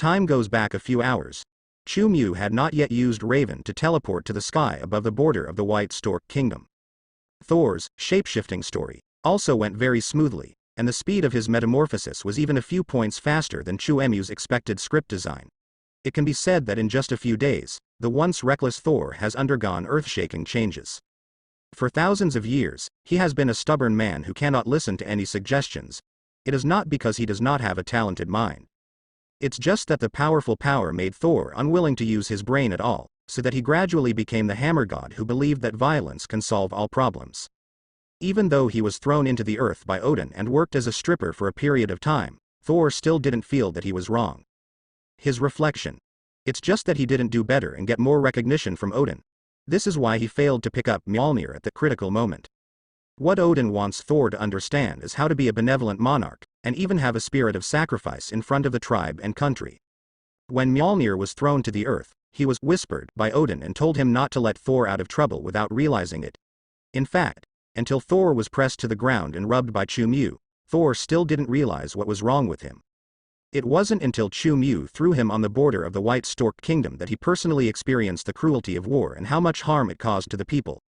Time goes back a few hours. Chu Mu had not yet used Raven to teleport to the sky above the border of the White Stork Kingdom. Thor's shapeshifting story also went very smoothly, and the speed of his metamorphosis was even a few points faster than Chu Mu's expected script design. It can be said that in just a few days, the once reckless Thor has undergone earth-shaking changes. For thousands of years, he has been a stubborn man who cannot listen to any suggestions. It is not because he does not have a talented mind. It's just that the powerful power made Thor unwilling to use his brain at all, so that he gradually became the hammer god who believed that violence can solve all problems. Even though he was thrown into the earth by Odin and worked as a stripper for a period of time, Thor still didn't feel that he was wrong. His reflection. It's just that he didn't do better and get more recognition from Odin. This is why he failed to pick up Mjolnir at the critical moment. What Odin wants Thor to understand is how to be a benevolent monarch, and even have a spirit of sacrifice in front of the tribe and country. When Mjolnir was thrown to the earth, he was whispered by Odin and told him not to let Thor out of trouble without realizing it. In fact, until Thor was pressed to the ground and rubbed by Chu Mu, Thor still didn't realize what was wrong with him. It wasn't until Chu Mu threw him on the border of the White Stork Kingdom that he personally experienced the cruelty of war and how much harm it caused to the people.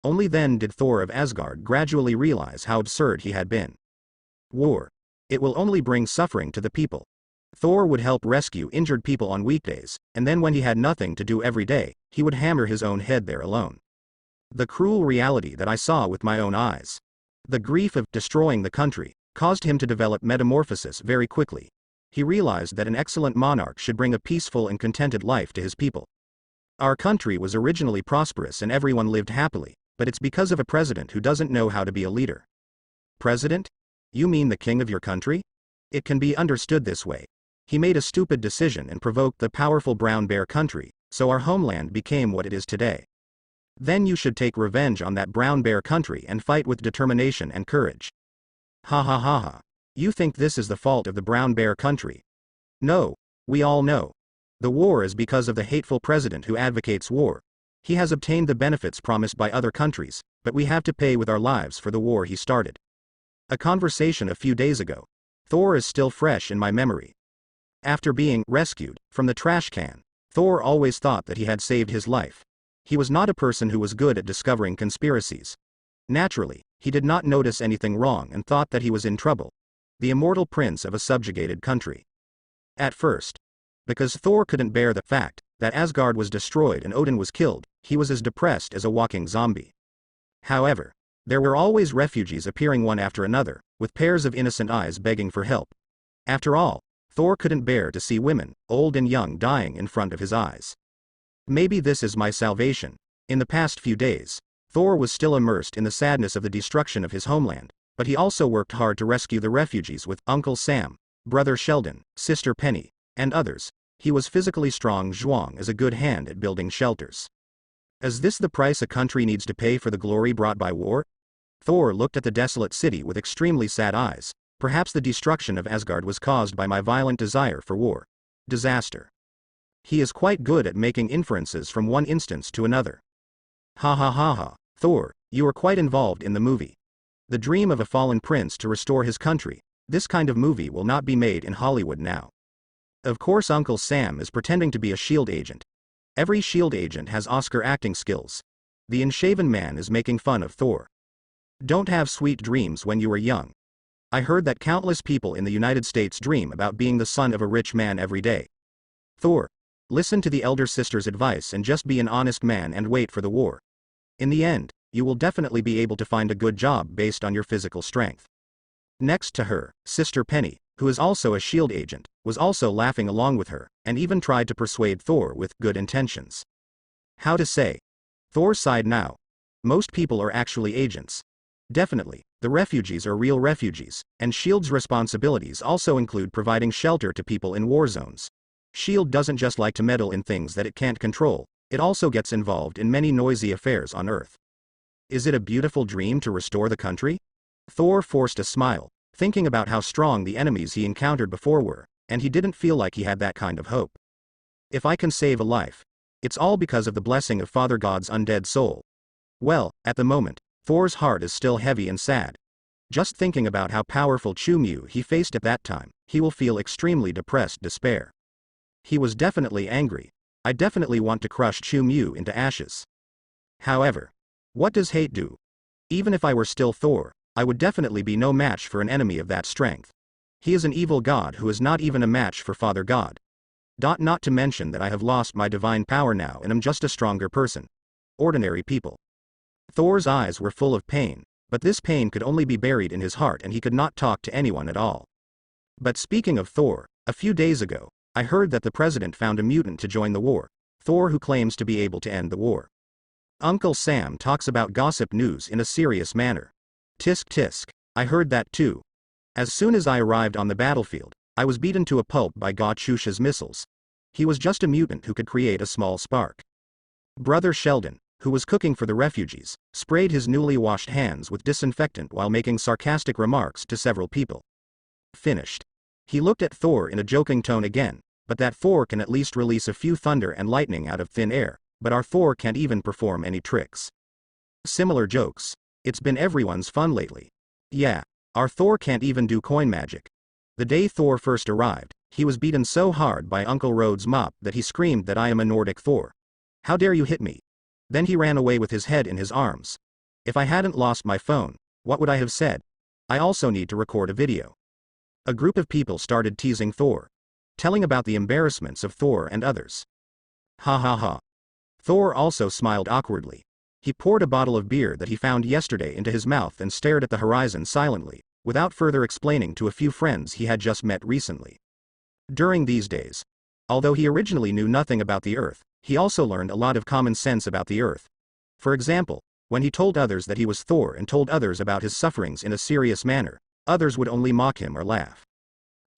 Only then did Thor of Asgard gradually realize how absurd he had been. War. It will only bring suffering to the people. Thor would help rescue injured people on weekdays, and then when he had nothing to do every day, he would hammer his own head there alone. The cruel reality that I saw with my own eyes. The grief of destroying the country caused him to develop metamorphosis very quickly. He realized that an excellent monarch should bring a peaceful and contented life to his people. Our country was originally prosperous and everyone lived happily, but it's because of a president who doesn't know how to be a leader. President? You mean the king of your country? It can be understood this way. He made a stupid decision and provoked the powerful brown bear country, so our homeland became what it is today. Then you should take revenge on that brown bear country and fight with determination and courage. Ha ha ha ha. You think this is the fault of the brown bear country? No, we all know. The war is because of the hateful president who advocates war. He has obtained the benefits promised by other countries, but we have to pay with our lives for the war he started. A conversation a few days ago. Thor is still fresh in my memory. After being rescued from the trash can, Thor always thought that he had saved his life. He was not a person who was good at discovering conspiracies. Naturally, he did not notice anything wrong and thought that he was in trouble. The immortal prince of a subjugated country. At first, because Thor couldn't bear the fact that Asgard was destroyed and Odin was killed, he was as depressed as a walking zombie. However, there were always refugees appearing one after another, with pairs of innocent eyes begging for help. After all, Thor couldn't bear to see women, old and young, dying in front of his eyes. Maybe this is my salvation. In the past few days, Thor was still immersed in the sadness of the destruction of his homeland, but he also worked hard to rescue the refugees with Uncle Sam, Brother Sheldon, Sister Penny, and others. He was physically strong. Zhuang is a good hand at building shelters. Is this the price a country needs to pay for the glory brought by war? Thor looked at the desolate city with extremely sad eyes. Perhaps the destruction of Asgard was caused by my violent desire for war. Disaster. He is quite good at making inferences from one instance to another. Ha ha ha ha. Thor, you are quite involved in the movie. The dream of a fallen prince to restore his country. This kind of movie will not be made in Hollywood now. Of course Uncle Sam is pretending to be a S.H.I.E.L.D. agent. Every S.H.I.E.L.D. agent has Oscar acting skills. The unshaven man is making fun of Thor. Don't have sweet dreams when you are young. I heard that countless people in the United States dream about being the son of a rich man every day. Thor, listen to the elder sister's advice and just be an honest man and wait for the war. In the end, you will definitely be able to find a good job based on your physical strength. Next to her, Sister Penny, who is also a S.H.I.E.L.D. agent, was also laughing along with her, and even tried to persuade Thor with good intentions. How to say? Thor sighed now. Most people are actually agents. Definitely, the refugees are real refugees, and S.H.I.E.L.D.'s responsibilities also include providing shelter to people in war zones. S.H.I.E.L.D. doesn't just like to meddle in things that it can't control, it also gets involved in many noisy affairs on Earth. Is it a beautiful dream to restore the country? Thor forced a smile, thinking about how strong the enemies he encountered before were, and he didn't feel like he had that kind of hope. If I can save a life, it's all because of the blessing of Father God's undead soul. Well, at the moment, Thor's heart is still heavy and sad. Just thinking about how powerful Chu Mu he faced at that time, he will feel extremely depressed despair. He was definitely angry. I definitely want to crush Chu Mu into ashes. However, what does hate do? Even if I were still Thor, I would definitely be no match for an enemy of that strength. He is an evil god who is not even a match for Father God. Not to mention that I have lost my divine power now and am just a stronger person. Ordinary people. Thor's eyes were full of pain, but this pain could only be buried in his heart and he could not talk to anyone at all. But speaking of Thor, a few days ago, I heard that the president found a mutant to join the war, Thor who claims to be able to end the war. Uncle Sam talks about gossip news in a serious manner. Tisk tisk, I heard that too. As soon as I arrived on the battlefield, I was beaten to a pulp by Gachusha's missiles. He was just a mutant who could create a small spark. Brother Sheldon, who was cooking for the refugees, sprayed his newly washed hands with disinfectant while making sarcastic remarks to several people. Finished. He looked at Thor in a joking tone again, but that Thor can at least release a few thunder and lightning out of thin air, but our Thor can't even perform any tricks. Similar jokes. It's been everyone's fun lately. Yeah, our Thor can't even do coin magic. The day Thor first arrived, he was beaten so hard by Uncle Rhodes' mop that he screamed that I am a Nordic Thor. How dare you hit me? Then he ran away with his head in his arms. If I hadn't lost my phone, what would I have said? I also need to record a video. A group of people started teasing Thor, telling about the embarrassments of Thor and others. Ha ha ha. Thor also smiled awkwardly. He poured a bottle of beer that he found yesterday into his mouth and stared at the horizon silently, without further explaining to a few friends he had just met recently. During these days, although he originally knew nothing about the Earth, he also learned a lot of common sense about the Earth. For example, when he told others that he was Thor and told others about his sufferings in a serious manner, others would only mock him or laugh.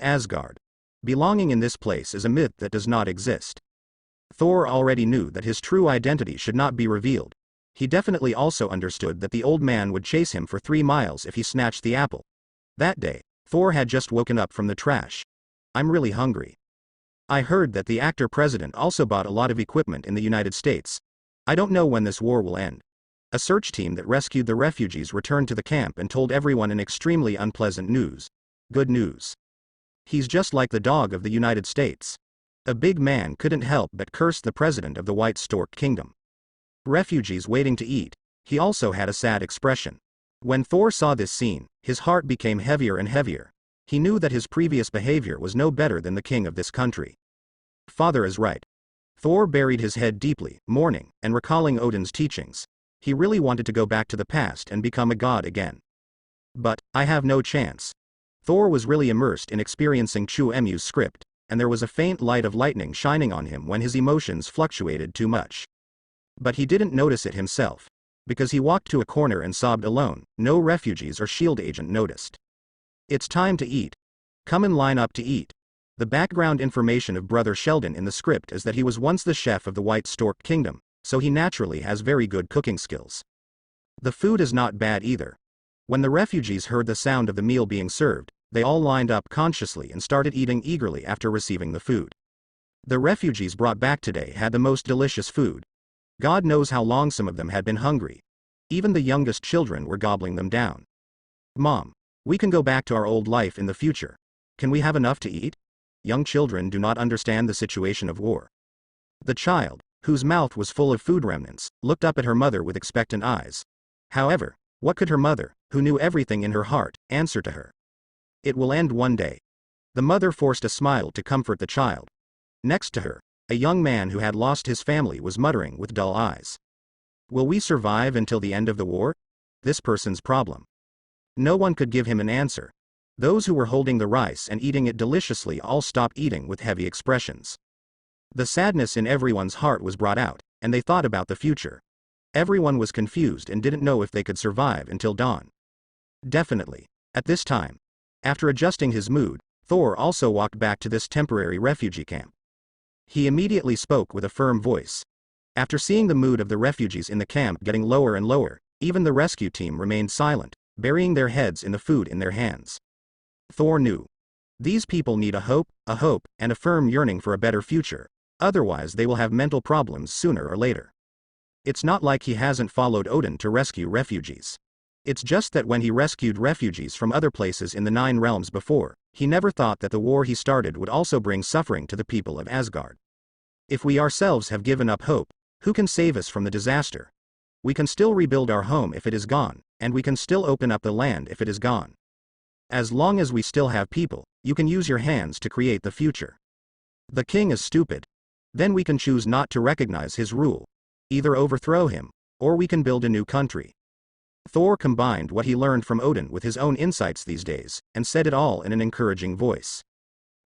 Asgard. Belonging in this place is a myth that does not exist. Thor already knew that his true identity should not be revealed. He definitely also understood that the old man would chase him for 3 miles if he snatched the apple. That day, Thor had just woken up from the trash. I'm really hungry. I heard that the actor president also bought a lot of equipment in the United States. I don't know when this war will end. A search team that rescued the refugees returned to the camp and told everyone an extremely unpleasant news. Good news. He's just like the dog of the United States. A big man couldn't help but curse the president of the White Stork Kingdom. Refugees waiting to eat. He also had a sad expression. When Thor saw this scene, his heart became heavier and heavier. He knew that his previous behavior was no better than the king of this country. Father is right. Thor buried his head deeply, mourning, and recalling Odin's teachings. He really wanted to go back to the past and become a god again. But, I have no chance. Thor was really immersed in experiencing Chu Mu's script, and there was a faint light of lightning shining on him when his emotions fluctuated too much. But he didn't notice it himself. Because he walked to a corner and sobbed alone, no refugees or shield agent noticed. It's time to eat. Come and line up to eat. The background information of Brother Sheldon in the script is that he was once the chef of the White Stork Kingdom, so he naturally has very good cooking skills. The food is not bad either. When the refugees heard the sound of the meal being served, they all lined up consciously and started eating eagerly after receiving the food. The refugees brought back today had the most delicious food. God knows how long some of them had been hungry. Even the youngest children were gobbling them down. Mom, we can go back to our old life in the future. Can we have enough to eat? Young children do not understand the situation of war. The child, whose mouth was full of food remnants, looked up at her mother with expectant eyes. However, what could her mother, who knew everything in her heart, answer to her? It will end one day. The mother forced a smile to comfort the child. Next to her, a young man who had lost his family was muttering with dull eyes. Will we survive until the end of the war? This person's problem. No one could give him an answer. Those who were holding the rice and eating it deliciously all stopped eating with heavy expressions. The sadness in everyone's heart was brought out, and they thought about the future. Everyone was confused and didn't know if they could survive until dawn. Definitely. At this time, after adjusting his mood, Thor also walked back to this temporary refugee camp. He immediately spoke with a firm voice. After seeing the mood of the refugees in the camp getting lower and lower, even the rescue team remained silent, burying their heads in the food in their hands. Thor knew. These people need a hope, and a firm yearning for a better future, otherwise they will have mental problems sooner or later. It's not like he hasn't followed Odin to rescue refugees. It's just that when he rescued refugees from other places in the Nine Realms before, he never thought that the war he started would also bring suffering to the people of Asgard. If we ourselves have given up hope, who can save us from the disaster? We can still rebuild our home if it is gone, and we can still open up the land if it is gone. As long as we still have people, you can use your hands to create the future. The king is stupid. Then we can choose not to recognize his rule. Either overthrow him, or we can build a new country. Thor combined what he learned from Odin with his own insights these days, and said it all in an encouraging voice.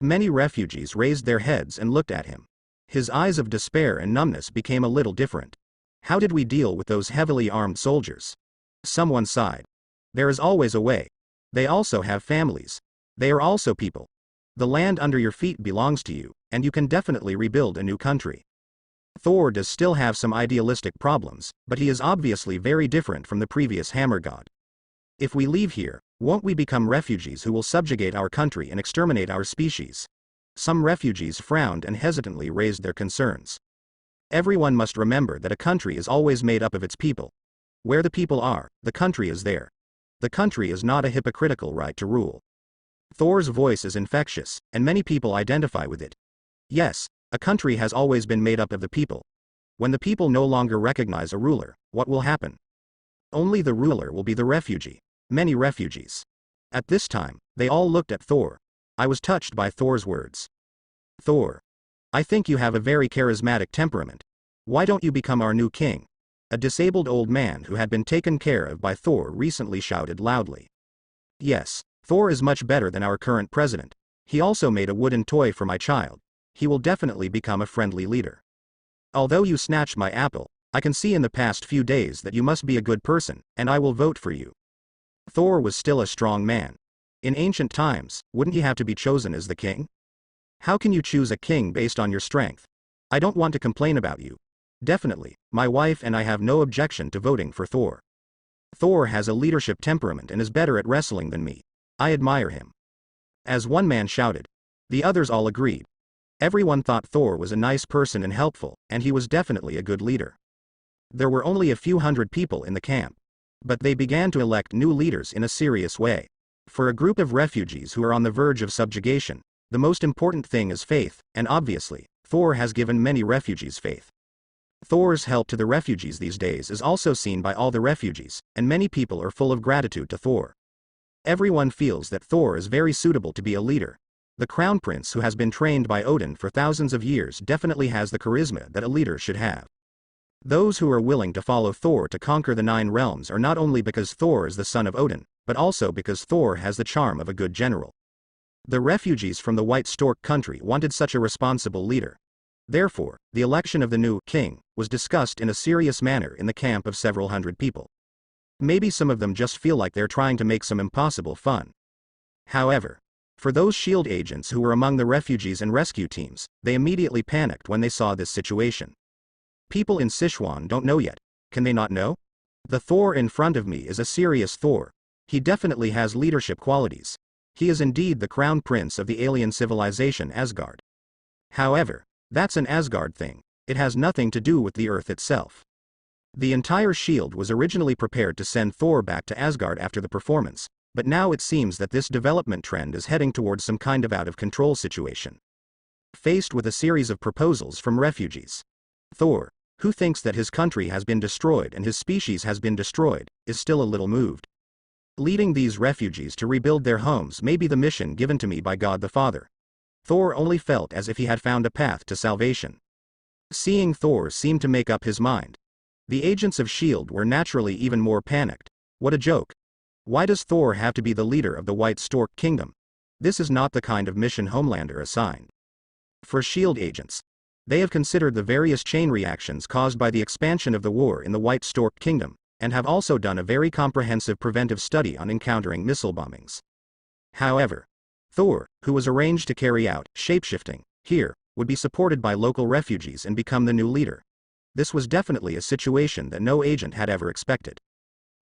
Many refugees raised their heads and looked at him. His eyes of despair and numbness became a little different. How did we deal with those heavily armed soldiers? Someone sighed. There is always a way. They also have families. They are also people. The land under your feet belongs to you, and you can definitely rebuild a new country. Thor does still have some idealistic problems, but he is obviously very different from the previous hammer god. If we leave here, won't we become refugees who will subjugate our country and exterminate our species? Some refugees frowned and hesitantly raised their concerns. Everyone must remember that a country is always made up of its people. Where the people are, the country is there. The country is not a hypocritical right to rule. Thor's voice is infectious, and many people identify with it. Yes, a country has always been made up of the people. When the people no longer recognize a ruler, what will happen? Only the ruler will be the refugee. Many refugees. At this time, they all looked at Thor. I was touched by Thor's words. Thor. I think you have a very charismatic temperament. Why don't you become our new king? A disabled old man who had been taken care of by Thor recently shouted loudly. Yes, Thor is much better than our current president. He also made a wooden toy for my child. He will definitely become a friendly leader. Although you snatched my apple, I can see in the past few days that you must be a good person, and I will vote for you. Thor was still a strong man. In ancient times, wouldn't he have to be chosen as the king? How can you choose a king based on your strength? I don't want to complain about you. Definitely, my wife and I have no objection to voting for Thor. Thor has a leadership temperament and is better at wrestling than me. I admire him. As one man shouted, the others all agreed. Everyone thought Thor was a nice person and helpful, and he was definitely a good leader. There were only a few hundred people in the camp. But they began to elect new leaders in a serious way. For a group of refugees who are on the verge of subjugation, the most important thing is faith, and obviously, Thor has given many refugees faith. Thor's help to the refugees these days is also seen by all the refugees, and many people are full of gratitude to Thor. Everyone feels that Thor is very suitable to be a leader. The crown prince who has been trained by Odin for thousands of years definitely has the charisma that a leader should have. Those who are willing to follow Thor to conquer the Nine Realms are not only because Thor is the son of Odin, but also because Thor has the charm of a good general. The refugees from the White Stork country wanted such a responsible leader. Therefore, the election of the new king was discussed in a serious manner in the camp of several hundred people. Maybe some of them just feel like they're trying to make some impossible fun. However, for those SHIELD agents who were among the refugees and rescue teams, they immediately panicked when they saw this situation. People in Sichuan don't know yet. Can they not know? The Thor in front of me is a serious Thor. He definitely has leadership qualities. He is indeed the crown prince of the alien civilization Asgard. However, that's an Asgard thing. It has nothing to do with the Earth itself. The entire SHIELD was originally prepared to send Thor back to Asgard after the performance, but now it seems that this development trend is heading towards some kind of out-of-control situation. Faced with a series of proposals from refugees, Thor, who thinks that his country has been destroyed and his species has been destroyed, is still a little moved. Leading these refugees to rebuild their homes may be the mission given to me by God the Father. Thor only felt as if he had found a path to salvation. Seeing Thor seemed to make up his mind. The agents of S.H.I.E.L.D. were naturally even more panicked. What a joke. Why does Thor have to be the leader of the White Stork Kingdom? This is not the kind of mission Homelander assigned. For S.H.I.E.L.D. agents, they have considered the various chain reactions caused by the expansion of the war in the White Stork Kingdom, and have also done a very comprehensive preventive study on encountering missile bombings. However, Thor, who was arranged to carry out shapeshifting here, would be supported by local refugees and become the new leader. This was definitely a situation that no agent had ever expected.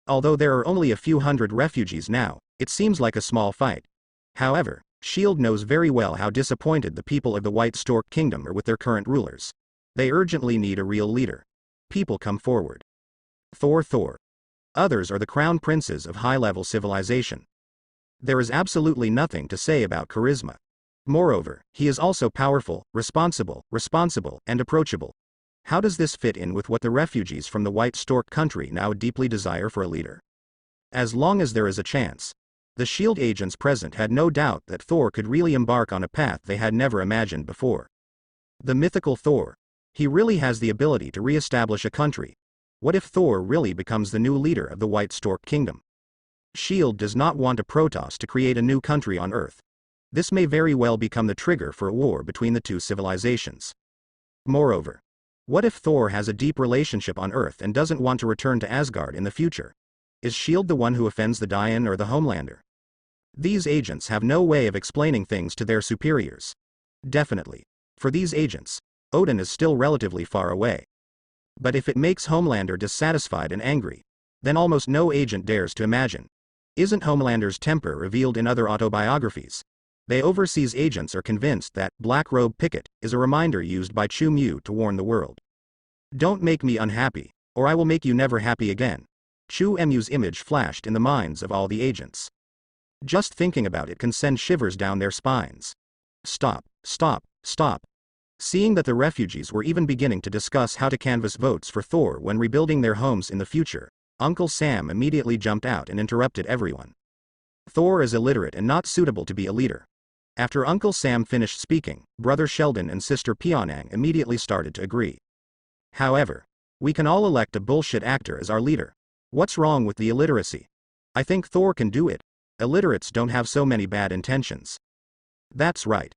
Although there are only a few hundred refugees now, it seems like a small fight. However, S.H.I.E.L.D. knows very well how disappointed the people of the White Stork Kingdom are with their current rulers. They urgently need a real leader. People come forward. Thor. Others are the crown princes of high-level civilization. There is absolutely nothing to say about charisma. Moreover, he is also powerful, responsible, and approachable. How does this fit in with what the refugees from the White Stork country now deeply desire for a leader? As long as there is a chance. The S.H.I.E.L.D. agents present had no doubt that Thor could really embark on a path they had never imagined before. The mythical Thor. He really has the ability to re-establish a country. What if Thor really becomes the new leader of the White Stork Kingdom? S.H.I.E.L.D. does not want a Protoss to create a new country on Earth. This may very well become the trigger for a war between the two civilizations. Moreover, what if Thor has a deep relationship on Earth and doesn't want to return to Asgard in the future? Is S.H.I.E.L.D. the one who offends the Daein or the Homelander? These agents have no way of explaining things to their superiors. Definitely. For these agents, Odin is still relatively far away. But if it makes Homelander dissatisfied and angry, then almost no agent dares to imagine. Isn't Homelander's temper revealed in other autobiographies? The overseas agents are convinced that Black Robe Picket is a reminder used by Chu Mu to warn the world. Don't make me unhappy, or I will make you never happy again. Chu Mu's image flashed in the minds of all the agents. Just thinking about it can send shivers down their spines. Stop. Seeing that the refugees were even beginning to discuss how to canvass votes for Thor when rebuilding their homes in the future, Uncle Sam immediately jumped out and interrupted everyone. Thor is illiterate and not suitable to be a leader. After Uncle Sam finished speaking, Brother Sheldon and Sister Pionang immediately started to agree. However, we can all elect a bullshit actor as our leader. What's wrong with the illiteracy? I think Thor can do it. Illiterates don't have so many bad intentions. That's right.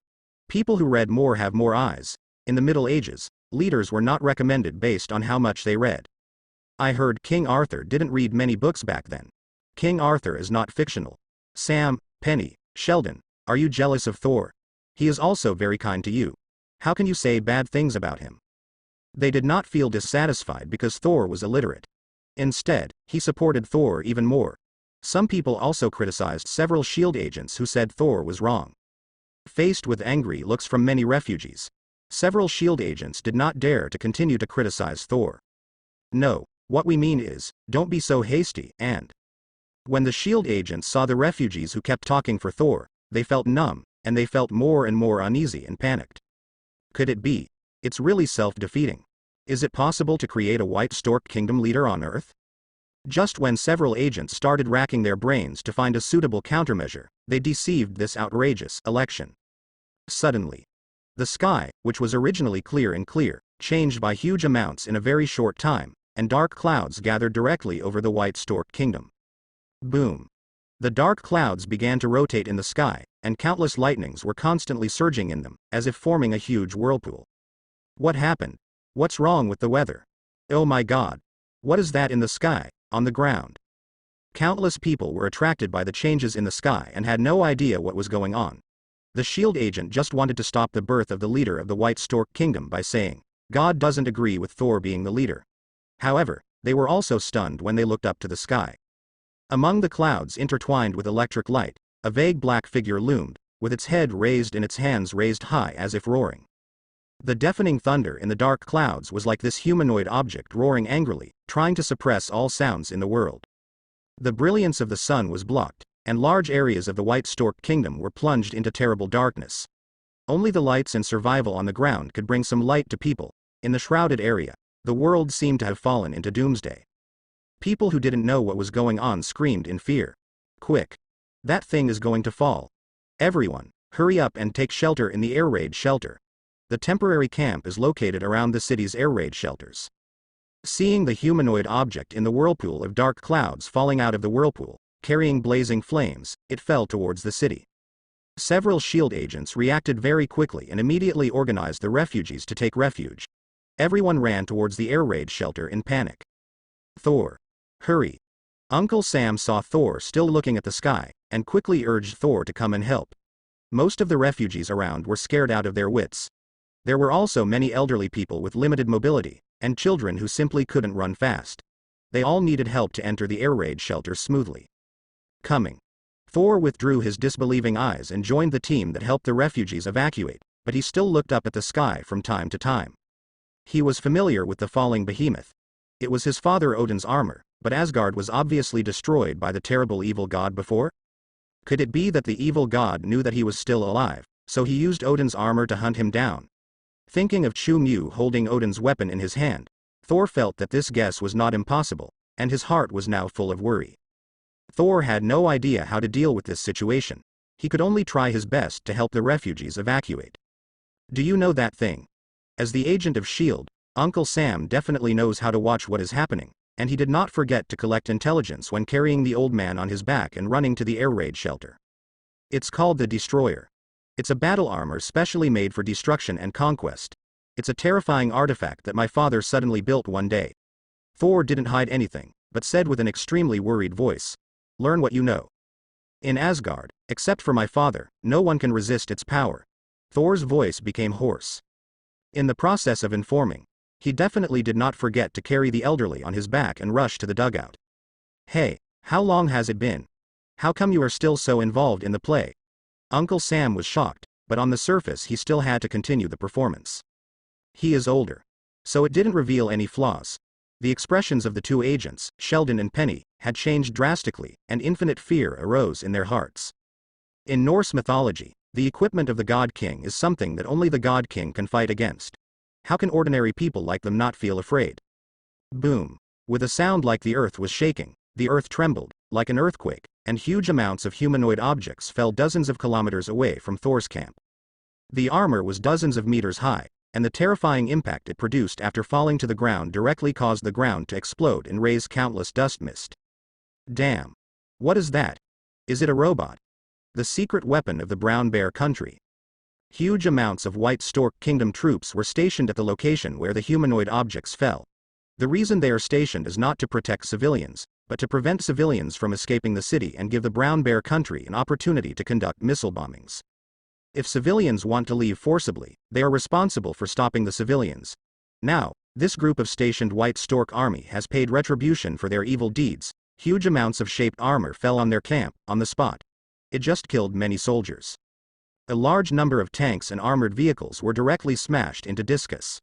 People who read more have more eyes. In the Middle Ages, leaders were not recommended based on how much they read. I heard King Arthur didn't read many books back then. King Arthur is not fictional. Sam, Penny, Sheldon, are you jealous of Thor? He is also very kind to you. How can you say bad things about him? They did not feel dissatisfied because Thor was illiterate. Instead, he supported Thor even more. Some people also criticized several S.H.I.E.L.D. agents who said Thor was wrong. Faced with angry looks from many refugees, several S.H.I.E.L.D. agents did not dare to continue to criticize Thor. No, what we mean is, don't be so hasty, and... When the S.H.I.E.L.D. agents saw the refugees who kept talking for Thor, they felt numb, and they felt more and more uneasy and panicked. Could it be? It's really self-defeating. Is it possible to create a White Stork Kingdom leader on Earth? Just when several agents started racking their brains to find a suitable countermeasure, they deceived this outrageous election. Suddenly, the sky, which was originally clear and clear, changed by huge amounts in a very short time, and dark clouds gathered directly over the White Stork Kingdom. Boom. The dark clouds began to rotate in the sky, and countless lightnings were constantly surging in them, as if forming a huge whirlpool. What happened? What's wrong with the weather? Oh my God. What is that in the sky, on the ground? Countless people were attracted by the changes in the sky and had no idea what was going on. The S.H.I.E.L.D. agent just wanted to stop the birth of the leader of the White Stork Kingdom by saying, God doesn't agree with Thor being the leader. However, they were also stunned when they looked up to the sky. Among the clouds intertwined with electric light, a vague black figure loomed, with its head raised and its hands raised high as if roaring. The deafening thunder in the dark clouds was like this humanoid object roaring angrily, trying to suppress all sounds in the world. The brilliance of the sun was blocked, and large areas of the White Stork Kingdom were plunged into terrible darkness. Only the lights and survival on the ground could bring some light to people. In the shrouded area, the world seemed to have fallen into doomsday. People who didn't know what was going on screamed in fear. Quick! That thing is going to fall. Everyone, hurry up and take shelter in the air raid shelter. The temporary camp is located around the city's air raid shelters. Seeing the humanoid object in the whirlpool of dark clouds falling out of the whirlpool, carrying blazing flames, it fell towards the city. Several S.H.I.E.L.D. agents reacted very quickly and immediately organized the refugees to take refuge. Everyone ran towards the air raid shelter in panic. Thor. Hurry. Uncle Sam saw Thor still looking at the sky, and quickly urged Thor to come and help. Most of the refugees around were scared out of their wits. There were also many elderly people with limited mobility, and children who simply couldn't run fast. They all needed help to enter the air raid shelter smoothly. Coming. Thor withdrew his disbelieving eyes and joined the team that helped the refugees evacuate, but he still looked up at the sky from time to time. He was familiar with the falling behemoth. It was his father Odin's armor, But Asgard was obviously destroyed by the terrible evil god before? Could it be that the evil god knew that he was still alive, so he used Odin's armor to hunt him down? Thinking of Chu Mu holding Odin's weapon in his hand, Thor felt that this guess was not impossible, and his heart was now full of worry. Thor had no idea how to deal with this situation. He could only try his best to help the refugees evacuate. Do you know that thing? As the agent of S.H.I.E.L.D., Uncle Sam definitely knows how to watch what is happening, and he did not forget to collect intelligence when carrying the old man on his back and running to the air raid shelter. It's called the Destroyer. It's a battle armor specially made for destruction and conquest. It's a terrifying artifact that my father suddenly built one day. Thor didn't hide anything, but said with an extremely worried voice, "Learn what you know. In Asgard, except for my father, no one can resist its power." Thor's voice became hoarse. In the process of informing, he definitely did not forget to carry the elderly on his back and rush to the dugout. "Hey, how long has it been? How come you are still so involved in the play?" Uncle Sam was shocked, but on the surface he still had to continue the performance. He is older, so it didn't reveal any flaws. The expressions of the two agents, Sheldon and Penny, had changed drastically, and infinite fear arose in their hearts. In Norse mythology, the equipment of the God King is something that only the God King can fight against. How can ordinary people like them not feel afraid? Boom. With a sound like the earth was shaking, the earth trembled, like an earthquake, and huge amounts of humanoid objects fell dozens of kilometers away from Thor's camp. The armor was dozens of meters high, and the terrifying impact it produced after falling to the ground directly caused the ground to explode and raise countless dust mist. Damn. What is that? Is it a robot? The secret weapon of the Brown Bear country. Huge amounts of White Stork Kingdom troops were stationed at the location where the humanoid objects fell. The reason they are stationed is not to protect civilians, but to prevent civilians from escaping the city and give the Brown Bear country an opportunity to conduct missile bombings. If civilians want to leave forcibly, they are responsible for stopping the civilians. Now, this group of stationed White Stork army has paid retribution for their evil deeds. Huge amounts of shaped armor fell on their camp, on the spot. It just killed many soldiers. A large number of tanks and armored vehicles were directly smashed into discus.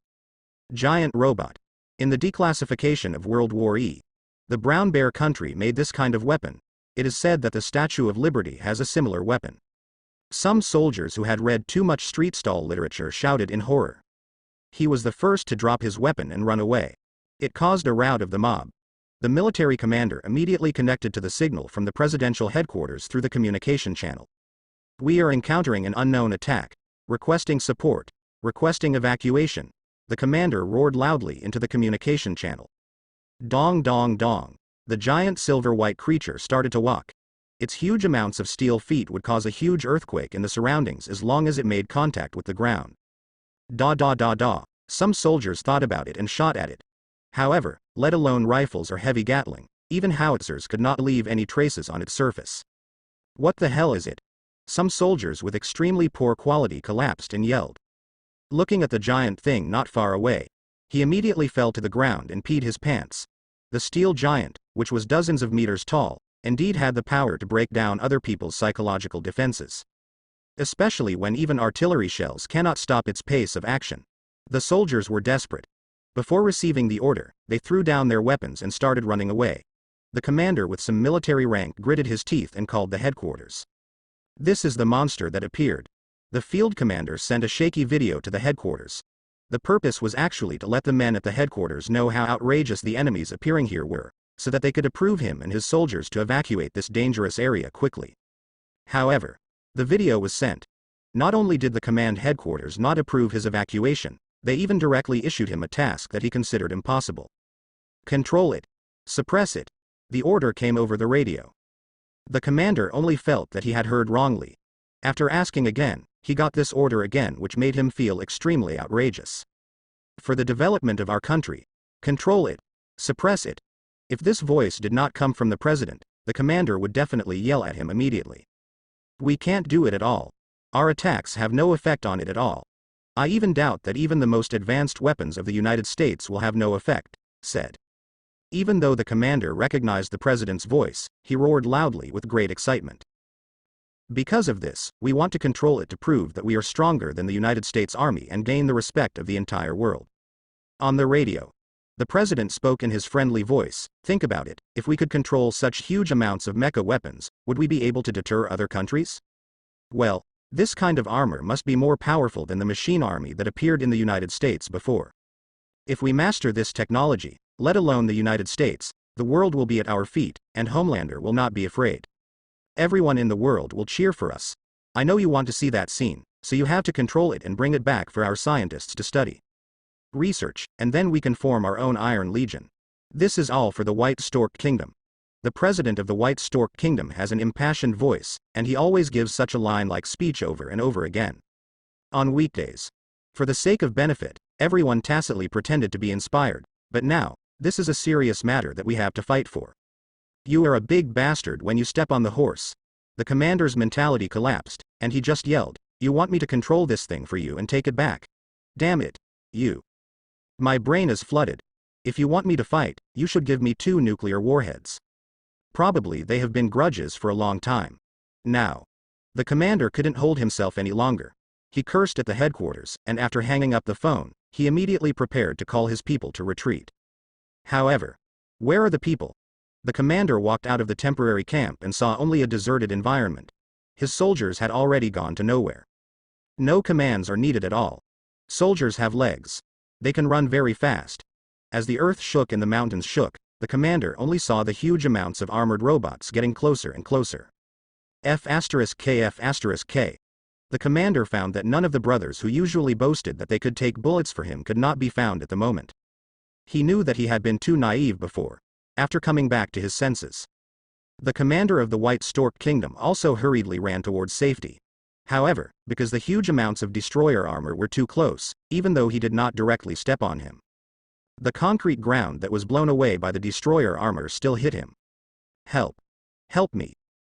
Giant robot. In the declassification of World War E, the Brown Bear country made this kind of weapon. It is said that the Statue of Liberty has a similar weapon. Some soldiers who had read too much street stall literature shouted in horror. He was the first to drop his weapon and run away. It caused a rout of the mob. The military commander immediately connected to the signal from the presidential headquarters through the communication channel. "We are encountering an unknown attack. Requesting support. Requesting evacuation." The commander roared loudly into the communication channel. Dong dong dong. The giant silver-white creature started to walk. Its huge amounts of steel feet would cause a huge earthquake in the surroundings as long as it made contact with the ground. Da da da da. Some soldiers thought about it and shot at it. However, let alone rifles or heavy Gatling, even howitzers could not leave any traces on its surface. What the hell is it? Some soldiers with extremely poor quality collapsed and yelled. Looking at the giant thing not far away, he immediately fell to the ground and peed his pants. The steel giant, which was dozens of meters tall, indeed had the power to break down other people's psychological defenses. Especially when even artillery shells cannot stop its pace of action. The soldiers were desperate. Before receiving the order, they threw down their weapons and started running away. The commander with some military rank gritted his teeth and called the headquarters. "This is the monster that appeared." The field commander sent a shaky video to the headquarters. The purpose was actually to let the men at the headquarters know how outrageous the enemies appearing here were, so that they could approve him and his soldiers to evacuate this dangerous area quickly. However, the video was sent. Not only did the command headquarters not approve his evacuation, they even directly issued him a task that he considered impossible. "Control it. Suppress it." The order came over the radio. The commander only felt that he had heard wrongly. After asking again, he got this order again, which made him feel extremely outrageous. "For the development of our country. Control it. Suppress it." If this voice did not come from the president, the commander would definitely yell at him immediately. "We can't do it at all. Our attacks have no effect on it at all. I even doubt that even the most advanced weapons of the United States will have no effect," said. Even though the commander recognized the president's voice, he roared loudly with great excitement. "Because of this, we want to control it to prove that we are stronger than the United States Army and gain the respect of the entire world." On the radio, The president spoke in his friendly voice. Think about it, if we could control such huge amounts of mecha weapons, would we be able to deter other countries? Well, this kind of armor must be more powerful than the machine army that appeared in the United States before. If we master this technology, let alone the United States, the world will be at our feet, and Homelander will not be afraid. Everyone in the world will cheer for us. I know you want to see that scene, so you have to control it and bring it back for our scientists to study. Research, and then we can form our own Iron Legion. This is all for the White Stork Kingdom. The president of the White Stork Kingdom has an impassioned voice, and he always gives such a line-like speech over and over again. On weekdays. For the sake of benefit, everyone tacitly pretended to be inspired, but now, this is a serious matter that we have to fight for. You are a big bastard when you step on the horse. The commander's mentality collapsed, and he just yelled, "You want me to control this thing for you and take it back? Damn it. You. My brain is flooded. If you want me to fight, you should give me 2 nuclear warheads. Probably they have been grudges for a long time. Now." The commander couldn't hold himself any longer. He cursed at the headquarters, and after hanging up the phone, he immediately prepared to call his people to retreat. However, where are the people? The commander walked out of the temporary camp and saw only a deserted environment. His soldiers had already gone to nowhere. No commands are needed at all. Soldiers have legs. They can run very fast. As the earth shook and the mountains shook, the commander only saw the huge amounts of armored robots getting closer and closer. F*K. The commander found that none of the brothers who usually boasted that they could take bullets for him could not be found at the moment. He knew that he had been too naive before. After coming back to his senses, the commander of the White Stork Kingdom also hurriedly ran towards safety. However, because the huge amounts of destroyer armor were too close, even though he did not directly step on him, the concrete ground that was blown away by the destroyer armor still hit him. Help! Help me!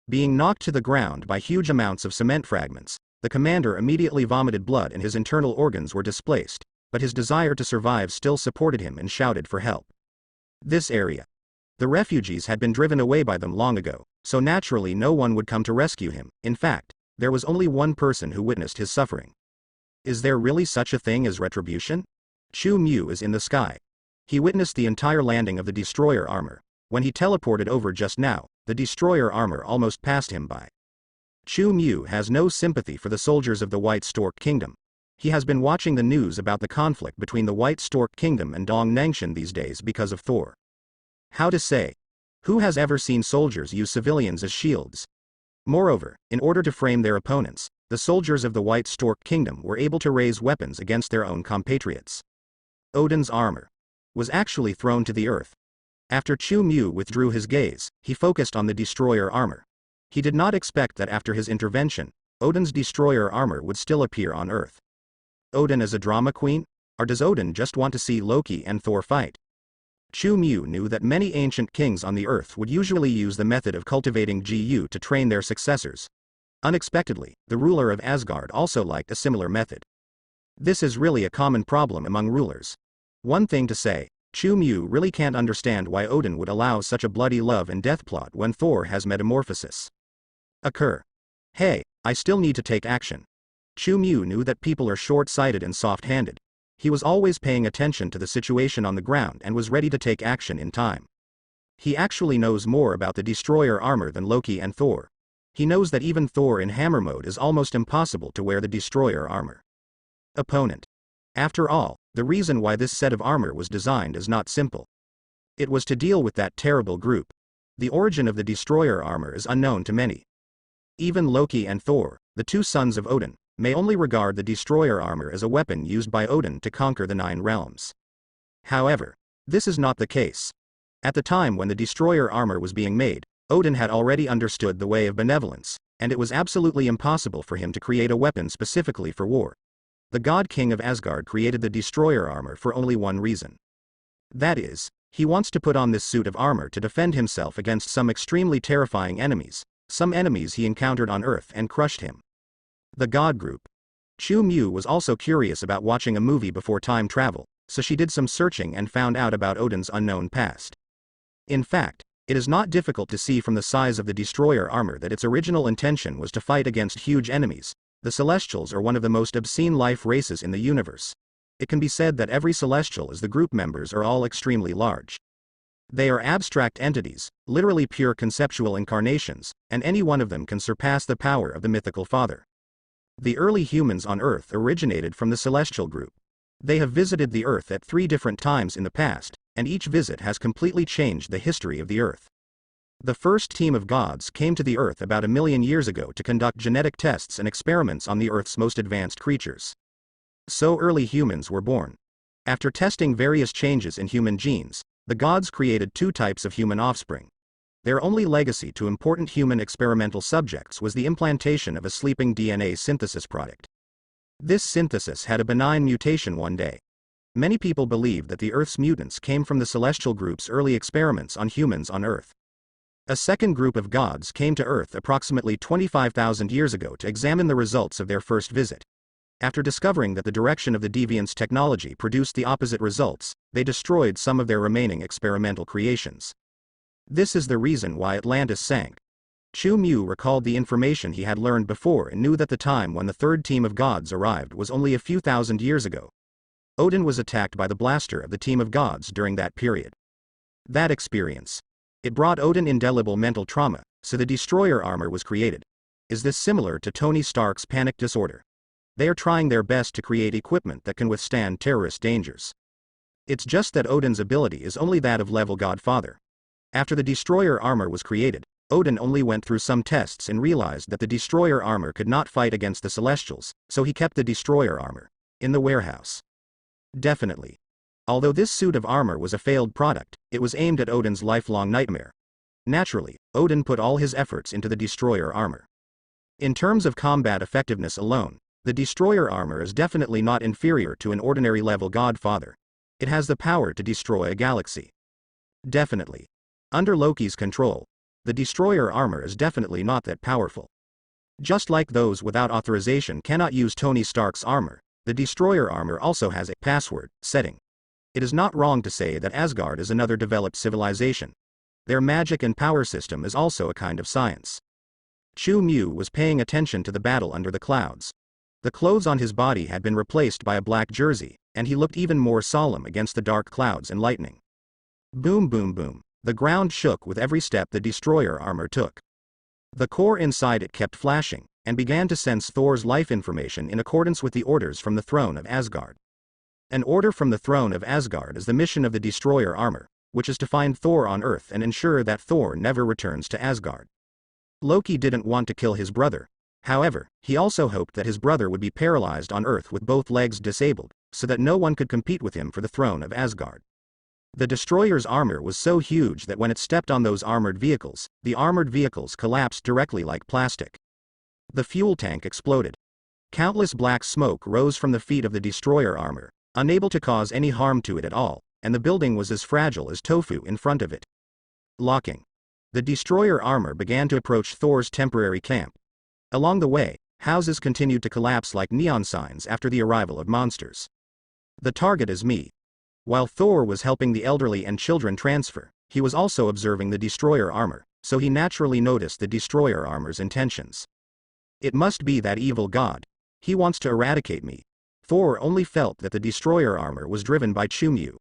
Being knocked to the ground by huge amounts of cement fragments, the commander immediately vomited blood and his internal organs were displaced, but his desire to survive still supported him and shouted for help. This area. The refugees had been driven away by them long ago, so naturally no one would come to rescue him. In fact, there was only one person who witnessed his suffering. Is there really such a thing as retribution? Chu Mu is in the sky. He witnessed the entire landing of the destroyer armor. When he teleported over just now, the destroyer armor almost passed him by. Chu Mu has no sympathy for the soldiers of the White Stork Kingdom. He has been watching the news about the conflict between the White Stork Kingdom and Dong Nangshan these days because of Thor. How to say? Who has ever seen soldiers use civilians as shields? Moreover, in order to frame their opponents, the soldiers of the White Stork Kingdom were able to raise weapons against their own compatriots. Odin's armor was actually thrown to the earth. After Chu Mu withdrew his gaze, he focused on the destroyer armor. He did not expect that after his intervention, Odin's destroyer armor would still appear on Earth. Odin is a drama queen? Or does Odin just want to see Loki and Thor fight? Chu Mu knew that many ancient kings on the earth would usually use the method of cultivating GU to train their successors. Unexpectedly, the ruler of Asgard also liked a similar method. This is really a common problem among rulers. One thing to say, Chu Mu really can't understand why Odin would allow such a bloody love and death plot when Thor has metamorphosis occur. Hey, I still need to take action. Chu Mu knew that people are short-sighted and soft-handed. He was always paying attention to the situation on the ground and was ready to take action in time. He actually knows more about the destroyer armor than Loki and Thor. He knows that even Thor in hammer mode is almost impossible to wear the destroyer armor. Opponent. After all, the reason why this set of armor was designed is not simple. It was to deal with that terrible group. The origin of the destroyer armor is unknown to many. Even Loki and Thor, the two sons of Odin, may only regard the destroyer armor as a weapon used by Odin to conquer the 9 realms. However, this is not the case. At the time when the destroyer armor was being made, Odin had already understood the way of benevolence, and it was absolutely impossible for him to create a weapon specifically for war. The God King of Asgard created the destroyer armor for only one reason. That is, he wants to put on this suit of armor to defend himself against some extremely terrifying enemies, some enemies he encountered on Earth and crushed him. The God Group. Chu Mu was also curious about watching a movie before time travel, so she did some searching and found out about Odin's unknown past. In fact, it is not difficult to see from the size of the destroyer armor that its original intention was to fight against huge enemies. The Celestials are one of the most obscene life races in the universe. It can be said that every celestial as the group members are all extremely large. They are abstract entities, literally pure conceptual incarnations, and any one of them can surpass the power of the mythical Father. The early humans on Earth originated from the celestial group. They have visited the Earth at 3 different times in the past, and each visit has completely changed the history of the Earth. The first team of gods came to the Earth about 1,000,000 years ago to conduct genetic tests and experiments on the Earth's most advanced creatures. So early humans were born. After testing various changes in human genes, the gods created 2 types of human offspring. Their only legacy to important human experimental subjects was the implantation of a sleeping DNA synthesis product. This synthesis had a benign mutation one day. Many people believe that the Earth's mutants came from the celestial group's early experiments on humans on Earth. A second group of gods came to Earth approximately 25,000 years ago to examine the results of their first visit. After discovering that the direction of the deviance technology produced the opposite results, they destroyed some of their remaining experimental creations. This is the reason why Atlantis sank. Chu Mu recalled the information he had learned before and knew that the time when the third team of gods arrived was only a few thousand years ago. Odin was attacked by the blaster of the team of gods during that period. That experience. It brought Odin indelible mental trauma, so the destroyer armor was created. Is this similar to Tony Stark's panic disorder? They are trying their best to create equipment that can withstand terrorist dangers. It's just that Odin's ability is only that of level Godfather. After the destroyer armor was created, Odin only went through some tests and realized that the destroyer armor could not fight against the Celestials, so he kept the destroyer armor in the warehouse. Definitely. Although this suit of armor was a failed product, it was aimed at Odin's lifelong nightmare. Naturally, Odin put all his efforts into the destroyer armor. In terms of combat effectiveness alone, the destroyer armor is definitely not inferior to an ordinary level Godfather. It has the power to destroy a galaxy. Definitely. Under Loki's control, the destroyer armor is definitely not that powerful. Just like those without authorization cannot use Tony Stark's armor, the destroyer armor also has a password setting. It is not wrong to say that Asgard is another developed civilization. Their magic and power system is also a kind of science. Chu Mu was paying attention to the battle under the clouds. The clothes on his body had been replaced by a black jersey, and he looked even more solemn against the dark clouds and lightning. Boom boom boom, the ground shook with every step the destroyer armor took. The core inside it kept flashing, and began to sense Thor's life information in accordance with the orders from the throne of Asgard. An order from the throne of Asgard is the mission of the destroyer armor, which is to find Thor on Earth and ensure that Thor never returns to Asgard. Loki didn't want to kill his brother. However, he also hoped that his brother would be paralyzed on Earth with both legs disabled, so that no one could compete with him for the throne of Asgard. The destroyer's armor was so huge that when it stepped on those armored vehicles, the armored vehicles collapsed directly like plastic. The fuel tank exploded. Countless black smoke rose from the feet of the destroyer armor, unable to cause any harm to it at all, and the building was as fragile as tofu in front of it. Locking. The destroyer armor began to approach Thor's temporary camp. Along the way, houses continued to collapse like neon signs after the arrival of monsters. The target is me. While Thor was helping the elderly and children transfer, he was also observing the destroyer armor, so he naturally noticed the destroyer armor's intentions. It must be that evil god. He wants to eradicate me. Thor only felt that the destroyer armor was driven by Chu Mu.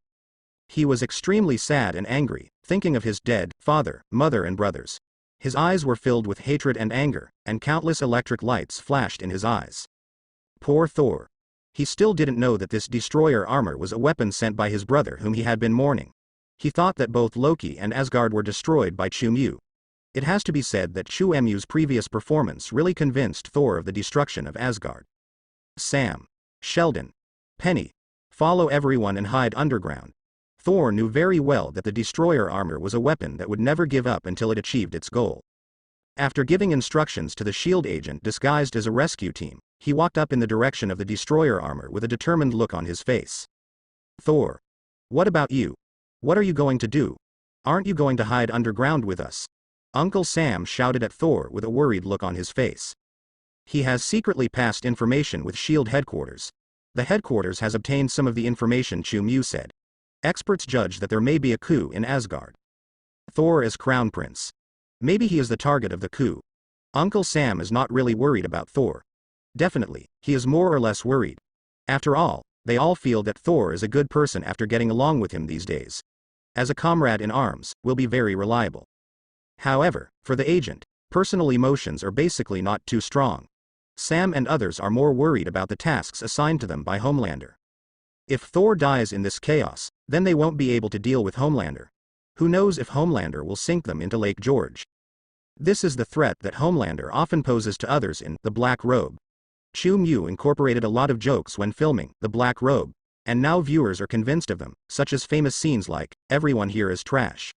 He was extremely sad and angry, thinking of his dead father, mother and brothers. His eyes were filled with hatred and anger, and countless electric lights flashed in his eyes. Poor Thor. He still didn't know that this destroyer armor was a weapon sent by his brother whom he had been mourning. He thought that both Loki and Asgard were destroyed by Chu Mu. It has to be said that Chu Mu's previous performance really convinced Thor of the destruction of Asgard. Sam. Sheldon. Penny. Follow everyone and hide underground. Thor knew very well that the destroyer armor was a weapon that would never give up until it achieved its goal. After giving instructions to the SHIELD agent disguised as a rescue team, he walked up in the direction of the destroyer armor with a determined look on his face. Thor. What about you? What are you going to do? Aren't you going to hide underground with us? Uncle Sam shouted at Thor with a worried look on his face. He has secretly passed information with SHIELD headquarters. The headquarters has obtained some of the information, Chu Mu said. Experts judge that there may be a coup in Asgard. Thor is crown prince. Maybe he is the target of the coup. Uncle Sam is not really worried about Thor. Definitely, he is more or less worried. After all, they all feel that Thor is a good person after getting along with him these days. As a comrade in arms, will be very reliable. However, for the agent, personal emotions are basically not too strong. Sam and others are more worried about the tasks assigned to them by Homelander. If Thor dies in this chaos, then they won't be able to deal with Homelander. Who knows if Homelander will sink them into Lake George? This is the threat that Homelander often poses to others in The Black Robe. Chu Mu incorporated a lot of jokes when filming The Black Robe, and now viewers are convinced of them, such as famous scenes like, "Everyone here is trash.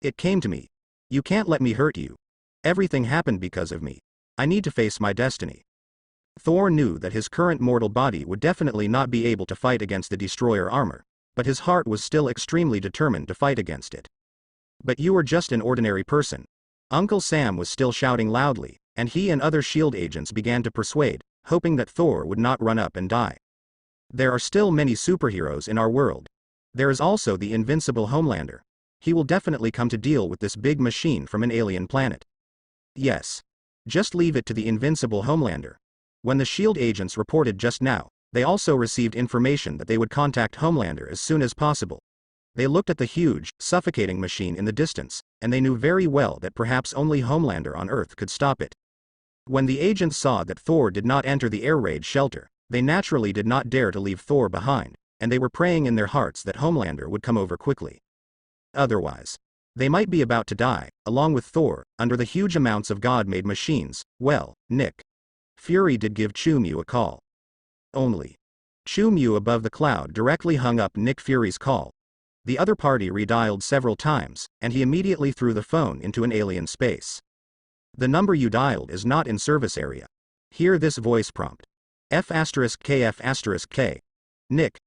It came to me. You can't let me hurt you. Everything happened because of me. I need to face my destiny." Thor knew that his current mortal body would definitely not be able to fight against the destroyer armor, but his heart was still extremely determined to fight against it. "But you are just an ordinary person." Uncle Sam was still shouting loudly, and he and other SHIELD agents began to persuade, hoping that Thor would not run up and die. There are still many superheroes in our world. There is also the invincible Homelander. He will definitely come to deal with this big machine from an alien planet. Yes. Just leave it to the invincible Homelander. When the SHIELD agents reported just now, they also received information that they would contact Homelander as soon as possible. They looked at the huge, suffocating machine in the distance, and they knew very well that perhaps only Homelander on Earth could stop it. When the agents saw that Thor did not enter the air raid shelter, they naturally did not dare to leave Thor behind, and they were praying in their hearts that Homelander would come over quickly. Otherwise, they might be about to die, along with Thor, under the huge amounts of God-made machines. Well, Nick Fury did give Chu Mu a call. Only Chu Mu above the cloud directly hung up Nick Fury's call. The other party redialed several times, and he immediately threw the phone into an alien space. "The number you dialed is not in service area. Hear this voice prompt. F*K. Nick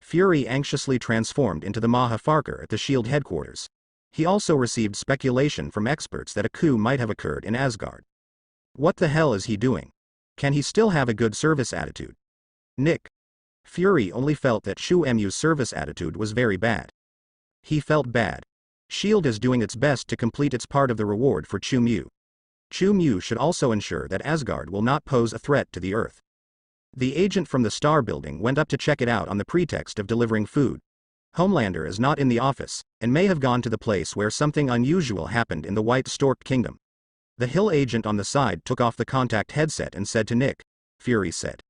Fury anxiously transformed into the Maha Farker at the SHIELD headquarters. He also received speculation from experts that a coup might have occurred in Asgard. What the hell is he doing? Can he still have a good service attitude? Nick Fury only felt that Chu Mu's service attitude was very bad. He felt bad. SHIELD is doing its best to complete its part of the reward for Chu Mu. Chu Mu should also ensure that Asgard will not pose a threat to the Earth. The agent from the Star Building went up to check it out on the pretext of delivering food. Homelander is not in the office, and may have gone to the place where something unusual happened in the White Stork Kingdom. The Hill agent on the side took off the contact headset and said to Nick. Fury said.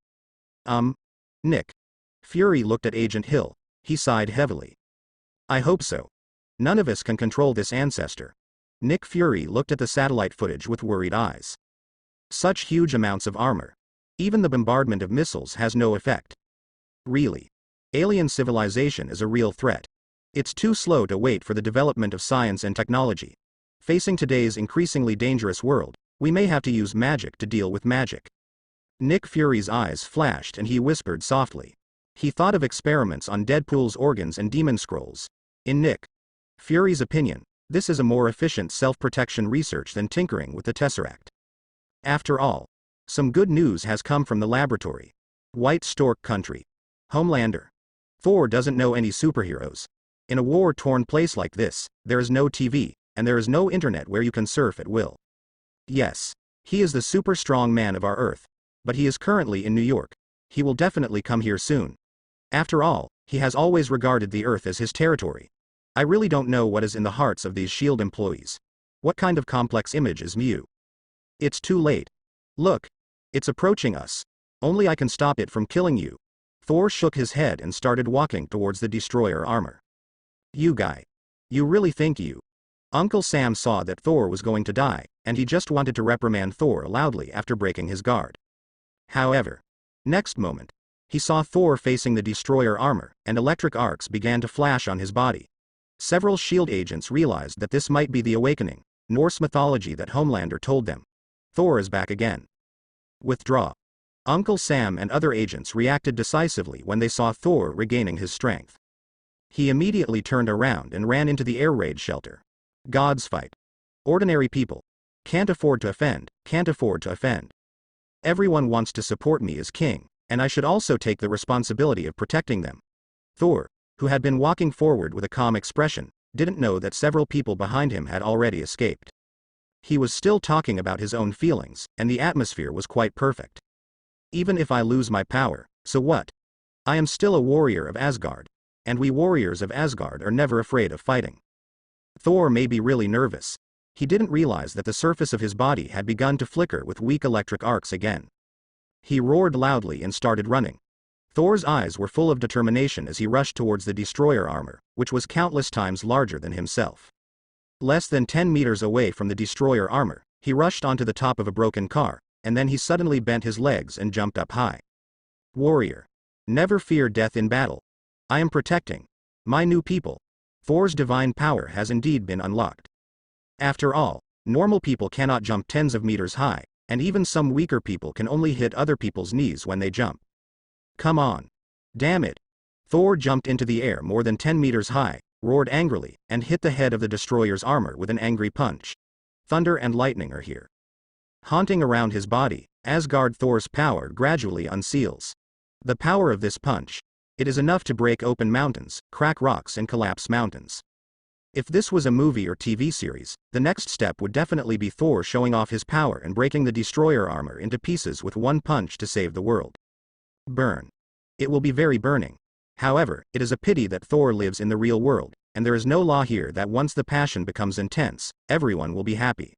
Nick. Fury looked at Agent Hill. He sighed heavily. "I hope so. None of us can control this ancestor." Nick Fury looked at the satellite footage with worried eyes. Such huge amounts of armor. Even the bombardment of missiles has no effect. Really? Alien civilization is a real threat. It's too slow to wait for the development of science and technology. Facing today's increasingly dangerous world, we may have to use magic to deal with magic. Nick Fury's eyes flashed and he whispered softly. He thought of experiments on Deadpool's organs and demon scrolls. In Nick Fury's opinion, this is a more efficient self-protection research than tinkering with the Tesseract. After all, some good news has come from the laboratory. White Stork Country. Homelander. Thor doesn't know any superheroes. In a war-torn place like this, there is no TV, and there is no internet where you can surf at will. Yes, he is the super strong man of our Earth, but he is currently in New York. He will definitely come here soon. After all, he has always regarded the Earth as his territory. I really don't know what is in the hearts of these SHIELD employees. What kind of complex image is Mu? It's too late. Look. It's approaching us. Only I can stop it from killing you. Thor shook his head and started walking towards the destroyer armor. You guy. You really think you? Uncle Sam saw that Thor was going to die, and he just wanted to reprimand Thor loudly after breaking his guard. However, next moment, he saw Thor facing the destroyer armor, and electric arcs began to flash on his body. Several SHIELD agents realized that this might be the awakening, Norse mythology that Homelander told them. Thor is back again. Withdraw. Uncle Sam and other agents reacted decisively when they saw Thor regaining his strength. He immediately turned around and ran into the air raid shelter. God's fight. Ordinary people. Can't afford to offend, can't afford to offend. Everyone wants to support me as king, and I should also take the responsibility of protecting them. Thor, who had been walking forward with a calm expression, didn't know that several people behind him had already escaped. He was still talking about his own feelings, and the atmosphere was quite perfect. Even if I lose my power, so what? I am still a warrior of Asgard. And we warriors of Asgard are never afraid of fighting. Thor may be really nervous. He didn't realize that the surface of his body had begun to flicker with weak electric arcs again. He roared loudly and started running. Thor's eyes were full of determination as he rushed towards the destroyer armor, which was countless times larger than himself. Less than 10 meters away from the destroyer armor, he rushed onto the top of a broken car, and then he suddenly bent his legs and jumped up high. Warrior. Never fear death in battle. I am protecting my new people. Thor's divine power has indeed been unlocked. After all, normal people cannot jump tens of meters high, and even some weaker people can only hit other people's knees when they jump. Come on. Damn it. Thor jumped into the air more than 10 meters high, roared angrily, and hit the head of the destroyer's armor with an angry punch. Thunder and lightning are here. Haunting around his body, Asgard Thor's power gradually unseals. The power of this punch. It is enough to break open mountains, crack rocks and collapse mountains. If this was a movie or TV series, the next step would definitely be Thor showing off his power and breaking the destroyer armor into pieces with one punch to save the world. Burn. It will be very burning. However, it is a pity that Thor lives in the real world, and there is no law here that once the passion becomes intense, everyone will be happy.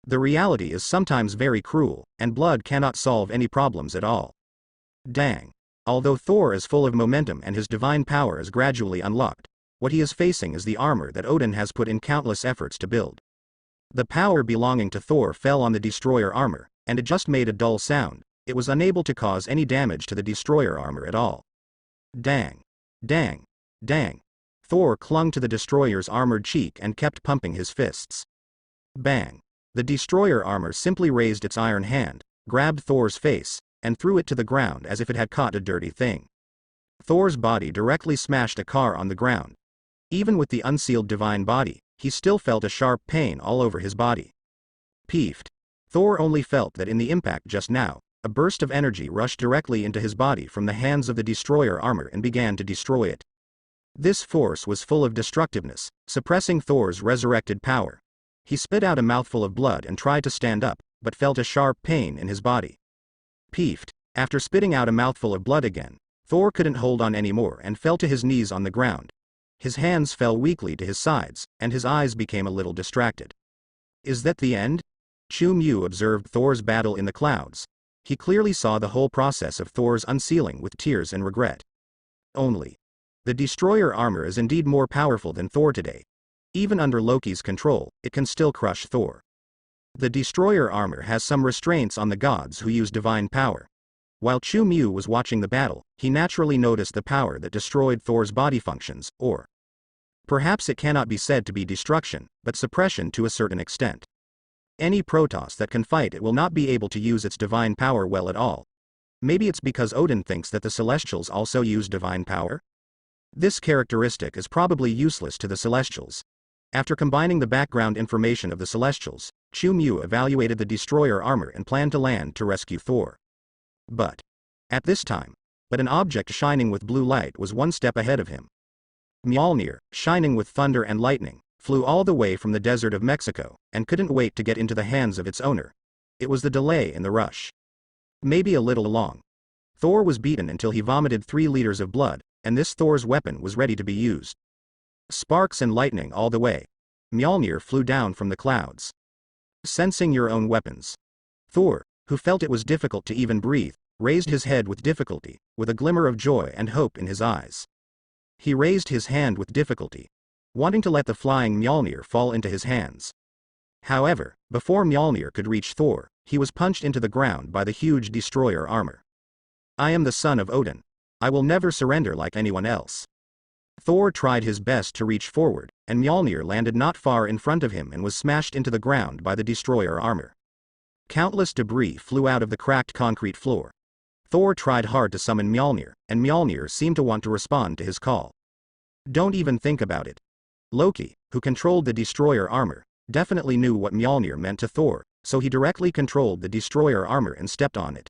The reality is sometimes very cruel, and blood cannot solve any problems at all. Dang. Although Thor is full of momentum and his divine power is gradually unlocked, what he is facing is the armor that Odin has put in countless efforts to build. The power belonging to Thor fell on the destroyer armor, and it just made a dull sound. It was unable to cause any damage to the destroyer armor at all. Dang. Dang. Dang. Thor clung to the destroyer's armored cheek and kept pumping his fists. Bang. The destroyer armor simply raised its iron hand, grabbed Thor's face, and threw it to the ground as if it had caught a dirty thing. Thor's body directly smashed a car on the ground. Even with the unsealed divine body, he still felt a sharp pain all over his body. Peeved. Thor only felt that in the impact just now, a burst of energy rushed directly into his body from the hands of the destroyer armor and began to destroy it. This force was full of destructiveness, suppressing Thor's resurrected power. He spit out a mouthful of blood and tried to stand up, but felt a sharp pain in his body. Peeved. After spitting out a mouthful of blood again, Thor couldn't hold on anymore and fell to his knees on the ground. His hands fell weakly to his sides, and his eyes became a little distracted. Is that the end? Chu Mu observed Thor's battle in the clouds. He clearly saw the whole process of Thor's unsealing with tears and regret. Only. The destroyer armor is indeed more powerful than Thor today. Even under Loki's control, it can still crush Thor. The destroyer armor has some restraints on the gods who use divine power. While Chu Mu was watching the battle, he naturally noticed the power that destroyed Thor's body functions, or perhaps it cannot be said to be destruction, but suppression to a certain extent. Any Protoss that can fight it will not be able to use its divine power well at all. Maybe it's because Odin thinks that the Celestials also use divine power? This characteristic is probably useless to the Celestials. After combining the background information of the Celestials, Chu Mu evaluated the destroyer armor and planned to land to rescue Thor. But at this time, an object shining with blue light was one step ahead of him. Mjolnir, shining with thunder and lightning, flew all the way from the desert of Mexico, and couldn't wait to get into the hands of its owner. It was the delay in the rush. Maybe a little long. Thor was beaten until he vomited 3 liters of blood, and this Thor's weapon was ready to be used. Sparks and lightning all the way. Mjolnir flew down from the clouds. Sensing your own weapons. Thor, who felt it was difficult to even breathe, raised his head with difficulty, with a glimmer of joy and hope in his eyes. He raised his hand with difficulty, wanting to let the flying Mjolnir fall into his hands. However, before Mjolnir could reach Thor, he was punched into the ground by the huge destroyer armor. I am the son of Odin. I will never surrender like anyone else. Thor tried his best to reach forward, and Mjolnir landed not far in front of him and was smashed into the ground by the destroyer armor. Countless debris flew out of the cracked concrete floor. Thor tried hard to summon Mjolnir, and Mjolnir seemed to want to respond to his call. Don't even think about it. Loki, who controlled the destroyer armor, definitely knew what Mjolnir meant to Thor, so he directly controlled the destroyer armor and stepped on it.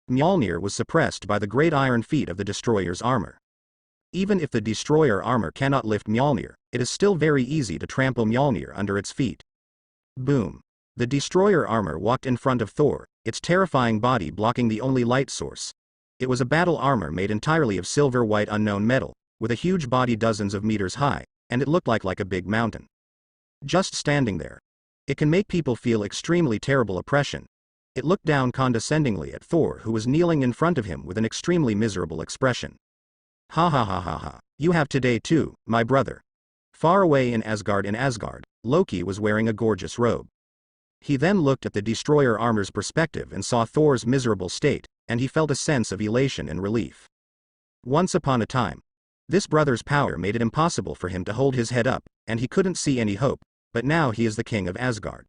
Mjolnir was suppressed by the great iron feet of the destroyer's armor. Even if the destroyer armor cannot lift Mjolnir, it is still very easy to trample Mjolnir under its feet. Boom. The destroyer armor walked in front of Thor, its terrifying body blocking the only light source. It was a battle armor made entirely of silver white unknown metal, with a huge body dozens of meters high, and it looked like a big mountain. Just standing there. It can make people feel extremely terrible oppression. It looked down condescendingly at Thor, who was kneeling in front of him with an extremely miserable expression. Ha ha ha ha ha, you have today too, my brother. Far away in Asgard, Loki was wearing a gorgeous robe. He then looked at the destroyer armor's perspective and saw Thor's miserable state, and he felt a sense of elation and relief. Once upon a time, this brother's power made it impossible for him to hold his head up, and he couldn't see any hope, but now he is the king of Asgard.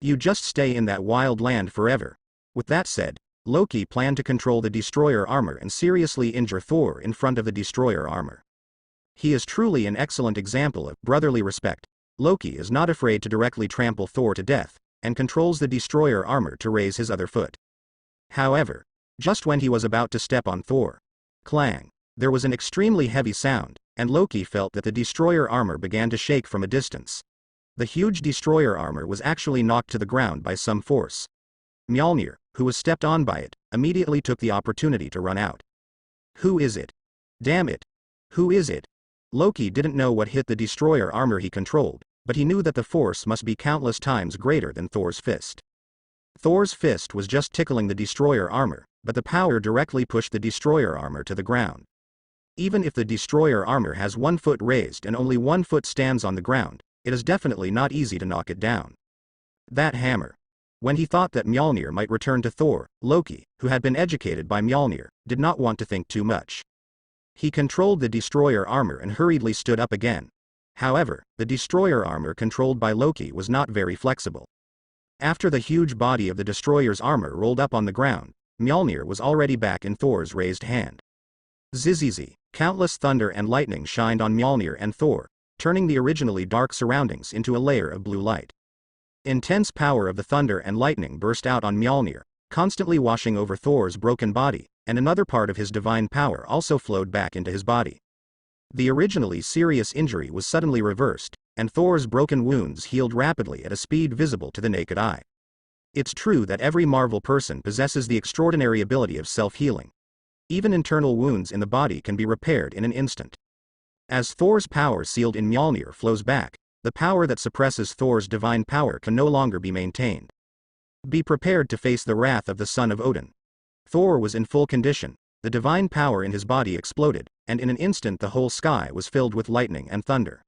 You just stay in that wild land forever. With that said, Loki planned to control the destroyer armor and seriously injure Thor in front of the destroyer armor. He is truly an excellent example of brotherly respect. Loki is not afraid to directly trample Thor to death, and controls the destroyer armor to raise his other foot. However, just when he was about to step on Thor, clang, there was an extremely heavy sound, and Loki felt that the destroyer armor began to shake from a distance. The huge destroyer armor was actually knocked to the ground by some force. Mjolnir, who was stepped on by it, immediately took the opportunity to run out. Who is it? Damn it! Who is it? Loki didn't know what hit the destroyer armor he controlled, but he knew that the force must be countless times greater than Thor's fist. Thor's fist was just tickling the destroyer armor, but the power directly pushed the destroyer armor to the ground. Even if the destroyer armor has 1 foot raised and only 1 foot stands on the ground, it is definitely not easy to knock it down. That hammer. When he thought that Mjolnir might return to Thor, Loki, who had been educated by Mjolnir, did not want to think too much. He controlled the destroyer armor and hurriedly stood up again. However, the destroyer armor controlled by Loki was not very flexible. After the huge body of the destroyer's armor rolled up on the ground, Mjolnir was already back in Thor's raised hand. Zzz, countless thunder and lightning shined on Mjolnir and Thor, turning the originally dark surroundings into a layer of blue light. Intense power of the thunder and lightning burst out on Mjolnir, constantly washing over Thor's broken body, and another part of his divine power also flowed back into his body. The originally serious injury was suddenly reversed, and Thor's broken wounds healed rapidly at a speed visible to the naked eye. It's true that every Marvel person possesses the extraordinary ability of self-healing. Even internal wounds in the body can be repaired in an instant. As Thor's power sealed in Mjolnir flows back, the power that suppresses Thor's divine power can no longer be maintained. Be prepared to face the wrath of the son of Odin. Thor was in full condition, the divine power in his body exploded, and in an instant the whole sky was filled with lightning and thunder.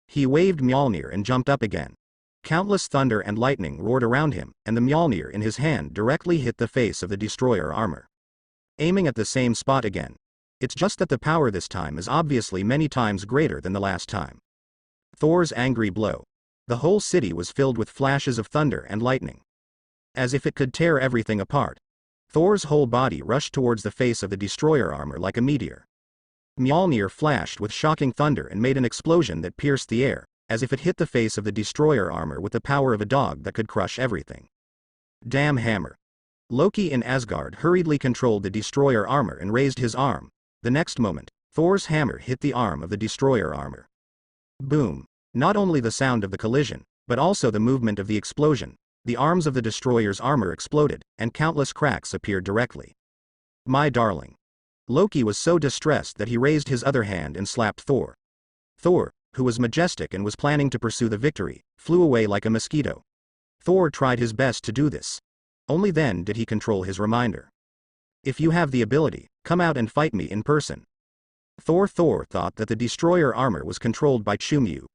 He waved Mjolnir and jumped up again. Countless thunder and lightning roared around him, and the Mjolnir in his hand directly hit the face of the destroyer armor. Aiming at the same spot again. It's just that the power this time is obviously many times greater than the last time. Thor's angry blow. The whole city was filled with flashes of thunder and lightning. As if it could tear everything apart. Thor's whole body rushed towards the face of the destroyer armor like a meteor. Mjolnir flashed with shocking thunder and made an explosion that pierced the air, as if it hit the face of the destroyer armor with the power of a dog that could crush everything. Damn hammer. Loki in Asgard hurriedly controlled the destroyer armor and raised his arm. The next moment, Thor's hammer hit the arm of the destroyer armor. Boom. Not only the sound of the collision, but also the movement of the explosion. The arms of the destroyer's armor exploded, and countless cracks appeared directly. My darling. Loki was so distressed that he raised his other hand and slapped Thor. Thor, who was majestic and was planning to pursue the victory, flew away like a mosquito. Thor tried his best to do this. Only then did he control his reminder. If you have the ability, come out and fight me in person. Thor thought that the destroyer armor was controlled by Chumyu.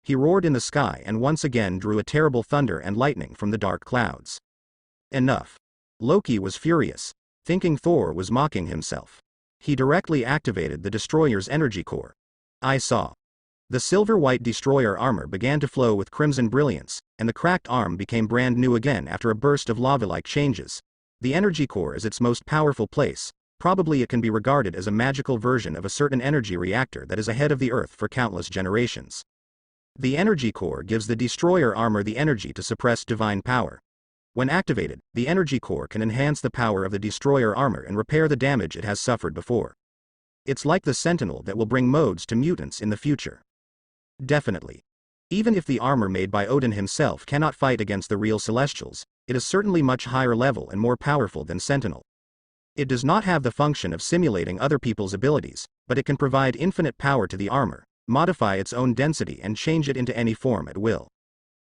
He roared in the sky and once again drew a terrible thunder and lightning from the dark clouds. Enough. Loki was furious, thinking Thor was mocking himself. He directly activated the destroyer's energy core. I saw. The silver-white destroyer armor began to flow with crimson brilliance, and the cracked arm became brand new again after a burst of lava-like changes. The energy core is its most powerful place. Probably it can be regarded as a magical version of a certain energy reactor that is ahead of the Earth for countless generations. The energy core gives the destroyer armor the energy to suppress divine power. When activated, the energy core can enhance the power of the destroyer armor and repair the damage it has suffered before. It's like the sentinel that will bring modes to mutants in the future. Definitely. Even if the armor made by Odin himself cannot fight against the real Celestials, it is certainly much higher level and more powerful than Sentinel. It does not have the function of simulating other people's abilities, but it can provide infinite power to the armor, modify its own density and change it into any form at will.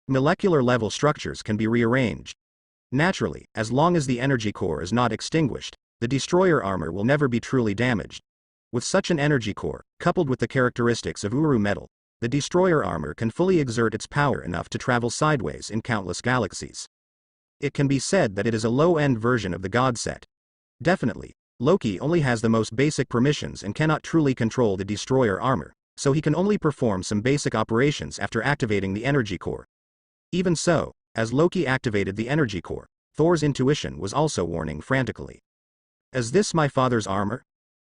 Molecular level structures can be rearranged. Naturally, as long as the energy core is not extinguished, the destroyer armor will never be truly damaged. With such an energy core, coupled with the characteristics of Uru metal, the destroyer armor can fully exert its power enough to travel sideways in countless galaxies. It can be said that it is a low-end version of the God set. Definitely, Loki only has the most basic permissions and cannot truly control the destroyer armor, so he can only perform some basic operations after activating the energy core. Even so, as Loki activated the energy core, Thor's intuition was also warning frantically. Is this my father's armor?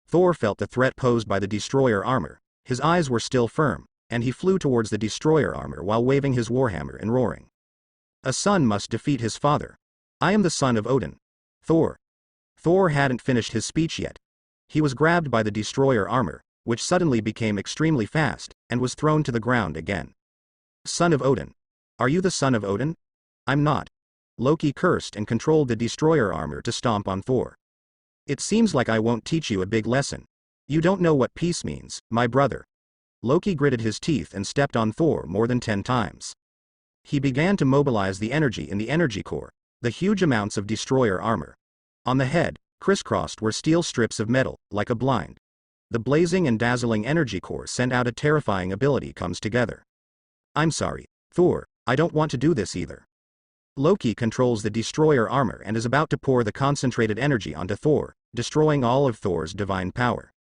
Thor felt the threat posed by the destroyer armor. His eyes were still firm, and he flew towards the destroyer armor while waving his warhammer and roaring. A son must defeat his father. I am the son of Odin. Thor. Thor hadn't finished his speech yet. He was grabbed by the destroyer armor, which suddenly became extremely fast, and was thrown to the ground again. Son of Odin. Are you the son of Odin? I'm not. Loki cursed and controlled the destroyer armor to stomp on Thor. It seems like I won't teach you a big lesson. You don't know what peace means, my brother. Loki gritted his teeth and stepped on Thor more than 10 times. He began to mobilize the energy in the energy core, the huge amounts of destroyer armor. On the head, crisscrossed were steel strips of metal, like a blind. The blazing and dazzling energy core sent out a terrifying ability comes together. I'm sorry, Thor, I don't want to do this either. Loki controls the destroyer armor and is about to pour the concentrated energy onto Thor, destroying all of Thor's divine power.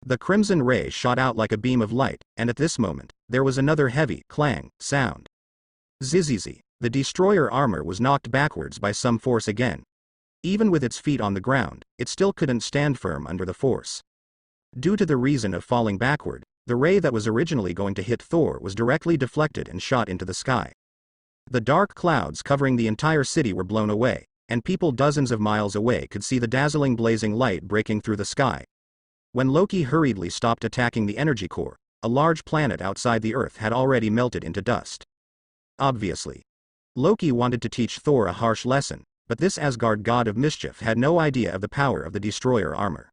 The crimson ray shot out like a beam of light, and at this moment, there was another heavy clang sound. Zzzz, the destroyer armor was knocked backwards by some force again. Even with its feet on the ground, it still couldn't stand firm under the force. Due to the reason of falling backward, the ray that was originally going to hit Thor was directly deflected and shot into the sky. The dark clouds covering the entire city were blown away, and people dozens of miles away could see the dazzling blazing light breaking through the sky. When Loki hurriedly stopped attacking the energy core, a large planet outside the Earth had already melted into dust. Obviously, Loki wanted to teach Thor a harsh lesson, but this Asgard god of mischief had no idea of the power of the destroyer armor.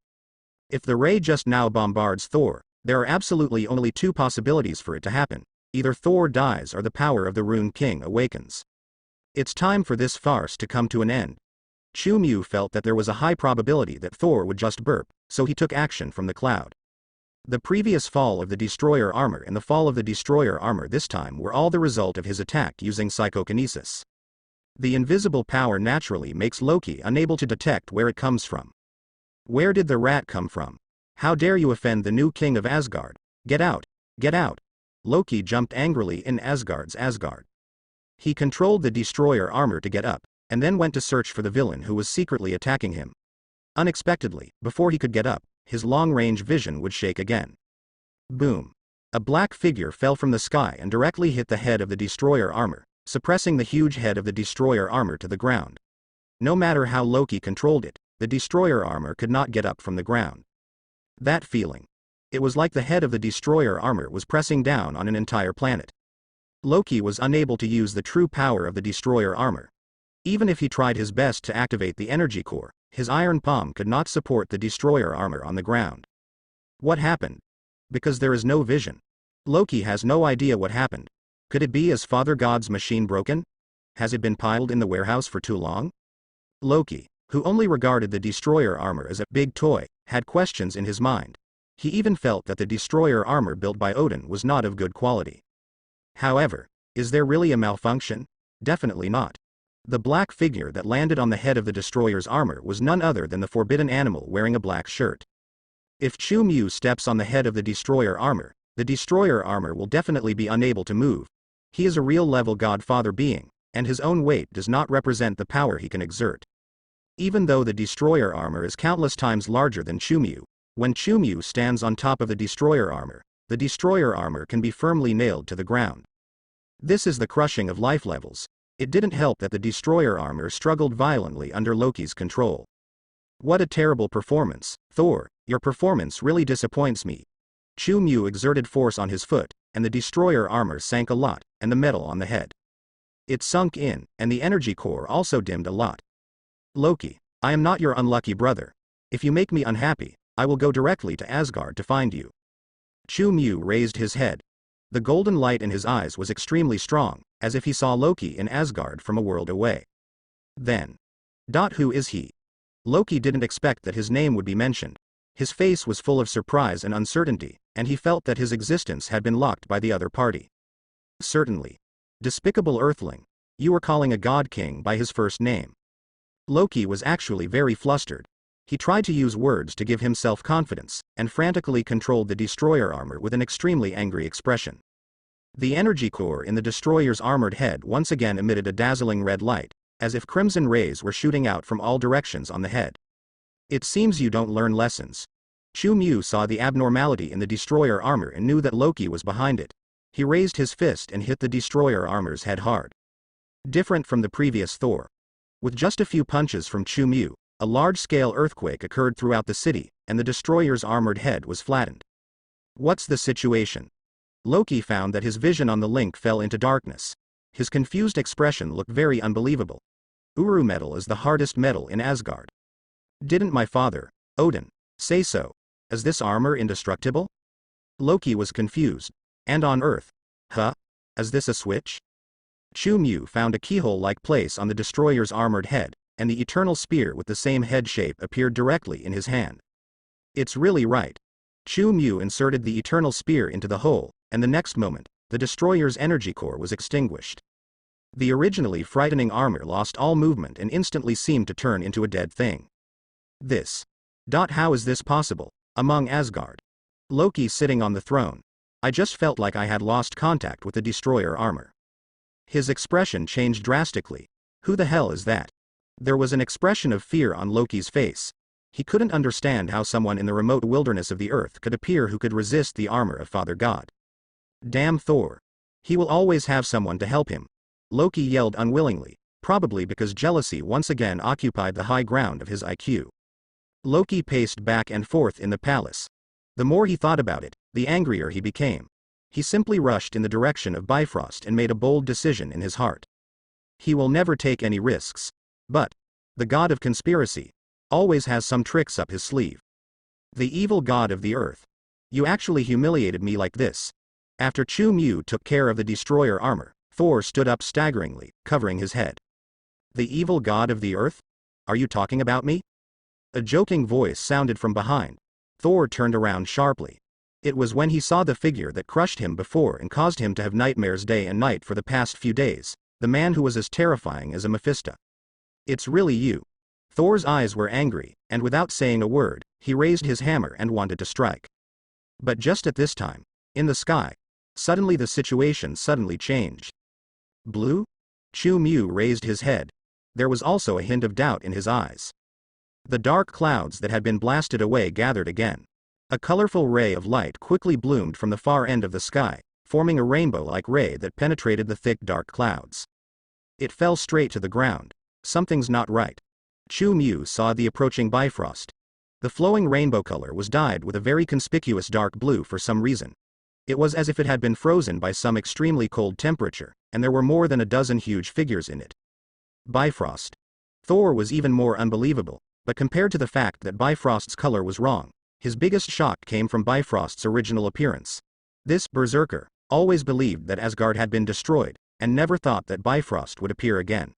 If the ray just now bombards Thor, there are absolutely only 2 possibilities for it to happen. Either Thor dies or the power of the Rune King awakens. It's time for this farce to come to an end. Chu-Mu felt that there was a high probability that Thor would just burp, so he took action from the cloud. The previous fall of the destroyer armor and the fall of the destroyer armor this time were all the result of his attack using psychokinesis. The invisible power naturally makes Loki unable to detect where it comes from. Where did the rat come from? How dare you offend the new king of Asgard? Get out! Get out! Loki jumped angrily in Asgard's Asgard. He controlled the destroyer armor to get up, and then went to search for the villain who was secretly attacking him. Unexpectedly, before he could get up, his long-range vision would shake again. Boom! A black figure fell from the sky and directly hit the head of the destroyer armor, suppressing the huge head of the destroyer armor to the ground. No matter how Loki controlled it, the destroyer armor could not get up from the ground. That feeling. It was like the head of the destroyer armor was pressing down on an entire planet. Loki was unable to use the true power of the destroyer armor. Even if he tried his best to activate the energy core, his iron palm could not support the destroyer armor on the ground. What happened? Because there is no vision. Loki has no idea what happened. Could it be his father god's machine broken? Has it been piled in the warehouse for too long? Loki, who only regarded the destroyer armor as a big toy, had questions in his mind. He even felt that the destroyer armor built by Odin was not of good quality. However, is there really a malfunction? Definitely not. The black figure that landed on the head of the destroyer's armor was none other than the forbidden animal wearing a black shirt. If Chu-Mu steps on the head of the destroyer armor will definitely be unable to move. He is a real level godfather being, and his own weight does not represent the power he can exert. Even though the destroyer armor is countless times larger than Chu-Mu, when Chu-Mu stands on top of the destroyer armor can be firmly nailed to the ground. This is the crushing of life levels. It didn't help that the destroyer armor struggled violently under Loki's control. What a terrible performance, Thor, your performance really disappoints me. Chu-Mu exerted force on his foot, and the destroyer armor sank a lot, and the metal on the head. It sunk in, and the energy core also dimmed a lot. Loki, I am not your unlucky brother. If you make me unhappy, I will go directly to Asgard to find you. Chu Mu raised his head. The golden light in his eyes was extremely strong, as if he saw Loki in Asgard from a world away. Then. Who is he? Loki didn't expect that his name would be mentioned. His face was full of surprise and uncertainty, and he felt that his existence had been locked by the other party. Certainly. Despicable earthling. You were calling a god king by his first name. Loki was actually very flustered. He tried to use words to give himself confidence, and frantically controlled the destroyer armor with an extremely angry expression. The energy core in the destroyer's armored head once again emitted a dazzling red light, as if crimson rays were shooting out from all directions on the head. It seems you don't learn lessons. Chu Mu saw the abnormality in the destroyer armor and knew that Loki was behind it. He raised his fist and hit the destroyer armor's head hard. Different from the previous Thor. With just a few punches from Chu Mu, a large-scale earthquake occurred throughout the city, and the destroyer's armored head was flattened. What's the situation? Loki found that his vision on the link fell into darkness. His confused expression looked very unbelievable. Uru metal is the hardest metal in Asgard. Didn't my father, Odin, say so? Is this armor indestructible? Loki was confused. And on Earth? Huh? Is this a switch? Chu Mu found a keyhole-like place on the destroyer's armored head, and the eternal spear with the same head shape appeared directly in his hand. It's really right. Chu Mu inserted the eternal spear into the hole, and the next moment, the destroyer's energy core was extinguished. The originally frightening armor lost all movement and instantly seemed to turn into a dead thing. This. How is this possible, among Asgard? Loki sitting on the throne. I just felt like I had lost contact with the destroyer armor. His expression changed drastically. Who the hell is that? There was an expression of fear on Loki's face. He couldn't understand how someone in the remote wilderness of the earth could appear who could resist the armor of Father God. Damn Thor. He will always have someone to help him. Loki yelled unwillingly, probably because jealousy once again occupied the high ground of his IQ. Loki paced back and forth in the palace. The more he thought about it, the angrier he became. He simply rushed in the direction of Bifrost and made a bold decision in his heart. He will never take any risks. But the god of conspiracy always has some tricks up his sleeve. The evil god of the earth. You actually humiliated me like this. After Chu Mu took care of the destroyer armor, Thor stood up staggeringly, covering his head. The evil god of the earth? Are you talking about me? A joking voice sounded from behind. Thor turned around sharply. It was when he saw the figure that crushed him before and caused him to have nightmares day and night for the past few days, the man who was as terrifying as a Mephisto. It's really you. Thor's eyes were angry, and without saying a word, he raised his hammer and wanted to strike. But just at this time, in the sky, suddenly the situation suddenly changed. Blue? Chu Mu raised his head. There was also a hint of doubt in his eyes. The dark clouds that had been blasted away gathered again. A colorful ray of light quickly bloomed from the far end of the sky, forming a rainbow-like ray that penetrated the thick dark clouds. It fell straight to the ground. Something's not right. Chu Mu saw the approaching Bifrost. The flowing rainbow color was dyed with a very conspicuous dark blue for some reason. It was as if it had been frozen by some extremely cold temperature, and there were more than a dozen huge figures in it. Bifrost. Thor was even more unbelievable, but compared to the fact that Bifrost's color was wrong, his biggest shock came from Bifrost's original appearance. This berserker always believed that Asgard had been destroyed, and never thought that Bifrost would appear again.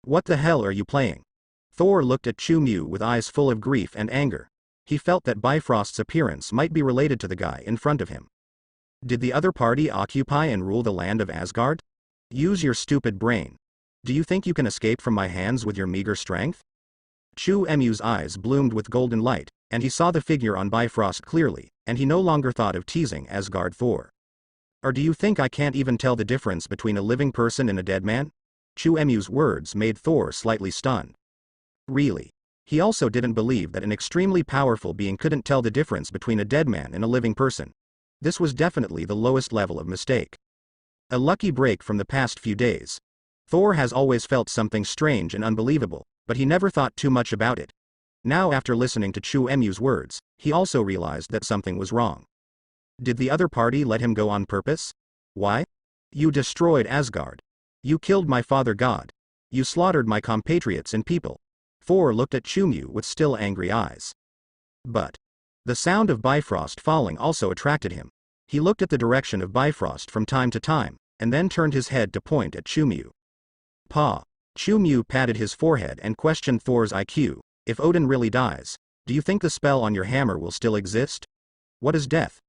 What the hell are you playing? Thor looked at Chu Mu with eyes full of grief and anger. He felt that Bifrost's appearance might be related to the guy in front of him. Did the other party occupy and rule the land of Asgard? Use your stupid brain. Do you think you can escape from my hands with your meager strength? Chu Mu's eyes bloomed with golden light, and he saw the figure on Bifrost clearly, and he no longer thought of teasing Asgard Thor. Or do you think I can't even tell the difference between a living person and a dead man? Chu Mu's words made Thor slightly stunned. Really? He also didn't believe that an extremely powerful being couldn't tell the difference between a dead man and a living person. This was definitely the lowest level of mistake. A lucky break from the past few days. Thor has always felt something strange and unbelievable, but he never thought too much about it. Now after listening to Chu Mu's words, he also realized that something was wrong. Did the other party let him go on purpose? Why? You destroyed Asgard. You killed my father god. You slaughtered my compatriots and people. Thor looked at Chu Mu with still angry eyes. But the sound of Bifrost falling also attracted him. He looked at the direction of Bifrost from time to time, and then turned his head to point at Chumyu. Pa. Chumyu patted his forehead and questioned Thor's IQ. If Odin really dies, do you think the spell on your hammer will still exist? What is death?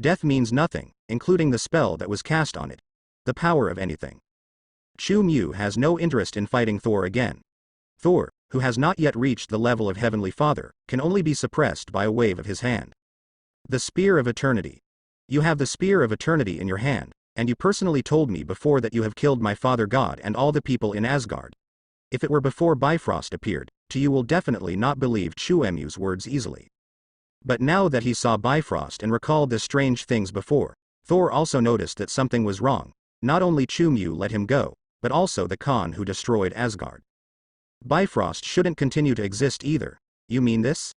Death means nothing, including the spell that was cast on it. The power of anything. Chumyu has no interest in fighting Thor again. Thor, who has not yet reached the level of Heavenly Father, can only be suppressed by a wave of his hand. The Spear of Eternity. You have the Spear of Eternity in your hand, and you personally told me before that you have killed my father God and all the people in Asgard. If it were before Bifrost appeared, you will definitely not believe Chumyu's words easily. But now that he saw Bifrost and recalled the strange things before, Thor also noticed that something was wrong. Not only Chumyu let him go, but also the Khan who destroyed Asgard. Bifrost shouldn't continue to exist either. You mean this?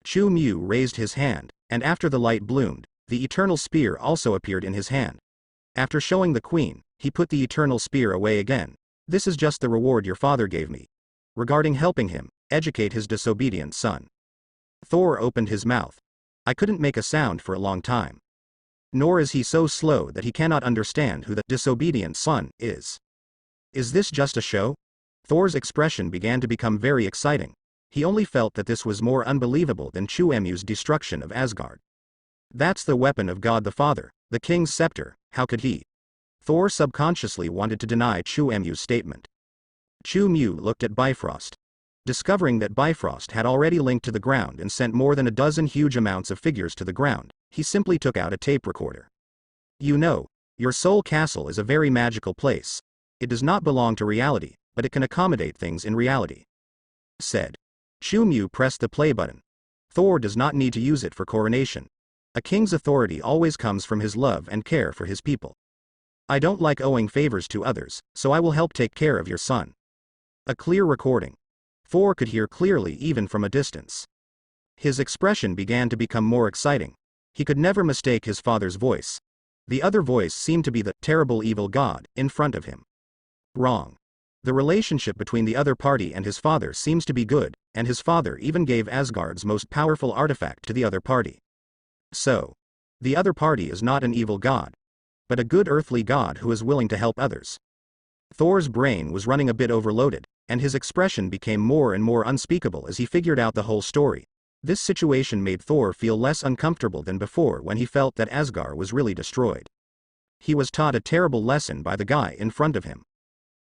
Chumyu raised his hand, and after the light bloomed, the eternal spear also appeared in his hand. After showing the queen, he put the eternal spear away again. This is just the reward your father gave me. Regarding helping him educate his disobedient son. Thor opened his mouth. I couldn't make a sound for a long time. Nor is he so slow that he cannot understand who the disobedient son is. Is this just a show? Thor's expression began to become very exciting. He only felt that this was more unbelievable than Chumyu's destruction of Asgard. That's the weapon of God the Father, the king's scepter, how could he? Thor subconsciously wanted to deny Chumyu's statement. Chumyu looked at Bifrost. Discovering that Bifrost had already linked to the ground and sent more than a dozen huge amounts of figures to the ground, he simply took out a tape recorder. You know, your soul castle is a very magical place. It does not belong to reality, but it can accommodate things in reality. Said. Chumyu pressed the play button. Thor does not need to use it for coronation. A king's authority always comes from his love and care for his people. I don't like owing favors to others, so I will help take care of your son. A clear recording. Thor could hear clearly even from a distance. His expression began to become more exciting. He could never mistake his father's voice. The other voice seemed to be the terrible evil god in front of him. Wrong. The relationship between the other party and his father seems to be good, and his father even gave Asgard's most powerful artifact to the other party. So, the other party is not an evil god, but a good earthly god who is willing to help others. Thor's brain was running a bit overloaded, and his expression became more and more unspeakable as he figured out the whole story. This situation made Thor feel less uncomfortable than before when he felt that Asgard was really destroyed. He was taught a terrible lesson by the guy in front of him.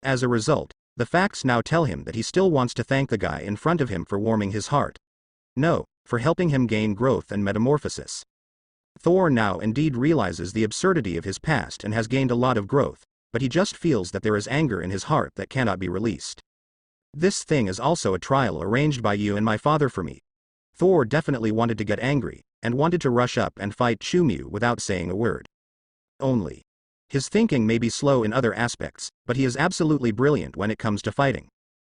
As a result, the facts now tell him that he still wants to thank the guy in front of him for warming his heart. No, for helping him gain growth and metamorphosis. Thor now indeed realizes the absurdity of his past and has gained a lot of growth, but he just feels that there is anger in his heart that cannot be released. This thing is also a trial arranged by you and my father for me. Thor definitely wanted to get angry, and wanted to rush up and fight Chumyu without saying a word. Only. His thinking may be slow in other aspects, but he is absolutely brilliant when it comes to fighting.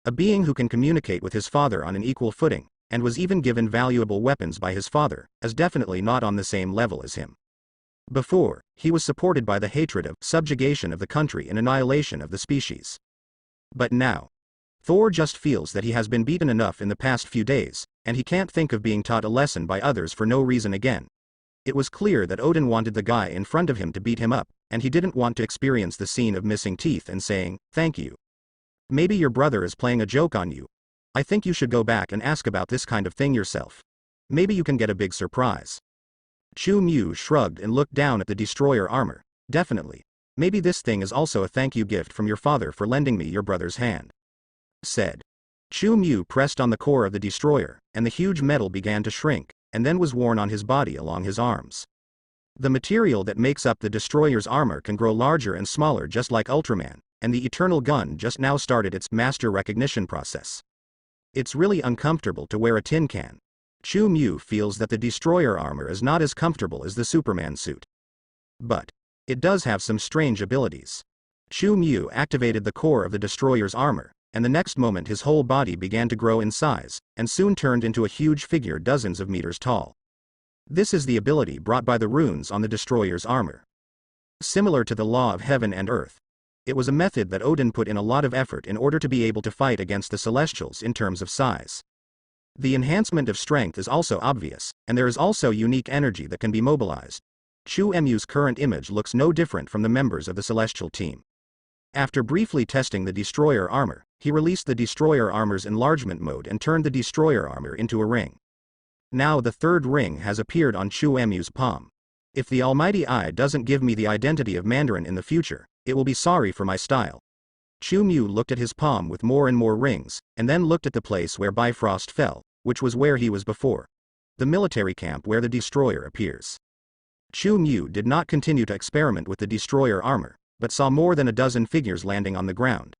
A being who can communicate with his father on an equal footing, and was even given valuable weapons by his father, is definitely not on the same level as him. Before, he was supported by the hatred of subjugation of the country and annihilation of the species. But now, Thor just feels that he has been beaten enough in the past few days, and he can't think of being taught a lesson by others for no reason again. It was clear that Odin wanted the guy in front of him to beat him up, and he didn't want to experience the scene of missing teeth and saying, "Thank you. Maybe your brother is playing a joke on you. I think you should go back and ask about this kind of thing yourself. Maybe you can get a big surprise." Chumyu shrugged and looked down at the destroyer armor. Definitely. Maybe this thing is also a thank you gift from your father for lending me your brother's hand. Said. Chumyu pressed on the core of the destroyer, and the huge metal began to shrink, and then was worn on his body along his arms. The material that makes up the destroyer's armor can grow larger and smaller just like Ultraman, and the eternal gun just now started its master recognition process. It's really uncomfortable to wear a tin can. Chumyu feels that the destroyer armor is not as comfortable as the Superman suit. But it does have some strange abilities. Chumyu activated the core of the destroyer's armor, and the next moment his whole body began to grow in size, and soon turned into a huge figure dozens of meters tall. This is the ability brought by the runes on the destroyer's armor. Similar to the law of heaven and earth, it was a method that Odin put in a lot of effort in order to be able to fight against the Celestials in terms of size. The enhancement of strength is also obvious, and there is also unique energy that can be mobilized. Chu Emu's current image looks no different from the members of the Celestial team. After briefly testing the destroyer armor, he released the destroyer armor's enlargement mode and turned the destroyer armor into a ring. Now the third ring has appeared on Chu Emu's palm. If the Almighty Eye doesn't give me the identity of Mandarin in the future, it will be sorry for my style. Chu Mu looked at his palm with more and more rings, and then looked at the place where Bifrost fell, which was where he was before. The military camp where the destroyer appears. Chu Mu did not continue to experiment with the destroyer armor, but saw more than a dozen figures landing on the ground.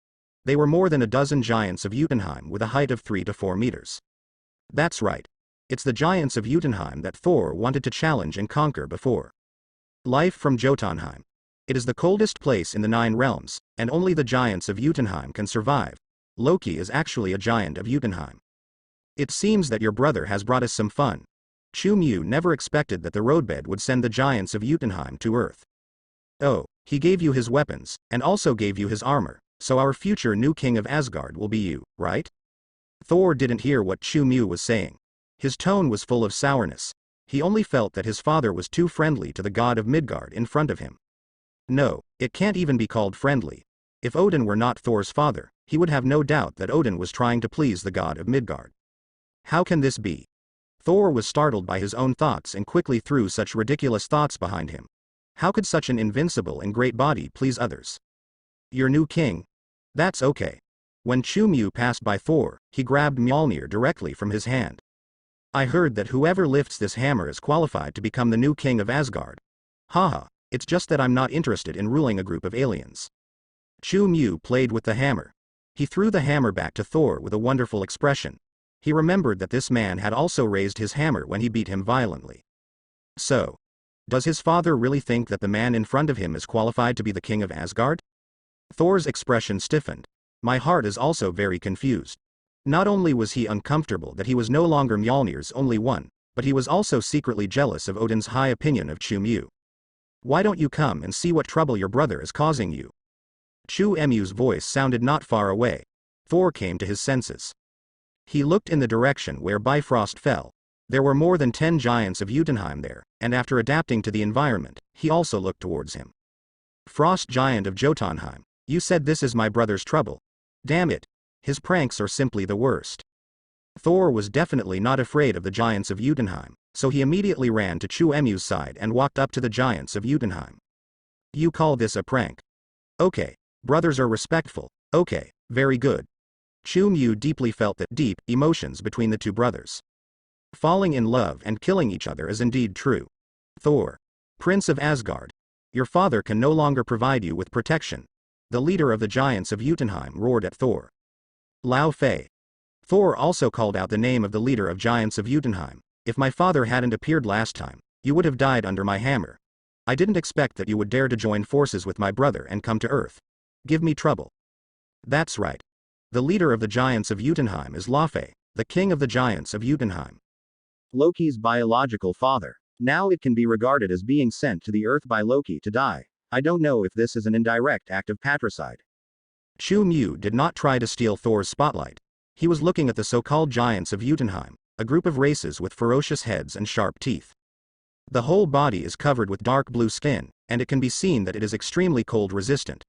They were more than a dozen giants of Jotunheim with a height of 3 to 4 meters. That's right. It's the giants of Jotunheim that Thor wanted to challenge and conquer before. Life from Jotunheim. It is the coldest place in the 9 realms, and only the giants of Jotunheim can survive. Loki is actually a giant of Jotunheim. It seems that your brother has brought us some fun. Chu Mu never expected that the roadbed would send the giants of Jotunheim to Earth. Oh, he gave you his weapons, and also gave you his armor, so our future new king of Asgard will be you, right? Thor didn't hear what Chu Mu was saying. His tone was full of sourness. He only felt that his father was too friendly to the god of Midgard in front of him. No, it can't even be called friendly. If Odin were not Thor's father, he would have no doubt that Odin was trying to please the god of Midgard. How can this be? Thor was startled by his own thoughts and quickly threw such ridiculous thoughts behind him. How could such an invincible and great body please others? Your new king? That's okay. When Chu Mu passed by Thor, he grabbed Mjolnir directly from his hand. I heard that whoever lifts this hammer is qualified to become the new king of Asgard. Haha, it's just that I'm not interested in ruling a group of aliens. Chu Mu played with the hammer. He threw the hammer back to Thor with a wonderful expression. He remembered that this man had also raised his hammer when he beat him violently. So, does his father really think that the man in front of him is qualified to be the king of Asgard? Thor's expression stiffened. My heart is also very confused. Not only was he uncomfortable that he was no longer Mjolnir's only one, but he was also secretly jealous of Odin's high opinion of Chu Mu. Why don't you come and see what trouble your brother is causing you? Chu Emu's voice sounded not far away. Thor came to his senses. He looked in the direction where Bifrost fell. There were more than 10 giants of Jotunheim there, and after adapting to the environment, he also looked towards him. Frost giant of Jotunheim, you said this is my brother's trouble. Damn it. His pranks are simply the worst. Thor was definitely not afraid of the giants of Jotunheim, so he immediately ran to Chu Emu's side and walked up to the giants of Jotunheim. You call this a prank? Okay, brothers are respectful. Okay, very good. Chu Mu deeply felt that deep emotions between the two brothers. Falling in love and killing each other is indeed true. Thor, Prince of Asgard, your father can no longer provide you with protection. The leader of the giants of Jotunheim roared at Thor. Lao Fei. Thor also called out the name of the leader of giants of Jotunheim. If my father hadn't appeared last time, you would have died under my hammer. I didn't expect that you would dare to join forces with my brother and come to Earth. Give me trouble. That's right. The leader of the giants of Jotunheim is Lao Fei, the king of the giants of Jotunheim. Loki's biological father. Now it can be regarded as being sent to the Earth by Loki to die. I don't know if this is an indirect act of patricide. Chu Mu did not try to steal Thor's spotlight. He was looking at the so-called giants of Jotunheim, a group of races with ferocious heads and sharp teeth. The whole body is covered with dark blue skin, and it can be seen that it is extremely cold resistant.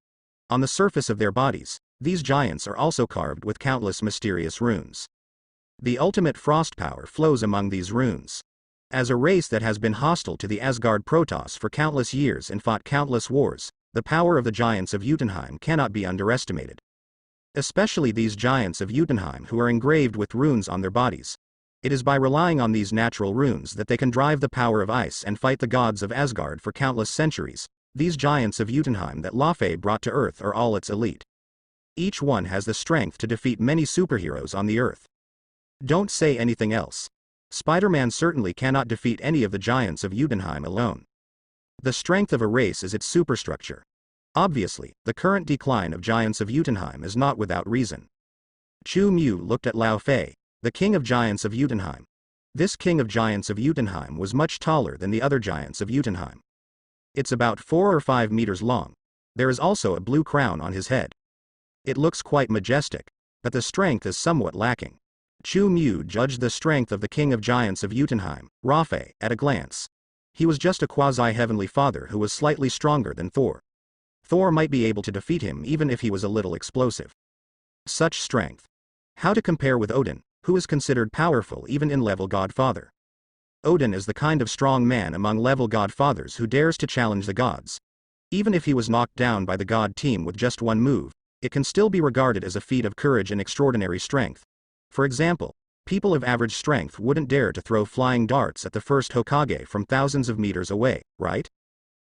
On the surface of their bodies, these giants are also carved with countless mysterious runes. The ultimate frost power flows among these runes. As a race that has been hostile to the Asgard Protoss for countless years and fought countless wars, the power of the giants of Jotunheim cannot be underestimated. Especially these giants of Jotunheim who are engraved with runes on their bodies. It is by relying on these natural runes that they can drive the power of ice and fight the gods of Asgard for countless centuries. These giants of Jotunheim that Lao Fei brought to Earth are all its elite. Each one has the strength to defeat many superheroes on the Earth. Don't say anything else. Spider-Man certainly cannot defeat any of the giants of Jotunheim alone. The strength of a race is its superstructure. Obviously, the current decline of giants of Jotunheim is not without reason. Chu Mu looked at Lao Fei, the king of giants of Jotunheim. This king of giants of Jotunheim was much taller than the other giants of Jotunheim. It's about 4 or 5 meters long. There is also a blue crown on his head. It looks quite majestic, but the strength is somewhat lacking. Chu Mu judged the strength of the king of giants of Jotunheim, Rafe, at a glance. He was just a quasi-heavenly father who was slightly stronger than Thor. Thor might be able to defeat him even if he was a little explosive. Such strength. How to compare with Odin, who is considered powerful even in level godfather. Odin is the kind of strong man among level godfathers who dares to challenge the gods. Even if he was knocked down by the god team with just one move, it can still be regarded as a feat of courage and extraordinary strength. For example, people of average strength wouldn't dare to throw flying darts at the first Hokage from thousands of meters away, right?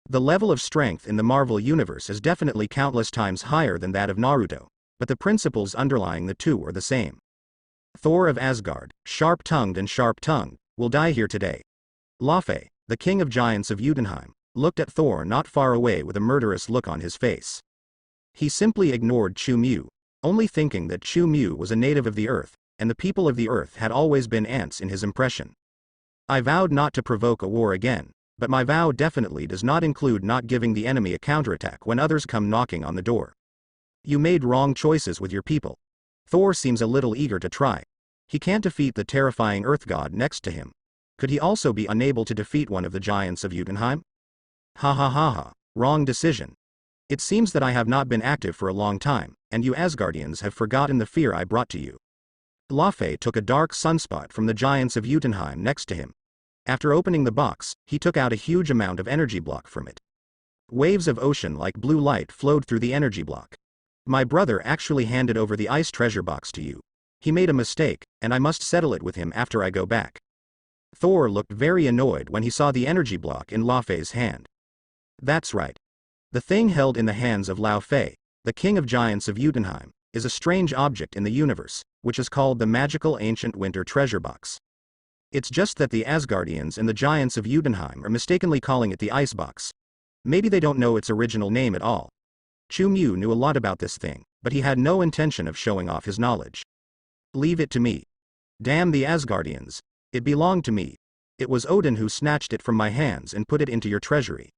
The level of strength in the Marvel Universe is definitely countless times higher than that of Naruto, but the principles underlying the two are the same. Thor of Asgard, sharp-tongued and sharp-tongued, will die here today. Laufey, the king of giants of Jotunheim, looked at Thor not far away with a murderous look on his face. He simply ignored Chu Mu, only thinking that Chu Mu was a native of the earth, and the people of the earth had always been ants in his impression. I vowed not to provoke a war again, but my vow definitely does not include not giving the enemy a counterattack when others come knocking on the door. You made wrong choices with your people. Thor seems a little eager to try. He can't defeat the terrifying earth god next to him. Could he also be unable to defeat one of the giants of Jotunheim? Ha ha ha ha, wrong decision. It seems that I have not been active for a long time, and you Asgardians have forgotten the fear I brought to you. Laufey took a dark sunspot from the giants of Jotunheim next to him. After opening the box, he took out a huge amount of energy block from it. Waves of ocean like blue light flowed through the energy block. My brother actually handed over the ice treasure box to you. He made a mistake, and I must settle it with him after I go back. Thor looked very annoyed when he saw the energy block in Laufey's hand. That's right. The thing held in the hands of Laufey, the king of giants of Jotunheim, is a strange object in the universe, which is called the magical ancient winter treasure box. It's just that the Asgardians and the giants of Jotunheim are mistakenly calling it the ice box. Maybe they don't know its original name at all. Chu Mu knew a lot about this thing, but he had no intention of showing off his knowledge. Leave it to me. Damn the Asgardians. It belonged to me. It was Odin who snatched it from my hands and put it into your treasury.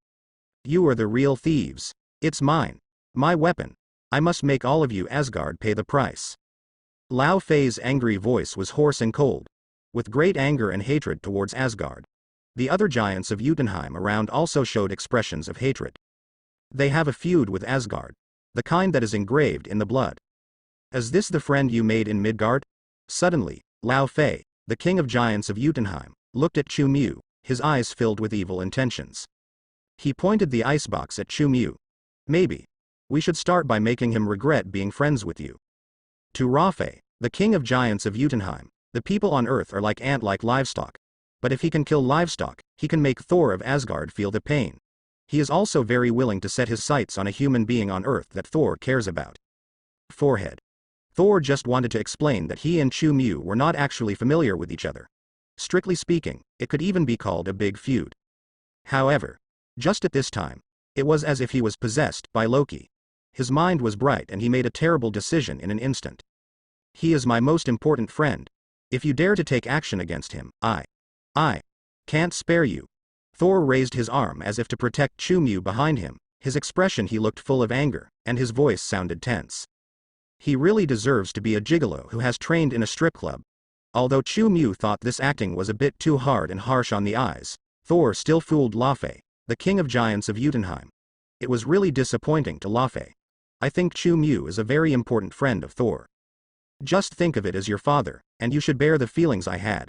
You are the real thieves. It's mine. My weapon. I must make all of you Asgard pay the price. Lao Fei's angry voice was hoarse and cold, with great anger and hatred towards Asgard. The other giants of Jotunheim around also showed expressions of hatred. They have a feud with Asgard, the kind that is engraved in the blood. Is this the friend you made in Midgard? Suddenly, Lao Fei, the king of giants of Jotunheim, looked at Chu Mu, his eyes filled with evil intentions. He pointed the icebox at Chu Mu. Maybe. We should start by making him regret being friends with you. To Rafe, the king of giants of Jotunheim, the people on earth are like ant-like livestock. But if he can kill livestock, he can make Thor of Asgard feel the pain. He is also very willing to set his sights on a human being on earth that Thor cares about. Forehead. Thor just wanted to explain that he and Chu Mu were not actually familiar with each other. Strictly speaking, it could even be called a big feud. However, just at this time, it was as if he was possessed by Loki. His mind was bright and he made a terrible decision in an instant. He is my most important friend. If you dare to take action against him, I can't spare you. Thor raised his arm as if to protect Chu Mu behind him. His expression he looked full of anger, and his voice sounded tense. He really deserves to be a gigolo who has trained in a strip club. Although Chu Mu thought this acting was a bit too hard and harsh on the eyes, Thor still fooled Laufey, the king of giants of Jotunheim. It was really disappointing to Laufey. I think Chu Mu is a very important friend of Thor. Just think of it as your father, and you should bear the feelings I had.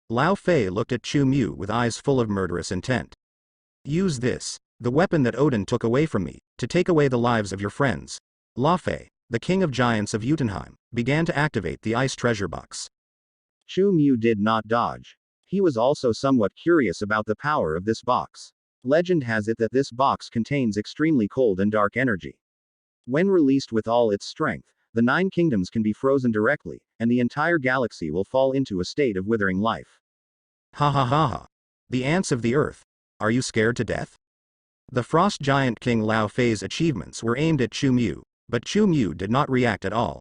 Lao Fei looked at Chu Mu with eyes full of murderous intent. Use this, the weapon that Odin took away from me, to take away the lives of your friends. Lao Fei, the king of giants of Jotunheim, began to activate the ice treasure box. Chu Mu did not dodge. He was also somewhat curious about the power of this box. Legend has it that this box contains extremely cold and dark energy. When released with all its strength, the 9 kingdoms can be frozen directly, and the entire galaxy will fall into a state of withering life. Ha ha ha ha. The ants of the earth. Are you scared to death? The frost giant king Lao Fei's achievements were aimed at Chu Mu, but Chu Mu did not react at all.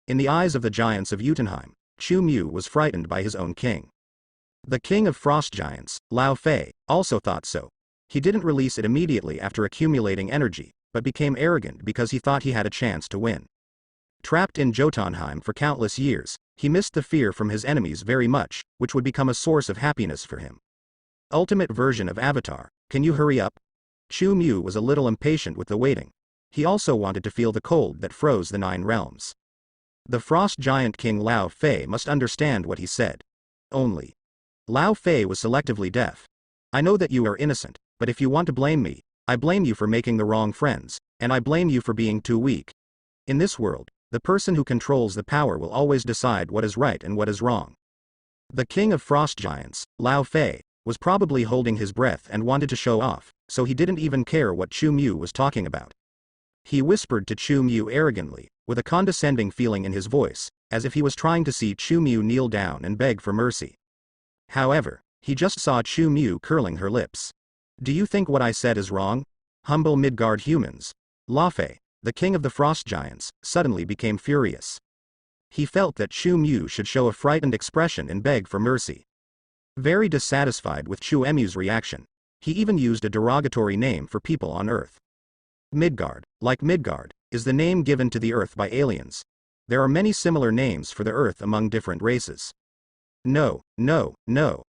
In the eyes of the giants of Jotunheim, Chu Mu was frightened by his own king. The king of frost giants, Lao Fei, also thought so. He didn't release it immediately after accumulating energy, but became arrogant because he thought he had a chance to win. Trapped in Jotunheim for countless years, he missed the fear from his enemies very much, which would become a source of happiness for him. Ultimate version of Avatar, can you hurry up? Chu Mu was a little impatient with the waiting. He also wanted to feel the cold that froze the 9 realms. The frost giant king Lao Fei must understand what he said. Only. Lao Fei was selectively deaf. I know that you are innocent, but if you want to blame me, I blame you for making the wrong friends, and I blame you for being too weak. In this world, the person who controls the power will always decide what is right and what is wrong. The king of frost giants, Lao Fei, was probably holding his breath and wanted to show off, so he didn't even care what Chu Mu was talking about. He whispered to Chu Mu arrogantly, with a condescending feeling in his voice, as if he was trying to see Chu Mu kneel down and beg for mercy. However, he just saw Chu Mu curling her lips. Do you think what I said is wrong? Humble Midgard humans. Lao Fei, the king of the frost giants, suddenly became furious. He felt that Chu Mu should show a frightened expression and beg for mercy. Very dissatisfied with Chu Mu's reaction, he even used a derogatory name for people on Earth. Midgard, like Midgard, is the name given to the Earth by aliens. There are many similar names for the Earth among different races. No,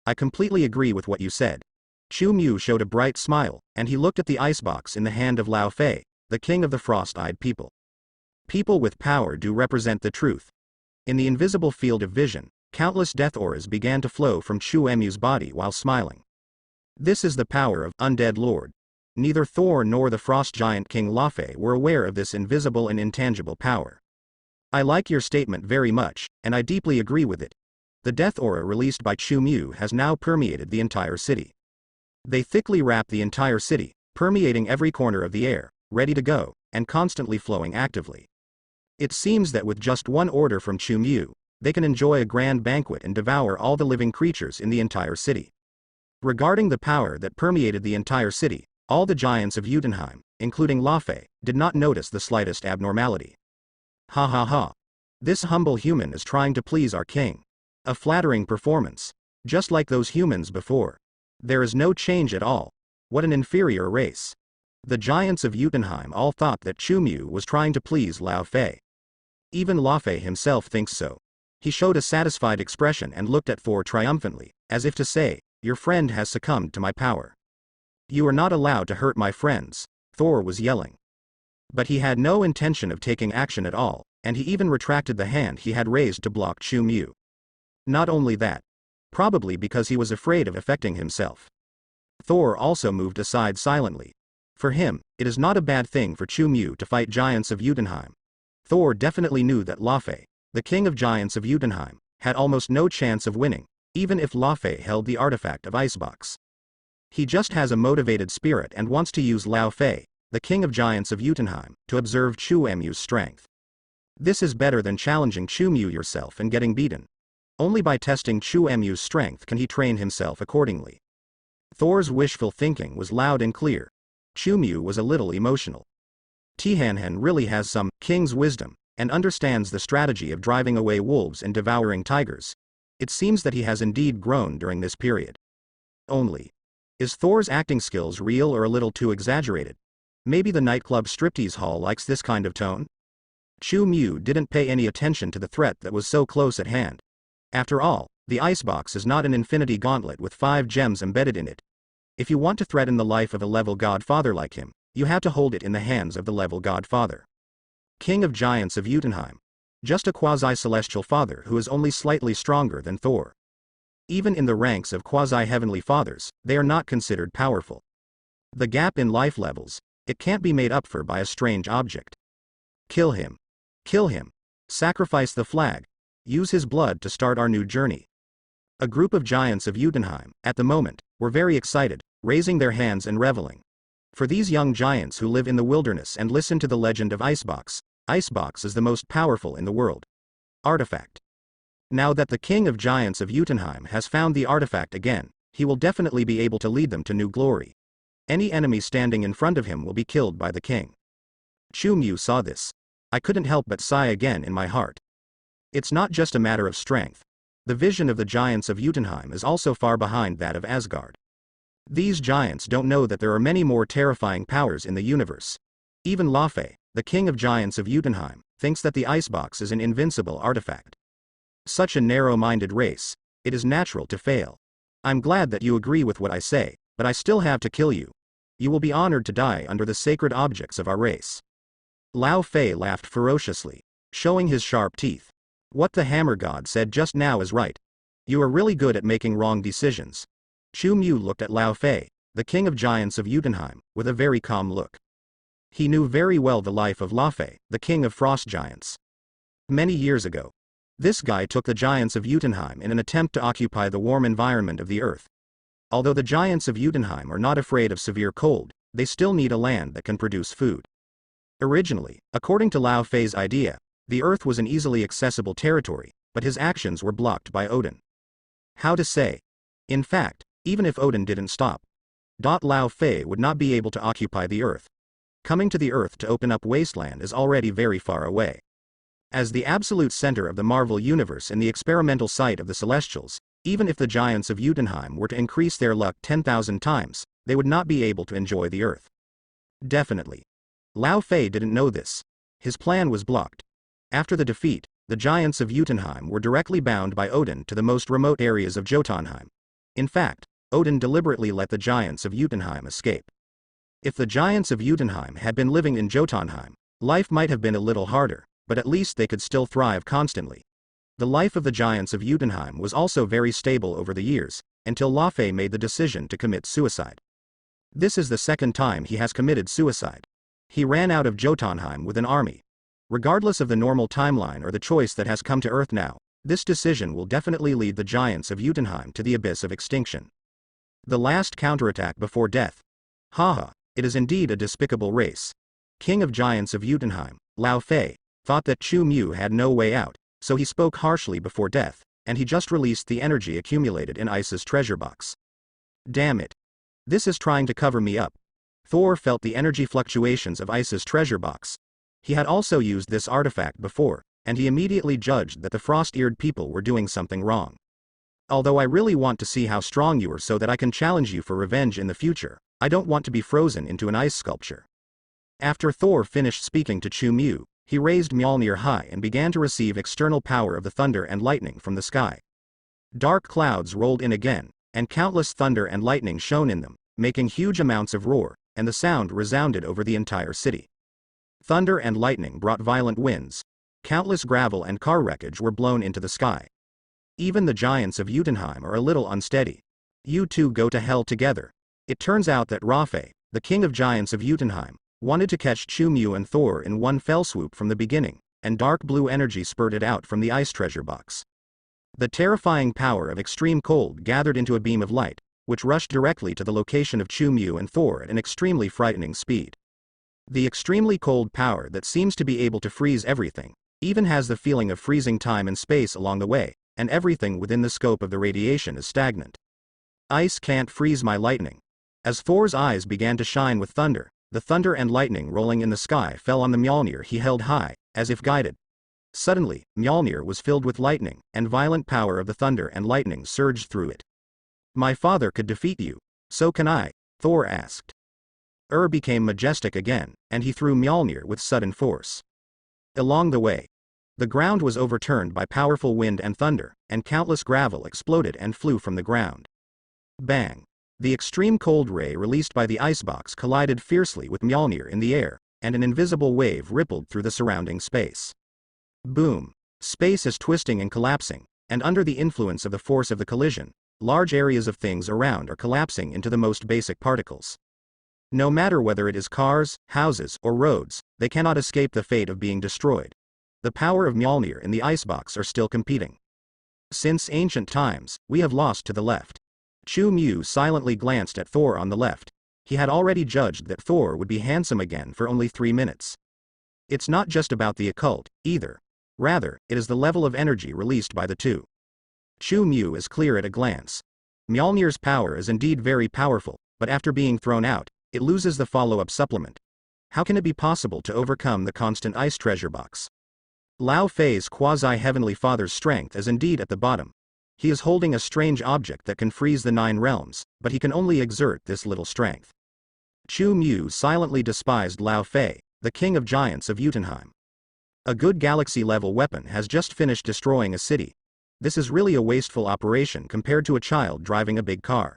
I completely agree with what you said. Chu Mu showed a bright smile, and he looked at the icebox in the hand of Lao Fei, the king of the frost-eyed people. People with power do represent the truth. In the invisible field of vision, countless death auras began to flow from Chu Mu's body while smiling. This is the power of Undead Lord. Neither Thor nor the frost giant king Lao Fei were aware of this invisible and intangible power. I like your statement very much, and I deeply agree with it. The death aura released by Chu Mu has now permeated the entire city. They thickly wrap the entire city, permeating every corner of the air, ready to go, and constantly flowing actively. It seems that with just one order from Chu Mu, they can enjoy a grand banquet and devour all the living creatures in the entire city. Regarding the power that permeated the entire city, all the giants of Jotunheim, including Lao Fei, did not notice the slightest abnormality. Ha ha ha. This humble human is trying to please our king. A flattering performance. Just like those humans before. There is no change at all. What an inferior race. The giants of Jotunheim all thought that Chu Mu was trying to please Lao Fei. Even Lao Fei himself thinks so. He showed a satisfied expression and looked at Thor triumphantly, as if to say, your friend has succumbed to my power. You are not allowed to hurt my friends, Thor was yelling. But he had no intention of taking action at all, and he even retracted the hand he had raised to block Chu Mu. Not only that. Probably because he was afraid of affecting himself. Thor also moved aside silently. For him, it is not a bad thing for Chu Mu to fight giants of Jotunheim. Thor definitely knew that Lao Fei, the king of giants of Jotunheim, had almost no chance of winning, even if Lao Fei held the artifact of Icebox. He just has a motivated spirit and wants to use Lao Fei, the king of giants of Jotunheim, to observe Chu Mu's strength. This is better than challenging Chu Mu yourself and getting beaten. Only by testing Chu Mu's strength can he train himself accordingly. Thor's wishful thinking was loud and clear. Chu Mu was a little emotional. Tianhen really has some king's wisdom, and understands the strategy of driving away wolves and devouring tigers. It seems that he has indeed grown during this period. Only. Is Thor's acting skills real or a little too exaggerated? Maybe the nightclub striptease hall likes this kind of tone? Chu Mu didn't pay any attention to the threat that was so close at hand. After all, the icebox is not an infinity gauntlet with 5 gems embedded in it. If you want to threaten the life of a level godfather like him, you have to hold it in the hands of the level godfather. King of giants of Jotunheim. Just a quasi-celestial father who is only slightly stronger than Thor. Even in the ranks of quasi-heavenly fathers, they are not considered powerful. The gap in life levels, it can't be made up for by a strange object. Kill him. Kill him. Sacrifice the flag. Use his blood to start our new journey. A group of giants of Jotunheim, at the moment, were very excited, raising their hands and reveling. For these young giants who live in the wilderness and listen to the legend of Icebox, Icebox is the most powerful in the world. Artifact. Now that the king of giants of Jotunheim has found the artifact again, he will definitely be able to lead them to new glory. Any enemy standing in front of him will be killed by the king. Chu Mu saw this. I couldn't help but sigh again in my heart. It's not just a matter of strength. The vision of the giants of Jotunheim is also far behind that of Asgard. These giants don't know that there are many more terrifying powers in the universe. Even Lao Fei, the king of giants of Jotunheim, thinks that the icebox is an invincible artifact. Such a narrow-minded race. It is natural to fail. I'm glad that you agree with what I say, but I still have to kill you. You will be honored to die under the sacred objects of our race. Lao Fei laughed ferociously, showing his sharp teeth. What the hammer god said just now is right. You are really good at making wrong decisions. Chu Mu looked at Lao Fei, the king of giants of Jotunheim, with a very calm look. He knew very well the life of Lao Fei, the king of frost giants. Many years ago, this guy took the giants of Jotunheim in an attempt to occupy the warm environment of the earth. Although the giants of Jotunheim are not afraid of severe cold, they still need a land that can produce food. Originally, according to Lao Fei's idea, the earth was an easily accessible territory, but his actions were blocked by Odin. How to say? In fact, even if Odin didn't stop, Lao Fei would not be able to occupy the earth. Coming to the earth to open up wasteland is already very far away. As the absolute center of the Marvel universe and the experimental site of the Celestials, even if the giants of Jotunheim were to increase their luck 10,000 times, they would not be able to enjoy the earth. Definitely. Lao Fei didn't know this. His plan was blocked. After the defeat, the giants of Jotunheim were directly bound by Odin to the most remote areas of Jotunheim. In fact, Odin deliberately let the giants of Jotunheim escape. If the giants of Jotunheim had been living in Jotunheim, life might have been a little harder, but at least they could still thrive constantly. The life of the giants of Jotunheim was also very stable over the years, until Lao Fei made the decision to commit suicide. This is the second time he has committed suicide. He ran out of Jotunheim with an army. Regardless of the normal timeline or the choice that has come to Earth now, this decision will definitely lead the giants of Jotunheim to the abyss of extinction. The last counterattack before death. Haha, it is indeed a despicable race. King of giants of Jotunheim, Lao Fei, thought that Chu Mu had no way out, so he spoke harshly before death, and he just released the energy accumulated in Ice's treasure box. Damn it. This is trying to cover me up. Thor felt the energy fluctuations of Ice's treasure box. He had also used this artifact before, and he immediately judged that the frost-eared people were doing something wrong. Although I really want to see how strong you are so that I can challenge you for revenge in the future, I don't want to be frozen into an ice sculpture. After Thor finished speaking to Chu Mu, he raised Mjolnir high and began to receive external power of the thunder and lightning from the sky. Dark clouds rolled in again, and countless thunder and lightning shone in them, making huge amounts of roar, and the sound resounded over the entire city. Thunder and lightning brought violent winds. Countless gravel and car wreckage were blown into the sky. Even the giants of Jotunheim are a little unsteady. You two go to hell together. It turns out that Lao Fei, the king of giants of Jotunheim, wanted to catch Chu Mu and Thor in one fell swoop from the beginning, and dark blue energy spurted out from the ice treasure box. The terrifying power of extreme cold gathered into a beam of light, which rushed directly to the location of Chu Mu and Thor at an extremely frightening speed. The extremely cold power that seems to be able to freeze everything, even has the feeling of freezing time and space along the way, and everything within the scope of the radiation is stagnant. Ice can't freeze my lightning. As Thor's eyes began to shine with thunder, the thunder and lightning rolling in the sky fell on the Mjolnir he held high, as if guided. Suddenly, Mjolnir was filled with lightning, and violent power of the thunder and lightning surged through it. My father could defeat you, so can I, Thor asked. Became majestic again, and he threw Mjolnir with sudden force. Along the way, the ground was overturned by powerful wind and thunder, and countless gravel exploded and flew from the ground. Bang! The extreme cold ray released by the icebox collided fiercely with Mjolnir in the air, and an invisible wave rippled through the surrounding space. Boom! Space is twisting and collapsing, and under the influence of the force of the collision, large areas of things around are collapsing into the most basic particles. No matter whether it is cars, houses, or roads, they cannot escape the fate of being destroyed. The power of Mjolnir and the icebox are still competing. Since ancient times, we have lost to the left. Chu Mu silently glanced at Thor on the left. He had already judged that Thor would be handsome again for only 3 minutes. It's not just about the occult, either. Rather, it is the level of energy released by the two. Chu Mu is clear at a glance. Mjolnir's power is indeed very powerful, but after being thrown out, it loses the follow-up supplement. How can it be possible to overcome the constant ice treasure box? Lao Fei's quasi-heavenly father's strength is indeed at the bottom. He is holding a strange object that can freeze the 9 realms, but he can only exert this little strength. Chu Mu silently despised Lao Fei, the king of giants of Jotunheim. A good galaxy-level weapon has just finished destroying a city. This is really a wasteful operation compared to a child driving a big car.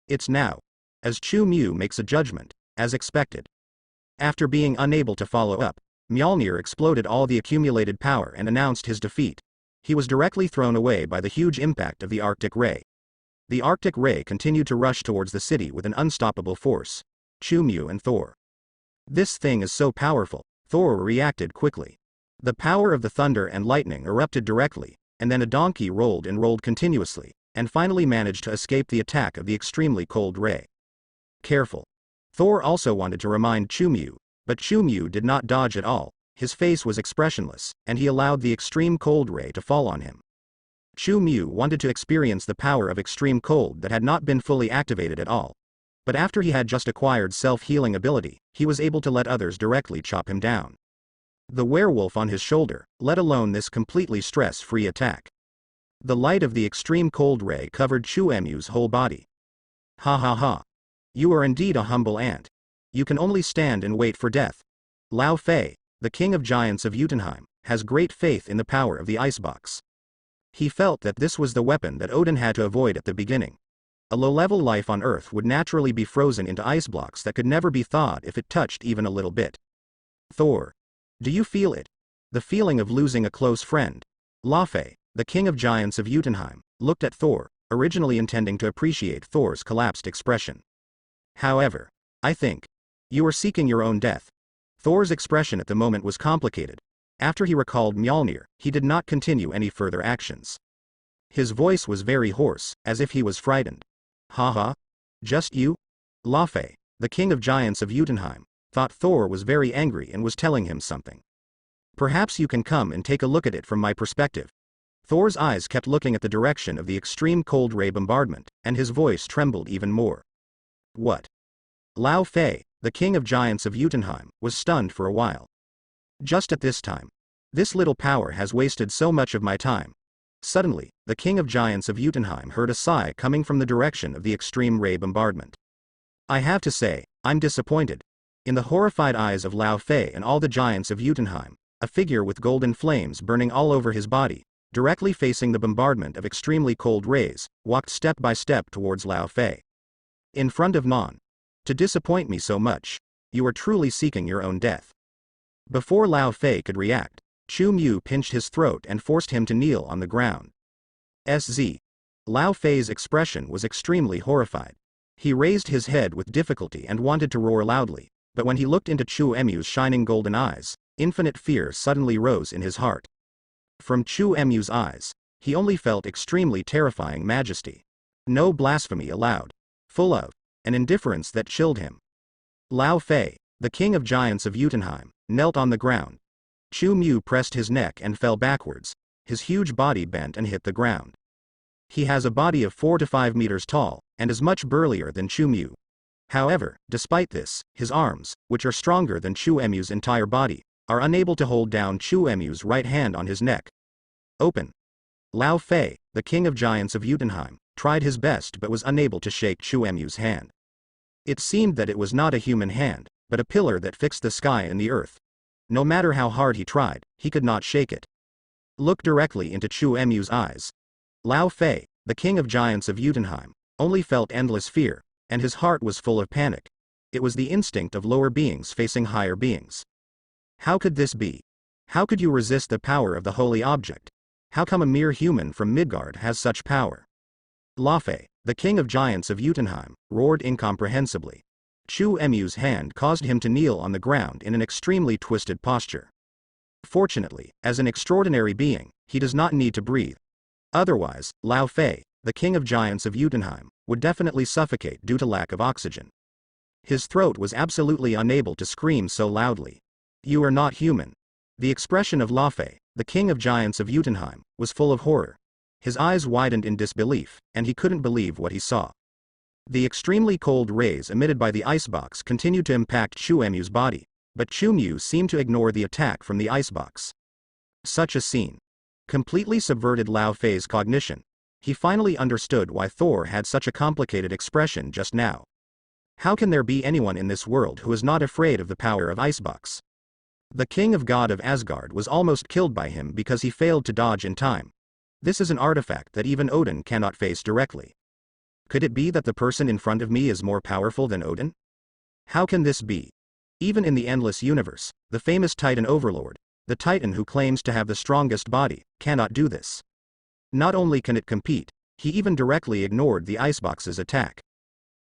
It's now. As Chu Mu makes a judgment, as expected. After being unable to follow up, Mjolnir exploded all the accumulated power and announced his defeat. He was directly thrown away by the huge impact of the Arctic Ray. The Arctic Ray continued to rush towards the city with an unstoppable force. Chu Mu and Thor. This thing is so powerful, Thor reacted quickly. The power of the thunder and lightning erupted directly, and then a donkey rolled and rolled continuously, and finally managed to escape the attack of the extremely cold ray. Careful. Thor also wanted to remind Chu Mu, but Chu Mu did not dodge at all. His face was expressionless, and he allowed the extreme cold ray to fall on him. Chu Mu wanted to experience the power of extreme cold that had not been fully activated at all. But after he had just acquired self-healing ability, he was able to let others directly chop him down. The werewolf on his shoulder, let alone this completely stress-free attack. The light of the extreme cold ray covered Chu Mu's whole body. Ha ha ha. You are indeed a humble ant. You can only stand and wait for death. Lao Fei, the king of giants of Jotunheim, has great faith in the power of the icebox. He felt that this was the weapon that Odin had to avoid at the beginning. A low-level life on Earth would naturally be frozen into ice blocks that could never be thawed if it touched even a little bit. Thor. Do you feel it? The feeling of losing a close friend. Lao Fei, the king of giants of Jotunheim, looked at Thor, originally intending to appreciate Thor's collapsed expression. However, I think you are seeking your own death. Thor's expression at the moment was complicated. After he recalled Mjolnir, he did not continue any further actions. His voice was very hoarse, as if he was frightened. Ha. Just you? Lao Fei, the king of giants of Jotunheim, thought Thor was very angry and was telling him something. Perhaps you can come and take a look at it from my perspective. Thor's eyes kept looking at the direction of the extreme cold ray bombardment, and his voice trembled even more. What? Lao Fei, the king of giants of Jotunheim, was stunned for a while. Just at this time. This little power has wasted so much of my time. Suddenly, the king of giants of Jotunheim heard a sigh coming from the direction of the extreme ray bombardment. I have to say, I'm disappointed. In the horrified eyes of Lao Fei and all the giants of Jotunheim, a figure with golden flames burning all over his body, directly facing the bombardment of extremely cold rays, walked step by step towards Lao Fei. In front of Non. To disappoint me so much. You are truly seeking your own death. Before Lao Fei could react, Chu Mu pinched his throat and forced him to kneel on the ground. Lao Fei's expression was extremely horrified. He raised his head with difficulty and wanted to roar loudly, but when he looked into Chu Mu's shining golden eyes, infinite fear suddenly rose in his heart. From Chu Mu's eyes, he only felt extremely terrifying majesty. No blasphemy allowed. Full of an indifference that chilled him. Lao Fei, the king of giants of Jotunheim, knelt on the ground. Chu Mu pressed his neck and fell backwards. His huge body bent and hit the ground. He has a body of 4 to 5 meters tall, and is much burlier than Chu Mu. However, despite this, his arms, which are stronger than Chu Mu's entire body, are unable to hold down Chu Mu's right hand on his neck. Open. Lao Fei, the king of giants of Jotunheim, tried his best but was unable to shake Chu Mu's hand. It seemed that it was not a human hand, but a pillar that fixed the sky and the earth. No matter how hard he tried, he could not shake it. Look directly into Chu Mu's eyes. Lao Fei, the king of giants of Jotunheim, only felt endless fear, and his heart was full of panic. It was the instinct of lower beings facing higher beings. How could this be? How could you resist the power of the holy object? How come a mere human from Midgard has such power? Lao Fei, the king of giants of Jotunheim, roared incomprehensibly. Chu Mu's hand caused him to kneel on the ground in an extremely twisted posture. Fortunately, as an extraordinary being, he does not need to breathe. Otherwise, Lao Fei, the king of giants of Jotunheim, would definitely suffocate due to lack of oxygen. His throat was absolutely unable to scream so loudly. You are not human. The expression of Lao Fei, the king of giants of Jotunheim, was full of horror. His eyes widened in disbelief, and he couldn't believe what he saw. The extremely cold rays emitted by the icebox continued to impact Chu Mu's body, but Chu Mu seemed to ignore the attack from the icebox. Such a scene completely subverted Lao Fei's cognition. He finally understood why Thor had such a complicated expression just now. How can there be anyone in this world who is not afraid of the power of icebox? The king of God of Asgard was almost killed by him because he failed to dodge in time. This is an artifact that even Odin cannot face directly. Could it be that the person in front of me is more powerful than Odin? How can this be? Even in the endless universe, the famous Titan overlord, the Titan who claims to have the strongest body, cannot do this. Not only can it compete, he even directly ignored the icebox's attack.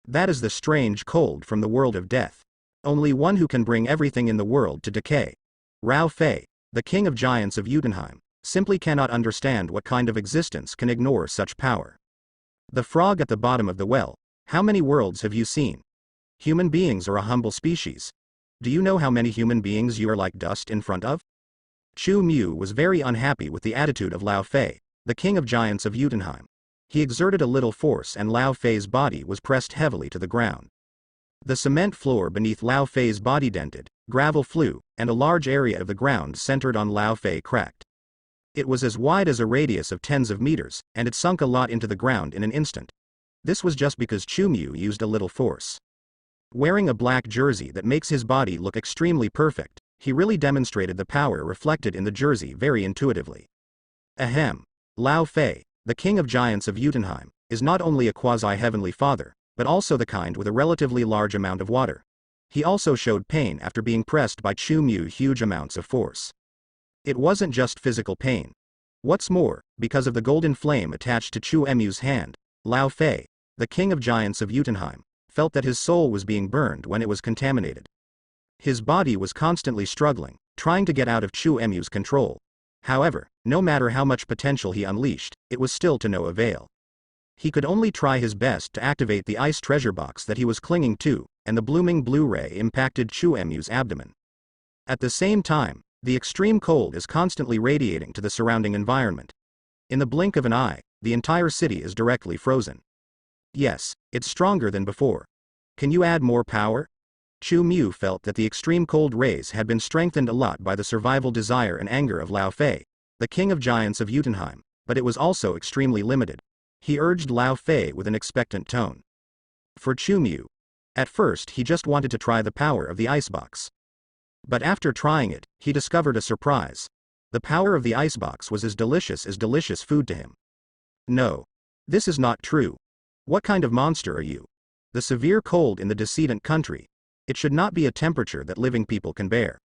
That is the strange cold from the world of death. Only one who can bring everything in the world to decay. Rao Fei, the king of giants of Jotunheim, simply cannot understand what kind of existence can ignore such power. The frog at the bottom of the well, how many worlds have you seen? Human beings are a humble species. Do you know how many human beings you are like dust in front of? Chu Mu was very unhappy with the attitude of Lao Fei, the king of giants of Jotunheim. He exerted a little force and Lao Fei's body was pressed heavily to the ground. The cement floor beneath Lao Fei's body dented, gravel flew, and a large area of the ground centered on Lao Fei cracked. It was as wide as a radius of tens of meters, and it sunk a lot into the ground in an instant. This was just because Chu Mu used a little force. Wearing a black jersey that makes his body look extremely perfect, he really demonstrated the power reflected in the jersey very intuitively. Ahem. Lao Fei, the king of giants of Jotunheim, is not only a quasi-heavenly father, but also the kind with a relatively large amount of water. He also showed pain after being pressed by Chu Mu huge amounts of force. It wasn't just physical pain. What's more, because of the golden flame attached to Chu Mu's hand, Lao Fei, the king of giants of Jotunheim, felt that his soul was being burned when it was contaminated. His body was constantly struggling, trying to get out of Chu Mu's control. However, no matter how much potential he unleashed, it was still to no avail. He could only try his best to activate the ice treasure box that he was clinging to, and the blooming blue ray impacted Chu Mu's abdomen. At the same time, the extreme cold is constantly radiating to the surrounding environment. In the blink of an eye, the entire city is directly frozen. Yes, it's stronger than before. Can you add more power? Chu Mu felt that the extreme cold rays had been strengthened a lot by the survival desire and anger of Lao Fei, the king of giants of Jotunheim, but it was also extremely limited. He urged Lao Fei with an expectant tone. For Chu Mu, at first he just wanted to try the power of the icebox. But after trying it, he discovered a surprise. The power of the icebox was as delicious food to him. No. This is not true. What kind of monster are you? The severe cold in the decedent country. It should not be a temperature that living people can bear.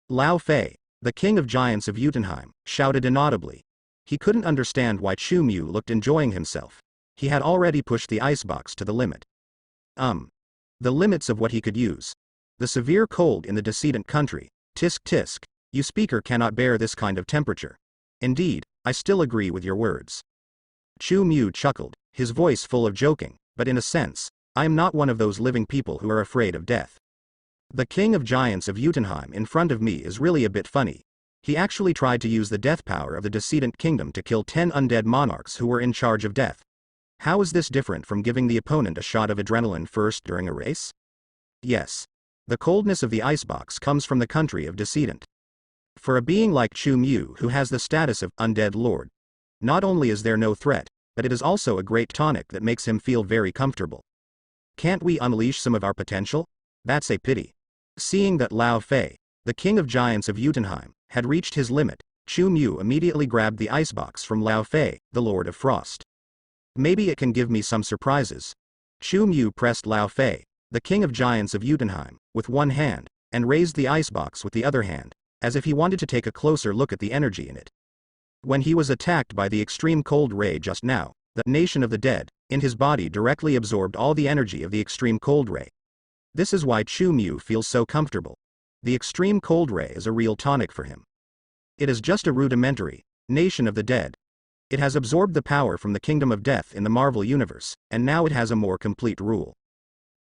Lao Fei, the king of giants of Jotunheim, shouted inaudibly. He couldn't understand why Chu Mu looked enjoying himself. He had already pushed the icebox to the limit. The limits of what he could use. The severe cold in the decedent country. Tisk tisk, you speaker cannot bear this kind of temperature. Indeed, I still agree with your words. Chu Mu chuckled, his voice full of joking, but in a sense, I am not one of those living people who are afraid of death. The king of giants of Jotunheim in front of me is really a bit funny. He actually tried to use the death power of the decedent kingdom to kill 10 undead monarchs who were in charge of death. How is this different from giving the opponent a shot of adrenaline first during a race? Yes. The coldness of the icebox comes from the country of decedent. For a being like Chu Mu who has the status of undead lord, not only is there no threat, but it is also a great tonic that makes him feel very comfortable. Can't we unleash some of our potential? That's a pity. Seeing that Lao Fei, the king of giants of Jotunheim, had reached his limit, Chu Mu immediately grabbed the icebox from Lao Fei, the Lord of Frost. Maybe it can give me some surprises. Chu Mu pressed Lao Fei, the king of giants of Jotunheim, with one hand, and raised the icebox with the other hand, as if he wanted to take a closer look at the energy in it. When he was attacked by the extreme cold ray just now, the nation of the dead, in his body directly absorbed all the energy of the extreme cold ray. This is why Chu Mu feels so comfortable. The extreme cold ray is a real tonic for him. It is just a rudimentary nation of the dead. It has absorbed the power from the kingdom of death in the Marvel universe, and now it has a more complete rule.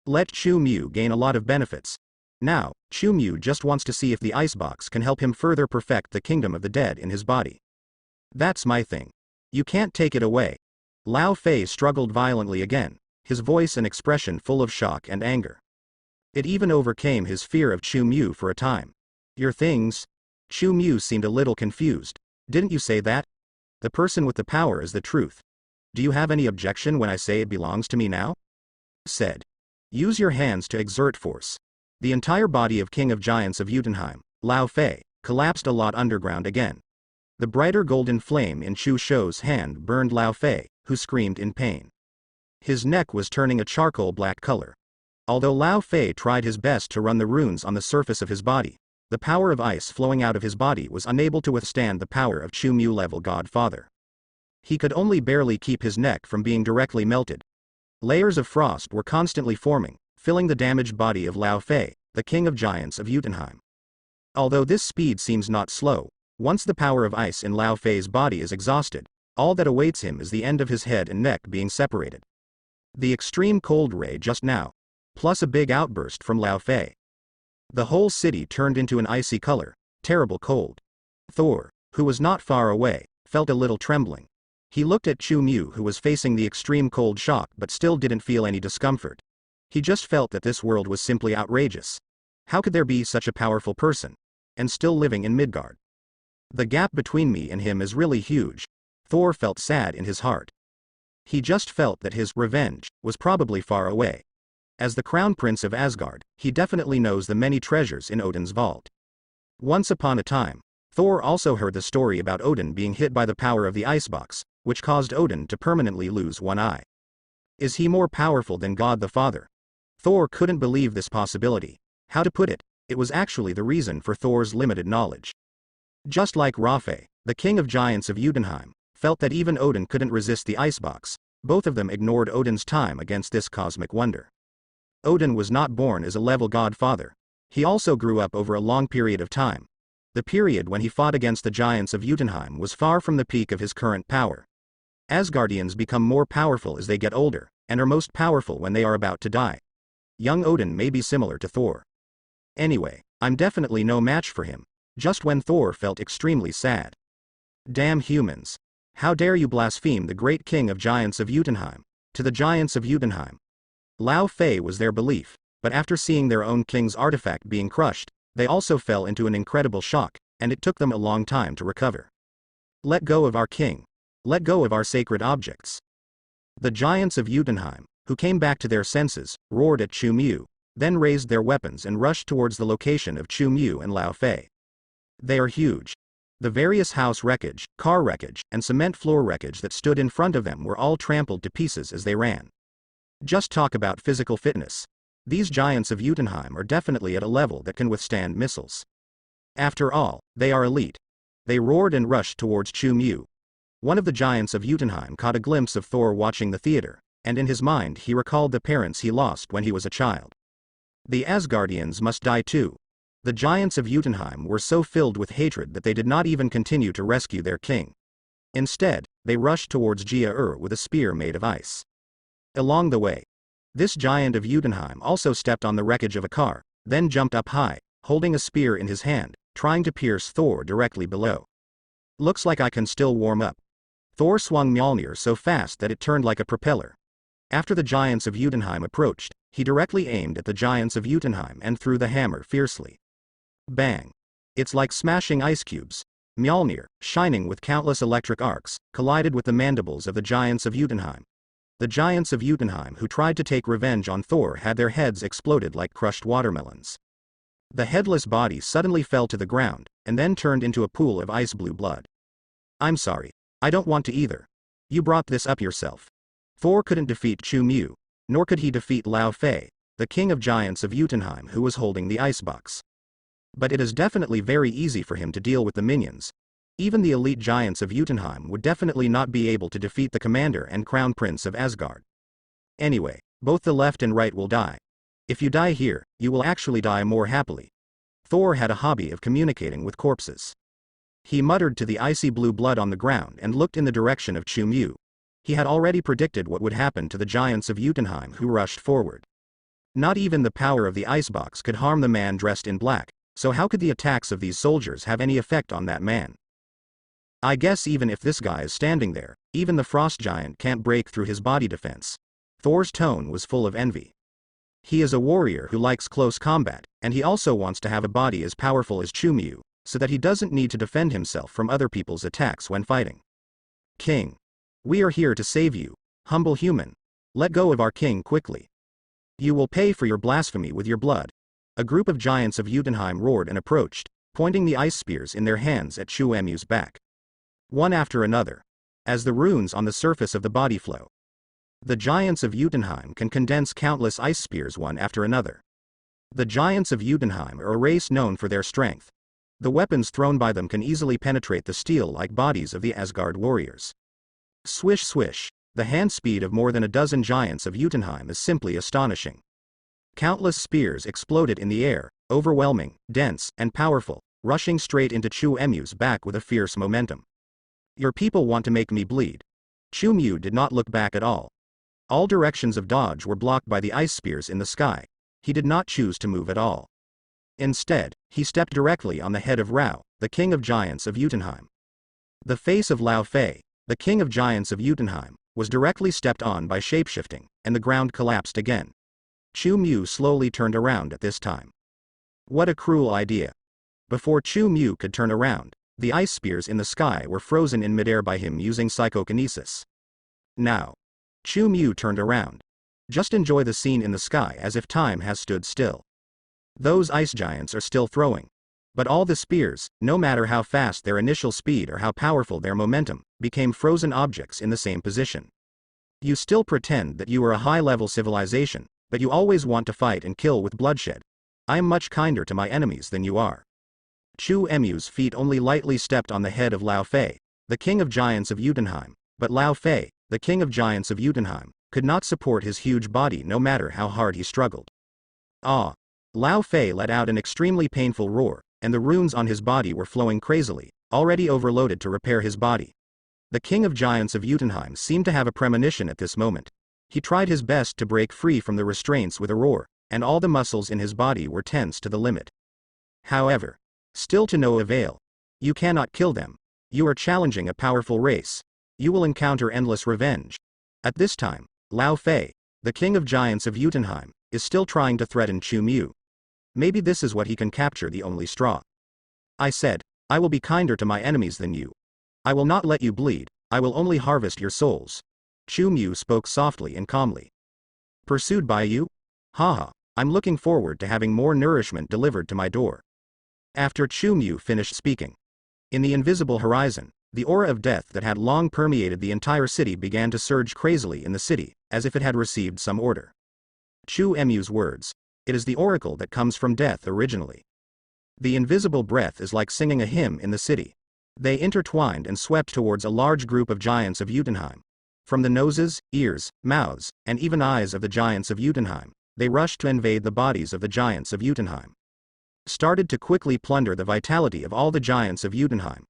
Let Chu Mu gain a lot of benefits. Now, Chu Mu just wants to see if the icebox can help him further perfect the kingdom of the dead in his body. That's my thing. You can't take it away. Lao Fei struggled violently again, his voice and expression full of shock and anger. It even overcame his fear of Chu Mu for a time. Your things? Chu Mu seemed a little confused. Didn't you say that? The person with the power is the truth. Do you have any objection when I say it belongs to me now? Said. Use your hands to exert force. The entire body of King of Giants of Jotunheim, Lao Fei, collapsed a lot underground again. The brighter golden flame in Chu Shou's hand burned Lao Fei, who screamed in pain. His neck was turning a charcoal black color. Although Lao Fei tried his best to run the runes on the surface of his body, the power of ice flowing out of his body was unable to withstand the power of Chu Mu level Godfather. He could only barely keep his neck from being directly melted. Layers of frost were constantly forming, filling the damaged body of Lao Fei, the king of giants of Jotunheim. Although this speed seems not slow, once the power of ice in Lao Fei's body is exhausted, all that awaits him is the end of his head and neck being separated. The extreme cold ray just now, plus a big outburst from Lao Fei. The whole city turned into an icy color, terrible cold. Thor, who was not far away, felt a little trembling. He looked at Chu Mu, who was facing the extreme cold shock but still didn't feel any discomfort. He just felt that this world was simply outrageous. How could there be such a powerful person? And still living in Midgard? The gap between me and him is really huge. Thor felt sad in his heart. He just felt that his revenge was probably far away. As the crown prince of Asgard, he definitely knows the many treasures in Odin's vault. Once upon a time, Thor also heard the story about Odin being hit by the power of the icebox, which caused Odin to permanently lose one eye. Is he more powerful than God the Father? Thor couldn't believe this possibility. How to put it, it was actually the reason for Thor's limited knowledge. Just like Rafe, the king of giants of Jotunheim, felt that even Odin couldn't resist the icebox, both of them ignored Odin's time against this cosmic wonder. Odin was not born as a level godfather. He also grew up over a long period of time. The period when he fought against the giants of Jotunheim was far from the peak of his current power. Asgardians become more powerful as they get older, and are most powerful when they are about to die. Young Odin may be similar to Thor. Anyway, I'm definitely no match for him. Just when Thor felt extremely sad. Damn humans. How dare you blaspheme the great king of giants of Jotunheim, to the giants of Jotunheim. Lao Fei was their belief, but after seeing their own king's artifact being crushed, they also fell into an incredible shock, and it took them a long time to recover. Let go of our king. Let go of our sacred objects. The giants of Jotunheim, who came back to their senses, roared at Chu Mu, then raised their weapons and rushed towards the location of Chu Mu and Lao Fei. They are huge. The various house wreckage, car wreckage, and cement floor wreckage that stood in front of them were all trampled to pieces as they ran. Just talk about physical fitness. These giants of Jotunheim are definitely at a level that can withstand missiles. After all, they are elite. They roared and rushed towards Chu Mu. One of the giants of Jotunheim caught a glimpse of Thor watching the theater, and in his mind he recalled the parents he lost when he was a child. The Asgardians must die too. The giants of Jotunheim were so filled with hatred that they did not even continue to rescue their king. Instead, they rushed towards Gia with a spear made of ice. Along the way, this giant of Jotunheim also stepped on the wreckage of a car, then jumped up high, holding a spear in his hand, trying to pierce Thor directly below. Looks like I can still warm up. Thor swung Mjolnir so fast that it turned like a propeller. After the giants of Jotunheim approached, he directly aimed at the giants of Jotunheim and threw the hammer fiercely. Bang! It's like smashing ice cubes. Mjolnir, shining with countless electric arcs, collided with the mandibles of the giants of Jotunheim. The giants of Jotunheim who tried to take revenge on Thor had their heads exploded like crushed watermelons. The headless body suddenly fell to the ground, and then turned into a pool of ice-blue blood. I'm sorry. I don't want to either. You brought this up yourself. Thor couldn't defeat Chu Mu, nor could he defeat Lao Fei, the king of giants of Jotunheim who was holding the icebox. But it is definitely very easy for him to deal with the minions. Even the elite giants of Jotunheim would definitely not be able to defeat the commander and crown prince of Asgard. Anyway, both the left and right will die. If you die here, you will actually die more happily. Thor had a hobby of communicating with corpses. He muttered to the icy blue blood on the ground and looked in the direction of Chu Mu. He had already predicted what would happen to the giants of Jotunheim who rushed forward. Not even the power of the icebox could harm the man dressed in black, so how could the attacks of these soldiers have any effect on that man? I guess even if this guy is standing there, even the frost giant can't break through his body defense. Thor's tone was full of envy. He is a warrior who likes close combat, and he also wants to have a body as powerful as Chu Mu, so that he doesn't need to defend himself from other people's attacks when fighting. King. We are here to save you, humble human. Let go of our king quickly. You will pay for your blasphemy with your blood. A group of giants of Jotunheim roared and approached, pointing the ice spears in their hands at Chu Emu's back. One after another, as the runes on the surface of the body flow. The giants of Jotunheim can condense countless ice spears one after another. The giants of Jotunheim are a race known for their strength. The weapons thrown by them can easily penetrate the steel-like bodies of the Asgard warriors. Swish swish, the hand speed of more than a dozen giants of Jotunheim is simply astonishing. Countless spears exploded in the air, overwhelming, dense, and powerful, rushing straight into Chu Emu's back with a fierce momentum. Your people want to make me bleed. Chu Mu did not look back at all. All directions of dodge were blocked by the ice spears in the sky. He did not choose to move at all. Instead, he stepped directly on the head of Rao, the king of giants of Jotunheim. The face of Lao Fei, the king of giants of Jotunheim, was directly stepped on by shapeshifting, and the ground collapsed again. Chu Mu slowly turned around at this time. What a cruel idea. Before Chu Mu could turn around, the ice spears in the sky were frozen in midair by him using psychokinesis. Now, Chu Mu turned around. Just enjoy the scene in the sky as if time has stood still. Those ice giants are still throwing. But all the spears, no matter how fast their initial speed or how powerful their momentum, became frozen objects in the same position. You still pretend that you are a high-level civilization, but you always want to fight and kill with bloodshed. I am much kinder to my enemies than you are. Chu Emu's feet only lightly stepped on the head of Lao Fei, the king of giants of Jotunheim, but Lao Fei, the king of giants of Jotunheim, could not support his huge body no matter how hard he struggled. Ah! Lao Fei let out an extremely painful roar, and the runes on his body were flowing crazily, already overloaded to repair his body. The king of giants of Jotunheim seemed to have a premonition at this moment. He tried his best to break free from the restraints with a roar, and all the muscles in his body were tense to the limit. However, still to no avail. You cannot kill them. You are challenging a powerful race. You will encounter endless revenge. At this time, Lao Fei, the king of giants of Jotunheim, is still trying to threaten Chu Mu. Maybe this is what he can capture the only straw. I said, I will be kinder to my enemies than you. I will not let you bleed, I will only harvest your souls. Chu Mu spoke softly and calmly. Pursued by you? Haha, I'm looking forward to having more nourishment delivered to my door. After Chu Mu finished speaking, in the invisible horizon, the aura of death that had long permeated the entire city began to surge crazily in the city, as if it had received some order. Chu Emu's words. It is the oracle that comes from death originally. The invisible breath is like singing a hymn in the city. They intertwined and swept towards a large group of giants of Jotunheim. From the noses, ears, mouths, and even eyes of the giants of Jotunheim, they rushed to invade the bodies of the giants of Jotunheim. Started to quickly plunder the vitality of all the giants of Jotunheim.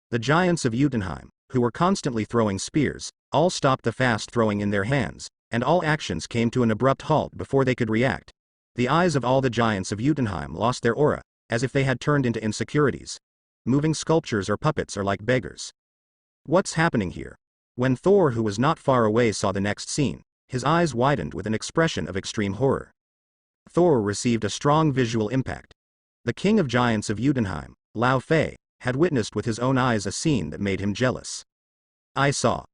The giants of Jotunheim, who were constantly throwing spears, all stopped the fast throwing in their hands, and all actions came to an abrupt halt before they could react. The eyes of all the giants of Jotunheim lost their aura, as if they had turned into insecurities. Moving sculptures or puppets are like beggars. What's happening here? When Thor, who was not far away, saw the next scene, his eyes widened with an expression of extreme horror. Thor received a strong visual impact. The king of giants of Jotunheim, Lao Fei, had witnessed with his own eyes a scene that made him jealous. I saw.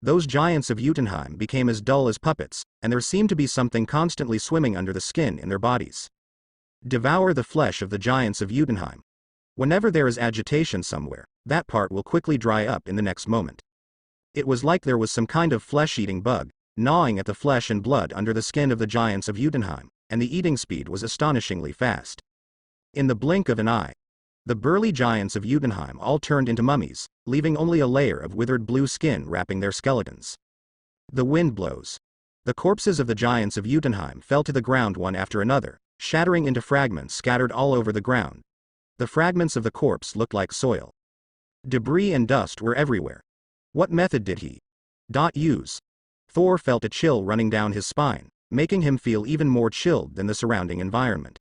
Those giants of Jotunheim became as dull as puppets, and there seemed to be something constantly swimming under the skin in their bodies. Devour the flesh of the giants of Jotunheim. Whenever there is agitation somewhere, that part will quickly dry up in the next moment. It was like there was some kind of flesh-eating bug, gnawing at the flesh and blood under the skin of the giants of Jotunheim, and the eating speed was astonishingly fast. In the blink of an eye, the burly giants of Jotunheim all turned into mummies, leaving only a layer of withered blue skin wrapping their skeletons. The wind blows. The corpses of the giants of Jotunheim fell to the ground one after another, shattering into fragments scattered all over the ground. The fragments of the corpse looked like soil. Debris and dust were everywhere. What method did he use? Thor felt a chill running down his spine, making him feel even more chilled than the surrounding environment.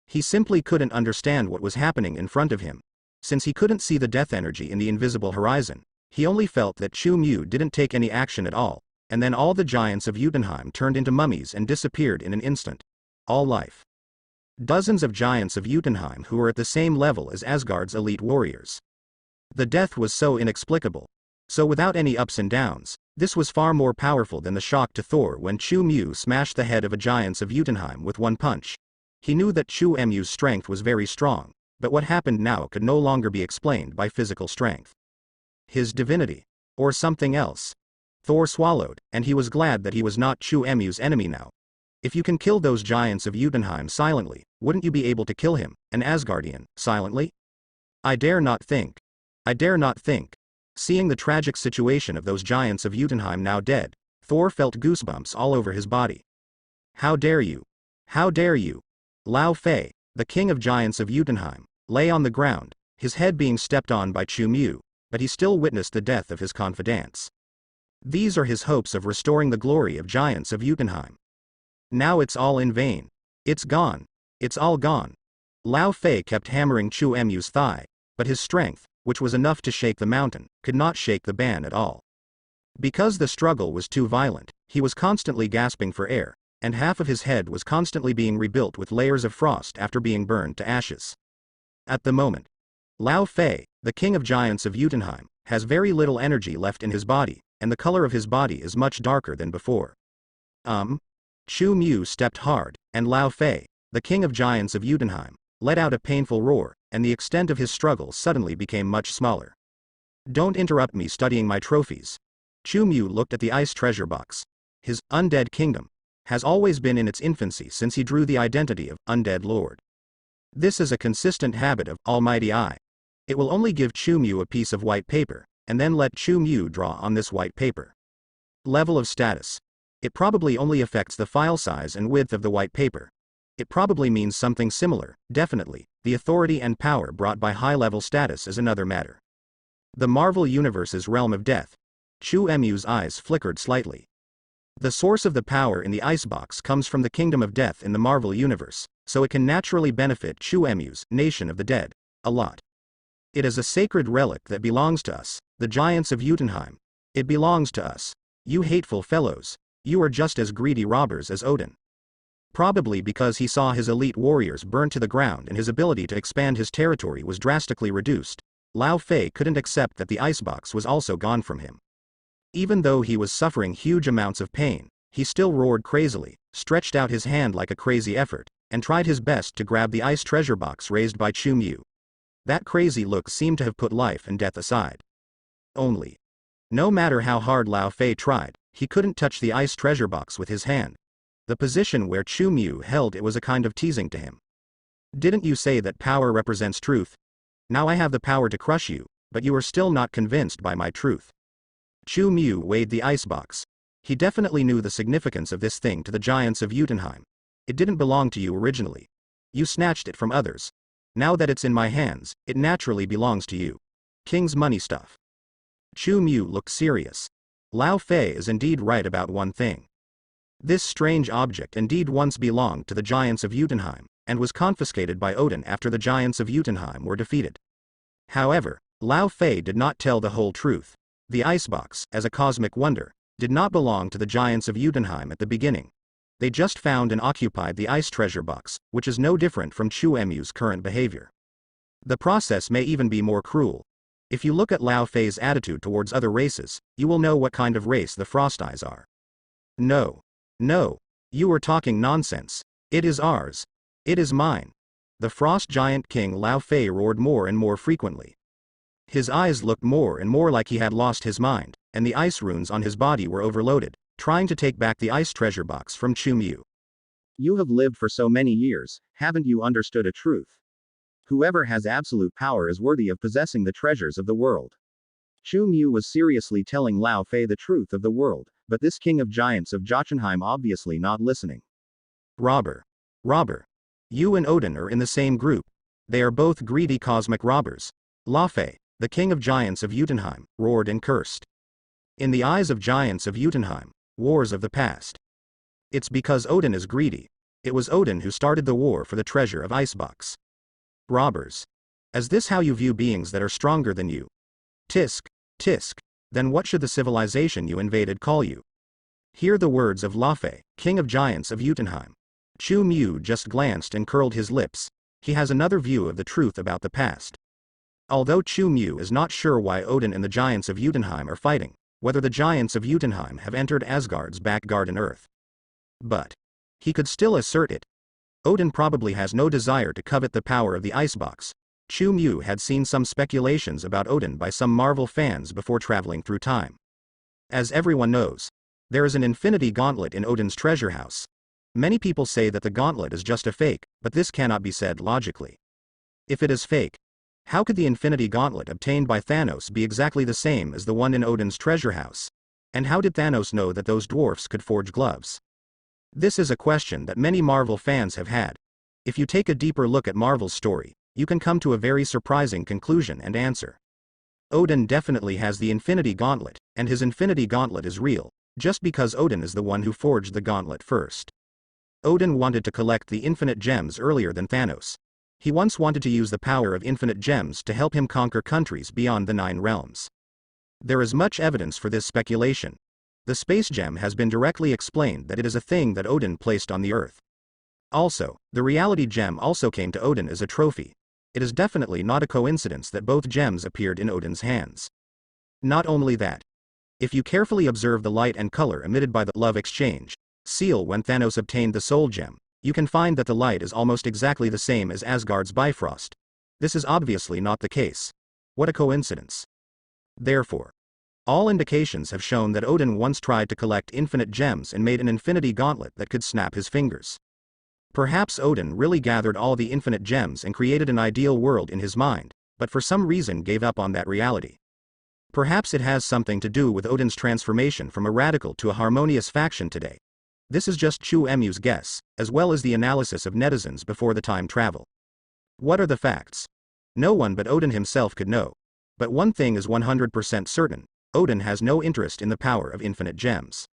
He simply couldn't understand what was happening in front of him. Since he couldn't see the death energy in the invisible horizon, he only felt that Chu Mu didn't take any action at all, and then all the giants of Jotunheim turned into mummies and disappeared in an instant. All life. Dozens of giants of Jotunheim who were at the same level as Asgard's elite warriors. The death was so inexplicable. So without any ups and downs, this was far more powerful than the shock to Thor when Chu Mu smashed the head of a giants of Jotunheim with one punch. He knew that Chu Mu's strength was very strong, but what happened now could no longer be explained by physical strength. His divinity. Or something else. Thor swallowed, and he was glad that he was not Chu-Emu's enemy now. If you can kill those giants of Jotunheim silently, wouldn't you be able to kill him, an Asgardian, silently? I dare not think. I dare not think. Seeing the tragic situation of those giants of Jotunheim now dead, Thor felt goosebumps all over his body. How dare you? How dare you? Lao Fei, the king of giants of Jotunheim, lay on the ground, his head being stepped on by Chu Mu, but he still witnessed the death of his confidants. These are his hopes of restoring the glory of giants of Jotunheim. Now it's all in vain. It's gone. It's all gone. Lao Fei kept hammering Chu-Emu's thigh, but his strength, which was enough to shake the mountain, could not shake the ban at all. Because the struggle was too violent, he was constantly gasping for air, and half of his head was constantly being rebuilt with layers of frost after being burned to ashes. At the moment, Lao Fei, the king of giants of Jotunheim, has very little energy left in his body, and the color of his body is much darker than before. Chu Mu stepped hard, and Lao Fei, the king of giants of Jotunheim, let out a painful roar, and the extent of his struggle suddenly became much smaller. Don't interrupt me studying my trophies. Chu Mu looked at the ice treasure box. His undead kingdom has always been in its infancy since he drew the identity of undead lord. This is a consistent habit of Almighty Eye. It will only give Chu Mu a piece of white paper, and then let Chu Mu draw on this white paper. Level of status. It probably only affects the file size and width of the white paper. It probably means something similar, definitely. The authority and power brought by high-level status is another matter. The Marvel Universe's realm of death. Chu-Emu's eyes flickered slightly. The source of the power in the icebox comes from the kingdom of death in the Marvel Universe, so it can naturally benefit Chu-Emu's nation of the dead a lot. It is a sacred relic that belongs to us, the giants of Jotunheim. It belongs to us. You hateful fellows. You are just as greedy robbers as Odin. Probably because he saw his elite warriors burn to the ground and his ability to expand his territory was drastically reduced, Lao Fei couldn't accept that the icebox was also gone from him. Even though he was suffering huge amounts of pain, he still roared crazily, stretched out his hand like a crazy effort, and tried his best to grab the ice treasure box raised by Chu Mu. That crazy look seemed to have put life and death aside. Only. No matter how hard Lao Fei tried, he couldn't touch the ice treasure box with his hand. The position where Chu Mu held it was a kind of teasing to him. Didn't you say that power represents truth? Now I have the power to crush you, but you are still not convinced by my truth. Chu Mu weighed the icebox. He definitely knew the significance of this thing to the giants of Jotunheim. It didn't belong to you originally. You snatched it from others. Now that it's in my hands, it naturally belongs to you. King's money stuff. Chu Mu looked serious. Lao Fei is indeed right about one thing. This strange object indeed once belonged to the giants of Jotunheim, and was confiscated by Odin after the giants of Jotunheim were defeated. However, Lao Fei did not tell the whole truth. The icebox, as a cosmic wonder, did not belong to the giants of Jotunheim at the beginning. They just found and occupied the ice treasure box, which is no different from Chu-Emu's current behavior. The process may even be more cruel. If you look at Lao Fei's attitude towards other races, you will know what kind of race the Frost Eyes are. No. No. You are talking nonsense. It is ours. It is mine. The Frost Giant King Lao Fei roared more and more frequently. His eyes looked more and more like he had lost his mind, and the ice runes on his body were overloaded, trying to take back the ice treasure box from Chu Mu. You have lived for so many years, haven't you understood a truth? Whoever has absolute power is worthy of possessing the treasures of the world. Chu Mu was seriously telling Lao Fei the truth of the world, but this king of giants of Jotunheim obviously not listening. Robber. Robber. You and Odin are in the same group. They are both greedy cosmic robbers. Lao Fei, the king of giants of Jotunheim, roared and cursed. In the eyes of giants of Jotunheim, wars of the past. It's because Odin is greedy. It was Odin who started the war for the treasure of Icebox. Robbers. Is this how you view beings that are stronger than you? Tisk, tisk. Then what should the civilization you invaded call you? Hear the words of Lao Fei, king of giants of Jotunheim. Chu Mu just glanced and curled his lips. He has another view of the truth about the past. Although Chu Mu is not sure why Odin and the giants of Jotunheim are fighting, whether the giants of Jotunheim have entered Asgard's back garden Earth. But he could still assert it. Odin probably has no desire to covet the power of the icebox, Chu Mu had seen some speculations about Odin by some Marvel fans before traveling through time. As everyone knows, there is an infinity gauntlet in Odin's treasure house. Many people say that the gauntlet is just a fake, but this cannot be said logically. If it is fake, how could the infinity gauntlet obtained by Thanos be exactly the same as the one in Odin's treasure house? And how did Thanos know that those dwarfs could forge gloves? This is a question that many Marvel fans have had. If you take a deeper look at Marvel's story, you can come to a very surprising conclusion and answer. Odin definitely has the infinity gauntlet, and his infinity gauntlet is real, just because Odin is the one who forged the gauntlet first. Odin wanted to collect the infinite gems earlier than Thanos. He once wanted to use the power of infinite gems to help him conquer countries beyond the 9 realms. There is much evidence for this speculation. The space gem has been directly explained that it is a thing that Odin placed on the earth. Also, the reality gem also came to Odin as a trophy. It is definitely not a coincidence that both gems appeared in Odin's hands. Not only that, if you carefully observe the light and color emitted by the love exchange seal when Thanos obtained the soul gem, you can find that the light is almost exactly the same as Asgard's Bifrost. This is obviously not the case. What a coincidence. Therefore, all indications have shown that Odin once tried to collect infinite gems and made an infinity gauntlet that could snap his fingers. Perhaps Odin really gathered all the infinite gems and created an ideal world in his mind, but for some reason gave up on that reality. Perhaps it has something to do with Odin's transformation from a radical to a harmonious faction today. This is just Chu Mu's guess, as well as the analysis of netizens before the time travel. What are the facts? No one but Odin himself could know. But one thing is 100% certain, Odin has no interest in the power of infinite gems.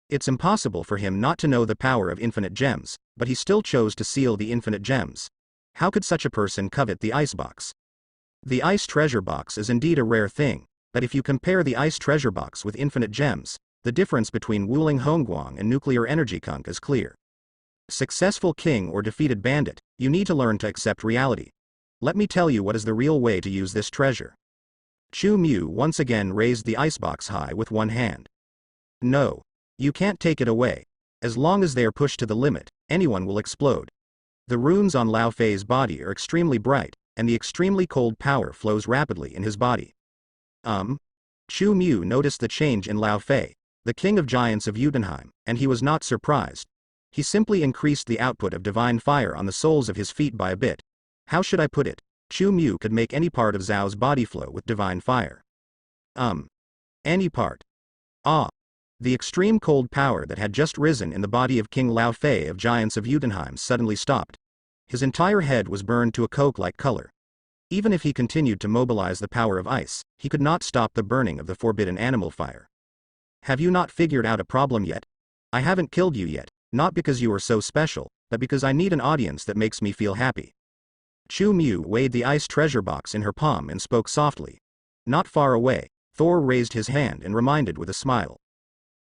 It's impossible for him not to know the power of infinite gems, but he still chose to seal the infinite gems. How could such a person covet the ice box? The ice treasure box is indeed a rare thing, but if you compare the ice treasure box with infinite gems, the difference between Wuling Hongguang and nuclear energy kunk is clear. Successful king or defeated bandit, you need to learn to accept reality. Let me tell you what is the real way to use this treasure. Chu Mu once again raised the icebox high with one hand. No. You can't take it away. As long as they are pushed to the limit, anyone will explode. The runes on Lao Fei's body are extremely bright, and the extremely cold power flows rapidly in his body. Chu Mu noticed the change in Lao Fei, the king of giants of Jotunheim, and he was not surprised. He simply increased the output of divine fire on the soles of his feet by a bit. How should I put it? Chu Mu could make any part of Zhao's body flow with divine fire. Any part. The extreme cold power that had just risen in the body of King Lao Fei of Giants of Jotunheim suddenly stopped. His entire head was burned to a coke-like color. Even if he continued to mobilize the power of ice, he could not stop the burning of the forbidden animal fire. Have you not figured out a problem yet? I haven't killed you yet, not because you are so special, but because I need an audience that makes me feel happy. Chu Mu weighed the ice treasure box in her palm and spoke softly. Not far away, Thor raised his hand and reminded with a smile.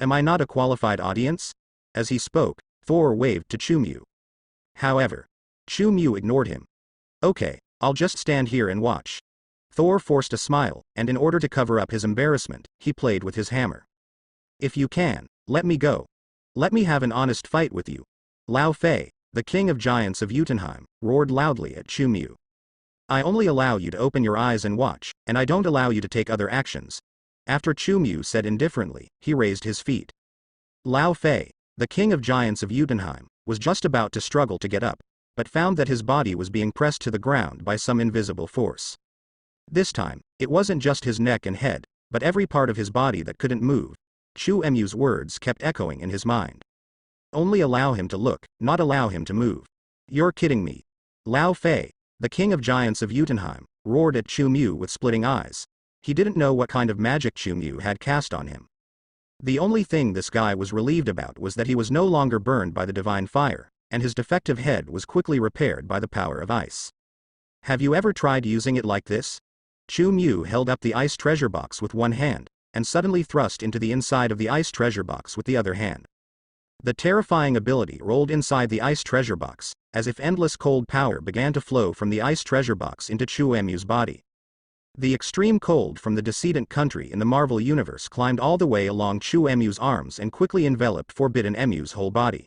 Am I not a qualified audience? As he spoke, Thor waved to Chu Mu. However, Chu Mu ignored him. Okay, I'll just stand here and watch. Thor forced a smile, and in order to cover up his embarrassment, he played with his hammer. If you can, let me go. Let me have an honest fight with you. Lao Fei, the king of giants of Jotunheim, roared loudly at Chu Mu. I only allow you to open your eyes and watch, and I don't allow you to take other actions. After Chu Mu said indifferently, he raised his feet. Lao Fei, the king of giants of Jotunheim, was just about to struggle to get up, but found that his body was being pressed to the ground by some invisible force. This time, it wasn't just his neck and head, but every part of his body that couldn't move. Chu Mu's words kept echoing in his mind. Only allow him to look, not allow him to move. You're kidding me. Lao Fei, the king of giants of Jotunheim, roared at Chu Mu with splitting eyes. He didn't know what kind of magic Chu Mu had cast on him. The only thing this guy was relieved about was that he was no longer burned by the divine fire, and his defective head was quickly repaired by the power of ice. Have you ever tried using it like this? Chu Mu held up the ice treasure box with one hand, and suddenly thrust into the inside of the ice treasure box with the other hand. The terrifying ability rolled inside the ice treasure box, as if endless cold power began to flow from the ice treasure box into Chu Mu's body. The extreme cold from the decedent country in the Marvel Universe climbed all the way along Chu Mu's arms and quickly enveloped Forbidden Mu's whole body.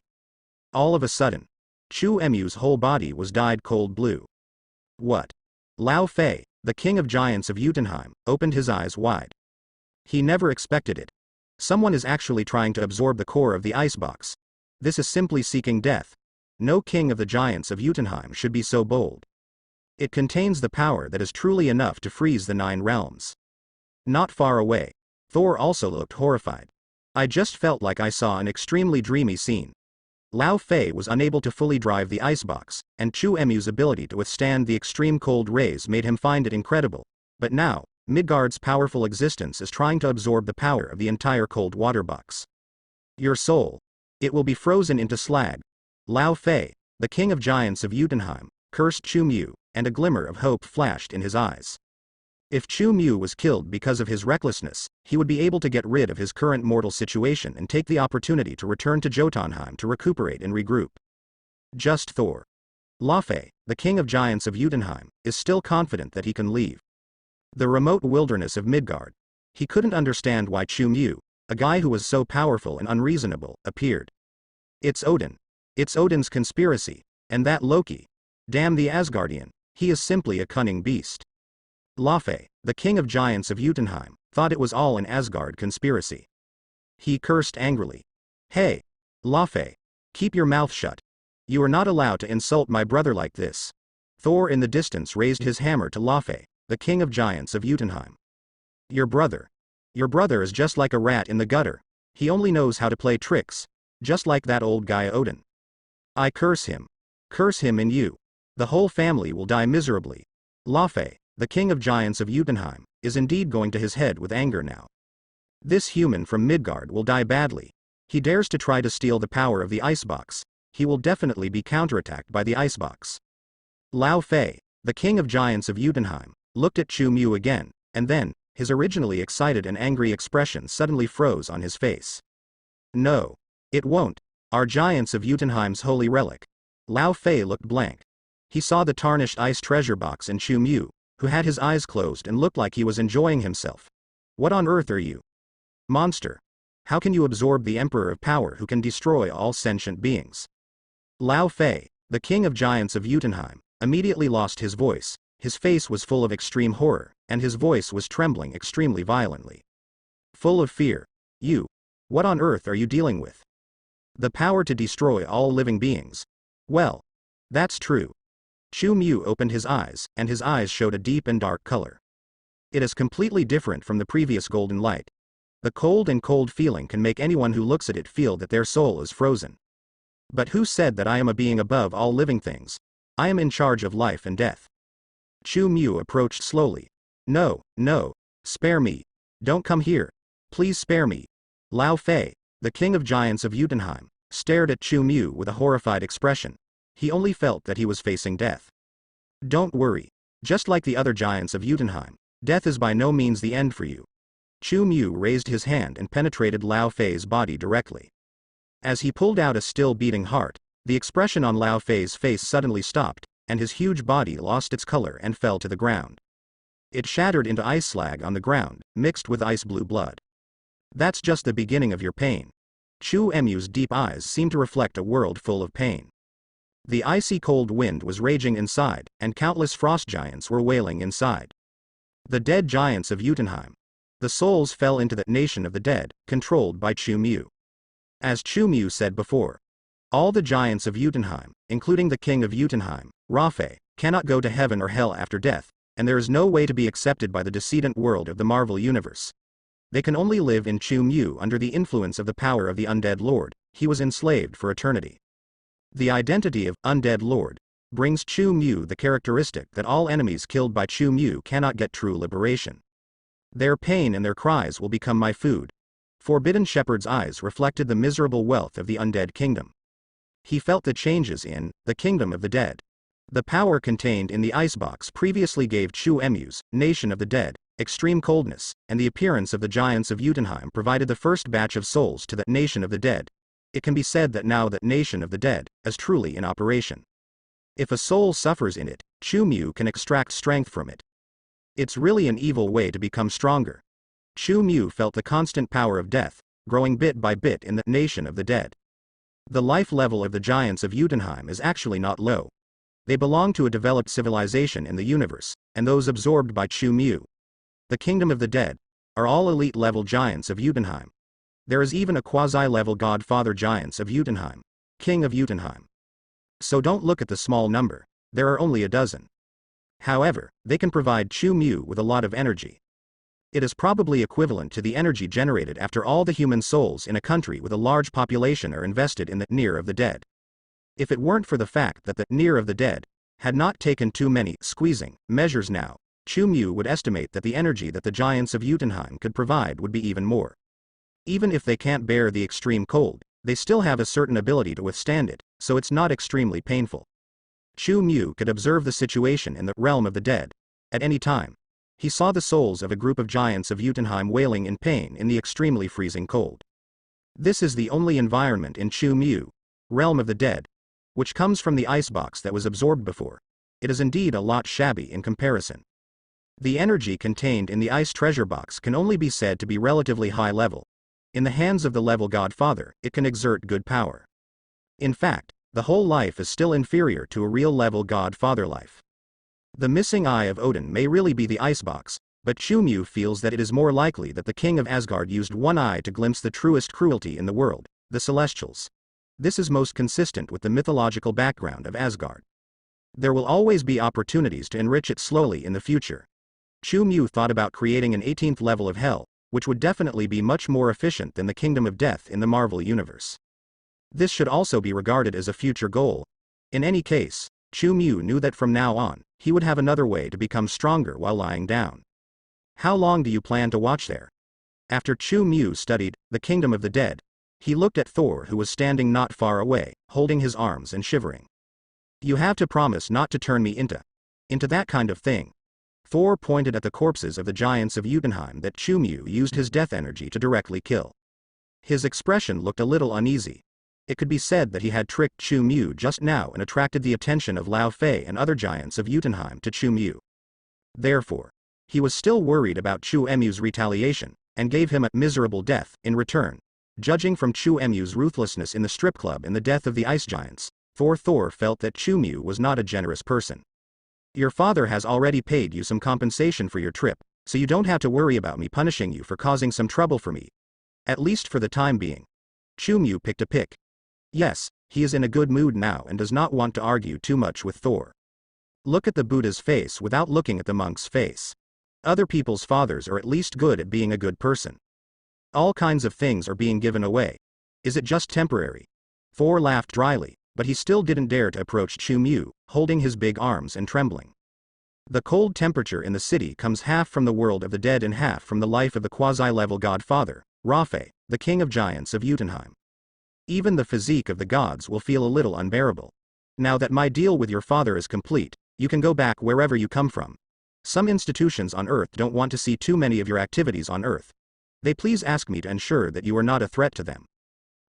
All of a sudden, Chu Mu's whole body was dyed cold blue. What? Lao Fei, the king of giants of Jotunheim, opened his eyes wide. He never expected it. Someone is actually trying to absorb the core of the icebox. This is simply seeking death. No king of the giants of Jotunheim should be so bold. It contains the power that is truly enough to freeze the 9 realms. Not far away, Thor also looked horrified. I just felt like I saw an extremely dreamy scene. Lao Fei was unable to fully drive the icebox, and Chu Emu's ability to withstand the extreme cold rays made him find it incredible. But now, Midgard's powerful existence is trying to absorb the power of the entire cold water box. Your soul. It will be frozen into slag. Lao Fei, the king of giants of Jotunheim, cursed Chu Mu, and a glimmer of hope flashed in his eyes. If Chu Mu was killed because of his recklessness, he would be able to get rid of his current mortal situation and take the opportunity to return to Jotunheim to recuperate and regroup. Just Thor. Lao Fei, the king of giants of Jotunheim, is still confident that he can leave the remote wilderness of Midgard. He couldn't understand why Chu Mu, a guy who was so powerful and unreasonable, appeared. It's Odin. It's Odin's conspiracy, and that Loki. Damn the Asgardian, he is simply a cunning beast. Lao Fei, the king of giants of Jotunheim, thought it was all an Asgard conspiracy. He cursed angrily. Hey! Lao Fei, keep your mouth shut. You are not allowed to insult my brother like this. Thor in the distance raised his hammer to Lao Fei, the king of giants of Jotunheim. Your brother. Your brother is just like a rat in the gutter. He only knows how to play tricks, just like that old guy Odin. I curse him. Curse him and you. The whole family will die miserably. Lao Fei, the king of giants of Jotunheim, is indeed going to his head with anger now. This human from Midgard will die badly. He dares to try to steal the power of the icebox. He will definitely be counterattacked by the icebox. Lao Fei, the king of giants of Jotunheim, looked at Chu Mu again, and then, his originally excited and angry expression suddenly froze on his face. No. It won't. Our giants of Jotunheim's holy relic. Lao Fei looked blank. He saw the tarnished ice treasure box in Chu Mu, who had his eyes closed and looked like he was enjoying himself. What on earth are you? Monster. How can you absorb the Emperor of Power who can destroy all sentient beings? Lao Fei, the king of giants of Jotunheim, immediately lost his voice. His face was full of extreme horror, and his voice was trembling extremely violently. Full of fear. You. What on earth are you dealing with? The power to destroy all living beings. Well. That's true. Chu Mu opened his eyes, and his eyes showed a deep and dark color. It is completely different from the previous golden light. The cold feeling can make anyone who looks at it feel that their soul is frozen. But who said that I am a being above all living things? I am in charge of life and death. Chu Mu approached slowly. No, spare me. Don't come here. Please spare me. Lao Fei, the king of giants of Jotunheim, stared at Chu Mu with a horrified expression. He only felt that he was facing death. Don't worry. Just like the other giants of Jotunheim, death is by no means the end for you. Chu Mu raised his hand and penetrated Lao Fei's body directly. As he pulled out a still beating heart, the expression on Lao Fei's face suddenly stopped, and his huge body lost its color and fell to the ground. It shattered into ice slag on the ground, mixed with ice blue blood. That's just the beginning of your pain. Chu Emu's deep eyes seemed to reflect a world full of pain. The icy cold wind was raging inside, and countless frost giants were wailing inside. The dead giants of Jotunheim. The souls fell into the nation of the dead, controlled by Chu Mu. As Chu Mu said before, all the giants of Jotunheim, including the king of Jotunheim, Lao Fei, cannot go to heaven or hell after death, and there is no way to be accepted by the decedent world of the Marvel Universe. They can only live in Chu Mu under the influence of the power of the Undead Lord. He was enslaved for eternity. The identity of Undead Lord brings Chu Mu the characteristic that all enemies killed by Chu Mu cannot get true liberation. Their pain and their cries will become my food. Forbidden Shepherd's eyes reflected the miserable wealth of the undead kingdom. He felt the changes in the kingdom of the dead. The power contained in the icebox previously gave Chu Emu's nation of the dead extreme coldness, and the appearance of the giants of Jotunheim provided the first batch of souls to the nation of the dead. It can be said that now that nation of the dead is truly in operation. If a soul suffers in it, Chu Mu can extract strength from it. It's really an evil way to become stronger. Chu Mu felt the constant power of death, growing bit by bit in the nation of the dead. The life level of the giants of Jotunheim is actually not low. They belong to a developed civilization in the universe, and those absorbed by Chu Mu, the kingdom of the dead, are all elite-level giants of Jotunheim. There is even a quasi-level godfather giants of Jotunheim, king of Jotunheim. So don't look at the small number, there are only a dozen. However, they can provide Chu Mu with a lot of energy. It is probably equivalent to the energy generated after all the human souls in a country with a large population are invested in the near of the dead. If it weren't for the fact that the near of the dead had not taken too many squeezing measures now, Chu Mu would estimate that the energy that the giants of Jotunheim could provide would be even more. Even if they can't bear the extreme cold, they still have a certain ability to withstand it, so it's not extremely painful. Chu Mu could observe the situation in the realm of the dead. At any time, he saw the souls of a group of giants of Jotunheim wailing in pain in the extremely freezing cold. This is the only environment in Chu Mu, realm of the dead, which comes from the icebox that was absorbed before. It is indeed a lot shabby in comparison. The energy contained in the ice treasure box can only be said to be relatively high level. In the hands of the level godfather, it can exert good power. In fact, the whole life is still inferior to a real level godfather life. The missing eye of Odin may really be the icebox, but Chu Mu feels that it is more likely that the king of Asgard used one eye to glimpse the truest cruelty in the world, the Celestials. This is most consistent with the mythological background of Asgard. There will always be opportunities to enrich it slowly in the future. Chu Mu thought about creating an 18th level of hell, which would definitely be much more efficient than the kingdom of death in the Marvel universe. This should also be regarded as a future goal. In any case, Chu Mu knew that from now on, he would have another way to become stronger while lying down. How long do you plan to watch there? After Chu Mu studied the kingdom of the dead, he looked at Thor, who was standing not far away, holding his arms and shivering. You have to promise not to turn me into that kind of thing. Thor pointed at the corpses of the giants of Jotunheim that Chu Mu used his death energy to directly kill. His expression looked a little uneasy. It could be said that he had tricked Chu Mu just now and attracted the attention of Lao Fei and other giants of Jotunheim to Chu Mu. Therefore, he was still worried about Chu Mu's retaliation, and gave him a miserable death in return. Judging from Chu Mu's ruthlessness in the strip club and the death of the ice giants, Thor felt that Chu Mu was not a generous person. Your father has already paid you some compensation for your trip, so you don't have to worry about me punishing you for causing some trouble for me. At least for the time being. Chu Mu picked a pick. Yes, he is in a good mood now and does not want to argue too much with Thor. Look at the Buddha's face without looking at the monk's face. Other people's fathers are at least good at being a good person. All kinds of things are being given away. Is it just temporary? Thor laughed dryly, but he still didn't dare to approach Chu Mu, holding his big arms and trembling. The cold temperature in the city comes half from the world of the dead and half from the life of the quasi-level godfather, Rafe, the king of giants of Jotunheim. Even the physique of the gods will feel a little unbearable. Now that my deal with your father is complete, you can go back wherever you come from. Some institutions on Earth don't want to see too many of your activities on Earth. They please ask me to ensure that you are not a threat to them.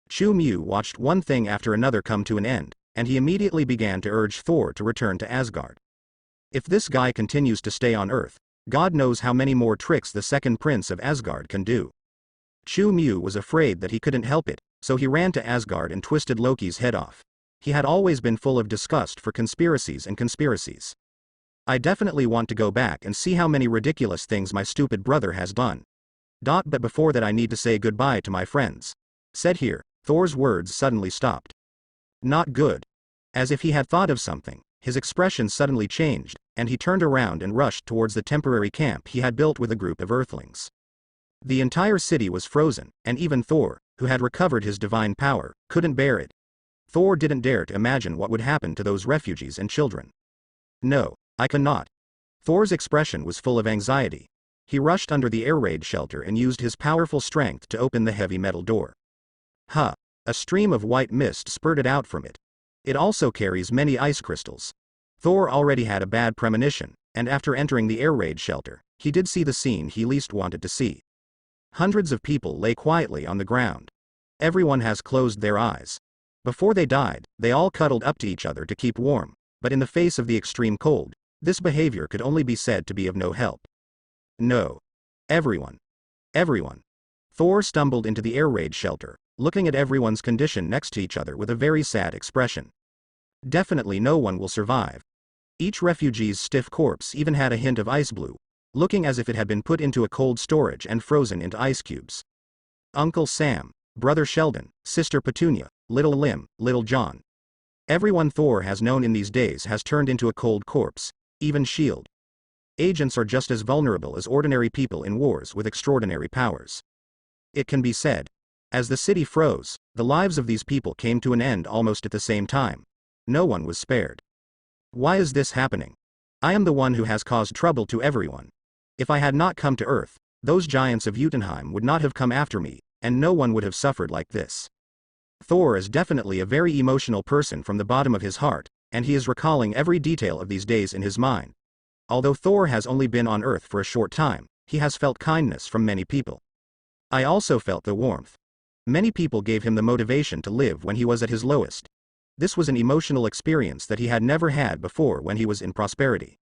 Chu Mu watched one thing after another come to an end, and he immediately began to urge Thor to return to Asgard. If this guy continues to stay on Earth, God knows how many more tricks the second prince of Asgard can do. Chu Mu was afraid that he couldn't help it, so he ran to Asgard and twisted Loki's head off. He had always been full of disgust for conspiracies and conspiracies. I definitely want to go back and see how many ridiculous things my stupid brother has done. But before that I need to say goodbye to my friends. Said here, Thor's words suddenly stopped. Not good. As if he had thought of something, his expression suddenly changed, and he turned around and rushed towards the temporary camp he had built with a group of Earthlings. The entire city was frozen, and even Thor, who had recovered his divine power, couldn't bear it. Thor didn't dare to imagine what would happen to those refugees and children. No, I cannot. Thor's expression was full of anxiety. He rushed under the air raid shelter and used his powerful strength to open the heavy metal door. A stream of white mist spurted out from it. It also carries many ice crystals. Thor already had a bad premonition, and after entering the air raid shelter, he did see the scene he least wanted to see. Hundreds of people lay quietly on the ground. Everyone has closed their eyes. Before they died, they all cuddled up to each other to keep warm, but in the face of the extreme cold, this behavior could only be said to be of no help. No. Everyone. Thor stumbled into the air raid shelter, looking at everyone's condition next to each other with a very sad expression. Definitely no one will survive. Each refugee's stiff corpse even had a hint of ice blue, looking as if it had been put into a cold storage and frozen into ice cubes. Uncle Sam, Brother Sheldon, Sister Petunia, Little Lim, Little John. Everyone Thor has known in these days has turned into a cold corpse, even S.H.I.E.L.D. Agents are just as vulnerable as ordinary people in wars with extraordinary powers. It can be said. As the city froze, the lives of these people came to an end almost at the same time. No one was spared. Why is this happening? I am the one who has caused trouble to everyone. If I had not come to Earth, those giants of Jotunheim would not have come after me, and no one would have suffered like this. Thor is definitely a very emotional person from the bottom of his heart, and he is recalling every detail of these days in his mind. Although Thor has only been on Earth for a short time, he has felt kindness from many people. I also felt the warmth. Many people gave him the motivation to live when he was at his lowest. This was an emotional experience that he had never had before when he was in prosperity.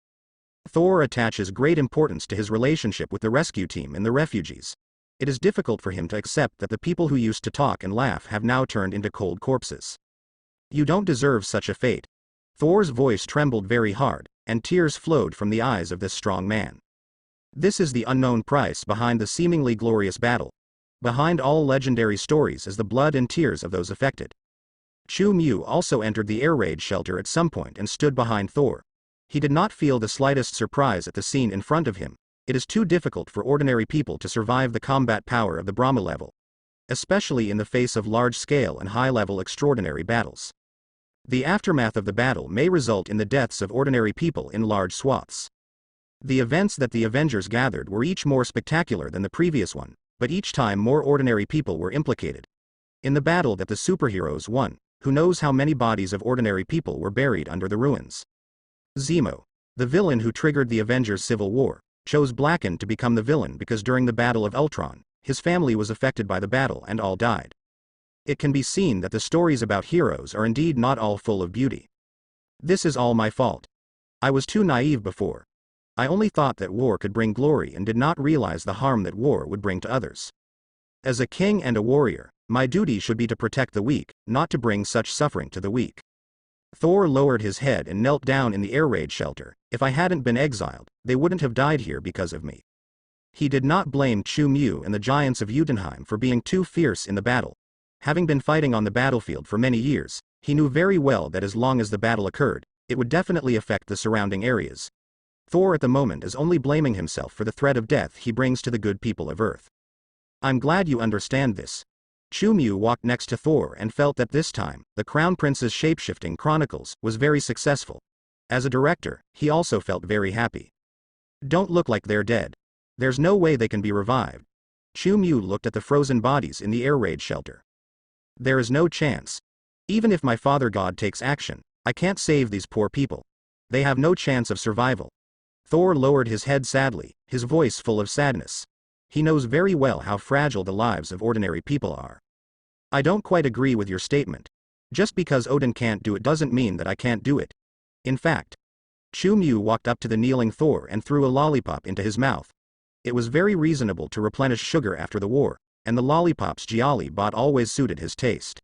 Thor attaches great importance to his relationship with the rescue team and the refugees. It is difficult for him to accept that the people who used to talk and laugh have now turned into cold corpses. You don't deserve such a fate. Thor's voice trembled very hard, and tears flowed from the eyes of this strong man. This is the unknown price behind the seemingly glorious battle. Behind all legendary stories is the blood and tears of those affected. Chu Mu also entered the air raid shelter at some point and stood behind Thor. He did not feel the slightest surprise at the scene in front of him. It is too difficult for ordinary people to survive the combat power of the Brahma level, especially in the face of large-scale and high-level extraordinary battles. The aftermath of the battle may result in the deaths of ordinary people in large swaths. The events that the Avengers gathered were each more spectacular than the previous one, but each time more ordinary people were implicated. In the battle that the superheroes won, who knows how many bodies of ordinary people were buried under the ruins? Zemo, the villain who triggered the Avengers' civil war, chose Blacken to become the villain because during the Battle of Ultron, his family was affected by the battle and all died. It can be seen that the stories about heroes are indeed not all full of beauty. This is all my fault. I was too naive before. I only thought that war could bring glory and did not realize the harm that war would bring to others. As a king and a warrior, my duty should be to protect the weak, not to bring such suffering to the weak. Thor lowered his head and knelt down in the air raid shelter. If I hadn't been exiled, they wouldn't have died here because of me. He did not blame Chu Mu and the giants of Jotunheim for being too fierce in the battle. Having been fighting on the battlefield for many years, he knew very well that as long as the battle occurred, it would definitely affect the surrounding areas. Thor at the moment is only blaming himself for the threat of death he brings to the good people of Earth. I'm glad you understand this. Chu Mu walked next to Thor and felt that this time, the Crown Prince's Shapeshifting Chronicles was very successful. As a director, he also felt very happy. Don't look like they're dead. There's no way they can be revived. Chu Mu looked at the frozen bodies in the air raid shelter. There is no chance. Even if my father god takes action, I can't save these poor people. They have no chance of survival. Thor lowered his head sadly, his voice full of sadness. He knows very well how fragile the lives of ordinary people are. I don't quite agree with your statement. Just because Odin can't do it doesn't mean that I can't do it. In fact, Chu Mu walked up to the kneeling Thor and threw a lollipop into his mouth. It was very reasonable to replenish sugar after the war, and the lollipop's Gialli bot always suited his taste.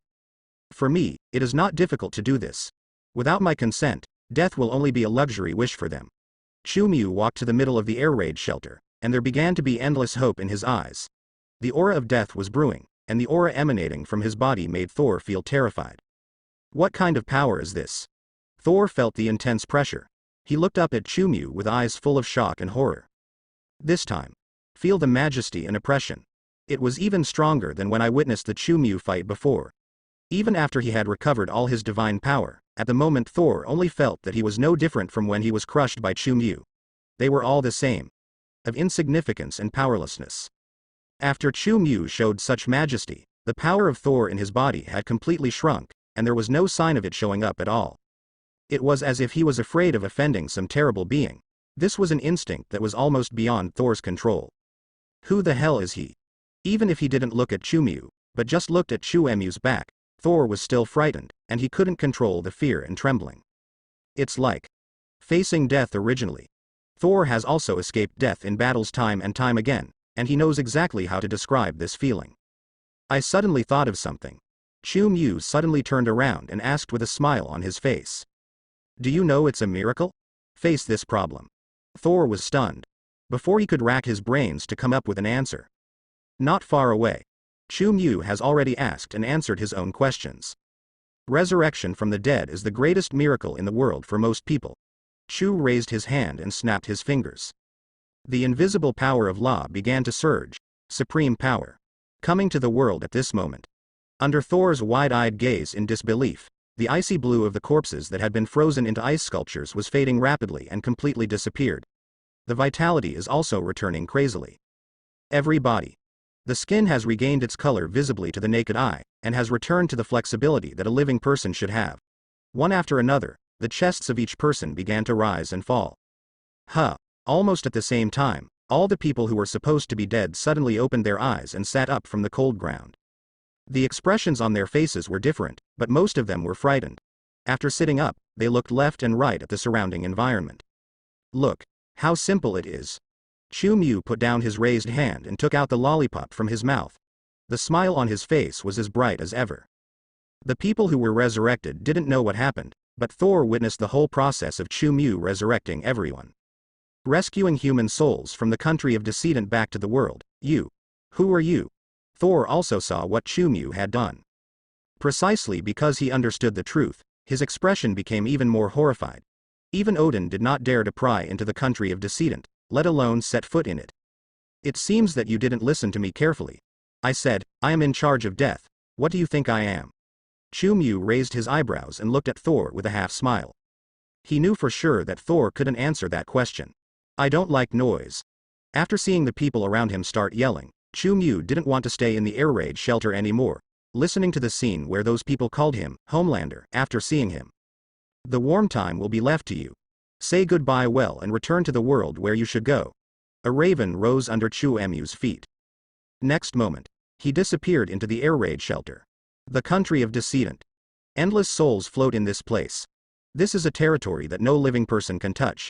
For me, it is not difficult to do this. Without my consent, death will only be a luxury wish for them. Chu Mu walked to the middle of the air raid shelter, and there began to be endless hope in his eyes. The aura of death was brewing, and the aura emanating from his body made Thor feel terrified. What kind of power is this? Thor felt the intense pressure. He looked up at Chu Mu with eyes full of shock and horror. This time, feel the majesty and oppression. It was even stronger than when I witnessed the Chu Mu fight before. Even after he had recovered all his divine power, at the moment Thor only felt that he was no different from when he was crushed by Chu Mu. They were all the same. Of insignificance and powerlessness. After Chu Mu showed such majesty, the power of Thor in his body had completely shrunk, and there was no sign of it showing up at all. It was as if he was afraid of offending some terrible being. This was an instinct that was almost beyond Thor's control. Who the hell is he? Even if he didn't look at Chu Mu, but just looked at Chu Mu's back, Thor was still frightened, and he couldn't control the fear and trembling. It's like facing death originally. Thor has also escaped death in battles time and time again, and he knows exactly how to describe this feeling. I suddenly thought of something. Chu Mu suddenly turned around and asked with a smile on his face. Do you know it's a miracle? Face this problem. Thor was stunned. Before he could rack his brains to come up with an answer. Not far away. Chu Mu has already asked and answered his own questions. Resurrection from the dead is the greatest miracle in the world for most people. Chu raised his hand and snapped his fingers. The invisible power of La began to surge, supreme power, coming to the world at this moment. Under Thor's wide-eyed gaze in disbelief, the icy blue of the corpses that had been frozen into ice sculptures was fading rapidly and completely disappeared. The vitality is also returning crazily. Every body. The skin has regained its color visibly to the naked eye, and has returned to the flexibility that a living person should have. One after another, the chests of each person began to rise and fall. Almost at the same time, all the people who were supposed to be dead suddenly opened their eyes and sat up from the cold ground. The expressions on their faces were different, but most of them were frightened. After sitting up, they looked left and right at the surrounding environment. Look, how simple it is. Chu Mu put down his raised hand and took out the lollipop from his mouth. The smile on his face was as bright as ever. The people who were resurrected didn't know what happened, but Thor witnessed the whole process of Chu Mu resurrecting everyone. Rescuing human souls from the country of decedent back to the world. You. Who are you? Thor also saw what Chu Mu had done. Precisely because he understood the truth, his expression became even more horrified. Even Odin did not dare to pry into the country of decedent, let alone set foot in it. It seems that you didn't listen to me carefully. I said, I am in charge of death. What do you think I am? Chu Mu raised his eyebrows and looked at Thor with a half smile. He knew for sure that Thor couldn't answer that question. I don't like noise. After seeing the people around him start yelling, Chu Mu didn't want to stay in the air raid shelter anymore, listening to the scene where those people called him Homelander after seeing him. The warm time will be left to you. Say goodbye well and return to the world where you should go. A raven rose under Chu Mu's feet. Next moment, he disappeared into the air raid shelter. The country of decedent. Endless souls float in this place. This is a territory that no living person can touch.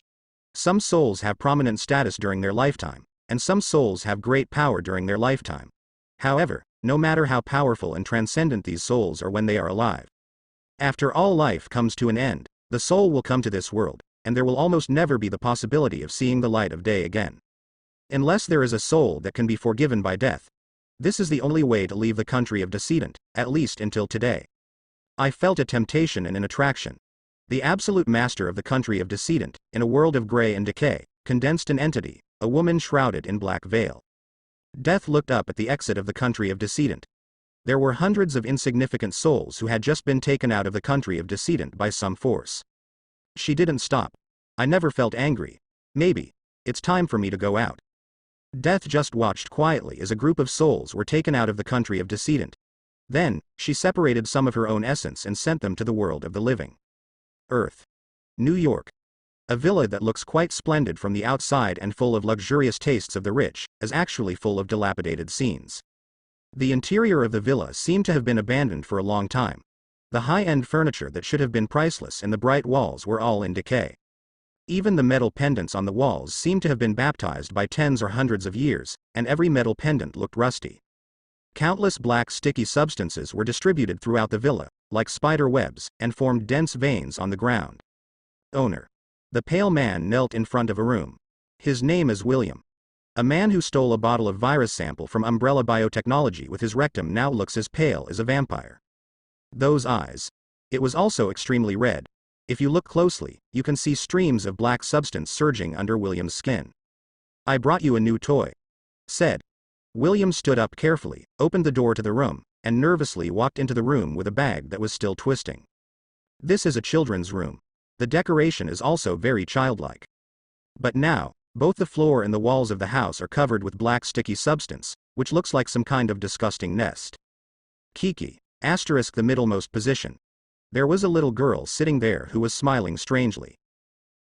Some souls have prominent status during their lifetime, and some souls have great power during their lifetime. However, no matter how powerful and transcendent these souls are when they are alive. After all life comes to an end, the soul will come to this world, and there will almost never be the possibility of seeing the light of day again. Unless there is a soul that can be forgiven by death. This is the only way to leave the country of decedent, at least until today. I felt a temptation and an attraction. The absolute master of the country of decedent, in a world of gray and decay, condensed an entity, a woman shrouded in black veil. Death looked up at the exit of the country of decedent. There were hundreds of insignificant souls who had just been taken out of the country of decedent by some force. She didn't stop. I never felt angry. Maybe. It's time for me to go out. Death just watched quietly as a group of souls were taken out of the country of decedent. Then, she separated some of her own essence and sent them to the world of the living. Earth. New York. A villa that looks quite splendid from the outside and full of luxurious tastes of the rich, is actually full of dilapidated scenes. The interior of the villa seemed to have been abandoned for a long time. The high-end furniture that should have been priceless and the bright walls were all in decay. Even the metal pendants on the walls seemed to have been baptized by tens or hundreds of years, and every metal pendant looked rusty. Countless black sticky substances were distributed throughout the villa, like spider webs, and formed dense veins on the ground. Owner. The pale man knelt in front of a room. His name is William. A man who stole a bottle of virus sample from Umbrella Biotechnology with his rectum now looks as pale as a vampire. Those eyes. It was also extremely red. If you look closely, you can see streams of black substance surging under William's skin. I brought you a new toy. Said. William stood up carefully, opened the door to the room, and nervously walked into the room with a bag that was still twisting. This is a children's room. The decoration is also very childlike. But now, both the floor and the walls of the house are covered with black sticky substance, which looks like some kind of disgusting nest. Kiki, asterisk the middlemost position. There was a little girl sitting there who was smiling strangely.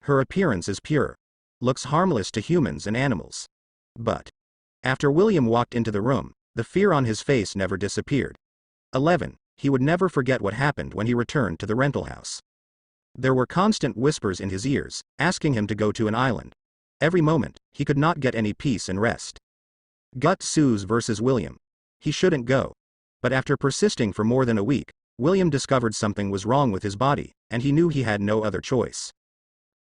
Her appearance is pure. Looks harmless to humans and animals. But after William walked into the room, the fear on his face never disappeared. 11. He would never forget what happened when he returned to the rental house. There were constant whispers in his ears, asking him to go to an island. Every moment, he could not get any peace and rest. Gut Suze versus William. He shouldn't go. But after persisting for more than a week, William discovered something was wrong with his body, and he knew he had no other choice.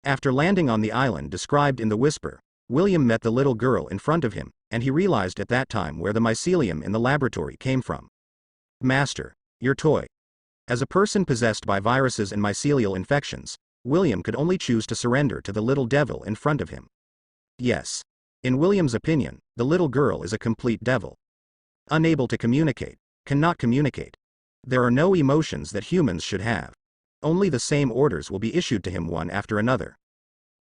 After landing on the island described in the whisper, William met the little girl in front of him, and he realized at that time where the mycelium in the laboratory came from. Master, your toy. As a person possessed by viruses and mycelial infections, William could only choose to surrender to the little devil in front of him. Yes. In William's opinion, the little girl is a complete devil. Unable to communicate, cannot communicate. There are no emotions that humans should have. Only the same orders will be issued to him one after another.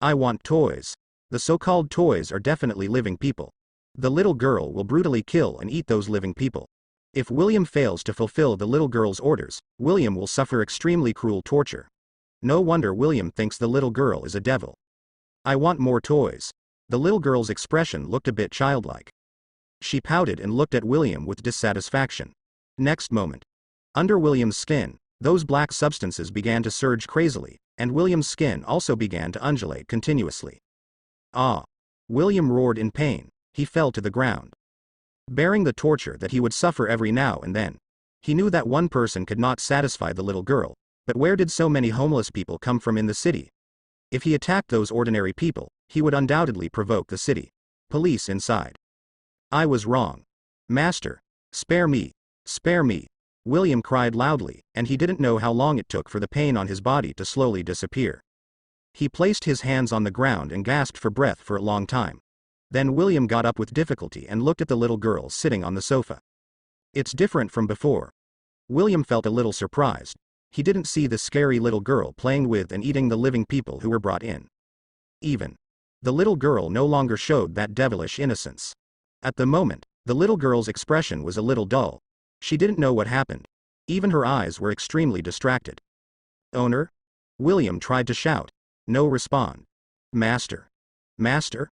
I want toys. The so-called toys are definitely living people. The little girl will brutally kill and eat those living people. If William fails to fulfill the little girl's orders, William will suffer extremely cruel torture. No wonder William thinks the little girl is a devil. I want more toys. The little girl's expression looked a bit childlike. She pouted and looked at William with dissatisfaction. Next moment, under William's skin, those black substances began to surge crazily, and William's skin also began to undulate continuously. Ah! William roared in pain. He fell to the ground, bearing the torture that he would suffer every now and then. He knew that one person could not satisfy the little girl, but where did so many homeless people come from in the city? If he attacked those ordinary people, he would undoubtedly provoke the city police inside. I was wrong. Master, spare me, spare me. William cried loudly, and he didn't know how long it took for the pain on his body to slowly disappear. He placed his hands on the ground and gasped for breath for a long time. Then William got up with difficulty and looked at the little girl sitting on the sofa. It's different from before. William felt a little surprised. He didn't see the scary little girl playing with and eating the living people who were brought in. Even the little girl no longer showed that devilish innocence. At the moment, the little girl's expression was a little dull. She didn't know what happened. Even her eyes were extremely distracted. Owner? William tried to shout. No respond. Master. Master?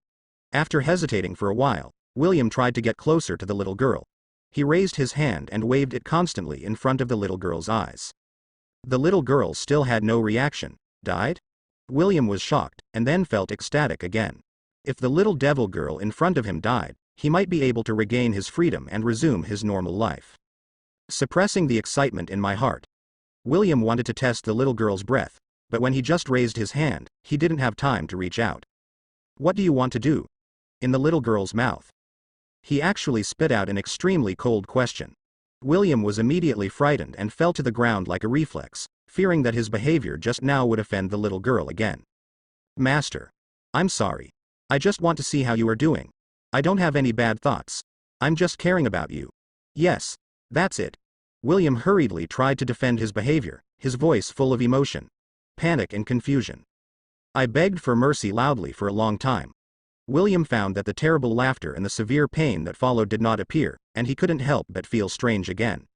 After hesitating for a while, William tried to get closer to the little girl. He raised his hand and waved it constantly in front of the little girl's eyes. The little girl still had no reaction. Died? William was shocked, and then felt ecstatic again. If the little devil girl in front of him died, he might be able to regain his freedom and resume his normal life. Suppressing the excitement in my heart, William wanted to test the little girl's breath, but when he just raised his hand, he didn't have time to reach out. What do you want to do? In the little girl's mouth. He actually spit out an extremely cold question. William was immediately frightened and fell to the ground like a reflex, fearing that his behavior just now would offend the little girl again. Master. I'm sorry. I just want to see how you are doing. I don't have any bad thoughts. I'm just caring about you. Yes, that's it. William hurriedly tried to defend his behavior, his voice full of emotion, panic and confusion. I begged for mercy loudly for a long time. William found that the terrible laughter and the severe pain that followed did not appear, and he couldn't help but feel strange again.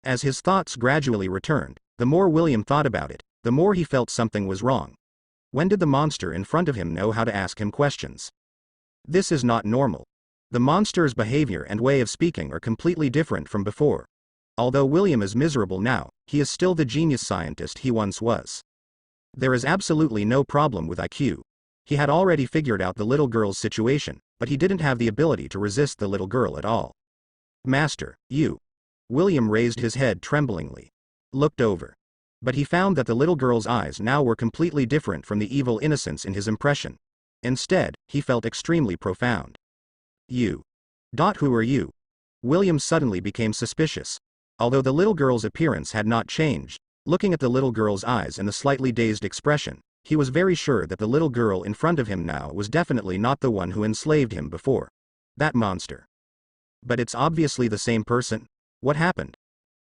As his thoughts gradually returned, the more William thought about it, the more he felt something was wrong. When did the monster in front of him know how to ask him questions? This is not normal. The monster's behavior and way of speaking are completely different from before. Although William is miserable now, he is still the genius scientist he once was. There is absolutely no problem with IQ. He had already figured out the little girl's situation, but he didn't have the ability to resist the little girl at all. Master, you. William raised his head tremblingly. Looked over. But he found that the little girl's eyes now were completely different from the evil innocence in his impression. Instead, he felt extremely profound. You. Who are you? William suddenly became suspicious. Although the little girl's appearance had not changed, looking at the little girl's eyes and the slightly dazed expression, he was very sure that the little girl in front of him now was definitely not the one who enslaved him before. That monster. But it's obviously the same person. What happened?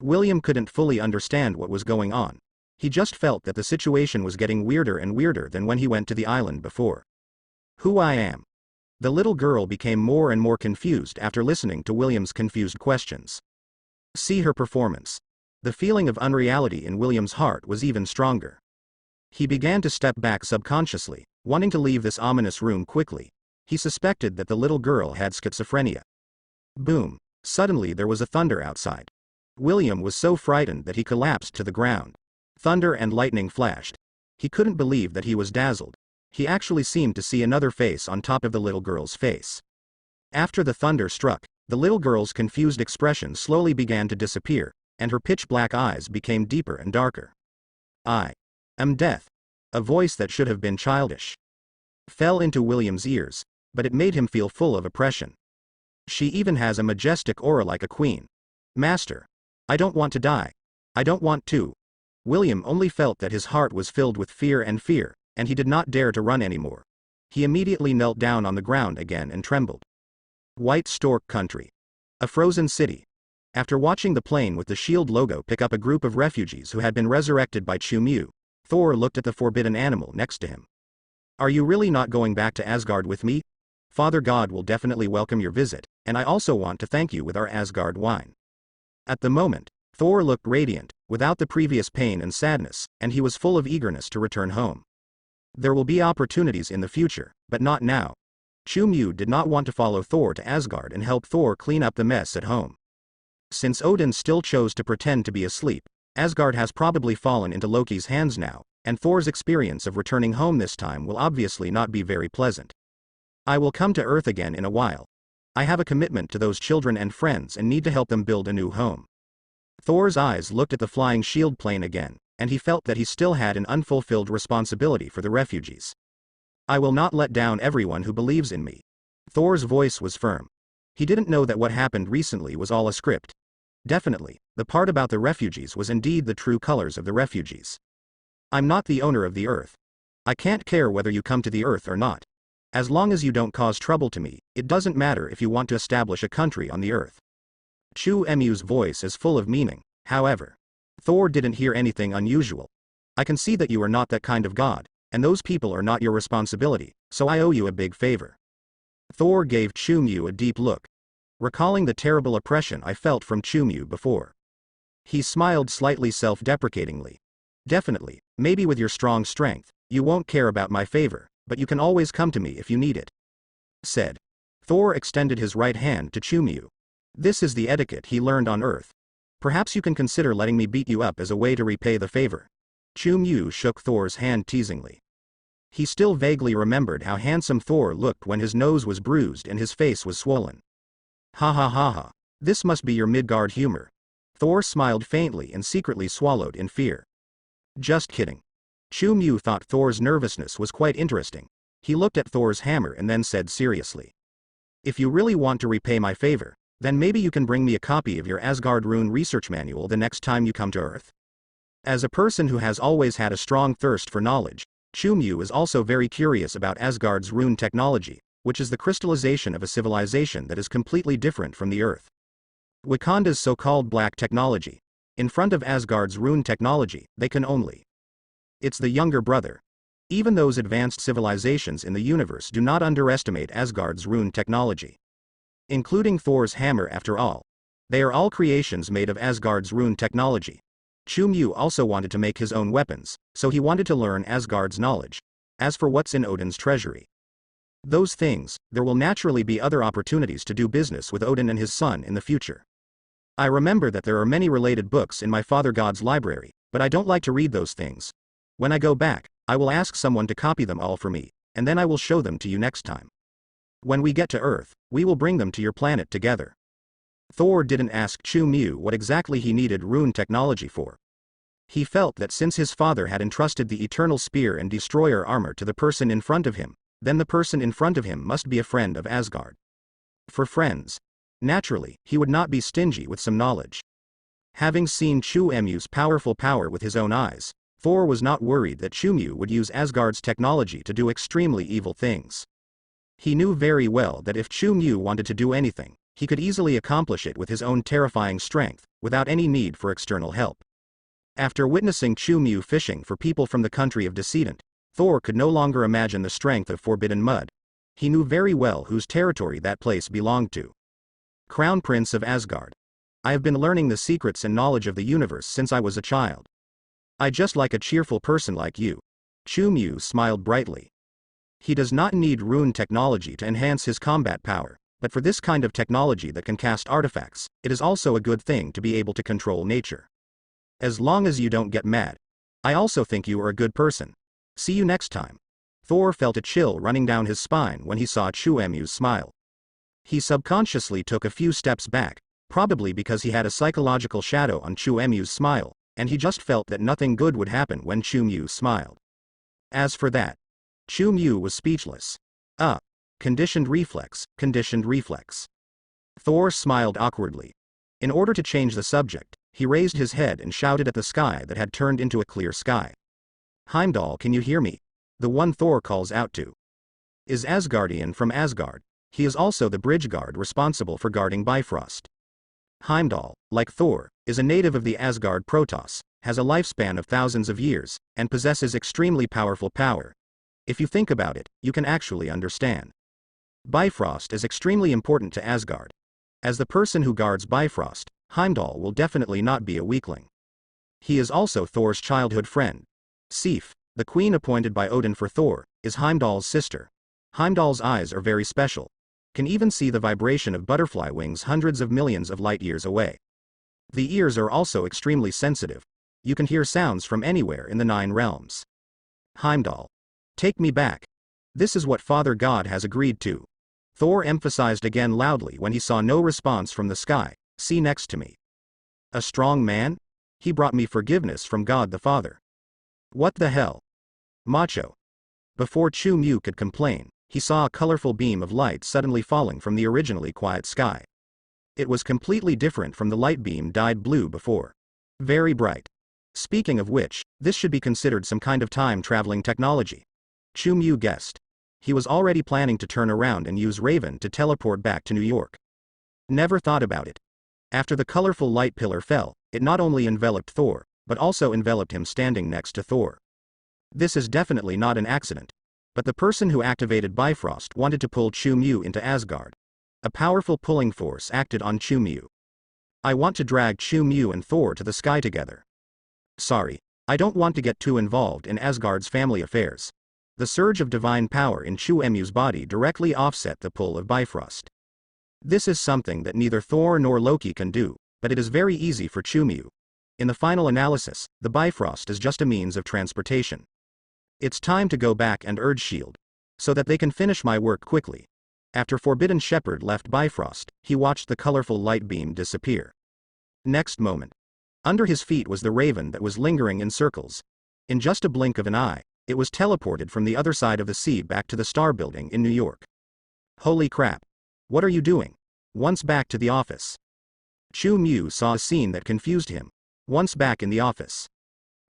William couldn't fully understand what was going on. He just felt that the situation was getting weirder and weirder than when he went to the island before. Who I am? The little girl became more and more confused after listening to William's confused questions. See her performance. The feeling of unreality in William's heart was even stronger. He began to step back subconsciously, wanting to leave this ominous room quickly. He suspected that the little girl had schizophrenia. Boom. Suddenly there was a thunder outside. William was so frightened that he collapsed to the ground. Thunder and lightning flashed. He couldn't believe that he was dazzled. He actually seemed to see another face on top of the little girl's face. After the thunder struck, The little girl's confused expression slowly began to disappear, and her pitch-black eyes became deeper and darker. "I am death." A voice that should have been childish fell into William's ears, but it made him feel full of oppression. "She even has a majestic aura like a queen. Master, I don't want to die. I don't want to." William only felt that his heart was filled with fear, and he did not dare to run anymore. He immediately knelt down on the ground again and trembled. White Stork Country. A frozen city. After watching the plane with the shield logo pick up a group of refugees who had been resurrected by Chu-Mu, Thor looked at the forbidden animal next to him. "Are you really not going back to Asgard with me? Father God will definitely welcome your visit, and I also want to thank you with our Asgard wine." At the moment, Thor looked radiant, without the previous pain and sadness, and he was full of eagerness to return home. There will be opportunities in the future, but not now. Chu-Mu did not want to follow Thor to Asgard and help Thor clean up the mess at home. Since Odin still chose to pretend to be asleep, Asgard has probably fallen into Loki's hands now, and Thor's experience of returning home this time will obviously not be very pleasant. "I will come to Earth again in a while. I have a commitment to those children and friends and need to help them build a new home." Thor's eyes looked at the flying shield plane again, and he felt that he still had an unfulfilled responsibility for the refugees. "I will not let down everyone who believes in me." Thor's voice was firm. He didn't know that what happened recently was all a script. Definitely, the part about the refugees was indeed the true colors of the refugees. "I'm not the owner of the Earth. I can't care whether you come to the Earth or not. As long as you don't cause trouble to me, it doesn't matter if you want to establish a country on the Earth." Chu-Mu's voice is full of meaning, however. Thor didn't hear anything unusual. "I can see that you are not that kind of god, and those people are not your responsibility, so I owe you a big favor." Thor gave Chu-Mu a deep look, recalling the terrible oppression I felt from Chu-Mu before. He smiled slightly self-deprecatingly. "Definitely, maybe with your strong strength, you won't care about my favor, but you can always come to me if you need it," said. Thor extended his right hand to Chu-Mu. "This is the etiquette he learned on Earth. Perhaps you can consider letting me beat you up as a way to repay the favor." Chu-Mu shook Thor's hand teasingly. He still vaguely remembered how handsome Thor looked when his nose was bruised and his face was swollen. "Ha ha ha ha. This must be your Midgard humor." Thor smiled faintly and secretly swallowed in fear. "Just kidding." Chu-Mu thought Thor's nervousness was quite interesting. He looked at Thor's hammer and then said seriously, "If you really want to repay my favor, then maybe you can bring me a copy of your Asgard rune research manual the next time you come to Earth." As a person who has always had a strong thirst for knowledge, Chu-Mu is also very curious about Asgard's rune technology, which is the crystallization of a civilization that is completely different from the Earth. Wakanda's so-called black technology. In front of Asgard's rune technology, they can only. It's the younger brother. Even those advanced civilizations in the universe do not underestimate Asgard's rune technology. Including Thor's hammer after all. They are all creations made of Asgard's rune technology. Chu-Mu also wanted to make his own weapons, so he wanted to learn Asgard's knowledge. As for what's in Odin's treasury, those things, there will naturally be other opportunities to do business with Odin and his son in the future. I remember that there are many related books in my father God's library, but I don't like to read those things. When I go back, I will ask someone to copy them all for me, and then I will show them to you next time. When we get to Earth, we will bring them to your planet together." Thor didn't ask Chu-Mu what exactly he needed rune technology for. He felt that since his father had entrusted the Eternal Spear and Destroyer armor to the person in front of him, then the person in front of him must be a friend of Asgard. For friends, naturally, he would not be stingy with some knowledge. Having seen Chu-Mu's powerful power with his own eyes, Thor was not worried that Chu-Mu would use Asgard's technology to do extremely evil things. He knew very well that if Chu-Mu wanted to do anything, he could easily accomplish it with his own terrifying strength, without any need for external help. After witnessing Chu-Mu fishing for people from the country of Decedent, Thor could no longer imagine the strength of Forbidden Mud. He knew very well whose territory that place belonged to. Crown Prince of Asgard. I have been learning the secrets and knowledge of the universe since I was a child. I just like a cheerful person like you. Chu-Mu smiled brightly. He does not need rune technology to enhance his combat power, but for this kind of technology that can cast artifacts, it is also a good thing to be able to control nature. As long as you don't get mad. I also think you are a good person. See you next time. Thor felt a chill running down his spine when he saw Chu-Mu's smile. He subconsciously took a few steps back, probably because he had a psychological shadow on Chu Emu's smile, and he just felt that nothing good would happen when Chu Mu smiled. As for that, Chu Mu was speechless. Conditioned reflex, conditioned reflex. Thor smiled awkwardly. In order to change the subject, he raised his head and shouted at the sky that had turned into a clear sky. Heimdall, can you hear me? The one Thor calls out to is Asgardian from Asgard. He is also the bridge guard responsible for guarding Bifrost. Heimdall, like Thor, is a native of the Asgard Protoss, has a lifespan of thousands of years, and possesses extremely powerful power. If you think about it, you can actually understand. Bifrost is extremely important to Asgard. As the person who guards Bifrost, Heimdall will definitely not be a weakling. He is also Thor's childhood friend. Sif, the queen appointed by Odin for Thor, is Heimdall's sister. Heimdall's eyes are very special. Can even see the vibration of butterfly wings hundreds of millions of light years away. The ears are also extremely sensitive. You can hear sounds from anywhere in the 9 realms. Heimdall. Take me back. This is what Father God has agreed to. Thor emphasized again loudly when he saw no response from the sky. See next to me. A strong man? He brought me forgiveness from God the Father. What the hell? Macho. Before Chu Mu could complain, he saw a colorful beam of light suddenly falling from the originally quiet sky. It was completely different from the light beam dyed blue before. Very bright. Speaking of which, this should be considered some kind of time-traveling technology. Chu Mu guessed. He was already planning to turn around and use Raven to teleport back to New York. Never thought about it. After the colorful light pillar fell, it not only enveloped Thor, but also enveloped him standing next to Thor. This is definitely not an accident. But the person who activated Bifrost wanted to pull Chu Mu into Asgard. A powerful pulling force acted on Chu Mu. I want to drag Chu Mu and Thor to the sky together. Sorry, I don't want to get too involved in Asgard's family affairs. The surge of divine power in Chu Emu's body directly offset the pull of Bifrost. This is something that neither Thor nor Loki can do, but it is very easy for Chu Mu. In the final analysis, the Bifrost is just a means of transportation. It's time to go back and urge S.H.I.E.L.D. so that they can finish my work quickly. After Forbidden Shepherd left Bifrost, he watched the colorful light beam disappear. Next moment. Under his feet was the Raven that was lingering in circles. In just a blink of an eye, it was teleported from the other side of the sea back to the Star Building in New York. Holy crap. What are you doing? Once back to the office. Chu Mu saw a scene that confused him. Once back in the office.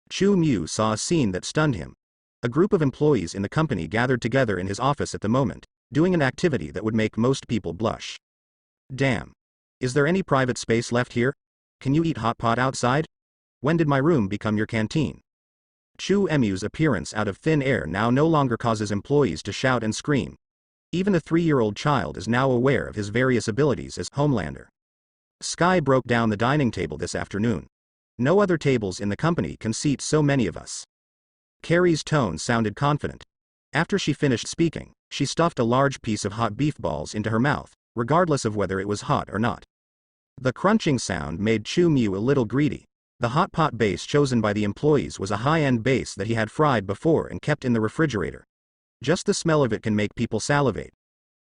Chu Mu saw a scene that stunned him. A group of employees in the company gathered together in his office at the moment, doing an activity that would make most people blush. Damn. Is there any private space left here? Can you eat hot pot outside? When did my room become your canteen? Chu Emu's appearance out of thin air now no longer causes employees to shout and scream. Even a 3-year-old child is now aware of his various abilities as Homelander. Sky broke down the dining table this afternoon. No other tables in the company can seat so many of us. Carrie's tone sounded confident. After she finished speaking, she stuffed a large piece of hot beef balls into her mouth, regardless of whether it was hot or not. The crunching sound made Chu Mu a little greedy. The hot pot base chosen by the employees was a high-end base that he had fried before and kept in the refrigerator. Just the smell of it can make people salivate.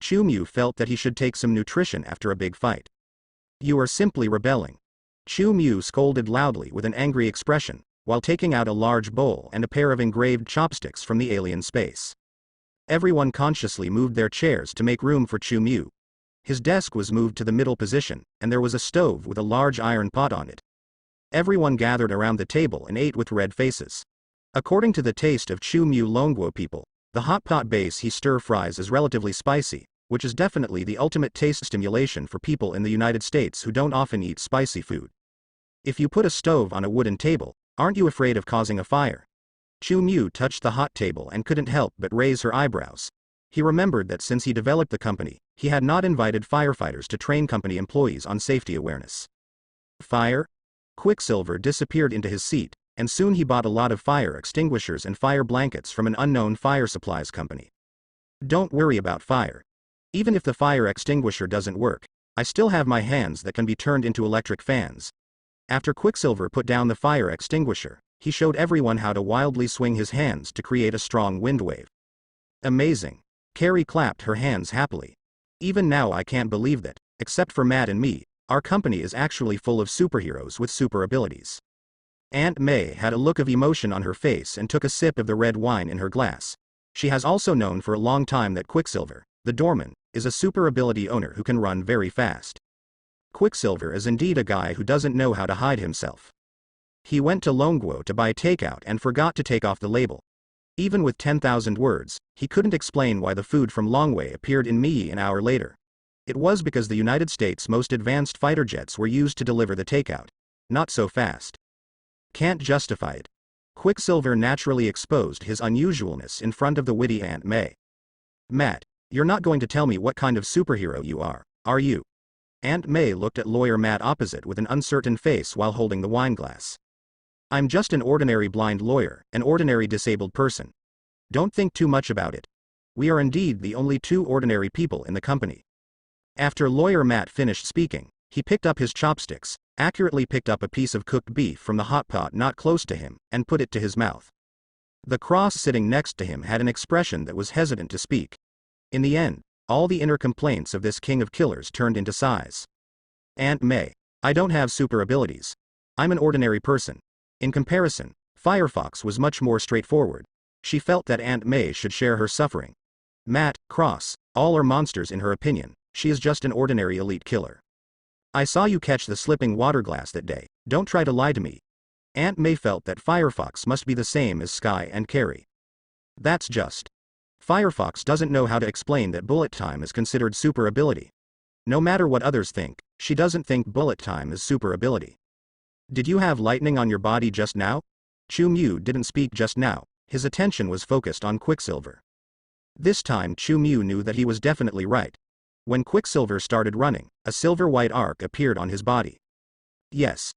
Chu Mu felt that he should take some nutrition after a big fight. You are simply rebelling. Chu Mu scolded loudly with an angry expression, while taking out a large bowl and a pair of engraved chopsticks from the alien space. Everyone consciously moved their chairs to make room for Chu Mu. His desk was moved to the middle position, and there was a stove with a large iron pot on it. Everyone gathered around the table and ate with red faces. According to the taste of Chu Mu Longguo people, the hot pot base he stir-fries is relatively spicy, which is definitely the ultimate taste stimulation for people in the United States who don't often eat spicy food. If you put a stove on a wooden table, aren't you afraid of causing a fire? Chu Mu touched the hot table and couldn't help but raise her eyebrows. He remembered that since he developed the company, he had not invited firefighters to train company employees on safety awareness. Fire? Quicksilver disappeared into his seat, and soon he bought a lot of fire extinguishers and fire blankets from an unknown fire supplies company. Don't worry about fire. Even if the fire extinguisher doesn't work, I still have my hands that can be turned into electric fans. After Quicksilver put down the fire extinguisher, he showed everyone how to wildly swing his hands to create a strong wind wave. Amazing. Carrie clapped her hands happily. Even now I can't believe that, except for Matt and me, our company is actually full of superheroes with super abilities. Aunt May had a look of emotion on her face and took a sip of the red wine in her glass. She has also known for a long time that Quicksilver, the doorman, is a super ability owner who can run very fast. Quicksilver is indeed a guy who doesn't know how to hide himself. He went to Longuo to buy takeout and forgot to take off the label. Even with 10,000 words, he couldn't explain why the food from Longway appeared in Mii an hour later. It was because the United States' most advanced fighter jets were used to deliver the takeout. Not so fast. Can't justify it. Quicksilver naturally exposed his unusualness in front of the witty Aunt May. Matt, you're not going to tell me what kind of superhero you are you? Aunt May looked at lawyer Matt opposite with an uncertain face while holding the wineglass. I'm just an ordinary blind lawyer, an ordinary disabled person. Don't think too much about it. We are indeed the only two ordinary people in the company. After lawyer Matt finished speaking, he picked up his chopsticks, accurately picked up a piece of cooked beef from the hot pot not close to him, and put it to his mouth. The cross sitting next to him had an expression that was hesitant to speak. In the end, all the inner complaints of this king of killers turned into sighs. Aunt May, I don't have super abilities. I'm an ordinary person. In comparison, Firefox was much more straightforward. She felt that Aunt May should share her suffering. Matt, Cross, all are monsters in her opinion, she is just an ordinary elite killer. I saw you catch the slipping water glass that day, don't try to lie to me. Aunt May felt that Firefox must be the same as Sky and Carrie. That's just. Firefox doesn't know how to explain that bullet time is considered super ability. No matter what others think, she doesn't think bullet time is super ability. Did you have lightning on your body just now? Chu Mu didn't speak just now, his attention was focused on Quicksilver. This time Chu Mu knew that he was definitely right. When Quicksilver started running, a silver-white arc appeared on his body. Yes,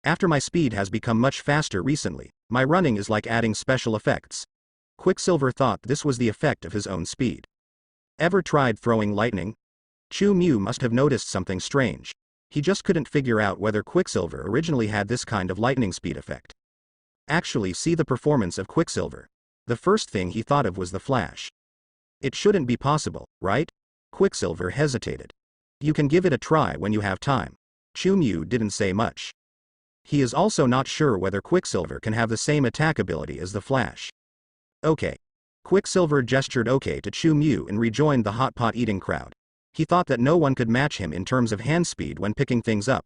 after my speed has become much faster recently, my running is like adding special effects. Quicksilver thought this was the effect of his own speed. Ever tried throwing lightning? Chu Mu must have noticed something strange. He just couldn't figure out whether Quicksilver originally had this kind of lightning speed effect. Actually, see the performance of Quicksilver. The first thing he thought of was the Flash. It shouldn't be possible, right? Quicksilver hesitated. You can give it a try when you have time. Chu Mu didn't say much. He is also not sure whether Quicksilver can have the same attack ability as the Flash. Okay. Quicksilver gestured okay to Chu Mu and rejoined the hot pot eating crowd. He thought that no one could match him in terms of hand speed when picking things up.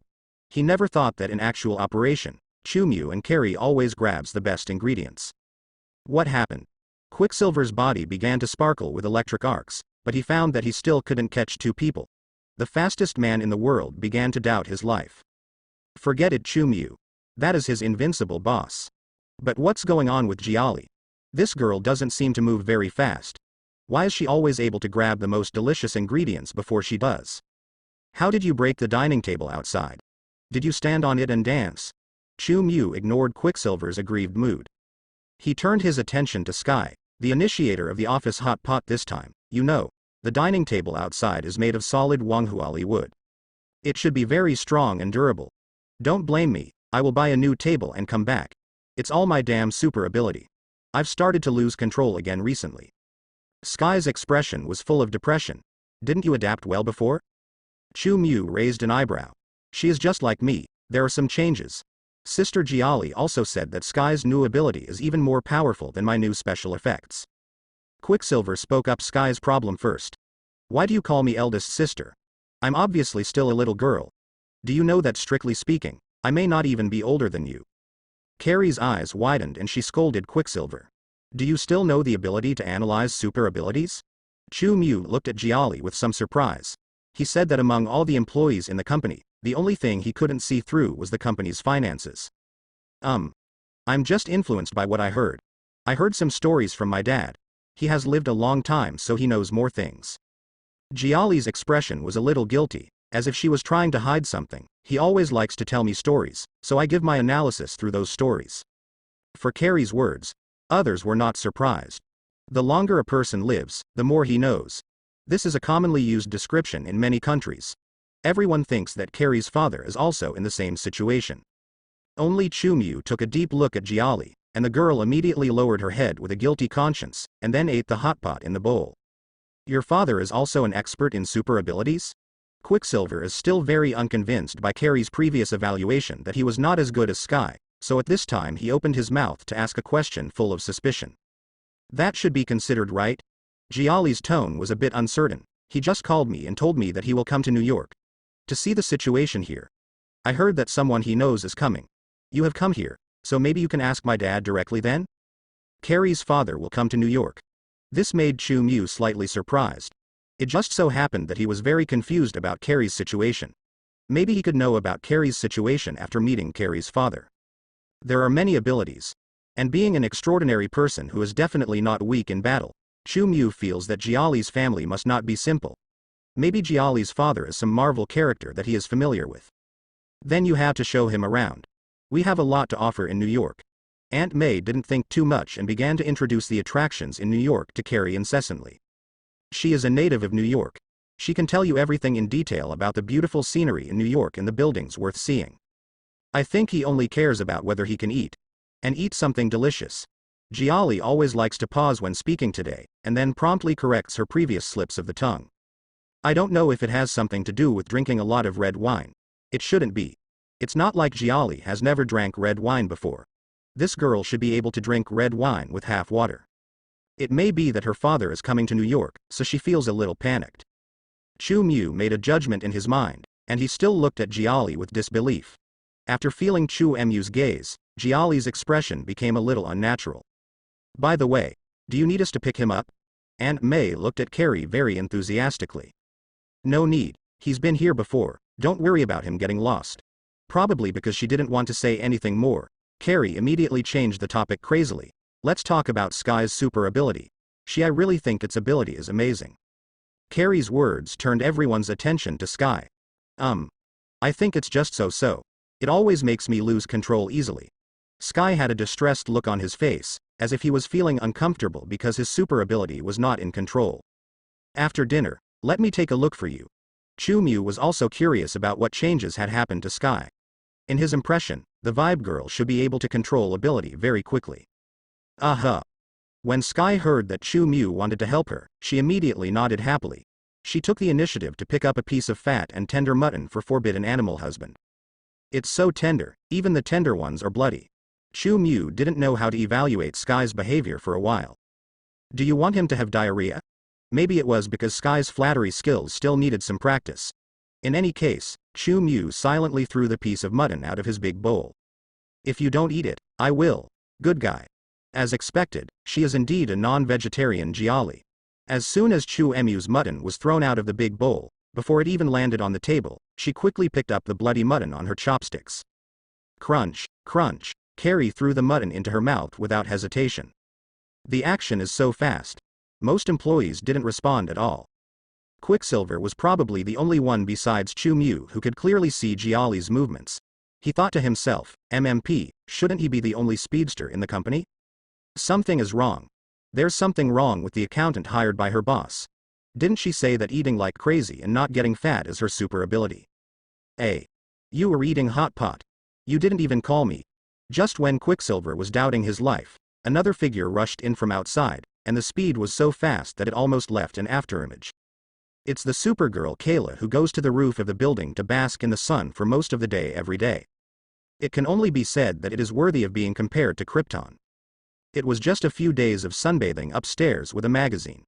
He never thought that in actual operation, Chu Mu and Carrie always grabs the best ingredients. What happened? Quicksilver's body began to sparkle with electric arcs, but he found that he still couldn't catch two people. The fastest man in the world began to doubt his life. Forget it, Chu Mu. That is his invincible boss. But what's going on with Jiali? This girl doesn't seem to move very fast. Why is she always able to grab the most delicious ingredients before she does? How did you break the dining table outside? Did you stand on it and dance? Chu Mu ignored Quicksilver's aggrieved mood. He turned his attention to Sky, the initiator of the office hot pot this time. You know, the dining table outside is made of solid Wanghuali wood. It should be very strong and durable. Don't blame me, I will buy a new table and come back. It's all my damn super ability. I've started to lose control again recently. Sky's expression was full of depression. Didn't you adapt well before? Chu Mu raised an eyebrow. She is just like me, there are some changes. Sister Jiali also said that Sky's new ability is even more powerful than my new special effects. Quicksilver spoke up Sky's problem first. Why do you call me eldest sister? I'm obviously still a little girl. Do you know that strictly speaking, I may not even be older than you? Carrie's eyes widened and she scolded Quicksilver. Do you still know the ability to analyze super abilities? Chu Mu looked at Jiali with some surprise. He said that among all the employees in the company, the only thing he couldn't see through was the company's finances. I'm just influenced by what I heard. I heard some stories from my dad. He has lived a long time so he knows more things. Jiali's expression was a little guilty, as if she was trying to hide something. He always likes to tell me stories, so I give my analysis through those stories. For Carrie's words, others were not surprised. The longer a person lives, the more he knows. This is a commonly used description in many countries. Everyone thinks that Carrie's father is also in the same situation. Only Chu Mu took a deep look at Jiali, and the girl immediately lowered her head with a guilty conscience, and then ate the hot pot in the bowl. Your father is also an expert in super abilities? Quicksilver is still very unconvinced by Carrie's previous evaluation that he was not as good as Sky, so at this time he opened his mouth to ask a question full of suspicion. That should be considered, right? Giali's tone was a bit uncertain. He just called me and told me that he will come to New York to see the situation here. I heard that someone he knows is coming. You have come here, so maybe you can ask my dad directly then? Carrie's father will come to New York. This made Chu Mu slightly surprised. It just so happened that he was very confused about Carrie's situation. Maybe he could know about Carrie's situation after meeting Carrie's father. There are many abilities. And being an extraordinary person who is definitely not weak in battle, Chu Mu feels that Giali's family must not be simple. Maybe Giali's father is some Marvel character that he is familiar with. Then you have to show him around. We have a lot to offer in New York. Aunt May didn't think too much and began to introduce the attractions in New York to Carrie incessantly. She is a native of New York. She can tell you everything in detail about the beautiful scenery in New York and the buildings worth seeing. I think he only cares about whether he can eat. And eat something delicious. Giali always likes to pause when speaking today, and then promptly corrects her previous slips of the tongue. I don't know if it has something to do with drinking a lot of red wine. It shouldn't be. It's not like Giali has never drank red wine before. This girl should be able to drink red wine with half water. It may be that her father is coming to New York, so she feels a little panicked. Chu Mu made a judgment in his mind, and he still looked at Giali with disbelief. After feeling Chu Mu's gaze, Giali's expression became a little unnatural. By the way, do you need us to pick him up? Aunt May looked at Carrie very enthusiastically. No need, he's been here before, don't worry about him getting lost. Probably because she didn't want to say anything more, Carrie immediately changed the topic crazily. Let's talk about Sky's super ability. I really think its ability is amazing. Carrie's words turned everyone's attention to Sky. I think it's just so. It always makes me lose control easily. Sky had a distressed look on his face, as if he was feeling uncomfortable because his super ability was not in control. After dinner, let me take a look for you. Chu Mu was also curious about what changes had happened to Sky. In his impression, the Vibe Girl should be able to control ability very quickly. When Sky heard that Chu Mu wanted to help her, she immediately nodded happily. She took the initiative to pick up a piece of fat and tender mutton for forbidden animal husband. It's so tender, even the tender ones are bloody. Chu Mu didn't know how to evaluate Sky's behavior for a while. Do you want him to have diarrhea? Maybe it was because Sky's flattery skills still needed some practice. In any case, Chu Mu silently threw the piece of mutton out of his big bowl. If you don't eat it, I will. Good guy. As expected, she is indeed a non-vegetarian Giali. As soon as Chu Mu's mutton was thrown out of the big bowl, before it even landed on the table, she quickly picked up the bloody mutton on her chopsticks. Crunch, crunch, Carrie threw the mutton into her mouth without hesitation. The action is so fast. Most employees didn't respond at all. Quicksilver was probably the only one besides Chu Mu who could clearly see Giali's movements. He thought to himself, MMP, shouldn't he be the only speedster in the company? Something is wrong. There's something wrong with the accountant hired by her boss. Didn't she say that eating like crazy and not getting fat is her super ability? Hey. You were eating hot pot. You didn't even call me. Just when Quicksilver was doubting his life, another figure rushed in from outside, and the speed was so fast that it almost left an afterimage. It's the Supergirl Kayla who goes to the roof of the building to bask in the sun for most of the day every day. It can only be said that it is worthy of being compared to Krypton. It was just a few days of sunbathing upstairs with a magazine.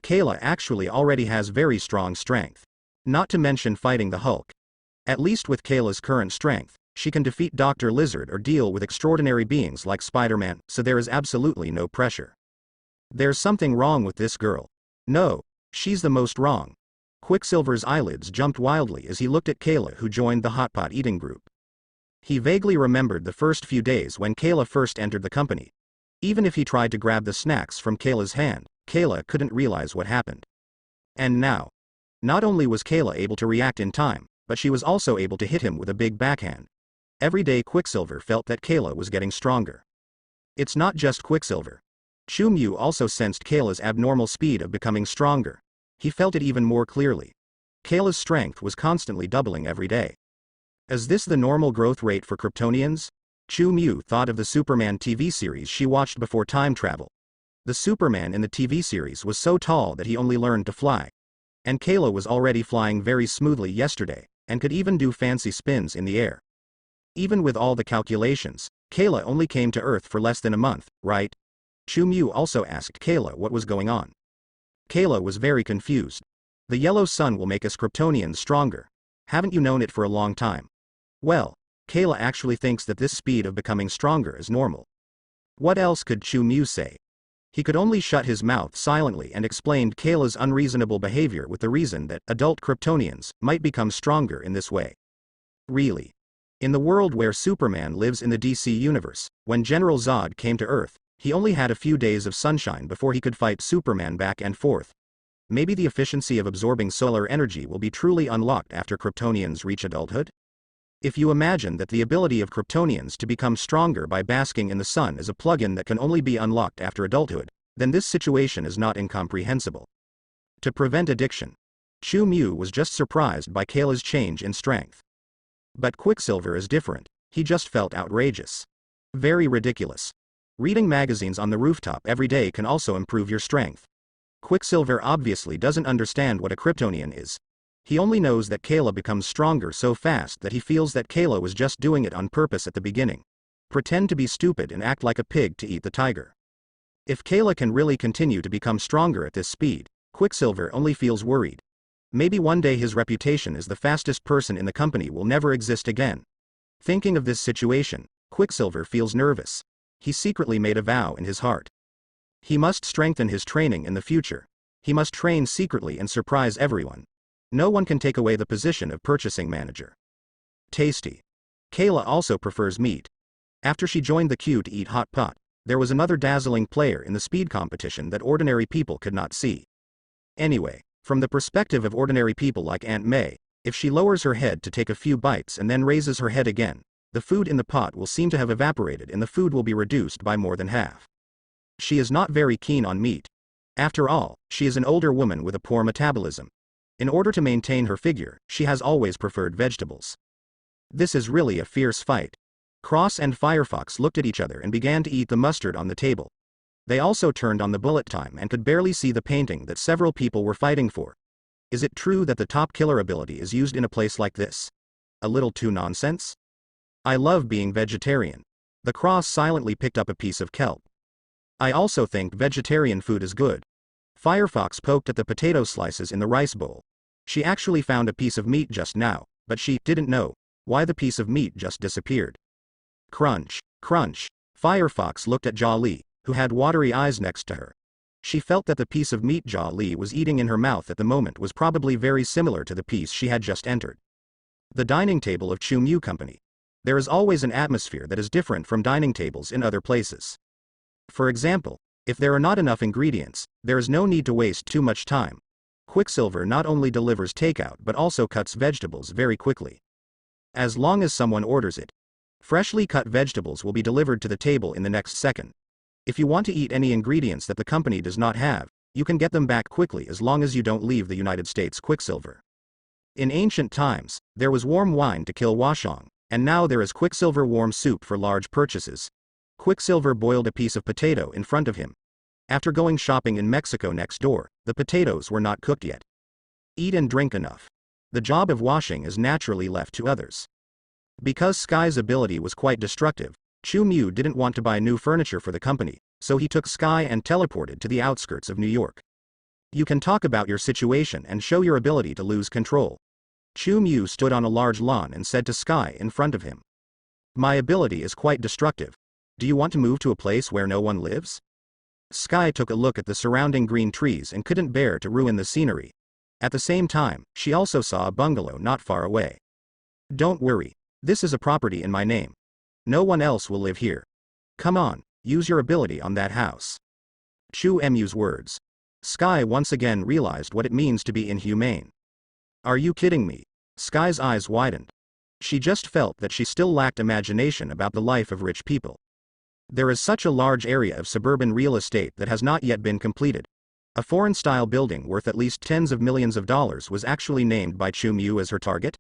Kayla actually already has very strong strength. Not to mention fighting the Hulk. At least with Kayla's current strength, she can defeat Dr. Lizard or deal with extraordinary beings like Spider-Man, so there is absolutely no pressure. There's something wrong with this girl. No, she's the most wrong. Quicksilver's eyelids jumped wildly as he looked at Kayla, who joined the hot pot eating group. He vaguely remembered the first few days when Kayla first entered the company. Even if he tried to grab the snacks from Kayla's hand, Kayla couldn't realize what happened. And now, not only was Kayla able to react in time, but she was also able to hit him with a big backhand. Every day Quicksilver felt that Kayla was getting stronger. It's not just Quicksilver. Chu Mu also sensed Kayla's abnormal speed of becoming stronger. He felt it even more clearly. Kayla's strength was constantly doubling every day. Is this the normal growth rate for Kryptonians? Chu Mu thought of the Superman TV series she watched before time travel. The Superman in the TV series was so tall that he only learned to fly. And Kayla was already flying very smoothly yesterday, and could even do fancy spins in the air. Even with all the calculations, Kayla only came to Earth for less than a month, right? Chu-Mu also asked Kayla what was going on. Kayla was very confused. The yellow sun will make us Kryptonians stronger. Haven't you known it for a long time? Well, Kayla actually thinks that this speed of becoming stronger is normal. What else could Chu-Mu say? He could only shut his mouth silently and explained Kayla's unreasonable behavior with the reason that adult Kryptonians might become stronger in this way. Really? In the world where Superman lives in the DC universe, when General Zod came to Earth, he only had a few days of sunshine before he could fight Superman back and forth. Maybe the efficiency of absorbing solar energy will be truly unlocked after Kryptonians reach adulthood? If you imagine that the ability of Kryptonians to become stronger by basking in the sun is a plugin that can only be unlocked after adulthood, then this situation is not incomprehensible. To prevent addiction, Chu-Mu was just surprised by Kayla's change in strength. But Quicksilver is different. He just felt outrageous. Very ridiculous. Reading magazines on the rooftop every day can also improve your strength. Quicksilver obviously doesn't understand what a Kryptonian is. He only knows that Kayla becomes stronger so fast that he feels that Kayla was just doing it on purpose at the beginning. Pretend to be stupid and act like a pig to eat the tiger. If Kayla can really continue to become stronger at this speed, Quicksilver only feels worried. Maybe one day his reputation as the fastest person in the company will never exist again. Thinking of this situation, Quicksilver feels nervous. He secretly made a vow in his heart. He must strengthen his training in the future. He must train secretly and surprise everyone. No one can take away the position of purchasing manager. Tasty. Kayla also prefers meat. After she joined the queue to eat hot pot, there was another dazzling player in the speed competition that ordinary people could not see. Anyway, from the perspective of ordinary people like Aunt May, if she lowers her head to take a few bites and then raises her head again, the food in the pot will seem to have evaporated and the food will be reduced by more than half. She is not very keen on meat. After all, she is an older woman with a poor metabolism. In order to maintain her figure, she has always preferred vegetables. This is really a fierce fight. Cross and Firefox looked at each other and began to eat the mustard on the table. They also turned on the bullet time and could barely see the painting that several people were fighting for. Is it true that the top killer ability is used in a place like this? A little too nonsense? I love being vegetarian. The Cross silently picked up a piece of kelp. I also think vegetarian food is good. Firefox poked at the potato slices in the rice bowl. She actually found a piece of meat just now, but she didn't know why the piece of meat just disappeared. Crunch, crunch. Firefox looked at Jia Li, who had watery eyes next to her. She felt that the piece of meat Jia Li was eating in her mouth at the moment was probably very similar to the piece she had just entered. The dining table of Chu-Mu Company. There is always an atmosphere that is different from dining tables in other places. For example, if there are not enough ingredients, there is no need to waste too much time. Quicksilver not only delivers takeout but also cuts vegetables very quickly. As long as someone orders it, freshly cut vegetables will be delivered to the table in the next second. If you want to eat any ingredients that the company does not have, you can get them back quickly as long as you don't leave the United States. Quicksilver. In ancient times, there was warm wine to kill Washong, and now there is Quicksilver warm soup for large purchases. Quicksilver boiled a piece of potato in front of him. After going shopping in Mexico next door, the potatoes were not cooked yet. Eat and drink enough. The job of washing is naturally left to others. Because Sky's ability was quite destructive, Chu-Mu didn't want to buy new furniture for the company, so he took Sky and teleported to the outskirts of New York. You can talk about your situation and show your ability to lose control. Chu-Mu stood on a large lawn and said to Sky in front of him. My ability is quite destructive. Do you want to move to a place where no one lives? Sky took a look at the surrounding green trees and couldn't bear to ruin the scenery. At the same time, she also saw a bungalow not far away. Don't worry. This is a property in my name. No one else will live here. Come on, use your ability on that house. Chu-Mu's words. Sky once again realized what it means to be inhumane. Are you kidding me? Sky's eyes widened. She just felt that she still lacked imagination about the life of rich people. There is such a large area of suburban real estate that has not yet been completed. A foreign-style building worth at least tens of millions of dollars was actually named by Chu-Mu as her target.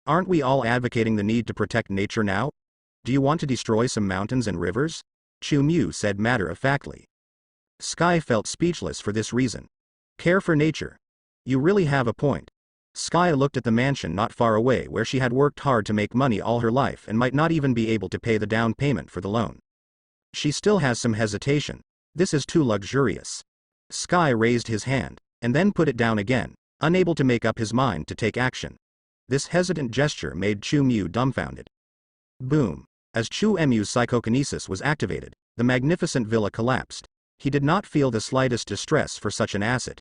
Aren't we all advocating the need to protect nature now? Do you want to destroy some mountains and rivers? Chu-Mu said matter-of-factly. Sky felt speechless for this reason. Care for nature. You really have a point. Sky looked at the mansion not far away where she had worked hard to make money all her life and might not even be able to pay the down payment for the loan. She still has some hesitation. This is too luxurious. Sky raised his hand, and then put it down again, unable to make up his mind to take action. This hesitant gesture made Chu Mu dumbfounded. Boom. As Chu Mu's psychokinesis was activated, the magnificent villa collapsed. He did not feel the slightest distress for such an asset.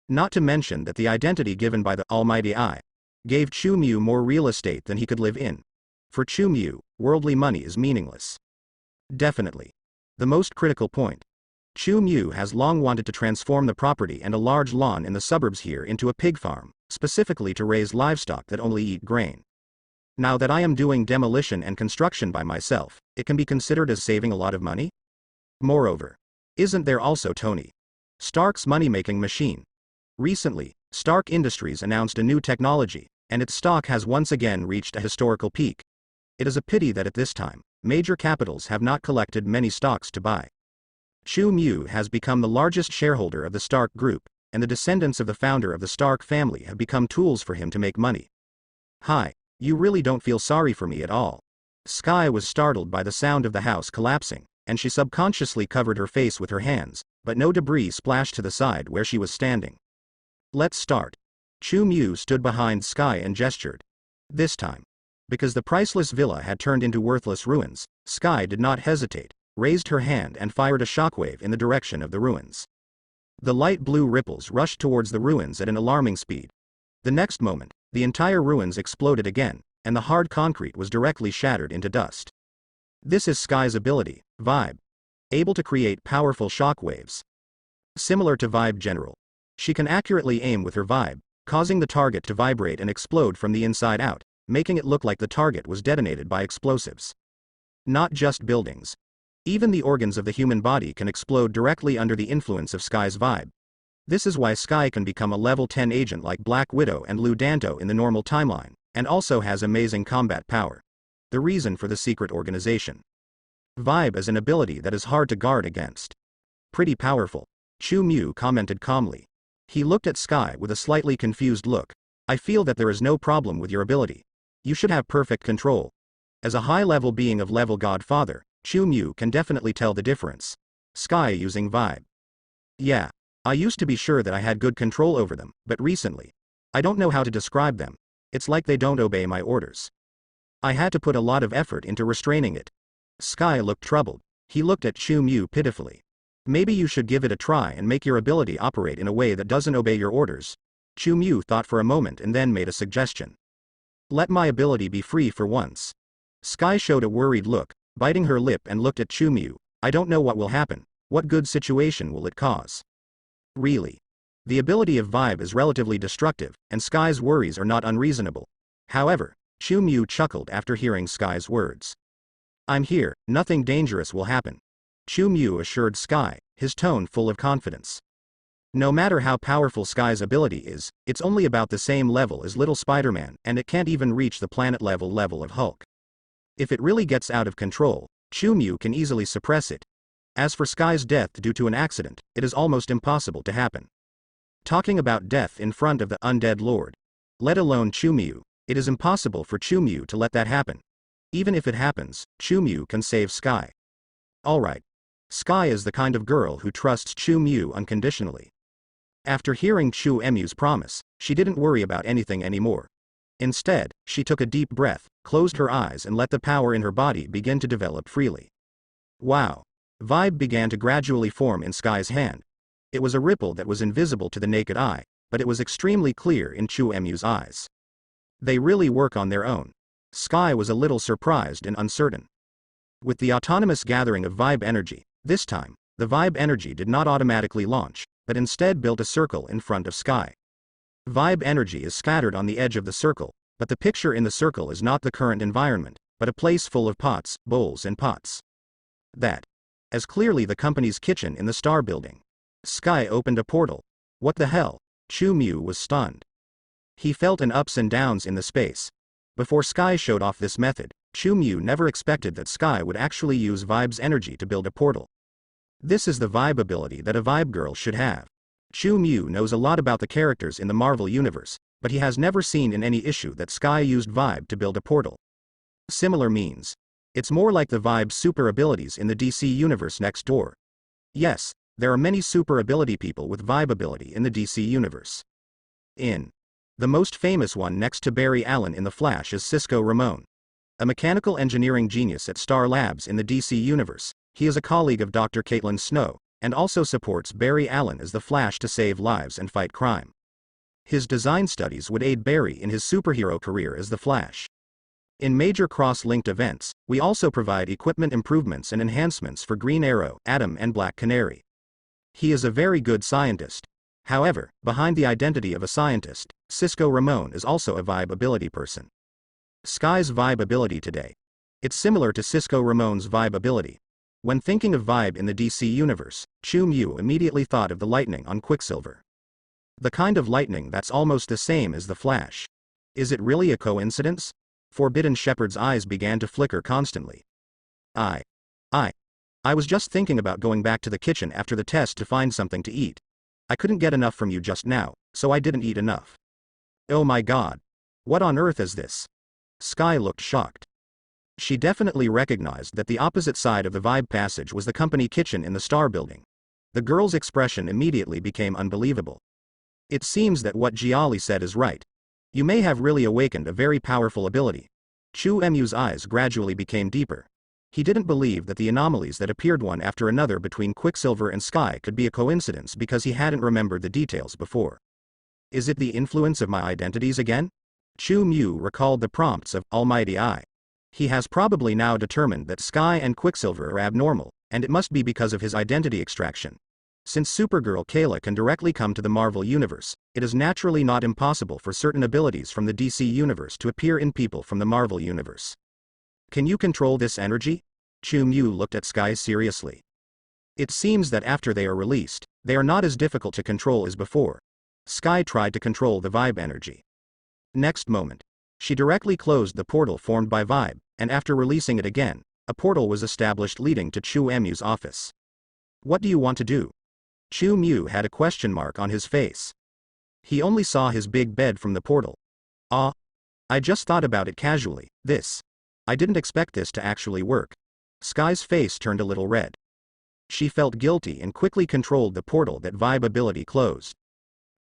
Not to mention that the identity given by the Almighty Eye gave Chu Mu more real estate than he could live in. For Chu Mu, worldly money is meaningless. Definitely. The most critical point. Chu Mu has long wanted to transform the property and a large lawn in the suburbs here into a pig farm, specifically to raise livestock that only eat grain. Now that I am doing demolition and construction by myself, it can be considered as saving a lot of money? Moreover, isn't there also Tony Stark's money-making machine? Recently, Stark Industries announced a new technology, and its stock has once again reached a historical peak. It is a pity that at this time, major capitals have not collected many stocks to buy. Chu Mu has become the largest shareholder of the Stark Group, and the descendants of the founder of the Stark family have become tools for him to make money. Hi, you really don't feel sorry for me at all. Sky was startled by the sound of the house collapsing, and she subconsciously covered her face with her hands, but no debris splashed to the side where she was standing. Let's start. Chu Mu stood behind Sky and gestured. This time, because the priceless villa had turned into worthless ruins, Sky did not hesitate, raised her hand and fired a shockwave in the direction of the ruins. The light blue ripples rushed towards the ruins at an alarming speed. The next moment, the entire ruins exploded again, and the hard concrete was directly shattered into dust. This is Sky's ability, Vibe. Able to create powerful shockwaves. Similar to Vibe General. She can accurately aim with her Vibe, causing the target to vibrate and explode from the inside out, making it look like the target was detonated by explosives. Not just buildings. Even the organs of the human body can explode directly under the influence of Sky's Vibe. This is why Sky can become a level 10 agent like Black Widow and Lu Danto in the normal timeline, and also has amazing combat power. The reason for the secret organization. Vibe is an ability that is hard to guard against. Pretty powerful. Chu Mu commented calmly. He looked at Sky with a slightly confused look. I feel that there is no problem with your ability. You should have perfect control. As a high-level being of level Godfather, Chu Mu can definitely tell the difference. Sky using Vibe. Yeah. I used to be sure that I had good control over them, but recently, I don't know how to describe them. It's like they don't obey my orders. I had to put a lot of effort into restraining it. Sky looked troubled. He looked at Chu Mu pitifully. Maybe you should give it a try and make your ability operate in a way that doesn't obey your orders. Chu Mu thought for a moment and then made a suggestion. Let my ability be free for once. Sky showed a worried look, biting her lip and looked at Chu Mu. I don't know what will happen. What good situation will it cause? Really. The ability of Vibe is relatively destructive, and Sky's worries are not unreasonable. However, Chu Mu chuckled after hearing Sky's words. I'm here, nothing dangerous will happen. Chu Mu assured Sky, his tone full of confidence. No matter how powerful Sky's ability is, it's only about the same level as Little Spider-Man, and it can't even reach the planet-level of Hulk. If it really gets out of control, Chu Mu can easily suppress it. As for Sky's death due to an accident, it is almost impossible to happen. Talking about death in front of the undead lord. Let alone Chu Mu, it is impossible for Chu Mu to let that happen. Even if it happens, Chu Mu can save Sky. Alright. Sky is the kind of girl who trusts Chu Mu unconditionally. After hearing Chu Mu's promise, she didn't worry about anything anymore. Instead, she took a deep breath, closed her eyes and let the power in her body begin to develop freely. Wow. Vibe began to gradually form in Sky's hand. It was a ripple that was invisible to the naked eye, but it was extremely clear in Chu Mu's eyes. They really work on their own. Sky was a little surprised and uncertain. With the autonomous gathering of Vibe energy, this time, the Vibe energy did not automatically launch, but instead built a circle in front of Sky. Vibe energy is scattered on the edge of the circle, but the picture in the circle is not the current environment, but a place full of pots, bowls and pots. That as clearly the company's kitchen in the Star Building. Sky opened a portal. What the hell? Chu Mu was stunned. He felt an ups and downs in the space. Before Sky showed off this method, Chu Mu never expected that Sky would actually use Vibe's energy to build a portal. This is the vibe ability that a vibe girl should have. Chu Mu knows a lot about the characters in the Marvel Universe, but he has never seen in any issue that Sky used vibe to build a portal. Similar means. It's more like the vibe super abilities in the DC Universe next door. Yes, there are many super ability people with vibe ability in the DC Universe. The most famous one next to Barry Allen in The Flash is Cisco Ramon. A mechanical engineering genius at Star Labs in the DC Universe, he is a colleague of Dr. Caitlin Snow, and also supports Barry Allen as the Flash to save lives and fight crime. His design studies would aid Barry in his superhero career as the Flash. In major cross-linked events, we also provide equipment improvements and enhancements for Green Arrow, Atom and Black Canary. He is a very good scientist. However, behind the identity of a scientist, Cisco Ramon is also a vibe ability person. Sky's vibe ability today. It's similar to Cisco Ramon's vibe ability. When thinking of vibe in the DC Universe, Chu Mu immediately thought of the lightning on Quicksilver. The kind of lightning that's almost the same as the Flash. Is it really a coincidence? Forbidden Shepherd's eyes began to flicker constantly. I was just thinking about going back to the kitchen after the test to find something to eat. I couldn't get enough from you just now, so I didn't eat enough. Oh my god. What on earth is this? Sky looked shocked. She definitely recognized that the opposite side of the vibe passage was the company kitchen in the Star Building. The girl's expression immediately became unbelievable. It seems that what Jiali said is right. You may have really awakened a very powerful ability. Chu Mu's eyes gradually became deeper. He didn't believe that the anomalies that appeared one after another between Quicksilver and Sky could be a coincidence because he hadn't remembered the details before. Is it the influence of my identities again? Chu Mu recalled the prompts of Almighty I. He has probably now determined that Sky and Quicksilver are abnormal, and it must be because of his identity extraction. Since Supergirl Kayla can directly come to the Marvel Universe, it is naturally not impossible for certain abilities from the DC Universe to appear in people from the Marvel Universe. Can you control this energy? Chu Mu looked at Sky seriously. It seems that after they are released, they are not as difficult to control as before. Sky tried to control the vibe energy. Next moment, she directly closed the portal formed by vibe, and after releasing it again, a portal was established leading to Chu Mu's office. What do you want to do? Chu Mu had a question mark on his face. He only saw his big bed from the portal. I just thought about it casually. I didn't expect this to actually work. Sky's face turned a little red. She felt guilty and quickly controlled the portal that vibe ability closed.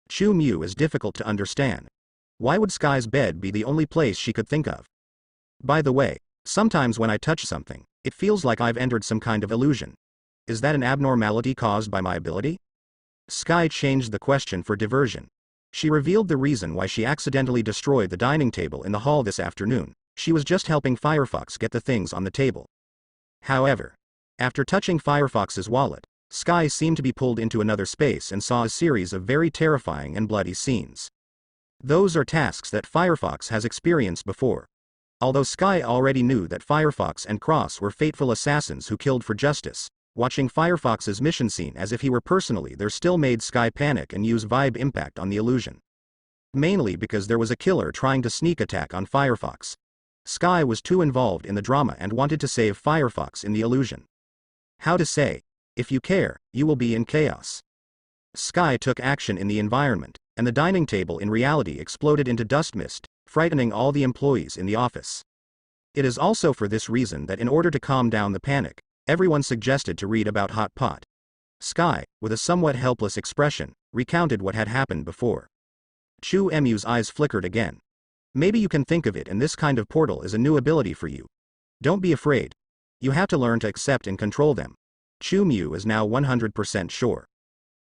Chu Mu is difficult to understand. Why would Sky's bed be the only place she could think of? By the way, sometimes when I touch something, it feels like I've entered some kind of illusion. Is that an abnormality caused by my ability? Sky changed the question for diversion. She revealed the reason why she accidentally destroyed the dining table in the hall this afternoon. She was just helping Firefox get the things on the table. However, after touching Firefox's wallet, Sky seemed to be pulled into another space and saw a series of very terrifying and bloody scenes. Those are tasks that Firefox has experienced before. Although Sky already knew that Firefox and Cross were fateful assassins who killed for justice, watching Firefox's mission scene as if he were personally there still made Sky panic and use vibe impact on the illusion. Mainly because there was a killer trying to sneak attack on Firefox. Sky was too involved in the drama and wanted to save Firefox in the illusion. How to say, if you care, you will be in chaos. Sky took action in the environment, and the dining table in reality exploded into dust mist, frightening all the employees in the office. It is also for this reason that in order to calm down the panic, everyone suggested to read about Hot Pot. Sky, with a somewhat helpless expression, recounted what had happened before. Chu Mu's eyes flickered again. Maybe you can think of it, and this kind of portal is a new ability for you. Don't be afraid. You have to learn to accept and control them. Chu Mu is now 100% sure.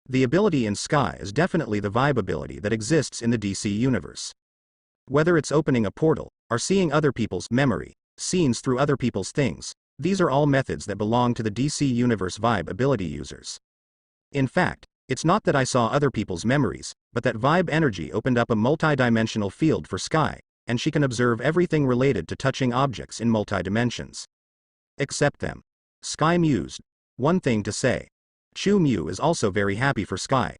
The ability in Sky is definitely the vibe ability that exists in the DC Universe. Whether it's opening a portal, or seeing other people's memory, scenes through other people's things, these are all methods that belong to the DC Universe vibe ability users. In fact, it's not that I saw other people's memories, but that vibe energy opened up a multi-dimensional field for Sky, and she can observe everything related to touching objects in multi-dimensions. Except them. Sky mused. One thing to say. Chu Mu is also very happy for Sky.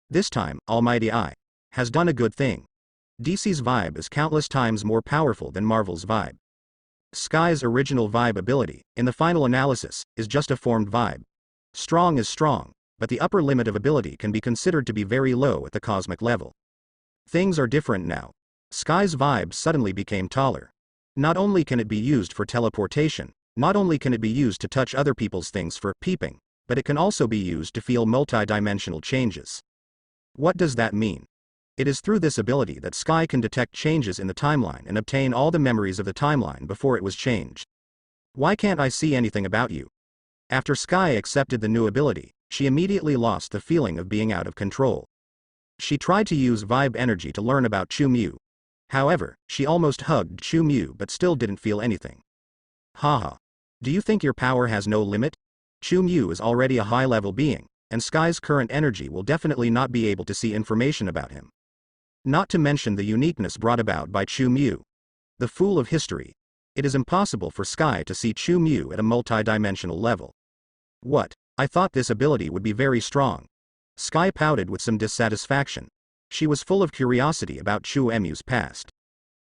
This time, Almighty I has done a good thing. DC's vibe is countless times more powerful than Marvel's vibe. Sky's original vibe ability, in the final analysis, is just a formed vibe. Strong is strong, but the upper limit of ability can be considered to be very low at the cosmic level. Things are different now. Sky's vibe suddenly became taller. Not only can it be used for teleportation, not only can it be used to touch other people's things for peeping, but it can also be used to feel multi-dimensional changes. What does that mean? It is through this ability that Sky can detect changes in the timeline and obtain all the memories of the timeline before it was changed. Why can't I see anything about you? After Sky accepted the new ability, she immediately lost the feeling of being out of control. She tried to use vibe energy to learn about Chu-Mu. However, she almost hugged Chu-Mu but still didn't feel anything. Haha. Do you think your power has no limit? Chu-Mu is already a high-level being, and Sky's current energy will definitely not be able to see information about him. Not to mention the uniqueness brought about by Chu-Mu. The fool of history. It is impossible for Sky to see Chu-Mu at a multi-dimensional level. What? I thought this ability would be very strong. Sky pouted with some dissatisfaction. She was full of curiosity about Chu-Mu's past.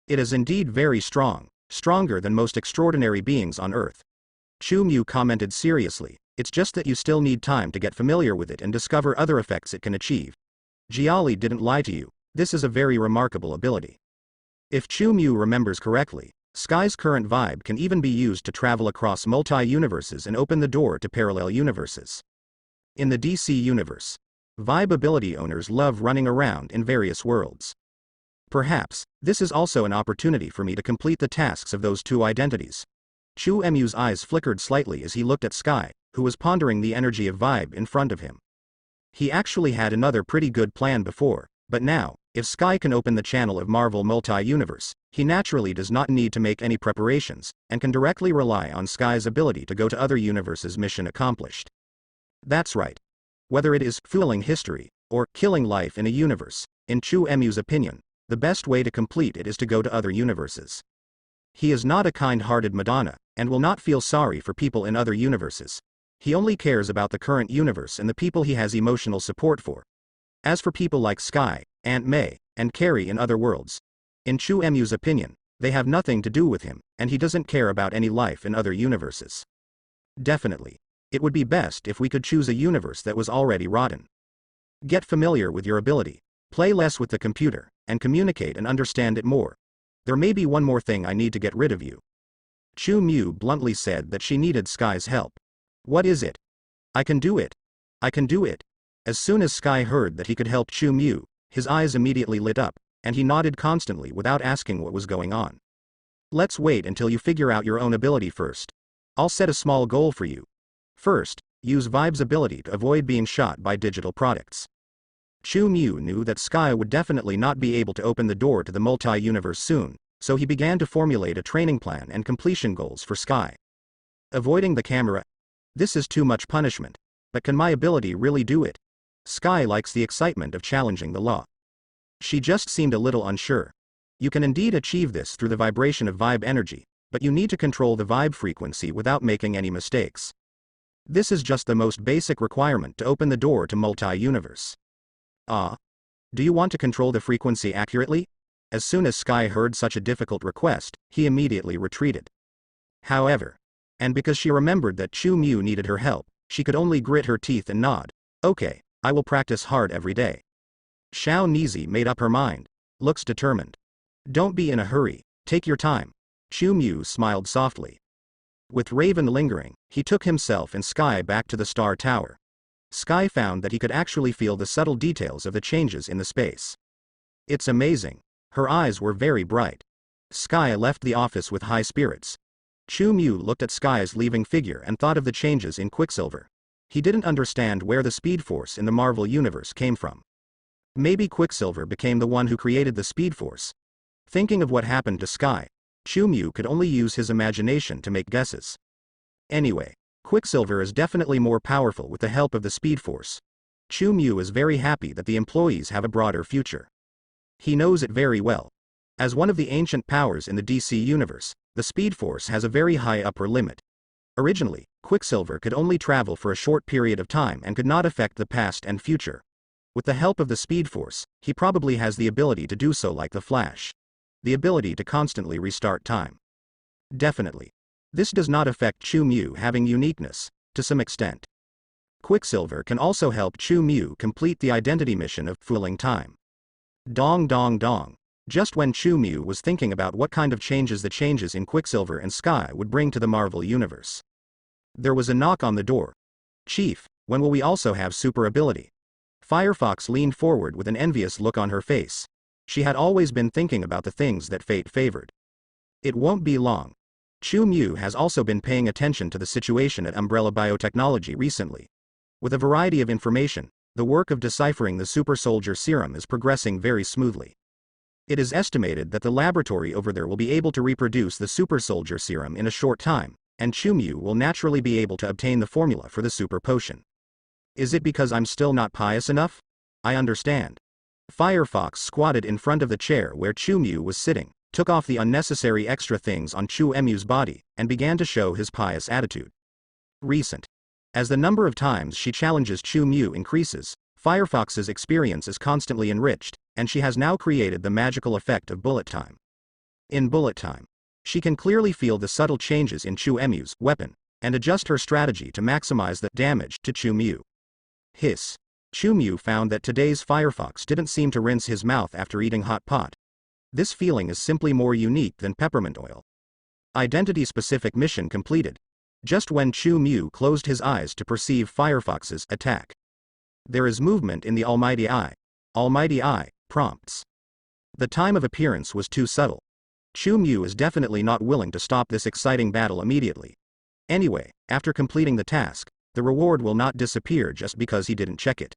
It is indeed very strong, stronger than most extraordinary beings on Earth. Chu-Mu commented seriously, it's just that you still need time to get familiar with it and discover other effects it can achieve. Jiali didn't lie to you, this is a very remarkable ability. If Chu-Mu remembers correctly, Sky's current vibe can even be used to travel across multi-universes and open the door to parallel universes. In the DC universe, vibe ability owners love running around in various worlds. Perhaps, this is also an opportunity for me to complete the tasks of those two identities. Chu-Mu's eyes flickered slightly as he looked at Sky, who was pondering the energy of vibe in front of him. He actually had another pretty good plan before, but now, if Sky can open the channel of Marvel Multi-Universe, he naturally does not need to make any preparations, and can directly rely on Sky's ability to go to other universes. Mission accomplished. That's right. Whether it is fooling history, or killing life in a universe, in Chu-Mu's opinion, the best way to complete it is to go to other universes. He is not a kind-hearted Madonna, and will not feel sorry for people in other universes. He only cares about the current universe and the people he has emotional support for. As for people like Sky, Aunt May, and Carrie in other worlds, in Chu-Mu's opinion, they have nothing to do with him, and he doesn't care about any life in other universes. Definitely. It would be best if we could choose a universe that was already rotten. Get familiar with your ability, play less with the computer, and communicate and understand it more. There may be one more thing I need to get rid of you. Chu-Mu bluntly said that she needed Sky's help. What is it? I can do it. I can do it. As soon as Sky heard that he could help Chu-Mu, his eyes immediately lit up, and he nodded constantly without asking what was going on. Let's wait until you figure out your own ability first. I'll set a small goal for you. First, use Vibe's ability to avoid being shot by digital products. Chu-Mu knew that Sky would definitely not be able to open the door to the multi-universe soon, so he began to formulate a training plan and completion goals for Sky. Avoiding the camera. This is too much punishment. But can my ability really do it? Sky likes the excitement of challenging the law. She just seemed a little unsure. You can indeed achieve this through the vibration of vibe energy, but you need to control the vibe frequency without making any mistakes. This is just the most basic requirement to open the door to multi-universe. Do you want to control the frequency accurately? As soon as Sky heard such a difficult request, he immediately retreated. However, and because she remembered that Chu-Mu needed her help, she could only grit her teeth and nod. Okay, I will practice hard every day. Xiao Nizi made up her mind. Looks determined. Don't be in a hurry, take your time. Chu-Mu smiled softly. With Raven lingering, he took himself and Sky back to the Star Tower. Sky found that he could actually feel the subtle details of the changes in the space. It's amazing. Her eyes were very bright. Sky left the office with high spirits. Chu-Mu looked at Sky's leaving figure and thought of the changes in Quicksilver. He didn't understand where the Speed Force in the Marvel Universe came from. Maybe Quicksilver became the one who created the Speed Force. Thinking of what happened to Sky, Chu-Mu could only use his imagination to make guesses. Anyway, Quicksilver is definitely more powerful with the help of the Speed Force. Chu-Mu is very happy that the employees have a broader future. He knows it very well. As one of the ancient powers in the DC universe, the Speed Force has a very high upper limit. Originally, Quicksilver could only travel for a short period of time and could not affect the past and future. With the help of the Speed Force, he probably has the ability to do so like the Flash. The ability to constantly restart time. Definitely. This does not affect Chu-Mu having uniqueness, to some extent. Quicksilver can also help Chu Mu complete the identity mission of fooling time. Dong dong dong. Just when Chu Mu was thinking about what kind of changes the changes in Quicksilver and Sky would bring to the Marvel Universe, there was a knock on the door. "Chief, when will we also have super ability?" Firefox leaned forward with an envious look on her face. She had always been thinking about the things that fate favored. "It won't be long." Chu Mu has also been paying attention to the situation at Umbrella Biotechnology recently. With a variety of information, the work of deciphering the super soldier serum is progressing very smoothly. It is estimated that the laboratory over there will be able to reproduce the super soldier serum in a short time, and Chu Mu will naturally be able to obtain the formula for the super potion. "Is it because I'm still not pious enough? I understand." Firefox squatted in front of the chair where Chu Mu was sitting, took off the unnecessary extra things on Chu Mu's body, and began to show his pious attitude. Recent. As the number of times she challenges Chu Mu increases, Firefox's experience is constantly enriched, and she has now created the magical effect of bullet time. In bullet time, she can clearly feel the subtle changes in Chu Mu's weapon, and adjust her strategy to maximize the damage to Chu Mu. Hiss. Chu Mu found that today's Firefox didn't seem to rinse his mouth after eating hot pot. This feeling is simply more unique than peppermint oil. Identity-specific mission completed. Just when Chu Mu closed his eyes to perceive Firefox's attack. There is movement in the Almighty Eye. Almighty Eye prompts. The time of appearance was too subtle. Chu Mu is definitely not willing to stop this exciting battle immediately. Anyway, after completing the task, the reward will not disappear just because he didn't check it.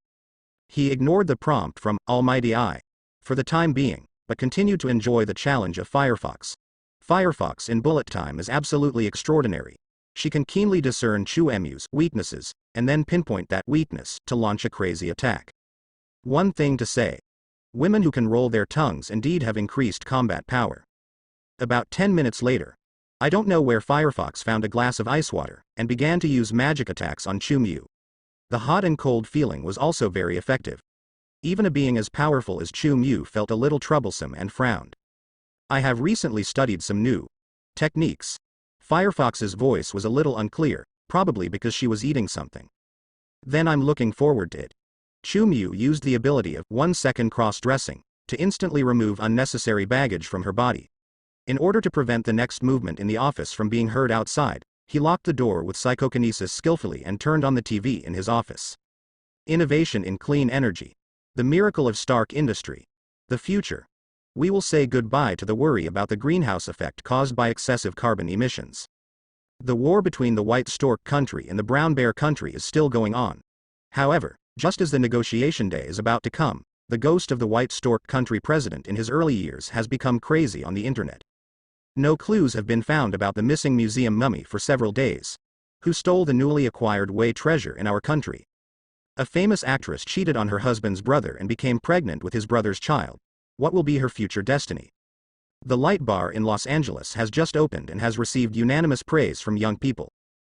He ignored the prompt from Almighty Eye for the time being, but continued to enjoy the challenge of Firefox. Firefox in bullet time is absolutely extraordinary. She can keenly discern Chu Mu's weaknesses, and then pinpoint that weakness to launch a crazy attack. One thing to say. Women who can roll their tongues indeed have increased combat power. About 10 minutes later, I don't know where Firefox found a glass of ice water, and began to use magic attacks on Chu Mu. The hot and cold feeling was also very effective. Even a being as powerful as Chu Mu felt a little troublesome and frowned. "I have recently studied some new techniques." Firefox's voice was a little unclear, probably because she was eating something. "Then I'm looking forward to it." Chu Mu used the ability of 1-second cross-dressing to instantly remove unnecessary baggage from her body. In order to prevent the next movement in the office from being heard outside, he locked the door with psychokinesis skillfully and turned on the TV in his office. Innovation in clean energy. The miracle of Stark industry. The future. We will say goodbye to the worry about the greenhouse effect caused by excessive carbon emissions. The war between the White Stork country and the Brown Bear country is still going on. However, just as the negotiation day is about to come, the ghost of the White Stork country president in his early years has become crazy on the internet. No clues have been found about the missing museum mummy for several days. Who stole the newly acquired Wei treasure in our country? A famous actress cheated on her husband's brother and became pregnant with his brother's child. What will be her future destiny? The Light Bar in Los Angeles has just opened and has received unanimous praise from young people.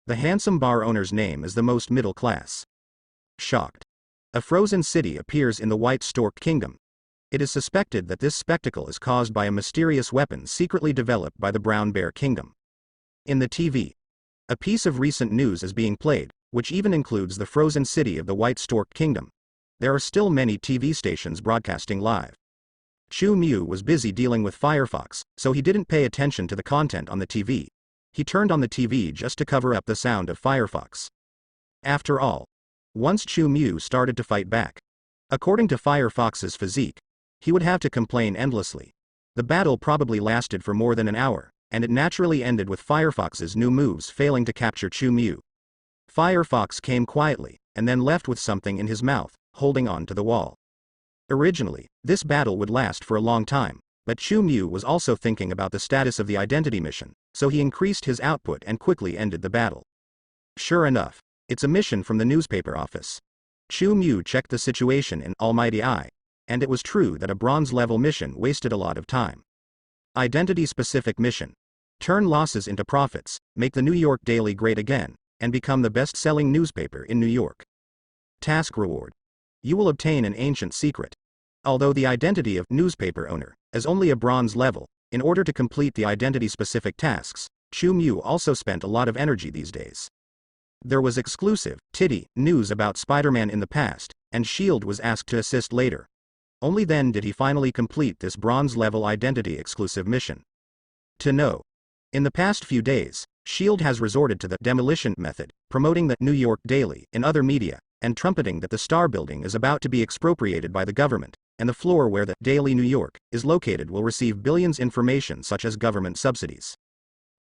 The handsome bar owner's name is the most middle class. Shocked. A frozen city appears in the White Stork Kingdom. It is suspected that this spectacle is caused by a mysterious weapon secretly developed by the Brown Bear Kingdom. In the TV, a piece of recent news is being played, which even includes the frozen city of the White Stork Kingdom. There are still many TV stations broadcasting live. Chu Mu was busy dealing with Firefox, so he didn't pay attention to the content on the TV. He turned on the TV just to cover up the sound of Firefox. After all, once Chu Mu started to fight back, according to Firefox's physique, he would have to complain endlessly. The battle probably lasted for more than an hour, and it naturally ended with Firefox's new moves failing to capture Chu Mu. Firefox came quietly, and then left with something in his mouth, holding on to the wall. Originally, this battle would last for a long time, but Chu Mu was also thinking about the status of the identity mission, so he increased his output and quickly ended the battle. Sure enough, it's a mission from the newspaper office. Chu Mu checked the situation in Almighty Eye, and it was true that a bronze-level mission wasted a lot of time. Identity-specific mission. Turn losses into profits, make the New York Daily great again, and become the best-selling newspaper in New York. Task reward. You will obtain an ancient secret. Although the identity of newspaper owner is only a bronze level, in order to complete the identity-specific tasks, Chu Mu also spent a lot of energy these days. There was exclusive, titty, news about Spider-Man in the past, and S.H.I.E.L.D. was asked to assist later. Only then did he finally complete this bronze-level identity-exclusive mission. To know. In the past few days, S.H.I.E.L.D. has resorted to the demolition method, promoting the New York Daily in other media, and trumpeting that the Star Building is about to be expropriated by the government, and the floor where the Daily New York is located will receive billions information such as government subsidies.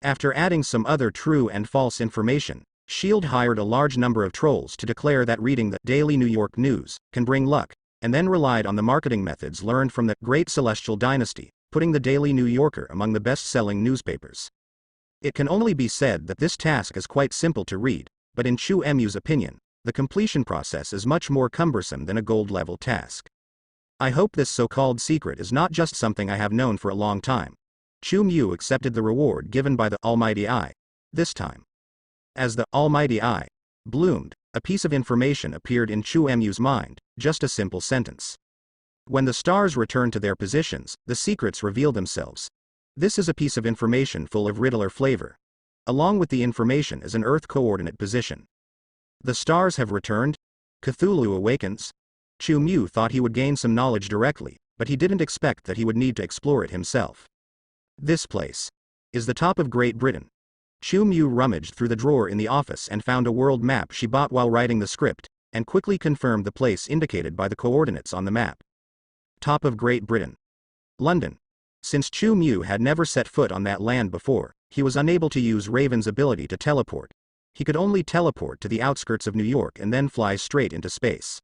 After adding some other true and false information, S.H.I.E.L.D. hired a large number of trolls to declare that reading the Daily New York News can bring luck, and then relied on the marketing methods learned from the Great Celestial Dynasty, putting the Daily New Yorker among the best-selling newspapers. It can only be said that this task is quite simple to read, but in Chu Mu's opinion, the completion process is much more cumbersome than a gold-level task. I hope this so-called secret is not just something I have known for a long time. Chu Mu accepted the reward given by the Almighty Eye. This time. As the Almighty Eye bloomed, a piece of information appeared in Chu Mu's mind, just a simple sentence. When the stars return to their positions, the secrets reveal themselves. This is a piece of information full of riddler flavor. Along with the information is an Earth coordinate position. The stars have returned? Cthulhu awakens? Chu Mu thought he would gain some knowledge directly, but he didn't expect that he would need to explore it himself. This place is the top of Great Britain. Chu Mu rummaged through the drawer in the office and found a world map she bought while writing the script, and quickly confirmed the place indicated by the coordinates on the map. Top of Great Britain. London. Since Chu Mu had never set foot on that land before, he was unable to use Raven's ability to teleport. He could only teleport to the outskirts of New York and then fly straight into space.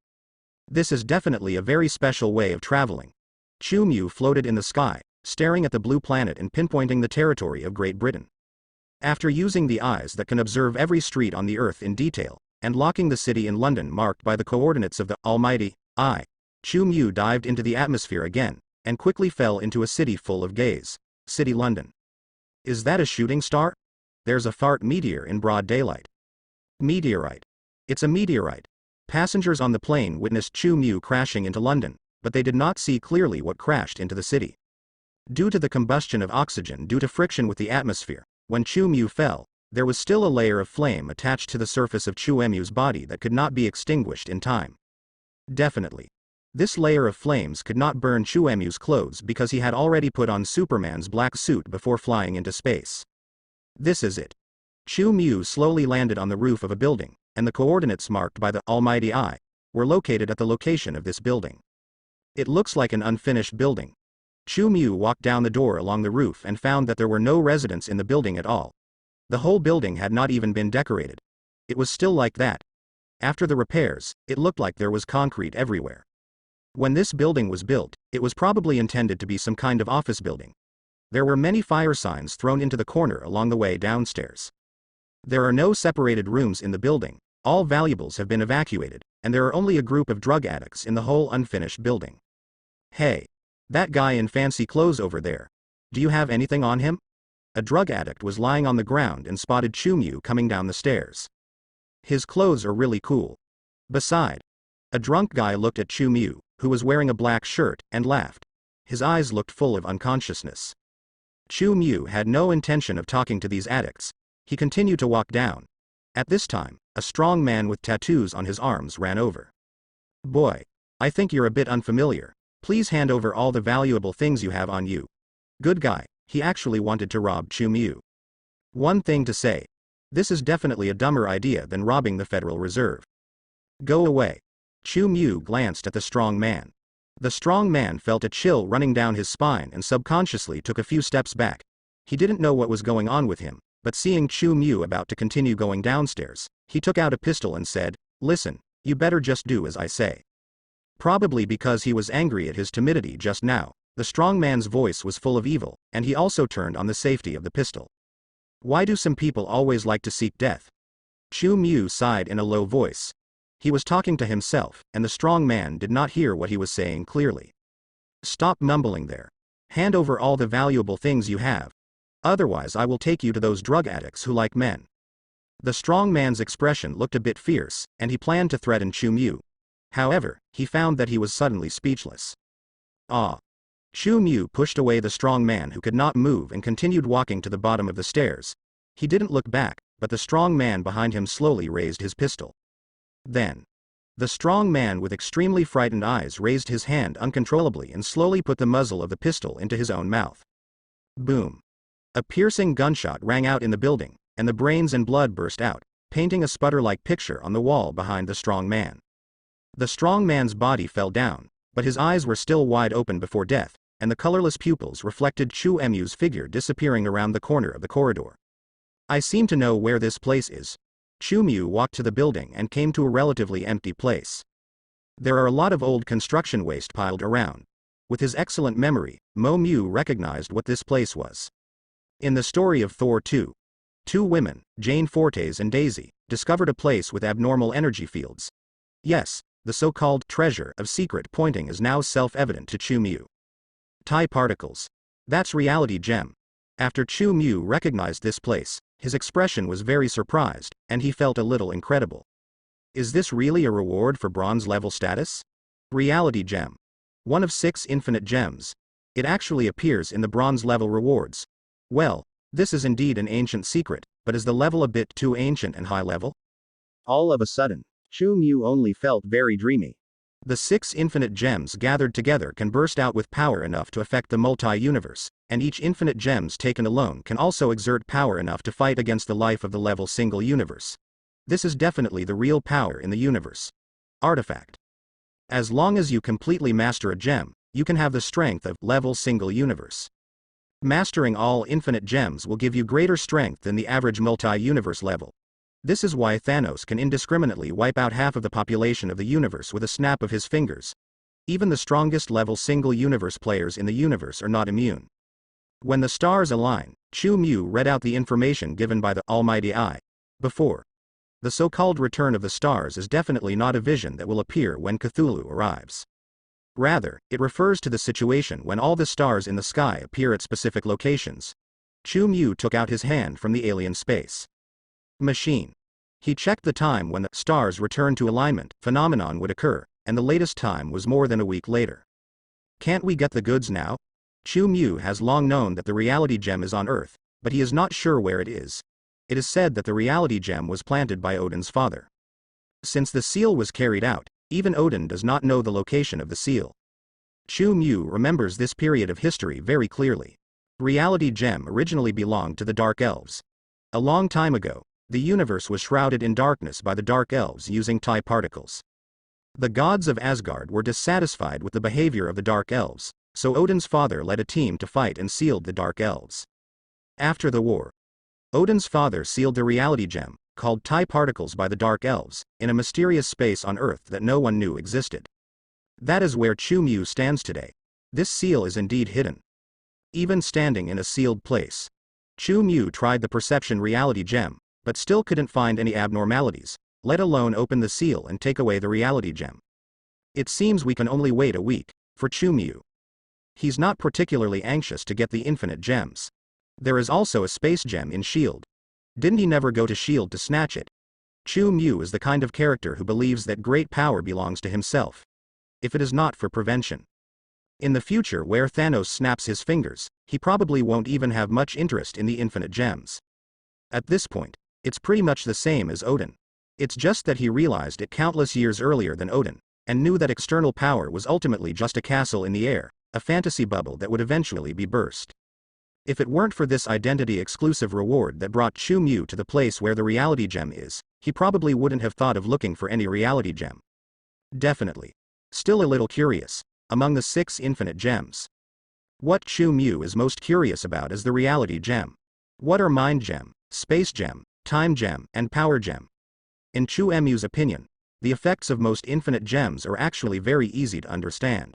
This is definitely a very special way of traveling. Chu Mu floated in the sky, staring at the blue planet and pinpointing the territory of Great Britain. After using the eyes that can observe every street on the Earth in detail, and locking the city in London marked by the coordinates of the Almighty Eye, Chu Mu dived into the atmosphere again, and quickly fell into a city full of gaze. City London. Is that a shooting star? There's a fart meteor in broad daylight. Meteorite. It's a meteorite. Passengers on the plane witnessed Chu Mu crashing into London, but they did not see clearly what crashed into the city. Due to the combustion of oxygen due to friction with the atmosphere, when Chu Mu fell, there was still a layer of flame attached to the surface of Chu Mu's body that could not be extinguished in time. Definitely. This layer of flames could not burn Chu Mu's clothes because he had already put on Superman's black suit before flying into space. This is it. Chu Mu slowly landed on the roof of a building, and the coordinates marked by the Almighty Eye were located at the location of this building. It looks like an unfinished building. Chu Mu walked down the door along the roof and found that there were no residents in the building at all. The whole building had not even been decorated. It was still like that. After the repairs, it looked like there was concrete everywhere. When this building was built, it was probably intended to be some kind of office building. There were many fire signs thrown into the corner along the way downstairs. There are no separated rooms in the building, all valuables have been evacuated, and there are only a group of drug addicts in the whole unfinished building. Hey. That guy in fancy clothes over there. Do you have anything on him? A drug addict was lying on the ground and spotted Chu Mu coming down the stairs. His clothes are really cool. Beside. A drunk guy looked at Chu Mu, who was wearing a black shirt, and laughed. His eyes looked full of unconsciousness. Chu Mu had no intention of talking to these addicts. He continued to walk down. At this time, a strong man with tattoos on his arms ran over. Boy. I think you're a bit unfamiliar. Please hand over all the valuable things you have on you. Good guy, he actually wanted to rob Chu Mu. One thing to say. This is definitely a dumber idea than robbing the Federal Reserve. Go away. Chu Mu glanced at the strong man. The strong man felt a chill running down his spine and subconsciously took a few steps back. He didn't know what was going on with him, but seeing Chu Mu about to continue going downstairs, he took out a pistol and said, "Listen, you better just do as I say." Probably because he was angry at his timidity just now, the strong man's voice was full of evil, and he also turned on the safety of the pistol. Why do some people always like to seek death? Chu Mu sighed in a low voice. He was talking to himself, and the strong man did not hear what he was saying clearly. Stop mumbling there. Hand over all the valuable things you have. Otherwise I will take you to those drug addicts who like men. The strong man's expression looked a bit fierce, and he planned to threaten Chu Mu. However, he found that he was suddenly speechless. Ah. Chu Mu pushed away the strong man who could not move and continued walking to the bottom of the stairs. He didn't look back, but the strong man behind him slowly raised his pistol. Then, the strong man with extremely frightened eyes raised his hand uncontrollably and slowly put the muzzle of the pistol into his own mouth. Boom. A piercing gunshot rang out in the building, and the brains and blood burst out, painting a sputter-like picture on the wall behind the strong man. The strong man's body fell down, but his eyes were still wide open before death, and the colorless pupils reflected Chu Mu's figure disappearing around the corner of the corridor. I seem to know where this place is. Chu Mu walked to the building and came to a relatively empty place. There are a lot of old construction waste piled around. With his excellent memory, Mo Mu recognized what this place was. In the story of Thor 2, two women, Jane Fortes and Daisy, discovered a place with abnormal energy fields. Yes, the so-called treasure of secret pointing is now self-evident to Chu Mu. Tai particles. That's reality gem. After Chu Mu recognized this place, his expression was very surprised, and he felt a little incredible. Is this really a reward for bronze level status? Reality gem. One of 6 infinite gems. It actually appears in the bronze level rewards. Well, this is indeed an ancient secret, but is the level a bit too ancient and high level? All of a sudden, Chu Mu only felt very dreamy. The 6 infinite gems gathered together can burst out with power enough to affect the multi-universe, and each infinite gems taken alone can also exert power enough to fight against the life of the level single universe. This is definitely the real power in the universe. Artifact. As long as you completely master a gem, you can have the strength of level single universe. Mastering all infinite gems will give you greater strength than the average multi-universe level. This is why Thanos can indiscriminately wipe out half of the population of the universe with a snap of his fingers. Even the strongest level single universe players in the universe are not immune. When the stars align, Chu Mu read out the information given by the Almighty Eye. Before. The so-called return of the stars is definitely not a vision that will appear when Cthulhu arrives. Rather, it refers to the situation when all the stars in the sky appear at specific locations. Chu Mu took out his hand from the alien space machine. He checked the time when the stars returned to alignment phenomenon would occur, and the latest time was more than a week later. Can't we get the goods now? Chu Mu has long known that the reality gem is on Earth, but he is not sure where it is. It is said that the reality gem was planted by Odin's father. Since the seal was carried out, even Odin does not know the location of the seal. Chu Mu remembers this period of history very clearly. Reality gem originally belonged to the Dark Elves. A long time ago, the universe was shrouded in darkness by the Dark Elves using Tai particles. The gods of Asgard were dissatisfied with the behavior of the Dark Elves, so Odin's father led a team to fight and sealed the Dark Elves. After the war, Odin's father sealed the reality gem, called Tai particles by the Dark Elves, in a mysterious space on Earth that no one knew existed. That is where Chu Mu stands today. This seal is indeed hidden. Even standing in a sealed place, Chu Mu tried the perception reality gem, but still couldn't find any abnormalities, let alone open the seal and take away the reality gem. It seems we can only wait a week, for Chu Mu. He's not particularly anxious to get the infinite gems. There is also a space gem in S.H.I.E.L.D. Didn't he never go to S.H.I.E.L.D. to snatch it? Chu Mu is the kind of character who believes that great power belongs to himself. If it is not for prevention. In the future where Thanos snaps his fingers, he probably won't even have much interest in the infinite gems. At this point, it's pretty much the same as Odin. It's just that he realized it countless years earlier than Odin, and knew that external power was ultimately just a castle in the air, a fantasy bubble that would eventually be burst. If it weren't for this identity-exclusive reward that brought Chu Mu to the place where the reality gem is, he probably wouldn't have thought of looking for any reality gem. Definitely. Still a little curious. Among the 6 infinite gems, what Chu Mu is most curious about is the reality gem. What are mind gem, space gem, time gem, and power gem? In Chu Mu's opinion, the effects of most infinite gems are actually very easy to understand.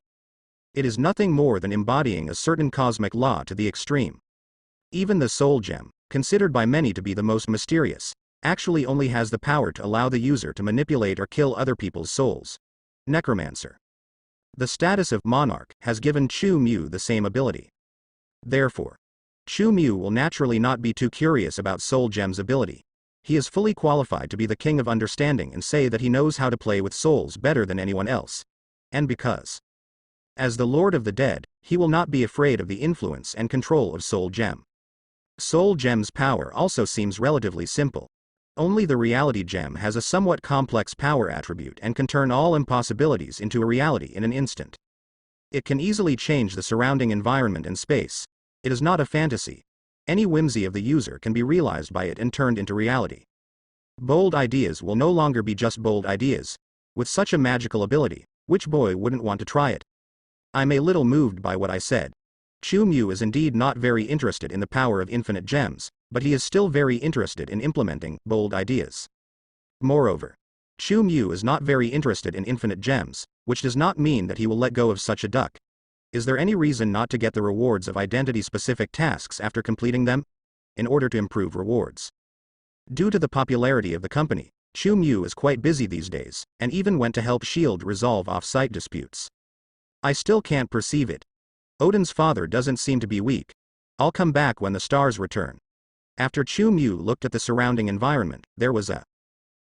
It is nothing more than embodying a certain cosmic law to the extreme. Even the soul gem, considered by many to be the most mysterious, actually only has the power to allow the user to manipulate or kill other people's souls. Necromancer. The status of monarch has given Chu Mu the same ability. Therefore, Chu Mu will naturally not be too curious about soul gem's ability. He is fully qualified to be the king of understanding and say that he knows how to play with souls better than anyone else. And because, as the Lord of the Dead, he will not be afraid of the influence and control of soul gem. Soul gem's power also seems relatively simple. Only the reality gem has a somewhat complex power attribute and can turn all impossibilities into a reality in an instant. It can easily change the surrounding environment and space. It is not a fantasy. Any whimsy of the user can be realized by it and turned into reality. Bold ideas will no longer be just bold ideas. With such a magical ability, which boy wouldn't want to try it? I'm a little moved by what I said. Chu Mu is indeed not very interested in the power of infinite gems, but he is still very interested in implementing bold ideas. Moreover, Chu Mu is not very interested in infinite gems, which does not mean that he will let go of such a duck. Is there any reason not to get the rewards of identity-specific tasks after completing them? In order to improve rewards. Due to the popularity of the company, Chu Mu is quite busy these days, and even went to help S.H.I.E.L.D. resolve off-site disputes. I still can't perceive it. Odin's father doesn't seem to be weak. I'll come back when the stars return. After Chu Mu looked at the surrounding environment, there was a...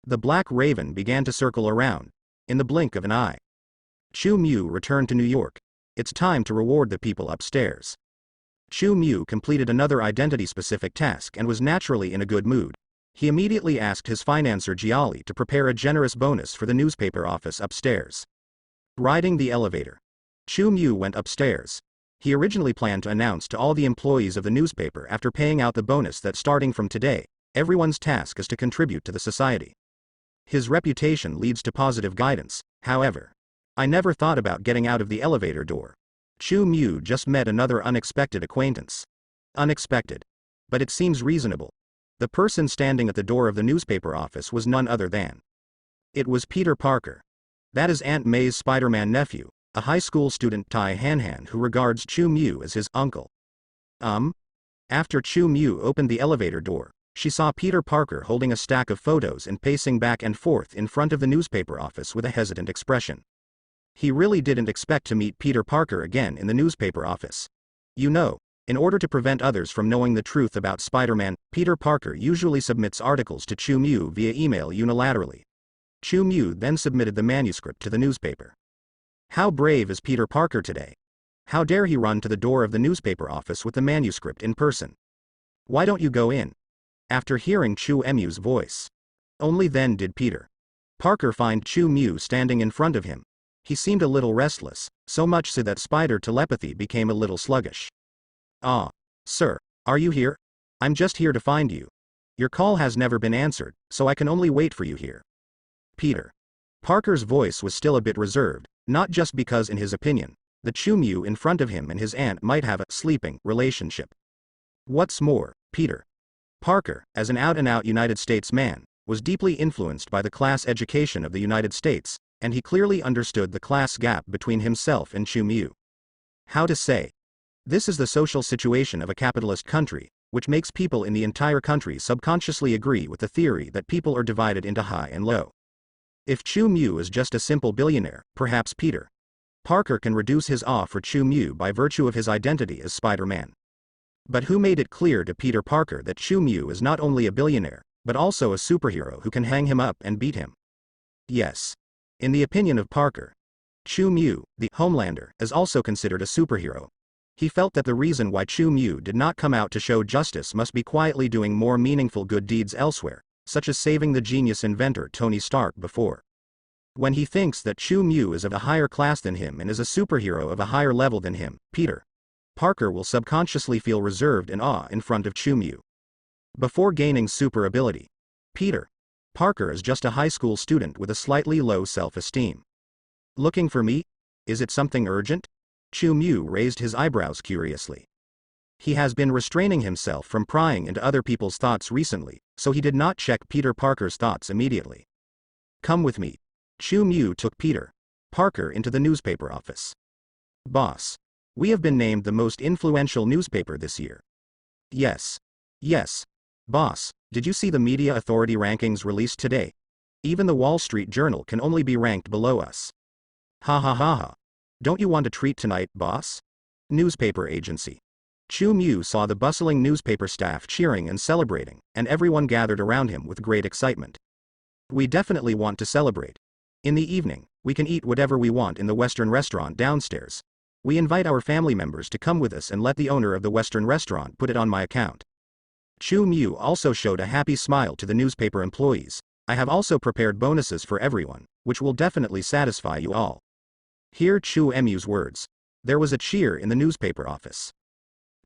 The black raven began to circle around, in the blink of an eye. Chu Mu returned to New York. It's time to reward the people upstairs. Chu Mu completed another identity-specific task and was naturally in a good mood. He immediately asked his financer Jiali to prepare a generous bonus for the newspaper office upstairs. Riding the elevator, Chu Mu went upstairs. He originally planned to announce to all the employees of the newspaper after paying out the bonus that starting from today, everyone's task is to contribute to the society. His reputation leads to positive guidance, however. I never thought about getting out of the elevator door. Chu Mu just met another unexpected acquaintance. Unexpected. But it seems reasonable. The person standing at the door of the newspaper office was none other than. It was Peter Parker. That is Aunt May's Spider-Man nephew, a high school student Tai Han who regards Chu Mu as his uncle. After Chu Mu opened the elevator door, she saw Peter Parker holding a stack of photos and pacing back and forth in front of the newspaper office with a hesitant expression. He really didn't expect to meet Peter Parker again in the newspaper office. You know, in order to prevent others from knowing the truth about Spider-Man, Peter Parker usually submits articles to Chu Mu via email unilaterally. Chu Mu then submitted the manuscript to the newspaper. How brave is Peter Parker today? How dare he run to the door of the newspaper office with the manuscript in person? Why don't you go in? After hearing Chu Mu's voice. Only then did Peter Parker find Chu Mu standing in front of him. He seemed a little restless, so much so that spider telepathy became a little sluggish. Ah, sir, are you here? I'm just here to find you. Your call has never been answered, so I can only wait for you here. Peter Parker's voice was still a bit reserved, not just because in his opinion, the Chu Mu in front of him and his aunt might have a sleeping relationship. What's more, Peter Parker, as an out-and-out United States man, was deeply influenced by the class education of the United States, and he clearly understood the class gap between himself and Chu Mu. How to say? This is the social situation of a capitalist country, which makes people in the entire country subconsciously agree with the theory that people are divided into high and low. If Chu Mu is just a simple billionaire, perhaps Peter Parker can reduce his awe for Chu Mu by virtue of his identity as Spider-Man. But who made it clear to Peter Parker that Chu Mu is not only a billionaire, but also a superhero who can hang him up and beat him? Yes. In the opinion of Parker, Chu Mu, the Homelander, is also considered a superhero. He felt that the reason why Chu Mu did not come out to show justice must be quietly doing more meaningful good deeds elsewhere, such as saving the genius inventor Tony Stark before. When he thinks that Chu Mu is of a higher class than him and is a superhero of a higher level than him, Peter Parker will subconsciously feel reserved and awe in front of Chu Mu. Before gaining super ability, Peter Parker is just a high school student with a slightly low self-esteem. Looking for me? Is it something urgent? Chu Mu raised his eyebrows curiously. He has been restraining himself from prying into other people's thoughts recently, so he did not check Peter Parker's thoughts immediately. Come with me. Chu Mu took Peter Parker into the newspaper office. Boss. We have been named the most influential newspaper this year. Yes. Yes. Boss, did you see the media authority rankings released today? Even the Wall Street Journal can only be ranked below us. Ha ha ha ha. Don't you want a treat tonight, boss? Newspaper agency. Chu Mu saw the bustling newspaper staff cheering and celebrating, and everyone gathered around him with great excitement. We definitely want to celebrate. In the evening, we can eat whatever we want in the Western restaurant downstairs. We invite our family members to come with us and let the owner of the Western restaurant put it on my account. Chu Mu also showed a happy smile to the newspaper employees. I have also prepared bonuses for everyone, which will definitely satisfy you all. Hear Chu Mu's words. There was a cheer in the newspaper office.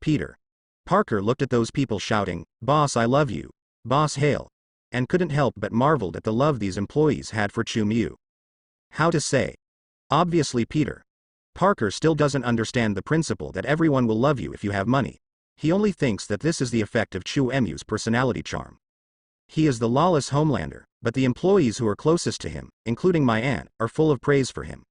Peter Parker looked at those people shouting, "Boss, I love you. Boss, hail," and couldn't help but marveled at the love these employees had for Chu Mu. How to say? Obviously Peter Parker still doesn't understand the principle that everyone will love you if you have money. He only thinks that this is the effect of Chu Mu's personality charm. He is the lawless Homelander, but the employees who are closest to him, including my aunt, are full of praise for him.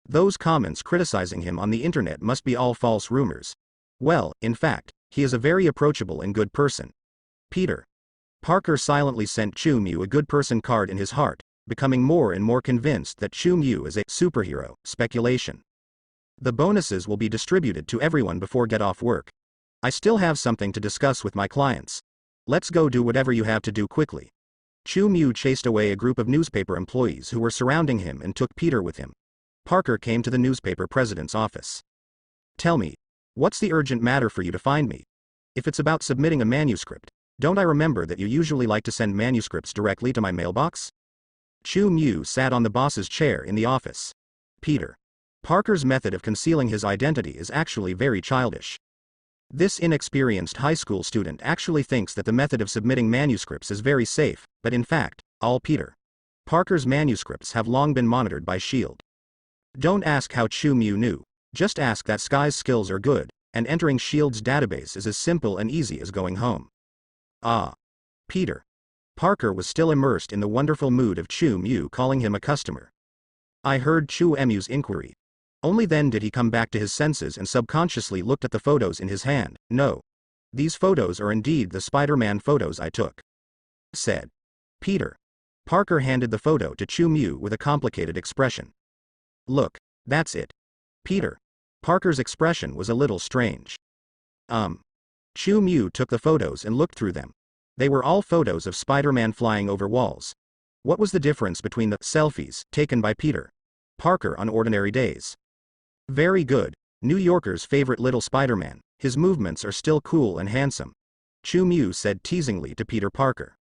Those comments criticizing him on the internet must be all false rumors. Well, in fact, he is a very approachable and good person. Peter Parker silently sent Chu Mu a good person card in his heart, becoming more and more convinced that Chu Mu is a superhero. Speculation. The bonuses will be distributed to everyone before get off work. I still have something to discuss with my clients. Let's go do whatever you have to do quickly. Chu Mu chased away a group of newspaper employees who were surrounding him and took Peter with him. Parker came to the newspaper president's office. Tell me, what's the urgent matter for you to find me? If it's about submitting a manuscript, don't I remember that you usually like to send manuscripts directly to my mailbox? Chu Mu sat on the boss's chair in the office. Peter Parker's method of concealing his identity is actually very childish. This inexperienced high school student actually thinks that the method of submitting manuscripts is very safe, but in fact, all Peter Parker's manuscripts have long been monitored by S.H.I.E.L.D. Don't ask how Chu Mu knew, just ask that Sky's skills are good, and entering S.H.I.E.L.D's database is as simple and easy as going home. Peter Parker was still immersed in the wonderful mood of Chu Mu calling him a customer. I heard Chu Mu's inquiry. Only then did he come back to his senses and subconsciously looked at the photos in his hand. No. These photos are indeed the Spider-Man photos I took, said Peter Parker handed the photo to Chu Mu with a complicated expression. Look, that's it. Peter Parker's expression was a little strange. Chu Mu took the photos and looked through them. They were all photos of Spider-Man flying over walls. What was the difference between the selfies taken by Peter Parker on ordinary days? Very good. New Yorker's favorite little Spider-Man. His movements are still cool and handsome, Chu Mu said teasingly to Peter Parker.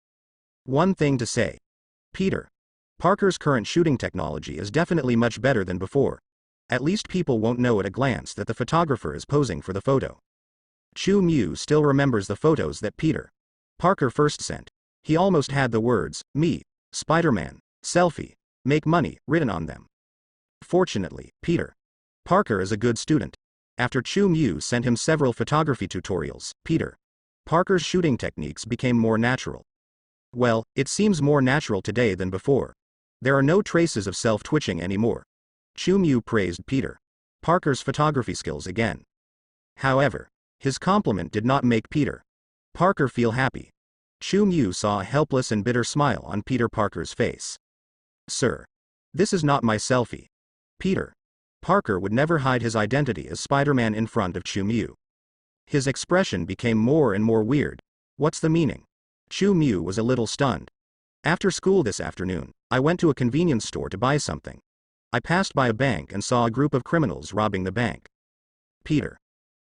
One thing to say. Peter Parker's current shooting technology is definitely much better than before. At least people won't know at a glance that the photographer is posing for the photo. Chu Mu still remembers the photos that Peter Parker first sent. He almost had the words, "Me, Spider-Man, selfie, make money," written on them. Fortunately, Peter Parker is a good student. After Chu Mu sent him several photography tutorials, Peter Parker's shooting techniques became more natural. Well, it seems more natural today than before. There are no traces of self-twitching anymore. Chu Mu praised Peter Parker's photography skills again. However, his compliment did not make Peter Parker feel happy. Chu Mu saw a helpless and bitter smile on Peter Parker's face. Sir, this is not my selfie. Peter Parker would never hide his identity as Spider-Man in front of Chu Mu. His expression became more and more weird. What's the meaning? Chu Mu was a little stunned. After school this afternoon, I went to a convenience store to buy something. I passed by a bank and saw a group of criminals robbing the bank. Peter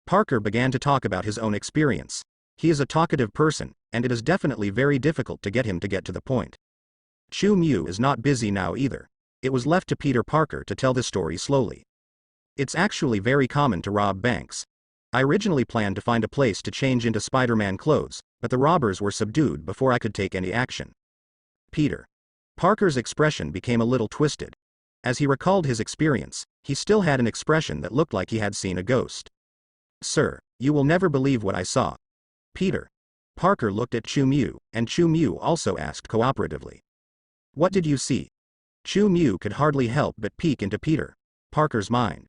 Parker began to talk about his own experience. He is a talkative person, and it is definitely very difficult to get him to get to the point. Chu Mu is not busy now either. It was left to Peter Parker to tell the story slowly. It's actually very common to rob banks. I originally planned to find a place to change into Spider-Man clothes, but the robbers were subdued before I could take any action. Peter Parker's expression became a little twisted. As he recalled his experience, he still had an expression that looked like he had seen a ghost. Sir, you will never believe what I saw. Peter Parker looked at Chu Mu, and Chu Mu also asked cooperatively. What did you see? Chu Mu could hardly help but peek into Peter Parker's mind.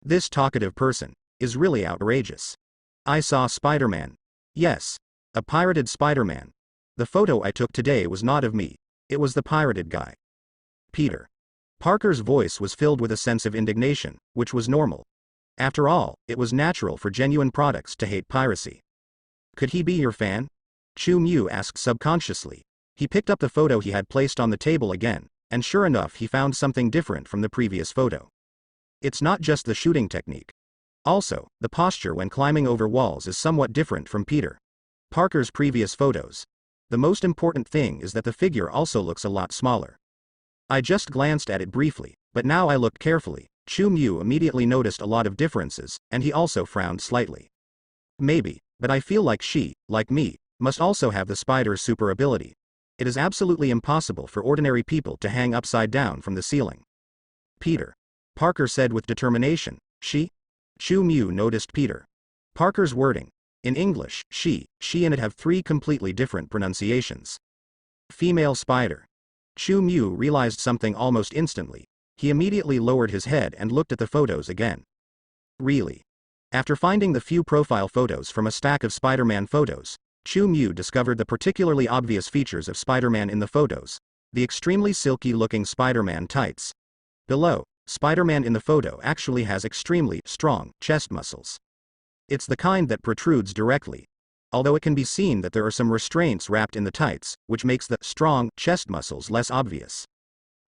This talkative person is really outrageous. I saw Spider-Man. Yes, a pirated Spider-Man. The photo I took today was not of me, it was the pirated guy. Peter Parker's voice was filled with a sense of indignation, which was normal. After all, it was natural for genuine products to hate piracy. Could he be your fan? Chu Mu asked subconsciously. He picked up the photo he had placed on the table again, and sure enough he found something different from the previous photo. It's not just the shooting technique. Also, the posture when climbing over walls is somewhat different from Peter Parker's previous photos. The most important thing is that the figure also looks a lot smaller. I just glanced at it briefly, but now I looked carefully. Chu Mu immediately noticed a lot of differences, and he also frowned slightly. Maybe, but I feel like she, like me, must also have the spider's super ability. It is absolutely impossible for ordinary people to hang upside down from the ceiling. Peter Parker said with determination. She? Chu Mu noticed Peter Parker's wording. In English, she and it have three completely different pronunciations. Female spider. Chu Mu realized something almost instantly. He immediately lowered his head and looked at the photos again. Really? After finding the few profile photos from a stack of Spider-Man photos, Chu Mu discovered the particularly obvious features of Spider-Man in the photos. The extremely silky-looking Spider-Man tights. Below, Spider-Man in the photo actually has extremely strong chest muscles. It's the kind that protrudes directly. Although it can be seen that there are some restraints wrapped in the tights, which makes the strong chest muscles less obvious.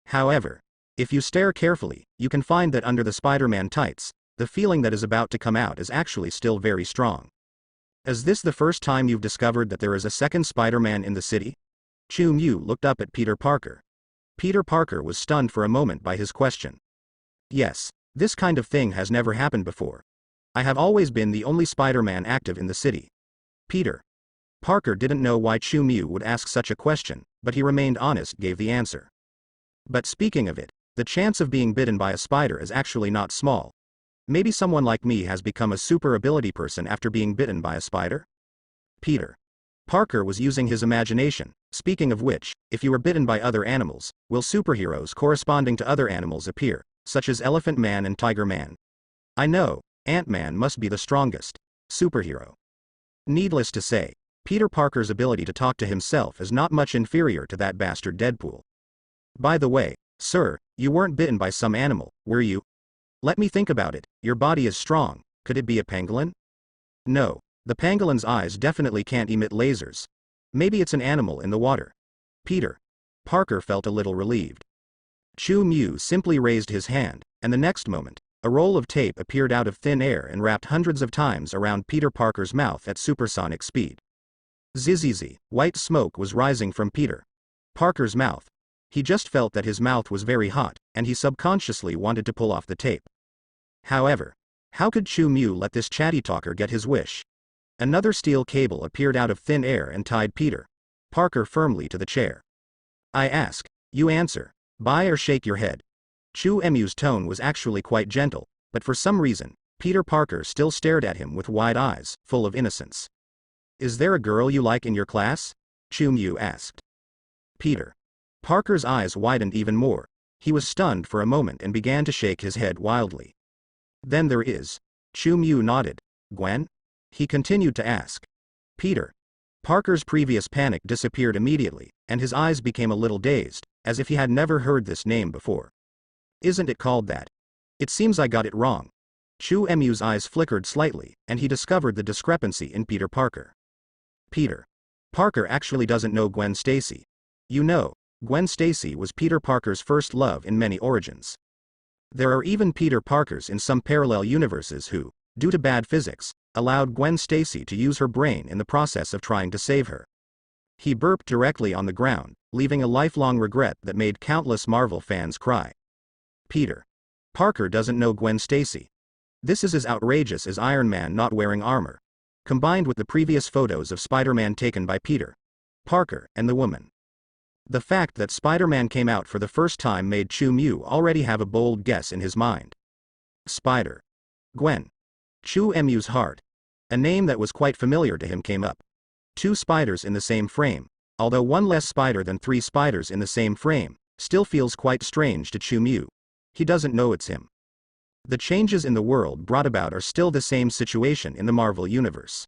However, if you stare carefully, you can find that under the Spider-Man tights, the feeling that is about to come out is actually still very strong. Is this the first time you've discovered that there is a second Spider-Man in the city? Chu Mu looked up at Peter Parker. Peter Parker was stunned for a moment by his question. Yes, this kind of thing has never happened before. I have always been the only Spider-Man active in the city. Peter Parker didn't know why Chu Mu would ask such a question, but he remained honest, gave the answer. But speaking of it, the chance of being bitten by a spider is actually not small. Maybe someone like me has become a super ability person after being bitten by a spider? Peter Parker was using his imagination. Speaking of which, if you were bitten by other animals, will superheroes corresponding to other animals appear, such as Elephant Man and Tiger Man? I know, Ant-Man must be the strongest superhero. Needless to say, Peter Parker's ability to talk to himself is not much inferior to that bastard Deadpool. By the way, sir, you weren't bitten by some animal, were you? Let me think about it. Your body is strong. Could it be a pangolin? No, the pangolin's eyes definitely can't emit lasers. Maybe it's an animal in the water. Peter Parker felt a little relieved. Chu Mu simply raised his hand, and the next moment, a roll of tape appeared out of thin air and wrapped hundreds of times around Peter Parker's mouth at supersonic speed. Zzz, white smoke was rising from Peter Parker's mouth. He just felt that his mouth was very hot, and he subconsciously wanted to pull off the tape. However, how could Chu Mu let this chatty talker get his wish? Another steel cable appeared out of thin air and tied Peter Parker firmly to the chair. I ask, you answer. Buy or shake your head. Chu Mu's tone was actually quite gentle, but for some reason, Peter Parker still stared at him with wide eyes, full of innocence. Is there a girl you like in your class? Chu Mu asked. Peter Parker's eyes widened even more. He was stunned for a moment and began to shake his head wildly. Then there is. Chu Mu nodded. Gwen? He continued to ask. Peter Parker's previous panic disappeared immediately, and his eyes became a little dazed, as if he had never heard this name before. Isn't it called that? It seems I got it wrong. Chu Mu's eyes flickered slightly, and he discovered the discrepancy in Peter Parker. Peter Parker actually doesn't know Gwen Stacy. You know, Gwen Stacy was Peter Parker's first love in many origins. There are even Peter Parkers in some parallel universes who, due to bad physics, allowed Gwen Stacy to use her brain in the process of trying to save her. He burped directly on the ground, leaving a lifelong regret that made countless Marvel fans cry. Peter Parker doesn't know Gwen Stacy. This is as outrageous as Iron Man not wearing armor. Combined with the previous photos of Spider-Man taken by Peter Parker and the woman. The fact that Spider-Man came out for the first time made Chu Mu already have a bold guess in his mind. Spider Gwen. Chu Mu's heart. A name that was quite familiar to him came up. Two spiders in the same frame, although one less spider than three spiders in the same frame, still feels quite strange to Chu Mu. He doesn't know it's him. The changes in the world brought about are still the same situation in the Marvel Universe.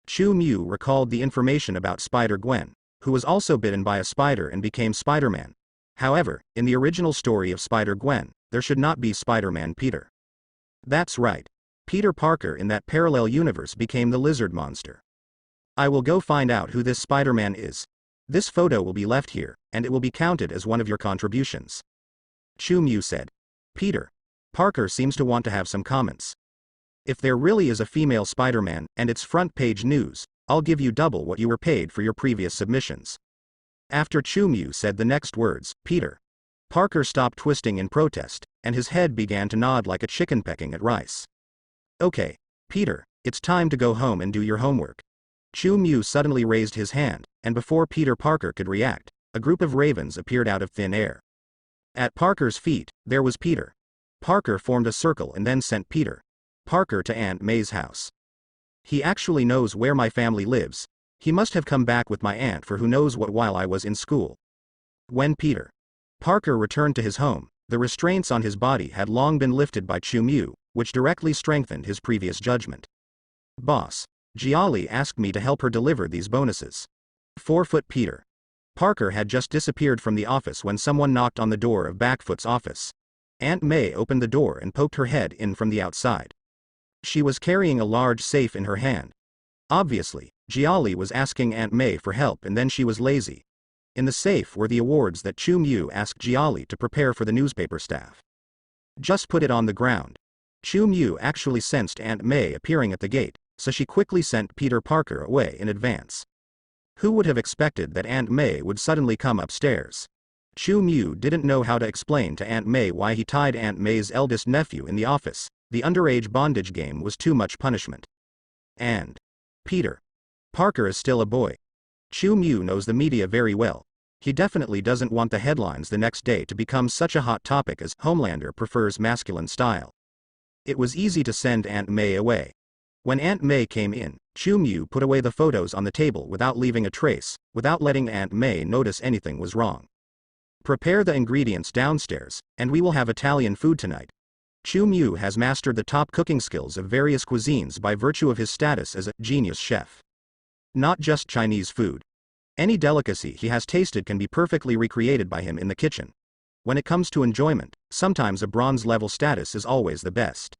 Chu Mu recalled the information about Spider-Gwen, who was also bitten by a spider and became Spider-Man. However, in the original story of Spider-Gwen, there should not be Spider-Man Peter. That's right. Peter Parker in that parallel universe became the lizard monster. I will go find out who this Spider-Man is. This photo will be left here, and it will be counted as one of your contributions. Chu Mu said. Peter Parker seems to want to have some comments. If there really is a female Spider-Man, and it's front page news, I'll give you double what you were paid for your previous submissions. After Chu said the next words, Peter Parker stopped twisting in protest, and his head began to nod like a chicken pecking at rice. Okay, Peter, it's time to go home and do your homework. Chu suddenly raised his hand, and before Peter Parker could react, a group of ravens appeared out of thin air. At Parker's feet, there was Peter. Parker formed a circle and then sent Peter Parker to Aunt May's house. He actually knows where my family lives. He must have come back with my aunt for who knows what while I was in school. When Peter Parker returned to his home, the restraints on his body had long been lifted by Chu, which directly strengthened his previous judgment. Boss, Jiali asked me to help her deliver these bonuses. 4-foot Peter Parker had just disappeared from the office when someone knocked on the door of Backfoot's office. Aunt May opened the door and poked her head in from the outside. She was carrying a large safe in her hand. Obviously, Jiali was asking Aunt May for help and then she was lazy. In the safe were the awards that Chu asked Jiali to prepare for the newspaper staff. Just put it on the ground. Chu actually sensed Aunt May appearing at the gate, so she quickly sent Peter Parker away in advance. Who would have expected that Aunt May would suddenly come upstairs? Chu didn't know how to explain to Aunt May why he tied Aunt May's eldest nephew in the office. The underage bondage game was too much punishment. And Peter Parker is still a boy. Chu knows the media very well. He definitely doesn't want the headlines the next day to become such a hot topic as Homelander prefers masculine style. It was easy to send Aunt May away. When Aunt May came in, Chu put away the photos on the table without leaving a trace, without letting Aunt May notice anything was wrong. Prepare the ingredients downstairs, and we will have Italian food tonight. Chu has mastered the top cooking skills of various cuisines by virtue of his status as a genius chef. Not just Chinese food. Any delicacy he has tasted can be perfectly recreated by him in the kitchen. When it comes to enjoyment, sometimes a bronze-level status is always the best.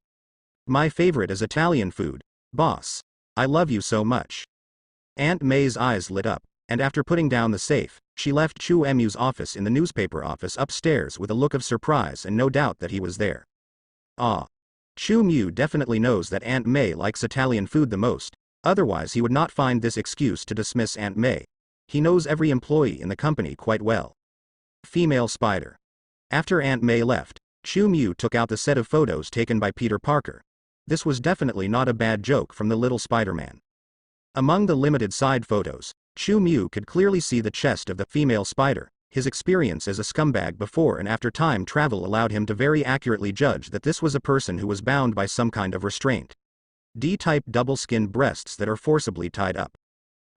My favorite is Italian food, boss. I love you so much. Aunt May's eyes lit up, and after putting down the safe, she left Chu's office in the newspaper office upstairs with a look of surprise and no doubt that he was there. Ah. Chu definitely knows that Aunt May likes Italian food the most, otherwise he would not find this excuse to dismiss Aunt May. He knows every employee in the company quite well. Female spider. After Aunt May left, Chu took out the set of photos taken by Peter Parker. This was definitely not a bad joke from the little Spider-Man. Among the limited side photos, Chu could clearly see the chest of the female spider. His experience as a scumbag before and after time travel allowed him to very accurately judge that this was a person who was bound by some kind of restraint. D-type double-skinned breasts that are forcibly tied up.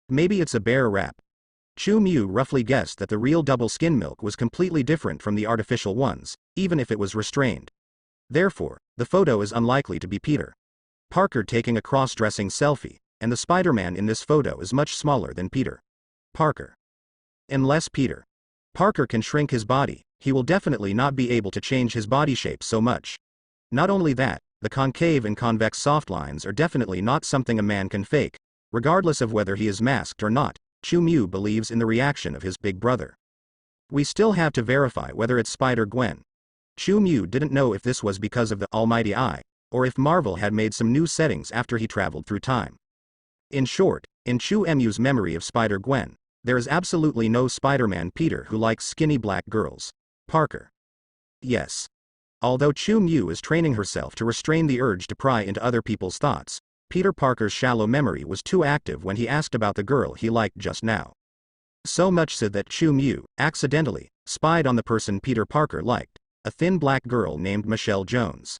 Maybe it's a bear wrap. Chu roughly guessed that the real double skin milk was completely different from the artificial ones, even if it was restrained. Therefore, the photo is unlikely to be Peter Parker taking a cross-dressing selfie, and the Spider-Man in this photo is much smaller than Peter Parker. Unless Peter Parker can shrink his body, he will definitely not be able to change his body shape so much. Not only that, the concave and convex soft lines are definitely not something a man can fake, regardless of whether he is masked or not. Chu believes in the reaction of his big brother. We still have to verify whether it's Spider-Gwen. Chu didn't know if this was because of the almighty eye, or if Marvel had made some new settings after he traveled through time. In short, in Chu's memory of Spider-Gwen, there is absolutely no Spider-Man Peter who likes skinny black girls. Parker. Yes. Although Chu is training herself to restrain the urge to pry into other people's thoughts, Peter Parker's shallow memory was too active when he asked about the girl he liked just now. So much so that Chu accidentally spied on the person Peter Parker liked, a thin black girl named Michelle Jones.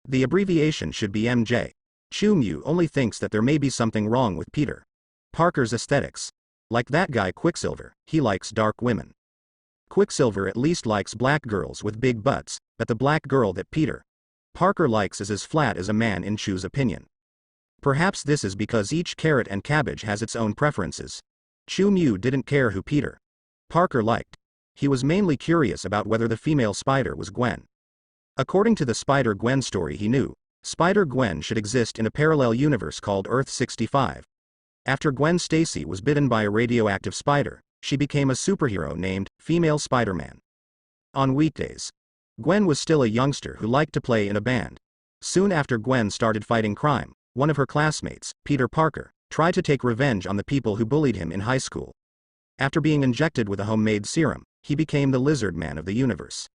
The abbreviation should be MJ. Chu only thinks that there may be something wrong with Peter Parker's aesthetics. Like that guy Quicksilver, he likes dark women. Quicksilver at least likes black girls with big butts, but the black girl that Peter Parker likes is as flat as a man in Chu's opinion. Perhaps this is because each carrot and cabbage has its own preferences. Chu didn't care who Peter Parker liked. He was mainly curious about whether the female spider was Gwen. According to the Spider-Gwen story he knew, Spider-Gwen should exist in a parallel universe called Earth 65. After Gwen Stacy was bitten by a radioactive spider, she became a superhero named Female Spider-Man. On weekdays, Gwen was still a youngster who liked to play in a band. Soon after Gwen started fighting crime, one of her classmates, Peter Parker, tried to take revenge on the people who bullied him in high school. After being injected with a homemade serum, he became the Lizard Man of the universe.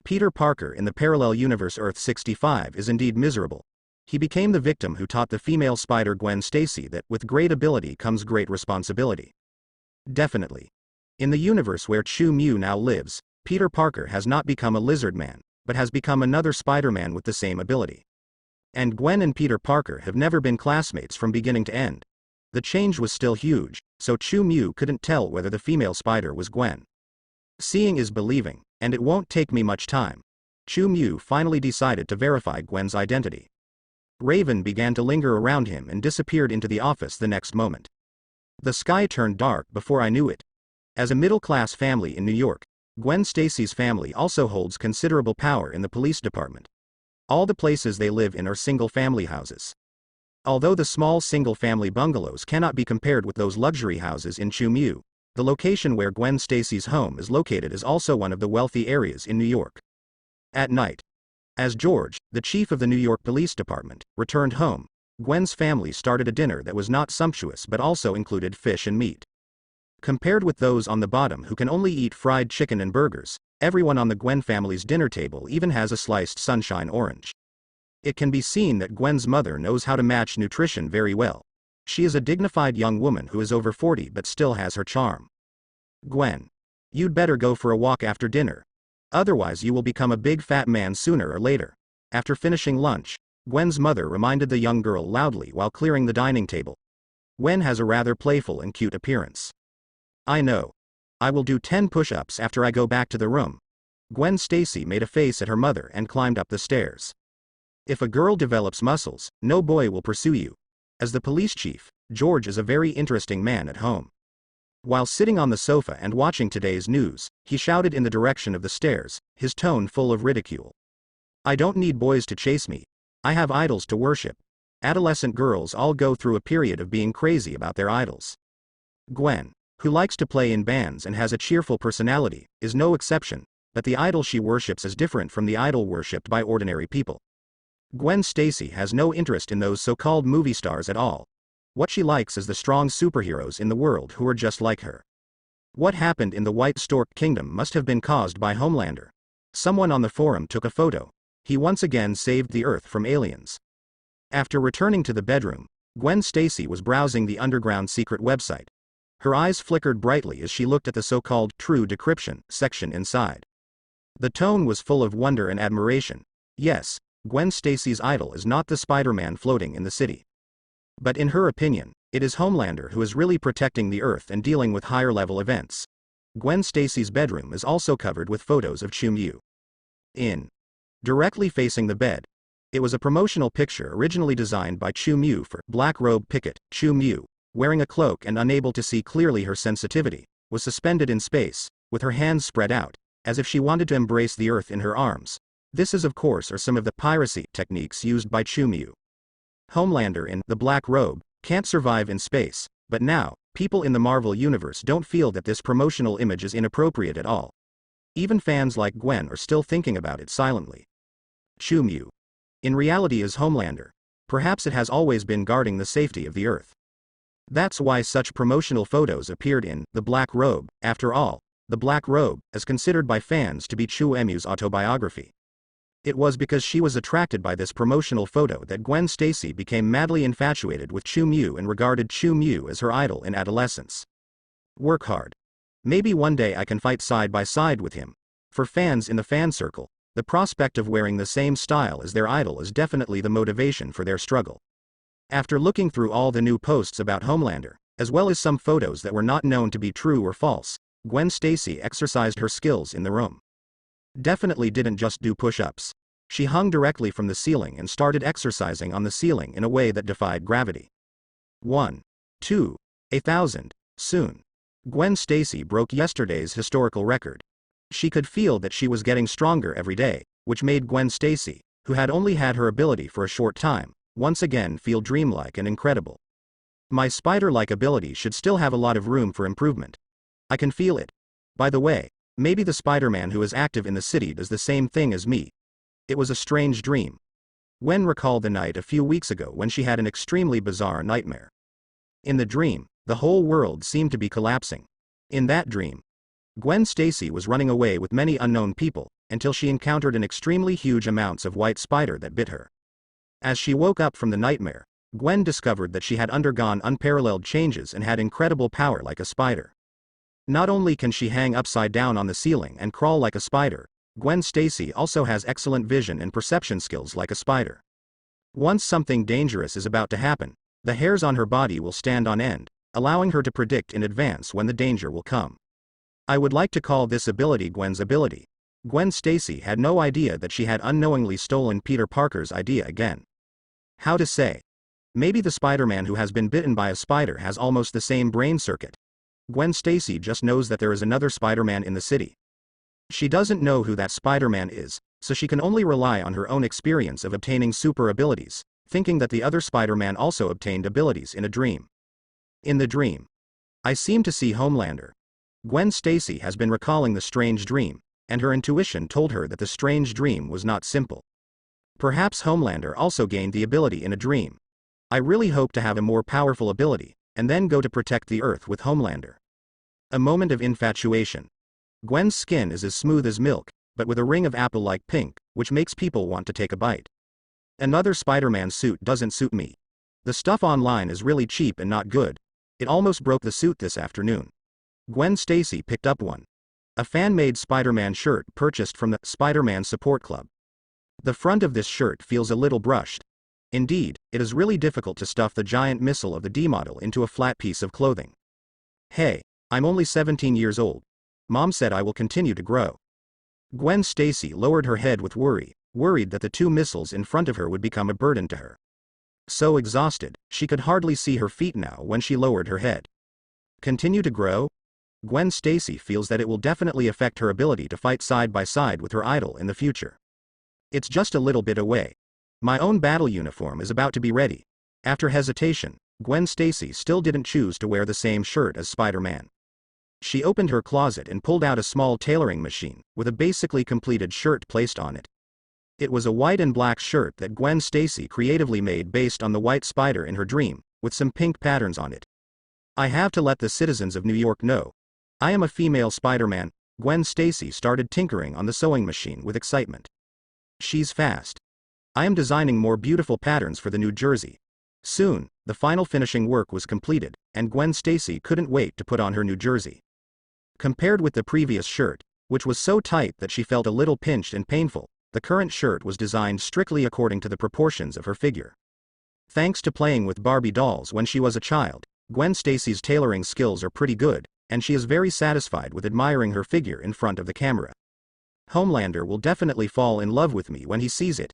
Peter Parker in the parallel universe Earth 65 is indeed miserable. He became the victim who taught the female spider Gwen Stacy that with great ability comes great responsibility. Definitely. In the universe where Chu Mu now lives, Peter Parker has not become a Lizard Man, but has become another Spider-Man with the same ability. And Gwen and Peter Parker have never been classmates from beginning to end. The change was still huge, so Chu Mu couldn't tell whether the female spider was Gwen. Seeing is believing, and it won't take me much time. Chu Mu finally decided to verify Gwen's identity. Raven began to linger around him and disappeared into the office the next moment. The sky turned dark before I knew it. As a middle-class family in New York, Gwen Stacy's family also holds considerable power in the police department. All the places they live in are single-family houses. Although the small single-family bungalows cannot be compared with those luxury houses in Chu Mu, the location where Gwen Stacy's home is located is also one of the wealthy areas in New York. At night, as George, the chief of the New York Police Department, returned home, Gwen's family started a dinner that was not sumptuous but also included fish and meat. Compared with those on the bottom who can only eat fried chicken and burgers, everyone on the Gwen family's dinner table even has a sliced sunshine orange. It can be seen that Gwen's mother knows how to match nutrition very well. She is a dignified young woman who is over 40 but still has her charm. Gwen, you'd better go for a walk after dinner. Otherwise you will become a big fat man sooner or later. After finishing lunch, Gwen's mother reminded the young girl loudly while clearing the dining table. Gwen has a rather playful and cute appearance. I know. I will do 10 push-ups after I go back to the room. Gwen Stacy made a face at her mother and climbed up the stairs. If a girl develops muscles, no boy will pursue you. As the police chief, George is a very interesting man at home. While sitting on the sofa and watching today's news, he shouted in the direction of the stairs, his tone full of ridicule. I don't need boys to chase me. I have idols to worship. Adolescent girls all go through a period of being crazy about their idols. Gwen, who likes to play in bands and has a cheerful personality, is no exception, but the idol she worships is different from the idol worshipped by ordinary people. Gwen Stacy has no interest in those so-called movie stars at all. What she likes is the strong superheroes in the world who are just like her. What happened in the White Stork Kingdom must have been caused by Homelander. Someone on the forum took a photo. He once again saved the Earth from aliens. After returning to the bedroom, Gwen Stacy was browsing the underground secret website. Her eyes flickered brightly as she looked at the so-called true decryption section inside. The tone was full of wonder and admiration. Yes, Gwen Stacy's idol is not the Spider-Man floating in the city. But in her opinion, it is Homelander who is really protecting the Earth and dealing with higher-level events. Gwen Stacy's bedroom is also covered with photos of Chu Mu. Directly facing the bed. It was a promotional picture originally designed by Chu Mu for Black Robe Picket. Chu Mu, wearing a cloak and unable to see clearly her sensitivity, was suspended in space, with her hands spread out, as if she wanted to embrace the Earth in her arms. This is of course are some of the piracy techniques used by Chu Mu. Homelander in The Black Robe can't survive in space, but now, people in the Marvel Universe don't feel that this promotional image is inappropriate at all. Even fans like Gwen are still thinking about it silently. Chu Mu, in reality, is Homelander. Perhaps it has always been guarding the safety of the Earth. That's why such promotional photos appeared in The Black Robe. After all, The Black Robe is considered by fans to be Chu Mu's autobiography. It was because she was attracted by this promotional photo that Gwen Stacy became madly infatuated with Chu Mu and regarded Chu Mu as her idol in adolescence. Work hard. Maybe one day I can fight side by side with him. For fans in the fan circle, the prospect of wearing the same style as their idol is definitely the motivation for their struggle. After looking through all the new posts about Homelander, as well as some photos that were not known to be true or false, Gwen Stacy exercised her skills in the room. Definitely didn't just do push-ups. She hung directly from the ceiling and started exercising on the ceiling in a way that defied gravity. 1, 2, 1,000, soon. Gwen Stacy broke yesterday's historical record. She could feel that she was getting stronger every day, which made Gwen Stacy, who had only had her ability for a short time, once again feel dreamlike and incredible. My spider-like ability should still have a lot of room for improvement. I can feel it. By the way, maybe the Spider-Man who is active in the city does the same thing as me. It was a strange dream. Gwen recalled the night a few weeks ago when she had an extremely bizarre nightmare. In the dream, the whole world seemed to be collapsing. In that dream, Gwen Stacy was running away with many unknown people, until she encountered an extremely huge amounts of white spider that bit her. As she woke up from the nightmare, Gwen discovered that she had undergone unparalleled changes and had incredible power like a spider. Not only can she hang upside down on the ceiling and crawl like a spider, Gwen Stacy also has excellent vision and perception skills like a spider. Once something dangerous is about to happen, the hairs on her body will stand on end, allowing her to predict in advance when the danger will come. I would like to call this ability Gwen's ability. Gwen Stacy had no idea that she had unknowingly stolen Peter Parker's idea again. How to say? Maybe the Spider-Man who has been bitten by a spider has almost the same brain circuit. Gwen Stacy just knows that there is another Spider-Man in the city. She doesn't know who that Spider-Man is, so she can only rely on her own experience of obtaining super abilities, thinking that the other Spider-Man also obtained abilities in a dream. In the dream, I seem to see Homelander. Gwen Stacy has been recalling the strange dream, and her intuition told her that the strange dream was not simple. Perhaps Homelander also gained the ability in a dream. I really hope to have a more powerful ability, and then go to protect the Earth with Homelander. A moment of infatuation. Gwen's skin is as smooth as milk, but with a ring of apple-like pink, which makes people want to take a bite. Another Spider-Man suit doesn't suit me. The stuff online is really cheap and not good. It almost broke the suit this afternoon. Gwen Stacy picked up one. A fan-made Spider-Man shirt purchased from the Spider-Man Support Club. The front of this shirt feels a little brushed. Indeed, it is really difficult to stuff the giant missile of the D model into a flat piece of clothing. Hey, I'm only 17 years old. Mom said I will continue to grow. Gwen Stacy lowered her head with worry, worried that the two missiles in front of her would become a burden to her. So exhausted, she could hardly see her feet now when she lowered her head. Continue to grow? Gwen Stacy feels that it will definitely affect her ability to fight side by side with her idol in the future. It's just a little bit away. My own battle uniform is about to be ready. After hesitation, Gwen Stacy still didn't choose to wear the same shirt as Spider-Man. She opened her closet and pulled out a small tailoring machine, with a basically completed shirt placed on it. It was a white and black shirt that Gwen Stacy creatively made based on the white spider in her dream, with some pink patterns on it. I have to let the citizens of New York know. I am a female Spider-Man. Gwen Stacy started tinkering on the sewing machine with excitement. She's fast. I am designing more beautiful patterns for the New Jersey. Soon, the final finishing work was completed, and Gwen Stacy couldn't wait to put on her New Jersey. Compared with the previous shirt, which was so tight that she felt a little pinched and painful, the current shirt was designed strictly according to the proportions of her figure. Thanks to playing with Barbie dolls when she was a child, Gwen Stacy's tailoring skills are pretty good, and she is very satisfied with admiring her figure in front of the camera. Homelander will definitely fall in love with me when he sees it.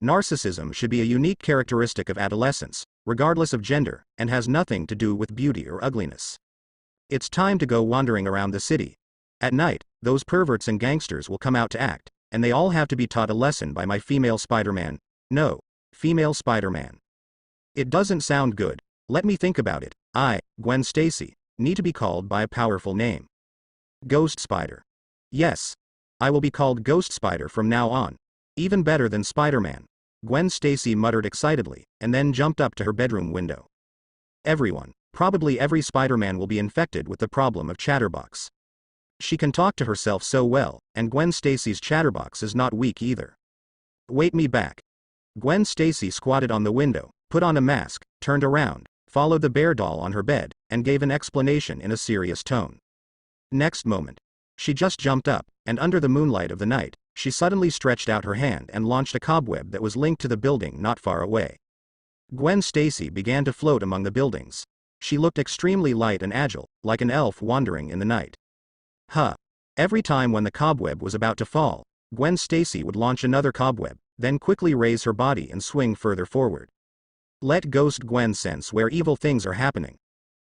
Narcissism should be a unique characteristic of adolescence, regardless of gender, and has nothing to do with beauty or ugliness. It's time to go wandering around the city. At night, those perverts and gangsters will come out to act, and they all have to be taught a lesson by my female Spider-Man. No, female Spider-Man. It doesn't sound good. Let me think about it. I, Gwen Stacy, need to be called by a powerful name. Ghost Spider. Yes. I will be called Ghost Spider from now on. Even better than Spider-Man. Gwen Stacy muttered excitedly, and then jumped up to her bedroom window. Everyone, probably every Spider-Man will be infected with the problem of chatterbox. She can talk to herself so well, and Gwen Stacy's chatterbox is not weak either. Wait me back. Gwen Stacy squatted on the window, put on a mask, turned around, followed the bear doll on her bed, and gave an explanation in a serious tone. Next moment, she just jumped up, and under the moonlight of the night, she suddenly stretched out her hand and launched a cobweb that was linked to the building not far away. Gwen Stacy began to float among the buildings. She looked extremely light and agile, like an elf wandering in the night. Every time when the cobweb was about to fall, Gwen Stacy would launch another cobweb, then quickly raise her body and swing further forward. Let Ghost Gwen sense where evil things are happening.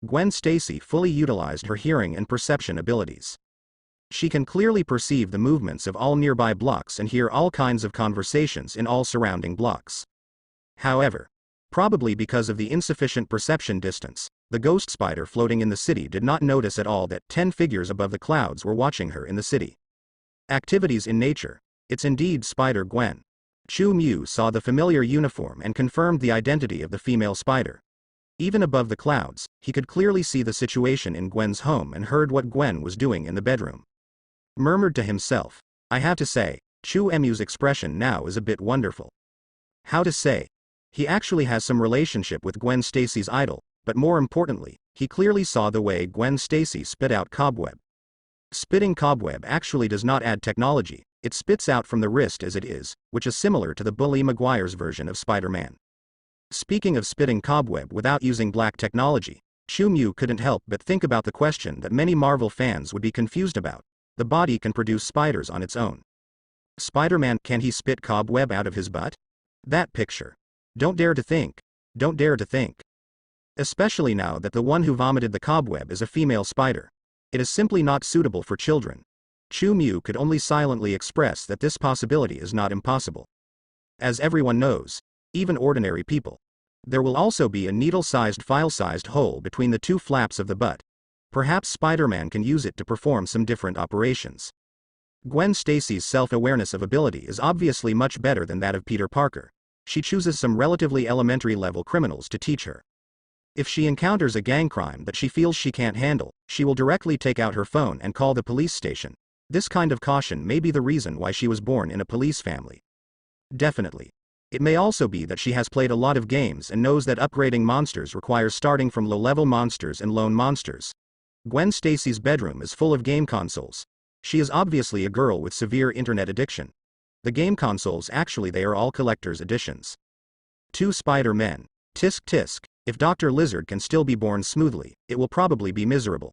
Gwen Stacy fully utilized her hearing and perception abilities. She can clearly perceive the movements of all nearby blocks and hear all kinds of conversations in all surrounding blocks. However, probably because of the insufficient perception distance, the ghost spider floating in the city did not notice at all that 10 figures above the clouds were watching her in the city. Activities in nature. It's indeed Spider-Gwen. Chu Mu saw the familiar uniform and confirmed the identity of the female spider. Even above the clouds, he could clearly see the situation in Gwen's home and heard what Gwen was doing in the bedroom. Murmured to himself, I have to say, Chu Emu's expression now is a bit wonderful. How to say? He actually has some relationship with Gwen Stacy's idol, but more importantly, he clearly saw the way Gwen Stacy spit out cobweb. Spitting cobweb actually does not add technology, it spits out from the wrist as it is, which is similar to the Bully Maguire's version of Spider-Man. Speaking of spitting cobweb without using black technology, Chu Mu couldn't help but think about the question that many Marvel fans would be confused about. The body can produce spiders on its own. Spider-Man, can he spit cobweb out of his butt? That picture. Don't dare to think. Don't dare to think. Especially now that the one who vomited the cobweb is a female spider. It is simply not suitable for children. Chu Mu could only silently express that this possibility is not impossible. As everyone knows, even ordinary people, there will also be a needle-sized file-sized hole between the two flaps of the butt. Perhaps Spider-Man can use it to perform some different operations. Gwen Stacy's self-awareness of ability is obviously much better than that of Peter Parker. She chooses some relatively elementary-level criminals to teach her. If she encounters a gang crime that she feels she can't handle, she will directly take out her phone and call the police station. This kind of caution may be the reason why she was born in a police family. Definitely. It may also be that she has played a lot of games and knows that upgrading monsters requires starting from low-level monsters and lone monsters. Gwen Stacy's bedroom is full of game consoles. She is obviously a girl with severe internet addiction. The game consoles actually they are all collector's editions. 2 Spider-Men. Tisk tisk, if Dr. Lizard can still be born smoothly, it will probably be miserable.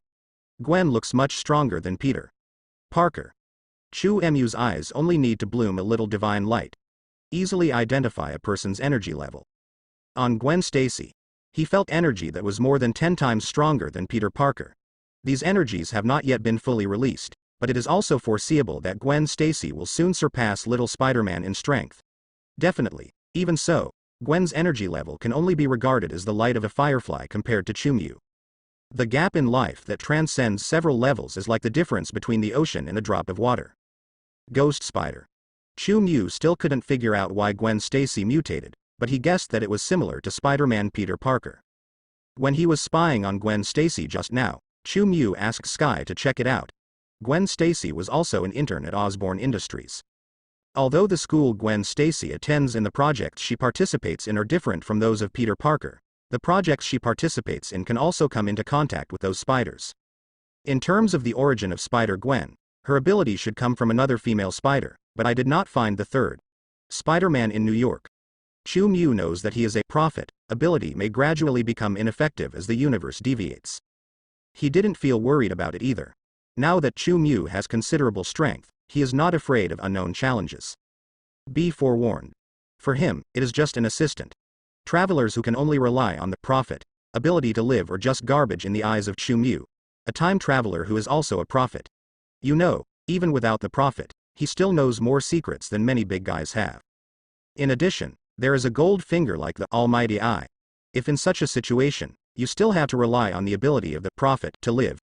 Gwen looks much stronger than Peter Parker. Chu Mu's eyes only need to bloom a little divine light. Easily identify a person's energy level. On Gwen Stacy, he felt energy that was more than 10 times stronger than Peter Parker. These energies have not yet been fully released, but it is also foreseeable that Gwen Stacy will soon surpass Little Spider-Man in strength. Definitely. Even so, Gwen's energy level can only be regarded as the light of a firefly compared to Chu Mu. The gap in life that transcends several levels is like the difference between the ocean and a drop of water. Ghost Spider. Chu Mu still couldn't figure out why Gwen Stacy mutated, but he guessed that it was similar to Spider-Man Peter Parker. When he was spying on Gwen Stacy just now, Chu Mu asked Sky to check it out. Gwen Stacy was also an intern at Osborne Industries. Although the school Gwen Stacy attends and the projects she participates in are different from those of Peter Parker, the projects she participates in can also come into contact with those spiders. In terms of the origin of Spider-Gwen, her ability should come from another female spider, but I did not find the third. Spider-Man in New York. Chu Mu knows that he is a prophet. Ability may gradually become ineffective as the universe deviates. He didn't feel worried about it either. Now that Chu Mu has considerable strength, he is not afraid of unknown challenges. Be forewarned. For him, it is just an assistant. Travelers who can only rely on the prophet ability to live are just garbage in the eyes of Chu Mu, a time traveler who is also a prophet. You know, even without the prophet, he still knows more secrets than many big guys have. In addition, there is a gold finger like the almighty eye. If in such a situation, you still have to rely on the ability of the prophet to live,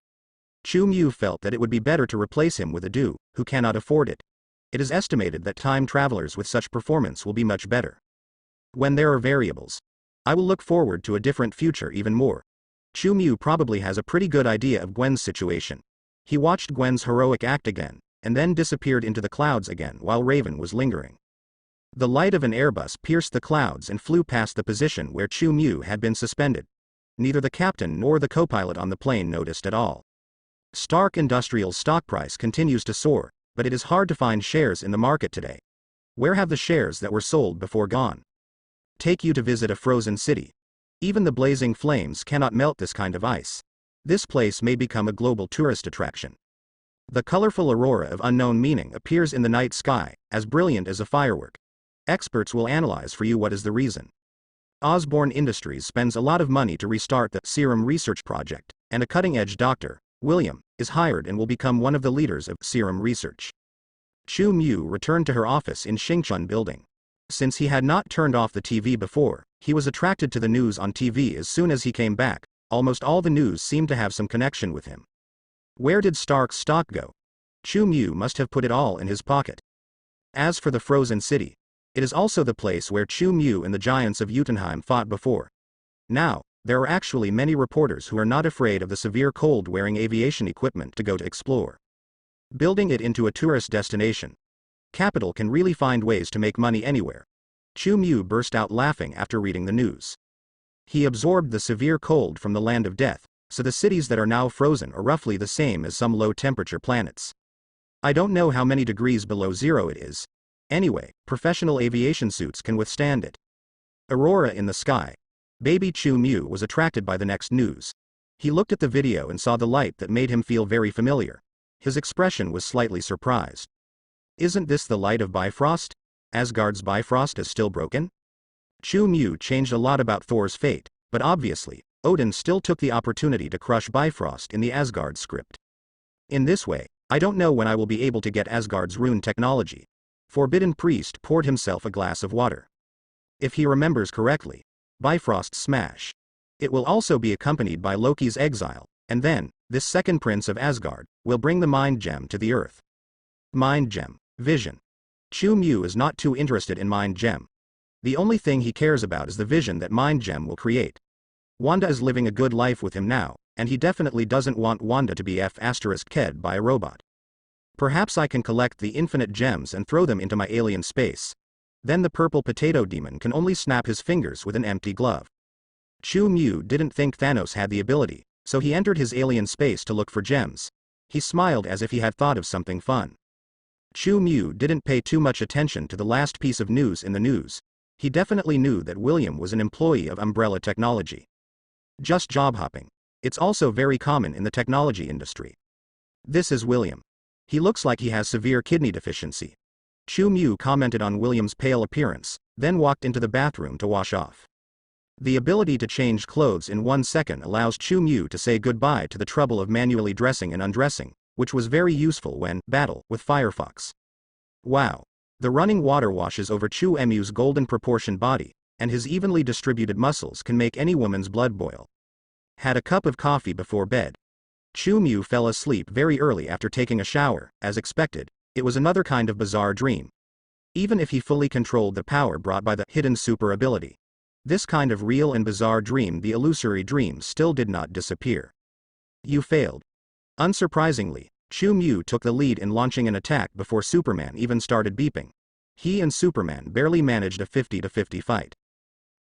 Chu Mu felt that it would be better to replace him with a do, who cannot afford it. It is estimated that time travelers with such performance will be much better. When there are variables, I will look forward to a different future even more. Chu Mu probably has a pretty good idea of Gwen's situation. He watched Gwen's heroic act again, and then disappeared into the clouds again while Raven was lingering. The light of an Airbus pierced the clouds and flew past the position where Chu Mu had been suspended. Neither the captain nor the co-pilot on the plane noticed at all. Stark Industrial's stock price continues to soar, but it is hard to find shares in the market today. Where have the shares that were sold before gone? Take you to visit a frozen city. Even the blazing flames cannot melt this kind of ice. This place may become a global tourist attraction. The colorful aurora of unknown meaning appears in the night sky, as brilliant as a firework. Experts will analyze for you what is the reason. Osborne Industries spends a lot of money to restart the serum research project, and a cutting-edge doctor, William, is hired and will become one of the leaders of serum research. Chu Mu returned to her office in Xingchun building. Since he had not turned off the TV before, he was attracted to the news on TV as soon as he came back. Almost all the news seemed to have some connection with him. Where did Stark's stock go? Chu Mu must have put it all in his pocket. As for the frozen city, it is also the place where Chu Mu and the giants of Jotunheim fought before. Now, there are actually many reporters who are not afraid of the severe cold wearing aviation equipment to go to explore. Building it into a tourist destination. Capital can really find ways to make money anywhere. Chu Mu burst out laughing after reading the news. He absorbed the severe cold from the land of death, so the cities that are now frozen are roughly the same as some low-temperature planets. I don't know how many degrees below zero it is. Anyway, professional aviation suits can withstand it. Aurora in the sky. Baby Chu Mu was attracted by the next news. He looked at the video and saw the light that made him feel very familiar. His expression was slightly surprised. Isn't this the light of Bifrost? Asgard's Bifrost is still broken? Chu Mu changed a lot about Thor's fate, but obviously, Odin still took the opportunity to crush Bifrost in the Asgard script. In this way, I don't know when I will be able to get Asgard's rune technology. Forbidden Priest poured himself a glass of water. If he remembers correctly, Bifrost's smash. It will also be accompanied by Loki's exile, and then, this second prince of Asgard, will bring the Mind Gem to the earth. Mind Gem. Vision. Chu Mu is not too interested in Mind Gem. The only thing he cares about is the vision that Mind Gem will create. Wanda is living a good life with him now, and he definitely doesn't want Wanda to be f***ed by a robot. Perhaps I can collect the infinite gems and throw them into my alien space. Then the purple potato demon can only snap his fingers with an empty glove. Chu Mu didn't think Thanos had the ability, so he entered his alien space to look for gems. He smiled as if he had thought of something fun. Chu Mu didn't pay too much attention to the last piece of news in the news. He definitely knew that William was an employee of Umbrella Technology. Just job hopping. It's also very common in the technology industry. This is William. He looks like he has severe kidney deficiency. Chu Mu commented on William's pale appearance, then walked into the bathroom to wash off. The ability to change clothes in 1 second allows Chu Mu to say goodbye to the trouble of manually dressing and undressing, which was very useful when battle with Firefox. Wow. The running water washes over Chu Mu's golden proportioned body, and his evenly distributed muscles can make any woman's blood boil. Had a cup of coffee before bed. Chu Mu fell asleep very early after taking a shower, as expected. It was another kind of bizarre dream. Even if he fully controlled the power brought by the hidden super ability. This kind of real and bizarre dream, the illusory dream, still did not disappear. You failed. Unsurprisingly, Chu Mu took the lead in launching an attack before Superman even started beeping. He and Superman barely managed a 50-50 fight.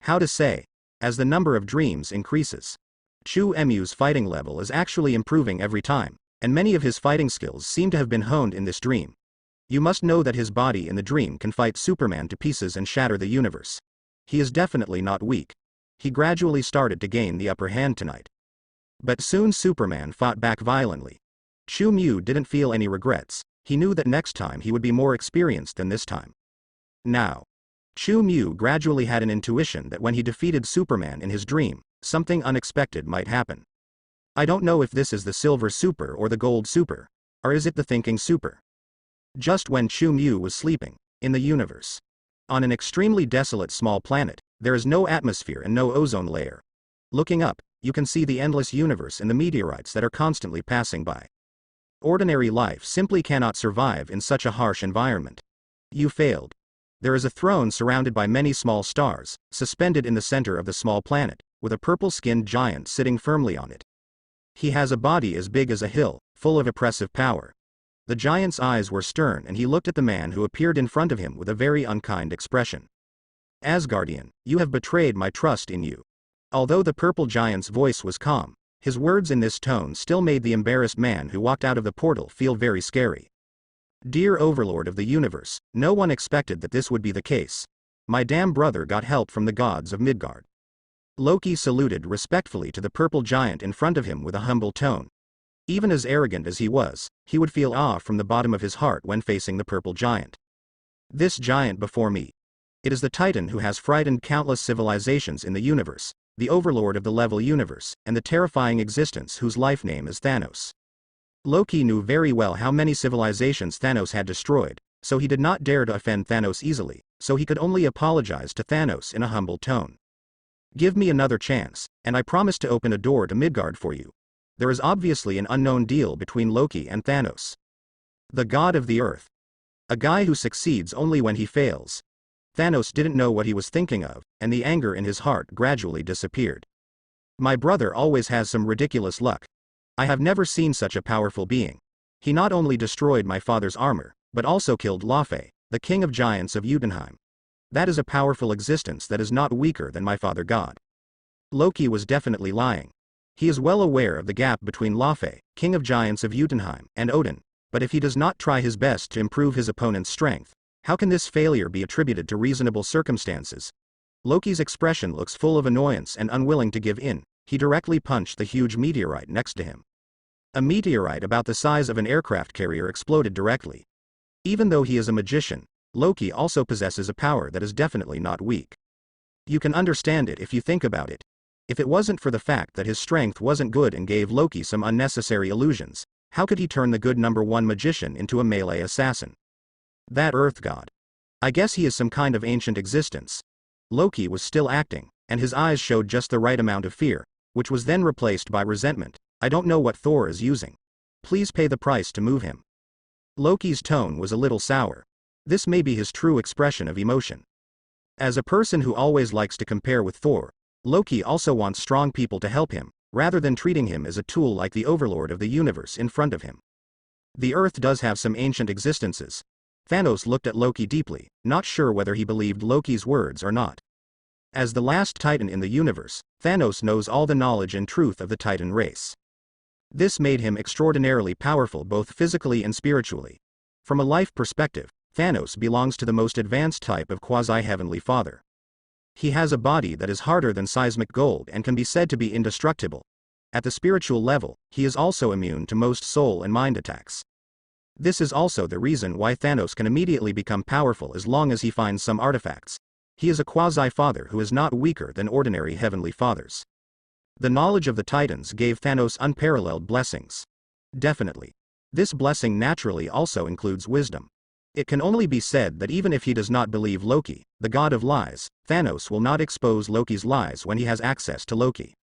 How to say? As the number of dreams increases, Chu Mu's fighting level is actually improving every time, and many of his fighting skills seem to have been honed in this dream. You must know that his body in the dream can fight Superman to pieces and shatter the universe. He is definitely not weak. He gradually started to gain the upper hand tonight. But soon Superman fought back violently. Chu Mu didn't feel any regrets. He knew that next time he would be more experienced than this time. Now, Chu Mu gradually had an intuition that when he defeated Superman in his dream, something unexpected might happen. I don't know if this is the Silver Super or the Gold Super, or is it the Thinking Super? Just when Chu Mu was sleeping, in the universe. On an extremely desolate small planet, there is no atmosphere and no ozone layer. Looking up, you can see the endless universe and the meteorites that are constantly passing by. Ordinary life simply cannot survive in such a harsh environment. You failed. There is a throne surrounded by many small stars, suspended in the center of the small planet, with a purple-skinned giant sitting firmly on it. He has a body as big as a hill, full of oppressive power. The giant's eyes were stern and he looked at the man who appeared in front of him with a very unkind expression. Asgardian, you have betrayed my trust in you. Although the purple giant's voice was calm, his words in this tone still made the embarrassed man who walked out of the portal feel very scary. Dear Overlord of the universe, no one expected that this would be the case. My damn brother got help from the gods of Midgard. Loki saluted respectfully to the purple giant in front of him with a humble tone. Even as arrogant as he was, he would feel awe from the bottom of his heart when facing the purple giant. This giant before me. It is the Titan who has frightened countless civilizations in the universe, the overlord of the level universe, and the terrifying existence whose life name is Thanos. Loki knew very well how many civilizations Thanos had destroyed, so he did not dare to offend Thanos easily, so he could only apologize to Thanos in a humble tone. Give me another chance, and I promise to open a door to Midgard for you. There is obviously an unknown deal between Loki and Thanos. The god of the earth. A guy who succeeds only when he fails. Thanos didn't know what he was thinking of, and the anger in his heart gradually disappeared. My brother always has some ridiculous luck. I have never seen such a powerful being. He not only destroyed my father's armor, but also killed Laufey, the king of giants of Jotunheim. That is a powerful existence that is not weaker than my father god. Loki was definitely lying. He is well aware of the gap between Laufey, king of giants of Jotunheim, and Odin, but if he does not try his best to improve his opponent's strength, how can this failure be attributed to reasonable circumstances? Loki's expression looks full of annoyance and unwilling to give in. He directly punched the huge meteorite next to him. A meteorite about the size of an aircraft carrier exploded directly. Even though he is a magician, Loki also possesses a power that is definitely not weak. You can understand it if you think about it. If it wasn't for the fact that his strength wasn't good and gave Loki some unnecessary illusions, how could he turn the good number one magician into a melee assassin? That Earth god. I guess he is some kind of ancient existence. Loki was still acting, and his eyes showed just the right amount of fear, which was then replaced by resentment. I don't know what Thor is using. Please pay the price to move him. Loki's tone was a little sour. This may be his true expression of emotion. As a person who always likes to compare with Thor, Loki also wants strong people to help him, rather than treating him as a tool like the overlord of the universe in front of him. The Earth does have some ancient existences. Thanos looked at Loki deeply, not sure whether he believed Loki's words or not. As the last Titan in the universe, Thanos knows all the knowledge and truth of the Titan race. This made him extraordinarily powerful both physically and spiritually. From a life perspective, Thanos belongs to the most advanced type of quasi-heavenly father. He has a body that is harder than seismic gold and can be said to be indestructible. At the spiritual level, he is also immune to most soul and mind attacks. This is also the reason why Thanos can immediately become powerful as long as he finds some artifacts. He is a quasi-father who is not weaker than ordinary heavenly fathers. The knowledge of the Titans gave Thanos unparalleled blessings. Definitely. This blessing naturally also includes wisdom. It can only be said that even if he does not believe Loki, the god of lies, Thanos will not expose Loki's lies when he has access to Loki.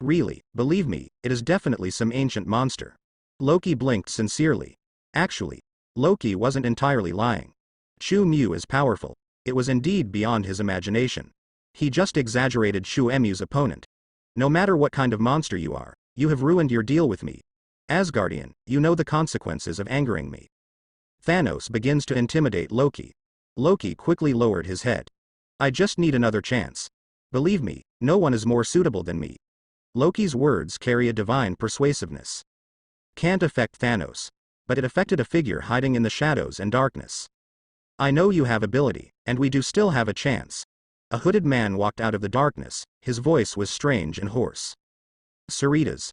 Really, believe me, it is definitely some ancient monster. Loki blinked sincerely. Actually, Loki wasn't entirely lying. Chu Mu is powerful. It was indeed beyond his imagination. He just exaggerated Chu Emu's opponent. No matter what kind of monster you are, you have ruined your deal with me. Asgardian, you know the consequences of angering me. Thanos begins to intimidate Loki. Loki quickly lowered his head. I just need another chance. Believe me, no one is more suitable than me. Loki's words carry a divine persuasiveness. Can't affect Thanos. But it affected a figure hiding in the shadows and darkness. I know you have ability, and we do still have a chance. A hooded man walked out of the darkness, his voice was strange and hoarse. Cerritos.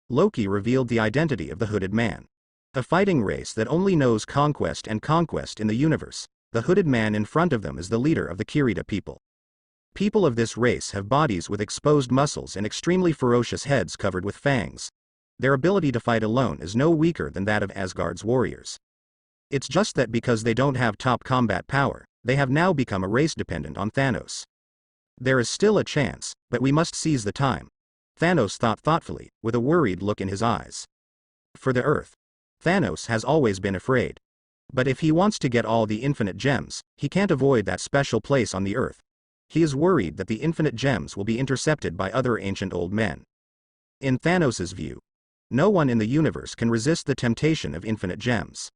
Loki revealed the identity of the hooded man. A fighting race that only knows conquest and conquest in the universe, the hooded man in front of them is the leader of the Kirita people. People of this race have bodies with exposed muscles and extremely ferocious heads covered with fangs. Their ability to fight alone is no weaker than that of Asgard's warriors. It's just that because they don't have top combat power, they have now become a race dependent on Thanos. There is still a chance, but we must seize the time. Thanos thought thoughtfully, with a worried look in his eyes. For the Earth, Thanos has always been afraid. But if he wants to get all the infinite gems, he can't avoid that special place on the Earth. He is worried that the infinite gems will be intercepted by other ancient old men. In Thanos's view, no one in the universe can resist the temptation of infinite gems.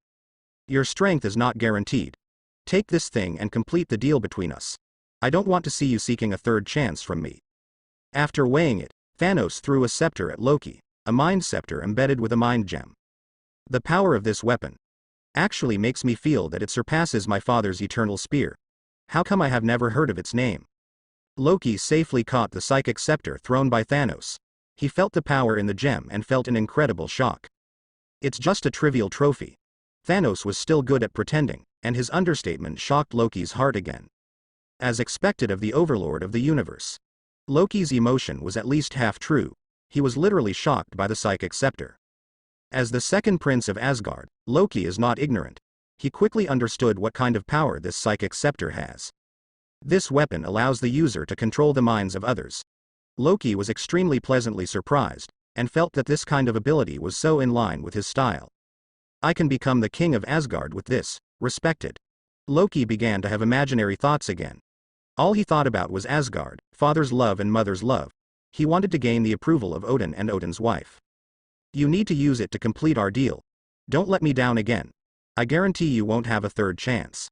Your strength is not guaranteed. Take this thing and complete the deal between us. I don't want to see you seeking a third chance from me. After weighing it, Thanos threw a scepter at Loki, a mind scepter embedded with a mind gem. The power of this weapon actually makes me feel that it surpasses my father's eternal spear. How come I have never heard of its name? Loki safely caught the psychic scepter thrown by Thanos. He felt the power in the gem and felt an incredible shock. It's just a trivial trophy. Thanos was still good at pretending, and his understatement shocked Loki's heart again. As expected of the overlord of the universe, Loki's emotion was at least half true. He was literally shocked by the psychic scepter. As the second prince of Asgard, Loki is not ignorant. He quickly understood what kind of power this psychic scepter has. This weapon allows the user to control the minds of others. Loki was extremely pleasantly surprised, and felt that this kind of ability was so in line with his style. I can become the king of Asgard with this, respected. Loki began to have imaginary thoughts again. All he thought about was Asgard, father's love and mother's love. He wanted to gain the approval of Odin and Odin's wife. You need to use it to complete our deal. Don't let me down again. I guarantee you won't have a third chance.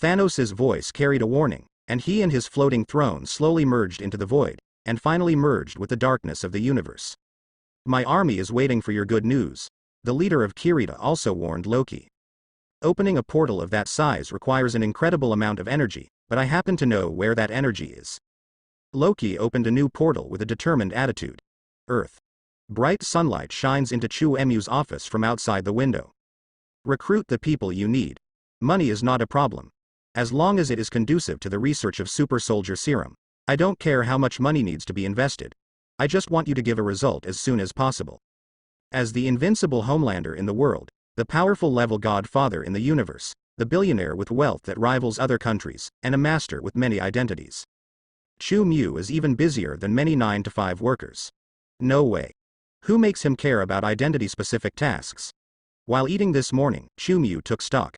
Thanos' voice carried a warning, and he and his floating throne slowly merged into the void, and finally merged with the darkness of the universe. My army is waiting for your good news, the leader of Kirita also warned Loki. Opening a portal of that size requires an incredible amount of energy, but I happen to know where that energy is. Loki opened a new portal with a determined attitude. Earth. Bright sunlight shines into Chu Emu's office from outside the window. Recruit the people you need. Money is not a problem. As long as it is conducive to the research of super soldier serum. I don't care how much money needs to be invested. I just want you to give a result as soon as possible. As the invincible Homelander in the world, the powerful level godfather in the universe, the billionaire with wealth that rivals other countries, and a master with many identities. Chu Mu is even busier than many 9-to-5 workers. No way. Who makes him care about identity-specific tasks? While eating this morning, Chu Mu took stock.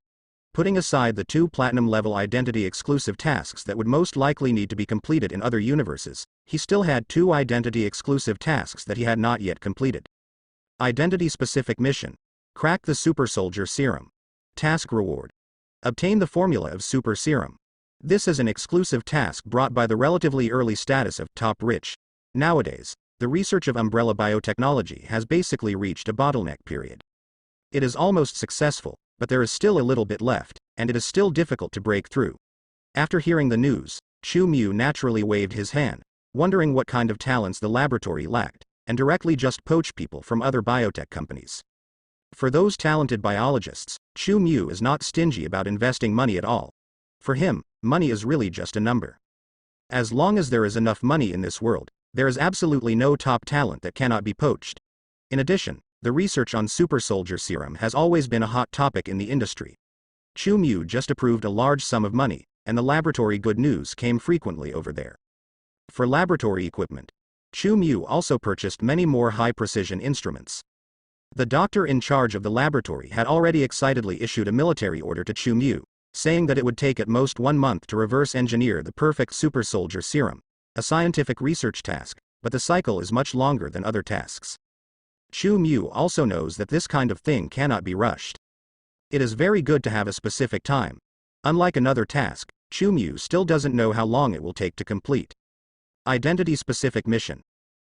Putting aside the 2 platinum-level identity-exclusive tasks that would most likely need to be completed in other universes, he still had 2 identity-exclusive tasks that he had not yet completed. Identity-specific mission. Crack the super soldier serum. Task reward. Obtain the formula of super serum. This is an exclusive task brought by the relatively early status of top rich. Nowadays, the research of umbrella biotechnology has basically reached a bottleneck period. It is almost successful, but there is still a little bit left, and it is still difficult to break through. After hearing the news, Chu Mu naturally waved his hand, wondering what kind of talents the laboratory lacked, and directly just poach people from other biotech companies. For those talented biologists, Chu Mu is not stingy about investing money at all. For him, money is really just a number. As long as there is enough money in this world, there is absolutely no top talent that cannot be poached. In addition, the research on super soldier serum has always been a hot topic in the industry. Chu Mu just approved a large sum of money, and the laboratory good news came frequently over there. For laboratory equipment, Chu Mu also purchased many more high-precision instruments. The doctor in charge of the laboratory had already excitedly issued a military order to Chu Mu, saying that it would take at most 1 month to reverse engineer the perfect super soldier serum, a scientific research task, but the cycle is much longer than other tasks. Chu Mu also knows that this kind of thing cannot be rushed. It is very good to have a specific time. Unlike another task, Chu Mu still doesn't know how long it will take to complete. Identity-specific mission.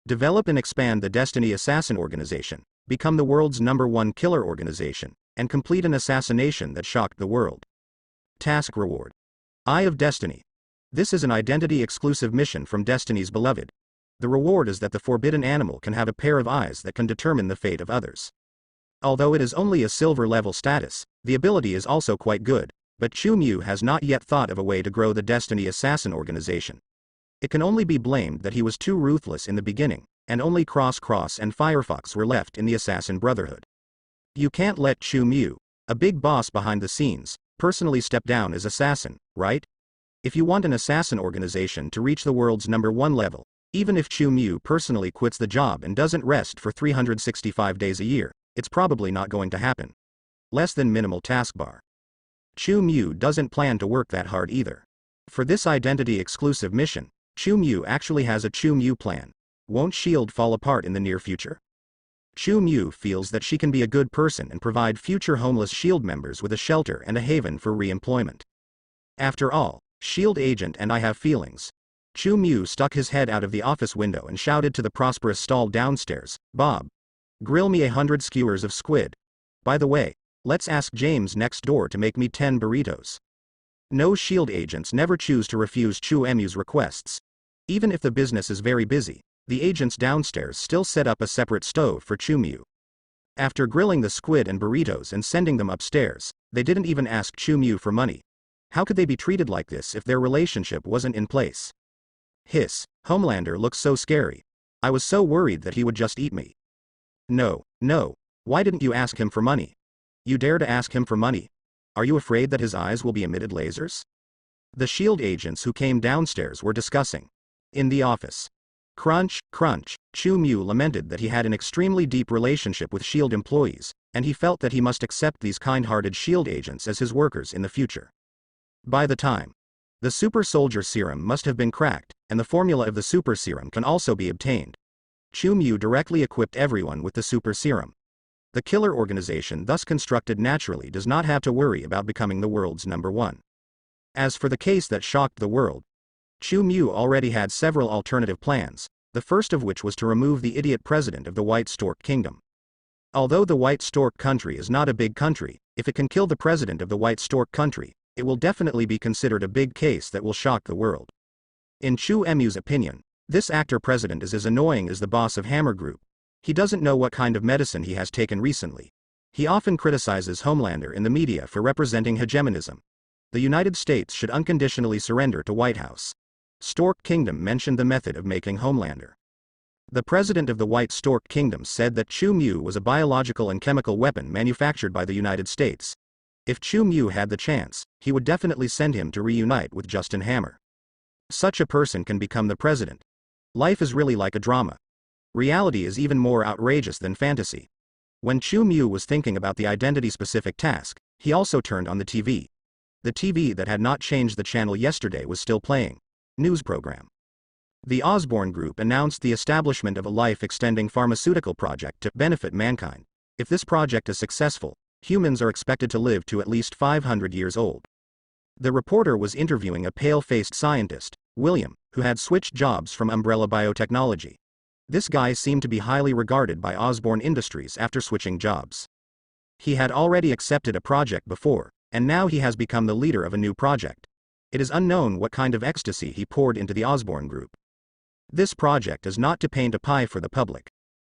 Develop and expand the Destiny Assassin Organization, become the world's #1 killer organization, and complete an assassination that shocked the world. Task reward. Eye of Destiny. This is an identity-exclusive mission from Destiny's beloved. The reward is that the forbidden animal can have a pair of eyes that can determine the fate of others. Although it is only a silver-level status, the ability is also quite good, but Chu Mu has not yet thought of a way to grow the Destiny Assassin Organization. It can only be blamed that he was too ruthless in the beginning, and only Cross and Firefox were left in the Assassin Brotherhood. You can't let Chu Mu, a big boss behind the scenes, personally step down as assassin, right? If you want an assassin organization to reach the world's #1 level, even if Chu Mu personally quits the job and doesn't rest for 365 days a year, it's probably not going to happen. Less than minimal taskbar. Chu Mu doesn't plan to work that hard either. For this identity-exclusive mission, Chu Mu actually has a Chu Mu plan. Won't S.H.I.E.L.D. fall apart in the near future? Chu Mu feels that she can be a good person and provide future homeless S.H.I.E.L.D. members with a shelter and a haven for re-employment. After all, S.H.I.E.L.D. agent and I have feelings. Chu Mu stuck his head out of the office window and shouted to the prosperous stall downstairs, "Bob, grill me 100 skewers of squid. By the way, let's ask James next door to make me 10 burritos." No S.H.I.E.L.D. agents never choose to refuse Chu Emu's requests. Even if the business is very busy, the agents downstairs still set up a separate stove for Chu Mu. After grilling the squid and burritos and sending them upstairs, they didn't even ask Chu Mu for money. How could they be treated like this if their relationship wasn't in place? Hiss, Homelander looks so scary. I was so worried that he would just eat me. No, why didn't you ask him for money? You dare to ask him for money? Are you afraid that his eyes will be emitted lasers? The S.H.I.E.L.D. agents who came downstairs were discussing. In the office. Crunch, Chu Mu lamented that he had an extremely deep relationship with S.H.I.E.L.D. employees, and he felt that he must accept these kind-hearted S.H.I.E.L.D. agents as his workers in the future. By the time The super soldier serum must have been cracked, and the formula of the super serum can also be obtained. Chu Mu directly equipped everyone with the super serum. The killer organization thus constructed naturally does not have to worry about becoming the world's number one. As for the case that shocked the world, Chu Mu already had several alternative plans, the first of which was to remove the idiot president of the White Stork Kingdom. Although the White Stork country is not a big country, if it can kill the president of the White Stork country, it will definitely be considered a big case that will shock the world. In Chu Mu's opinion, this actor-president is as annoying as the boss of Hammer Group. He doesn't know what kind of medicine he has taken recently. He often criticizes Homelander in the media for representing hegemonism. The United States should unconditionally surrender to White House. Stork Kingdom mentioned the method of making Homelander. The president of the White Stork Kingdom said that Chu Mu was a biological and chemical weapon manufactured by the United States. If Chu Mu had the chance, he would definitely send him to reunite with Justin Hammer. Such a person can become the president. Life is really like a drama. Reality is even more outrageous than fantasy. When Chu Mu was thinking about the identity-specific task, he also turned on the TV. The TV that had not changed the channel yesterday was still playing. News program. The Osborne Group announced the establishment of a life-extending pharmaceutical project to benefit mankind. If this project is successful, humans are expected to live to at least 500 years old. The reporter was interviewing a pale-faced scientist, William, who had switched jobs from Umbrella Biotechnology. This guy seemed to be highly regarded by Osborne Industries after switching jobs. He had already accepted a project before, and now he has become the leader of a new project. It is unknown what kind of ecstasy he poured into the Osborne Group. This project is not to paint a pie for the public.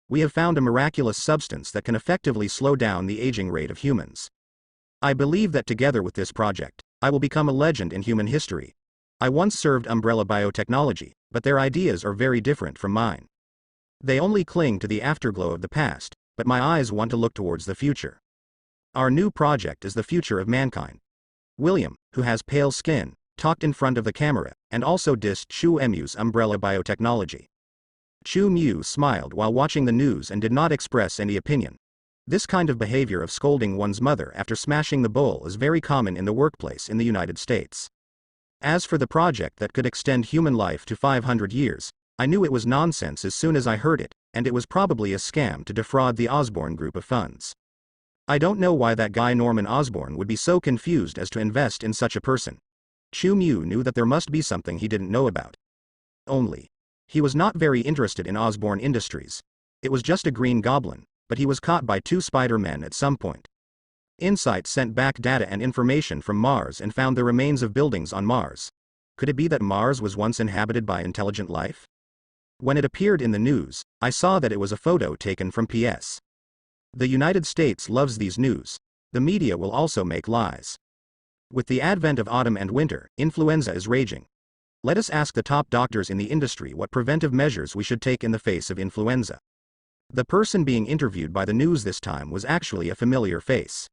We have found a miraculous substance that can effectively slow down the aging rate of humans. I believe that together with this project, I will become a legend in human history. I once served Umbrella Biotechnology, but their ideas are very different from mine. They only cling to the afterglow of the past, but my eyes want to look towards the future. Our new project is the future of mankind. William, who has pale skin, talked in front of the camera, and also dissed Chu Mu's Umbrella Biotechnology. Chu Mu smiled while watching the news and did not express any opinion. This kind of behavior of scolding one's mother after smashing the bowl is very common in the workplace in the United States. As for the project that could extend human life to 500 years, I knew it was nonsense as soon as I heard it, and it was probably a scam to defraud the Osborne Group of funds. I don't know why that guy Norman Osborn would be so confused as to invest in such a person. Chu Mu knew that there must be something he didn't know about. Only, he was not very interested in Osborne Industries. It was just a green goblin, but he was caught by two Spider-Men at some point. Insight sent back data and information from Mars and found the remains of buildings on Mars. Could it be that Mars was once inhabited by intelligent life? When it appeared in the news, I saw that it was a photo taken from PS. The United States loves these news. The media will also make lies. With the advent of autumn and winter, influenza is raging. Let us ask the top doctors in the industry what preventive measures we should take in the face of influenza. The person being interviewed by the news this time was actually a familiar face.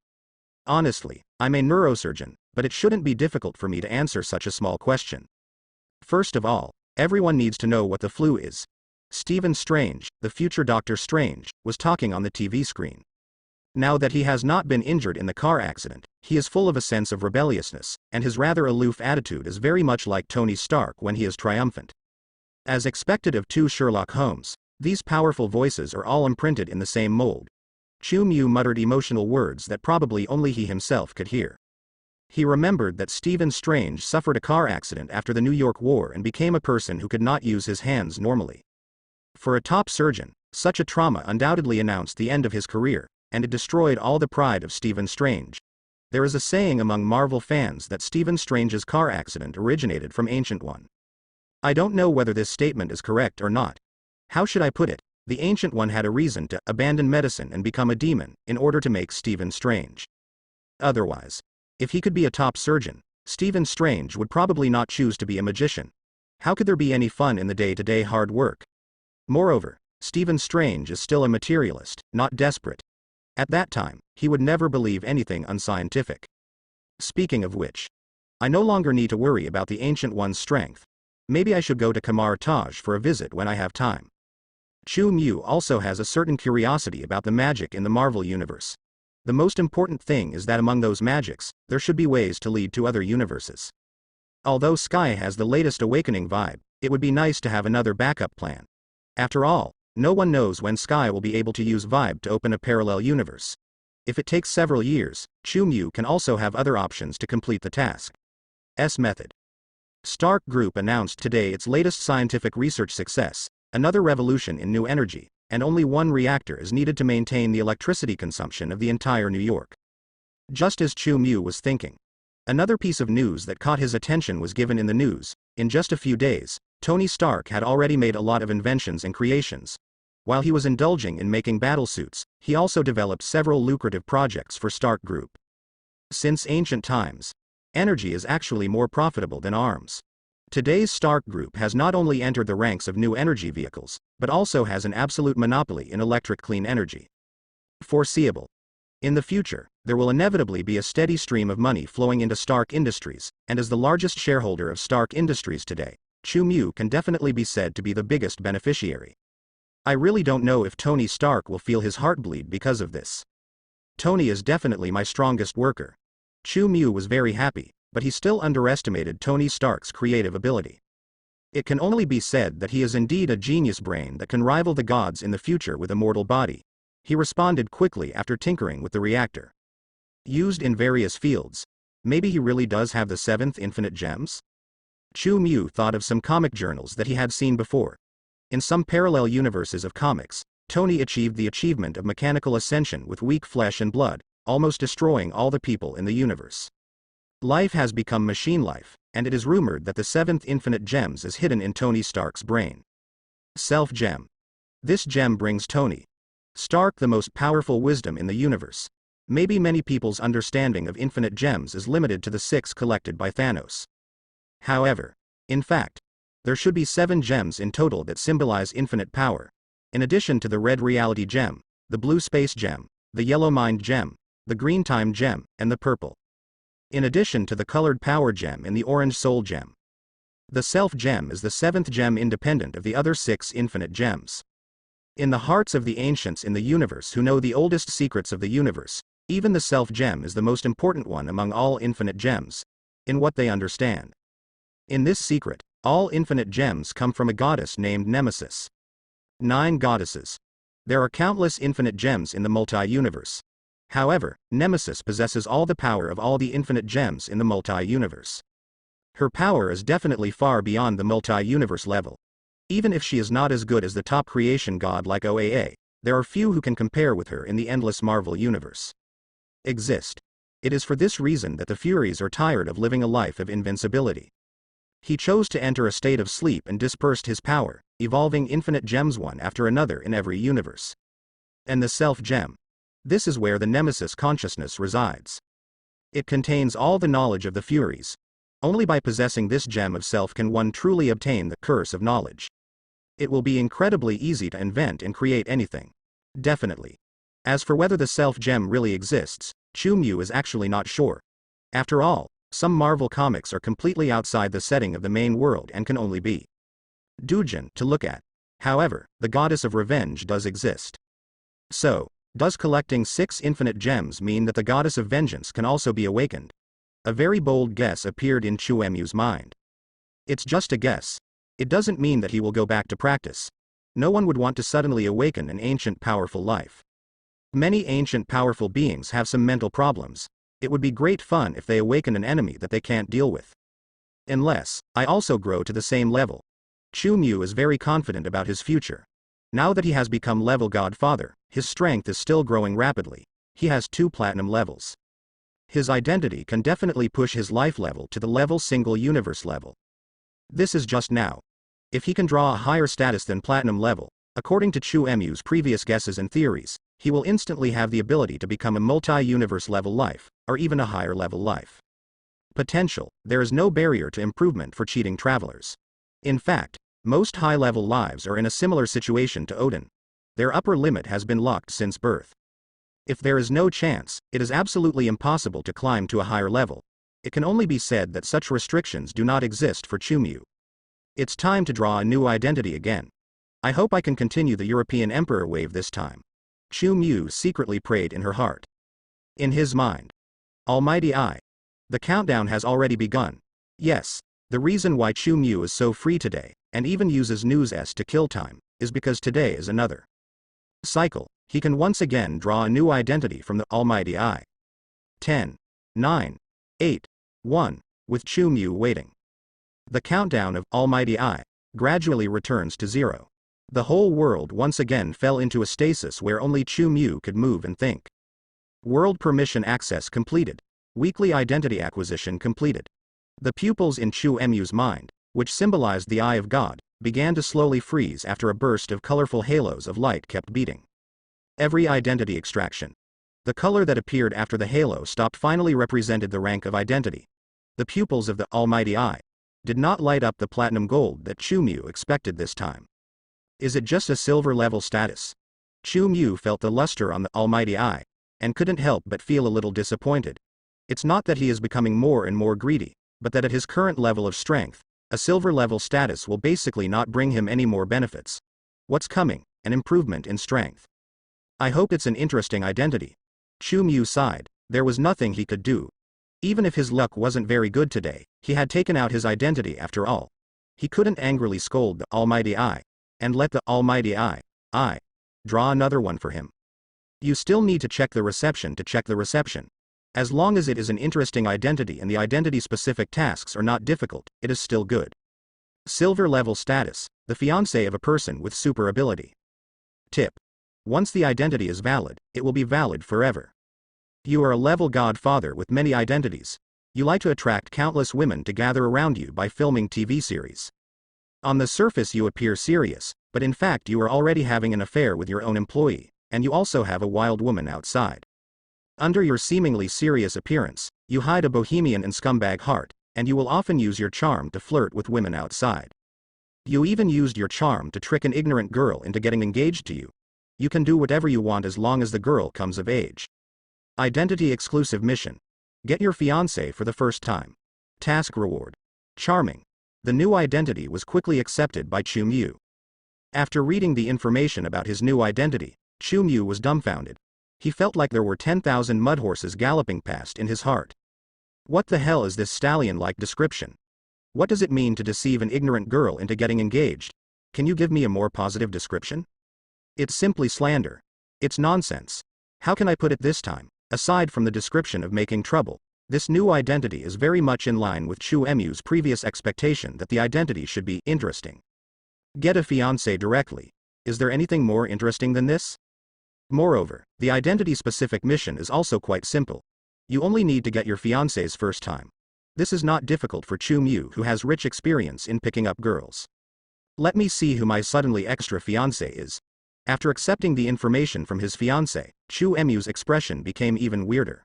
Honestly, I'm a neurosurgeon, but it shouldn't be difficult for me to answer such a small question. First of all, everyone needs to know what the flu is. Stephen Strange, the future Doctor Strange, was talking on the TV screen. Now that he has not been injured in the car accident, he is full of a sense of rebelliousness, and his rather aloof attitude is very much like Tony Stark when he is triumphant. As expected of two Sherlock Holmes, these powerful voices are all imprinted in the same mold. Chu Mu muttered emotional words that probably only he himself could hear. He remembered that Stephen Strange suffered a car accident after the New York War and became a person who could not use his hands normally. For a top surgeon, such a trauma undoubtedly announced the end of his career, and it destroyed all the pride of Stephen Strange. There is a saying among Marvel fans that Stephen Strange's car accident originated from Ancient One. I don't know whether this statement is correct or not. How should I put it? The Ancient One had a reason to abandon medicine and become a demon in order to make Stephen Strange. Otherwise, if he could be a top surgeon, Stephen Strange would probably not choose to be a magician. How could there be any fun in the day-to-day hard work? Moreover, Stephen Strange is still a materialist, not desperate. At that time, he would never believe anything unscientific. Speaking of which, I no longer need to worry about the Ancient One's strength. Maybe I should go to Kamar Taj for a visit when I have time. Chu Mu also has a certain curiosity about the magic in the Marvel universe. The most important thing is that among those magics, there should be ways to lead to other universes. Although Sky has the latest awakening vibe, it would be nice to have another backup plan. After all, no one knows when Sky will be able to use Vibe to open a parallel universe. If it takes several years, Chu-Mu can also have other options to complete the task. S method. Stark Group announced today its latest scientific research success, another revolution in new energy, and only one reactor is needed to maintain the electricity consumption of the entire New York. Just as Chu-Mu was thinking. Another piece of news that caught his attention was given in the news. In just a few days, Tony Stark had already made a lot of inventions and creations. While he was indulging in making battlesuits, he also developed several lucrative projects for Stark Group. Since ancient times, energy is actually more profitable than arms. Today's Stark Group has not only entered the ranks of new energy vehicles, but also has an absolute monopoly in electric clean energy. Foreseeable. In the future, there will inevitably be a steady stream of money flowing into Stark Industries, and as the largest shareholder of Stark Industries today, Chu-Mu can definitely be said to be the biggest beneficiary. I really don't know if Tony Stark will feel his heart bleed because of this. Tony is definitely my strongest worker. Chu-Mu was very happy, but he still underestimated Tony Stark's creative ability. It can only be said that he is indeed a genius brain that can rival the gods in the future with a mortal body. He responded quickly after tinkering with the reactor. Used in various fields. Maybe he really does have the 7th infinite gems? Chu-Mu thought of some comic journals that he had seen before. In some parallel universes of comics, Tony achieved the achievement of mechanical ascension with weak flesh and blood, almost destroying all the people in the universe. Life has become machine life, and it is rumored that the 7th infinite gems is hidden in Tony Stark's brain. Self-gem. This gem brings Tony Stark the most powerful wisdom in the universe. Maybe many people's understanding of infinite gems is limited to the 6 collected by Thanos. However, in fact, there should be 7 gems in total that symbolize infinite power, in addition to the red reality gem, the blue space gem, the yellow mind gem, the green time gem, and the purple. In addition to the colored power gem and the orange soul gem. The self gem is the 7th gem independent of the other 6 infinite gems. In the hearts of the ancients in the universe who know the oldest secrets of the universe, even the self gem is the most important one among all infinite gems, in what they understand. In this secret, all infinite gems come from a goddess named Nemesis. 9 goddesses. There are countless infinite gems in the multi-universe. However, Nemesis possesses all the power of all the infinite gems in the multi-universe. Her power is definitely far beyond the multi-universe level. Even if she is not as good as the top creation god like OAA, there are few who can compare with her in the endless Marvel universe. Exist. It is for this reason that the Furies are tired of living a life of invincibility. He chose to enter a state of sleep and dispersed his power, evolving infinite gems one after another in every universe. And the self-gem. This is where the Nemesis consciousness resides. It contains all the knowledge of the Furies. Only by possessing this gem of self can one truly obtain the curse of knowledge. It will be incredibly easy to invent and create anything. Definitely. As for whether the self-gem really exists, Chu-Mu is actually not sure. After all, some Marvel comics are completely outside the setting of the main world and can only be doujin to look at. However, the goddess of revenge does exist. So, does collecting 6 infinite gems mean that the goddess of vengeance can also be awakened? A very bold guess appeared in Chu-Mu's mind. It's just a guess. It doesn't mean that he will go back to practice. No one would want to suddenly awaken an ancient powerful life. Many ancient powerful beings have some mental problems. It would be great fun if they awaken an enemy that they can't deal with. Unless, I also grow to the same level. Chu-Mu is very confident about his future. Now that he has become level godfather, his strength is still growing rapidly. He has 2 platinum levels. His identity can definitely push his life level to the level single universe level. This is just now. If he can draw a higher status than platinum level, according to Chu-Mu's previous guesses and theories, he will instantly have the ability to become a multi-universe level life, or even a higher level life. Potential. There is no barrier to improvement for cheating travelers. In fact, most high-level lives are in a similar situation to Odin. Their upper limit has been locked since birth. If there is no chance, it is absolutely impossible to climb to a higher level. It can only be said that such restrictions do not exist for Chu-Mu. It's time to draw a new identity again. I hope I can continue the European Emperor wave this time. Chu-Mu secretly prayed in her heart. In his mind. Almighty I. The countdown has already begun. Yes, The reason why Chu Mu is so free today, and even uses news S to kill time, is because today is another cycle. He can once again draw a new identity from the almighty I. 10, 9, 8, 1, with Chu Mu waiting. The countdown of almighty I gradually returns to 0. The whole world once again fell into a stasis where only Chu Mu could move and think. World permission access completed. Weekly identity acquisition completed. The pupils in Chu Mu's mind, which symbolized the eye of God, began to slowly freeze after a burst of colorful halos of light kept beating. Every identity extraction. The color that appeared after the halo stopped finally represented the rank of identity. The pupils of the almighty I did not light up the platinum gold that Chu Mu expected this time. Is it just a silver level status? Chu Mu felt the luster on the almighty I, and couldn't help but feel a little disappointed. It's not that he is becoming more and more greedy, but that at his current level of strength, a silver level status will basically not bring him any more benefits. What's coming? An improvement in strength. I hope it's an interesting identity. Chu Mu sighed. There was nothing he could do. Even if his luck wasn't very good today, he had taken out his identity after all. He couldn't angrily scold the almighty I, and let the almighty I draw another one for him. You still need to check the reception to check the reception. As long as it is an interesting identity and the identity-specific tasks are not difficult, it is still good. Silver level status, the fiancé of a person with super ability. Tip. Once the identity is valid, it will be valid forever. You are a level godfather with many identities. You like to attract countless women to gather around you by filming TV series. On the surface you appear serious, but in fact you are already having an affair with your own employee, and you also have a wild woman outside. Under your seemingly serious appearance, you hide a bohemian and scumbag heart, and you will often use your charm to flirt with women outside. You even used your charm to trick an ignorant girl into getting engaged to you. You can do whatever you want as long as the girl comes of age. Identity exclusive mission. Get your fiancé for the first time. Task reward. Charming. The new identity was quickly accepted by Chu Mu. After reading the information about his new identity, Chu Mu was dumbfounded. He felt like there were 10,000 mud horses galloping past in his heart. What the hell is this stallion-like description? What does it mean to deceive an ignorant girl into getting engaged? Can you give me a more positive description? It's simply slander. It's nonsense. How can I put it this time? Aside from the description of making trouble, this new identity is very much in line with Chu Mu's previous expectation that the identity should be interesting. Get a fiancé directly. Is there anything more interesting than this? Moreover, the identity-specific mission is also quite simple. You only need to get your fiancé's first time. This is not difficult for Chu Mu, who has rich experience in picking up girls. Let me see who my suddenly extra fiancé is. After accepting the information from his fiancé, Chu Mu's expression became even weirder.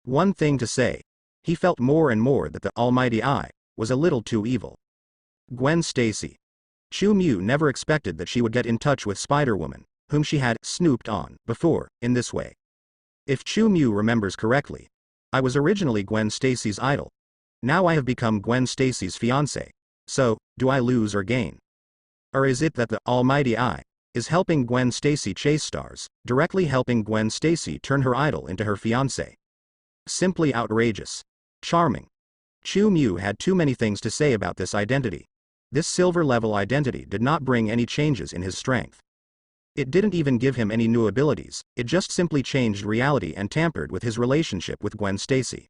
One thing to say. He felt more and more that the almighty I was a little too evil. Gwen Stacy. Chu Mu never expected that she would get in touch with Spider-Woman, whom she had snooped on before, in this way. If Chu Mu remembers correctly, I was originally Gwen Stacy's idol. Now I have become Gwen Stacy's fiancé. So, do I lose or gain? Or is it that the almighty I is helping Gwen Stacy chase stars, directly helping Gwen Stacy turn her idol into her fiancé? Simply outrageous. Charming. Chu Mu had too many things to say about this identity. This silver-level identity did not bring any changes in his strength. It didn't even give him any new abilities, it just simply changed reality and tampered with his relationship with Gwen Stacy.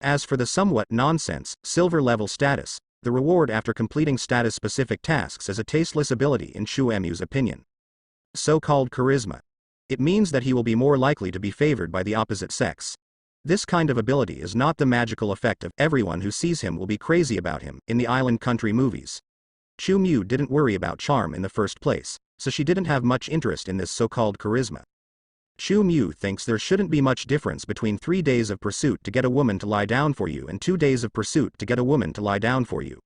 As for the somewhat nonsense, silver-level status, the reward after completing status-specific tasks is a tasteless ability in Chu Mu's opinion. So-called charisma. It means that he will be more likely to be favored by the opposite sex. This kind of ability is not the magical effect of everyone who sees him will be crazy about him in the island country movies. Chu Mu didn't worry about charm in the first place, so she didn't have much interest in this so-called charisma. Chu Mu thinks there shouldn't be much difference between 3 days of pursuit to get a woman to lie down for you and 2 days of pursuit to get a woman to lie down for you.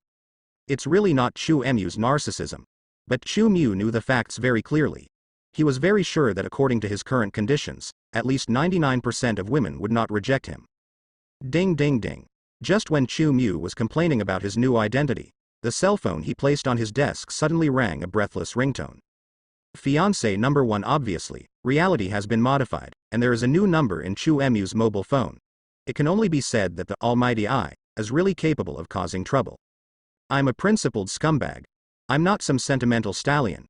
It's really not Chu Mu's narcissism. But Chu Mu knew the facts very clearly. He was very sure that according to his current conditions, at least 99% of women would not reject him. Ding ding ding. Just when Chu Mu was complaining about his new identity, the cell phone he placed on his desk suddenly rang a breathless ringtone. Fiancé number 1. Obviously, reality has been modified, and there is a new number in Chu Mu's mobile phone. It can only be said that the almighty I is really capable of causing trouble. I'm a principled scumbag. I'm not some sentimental stallion.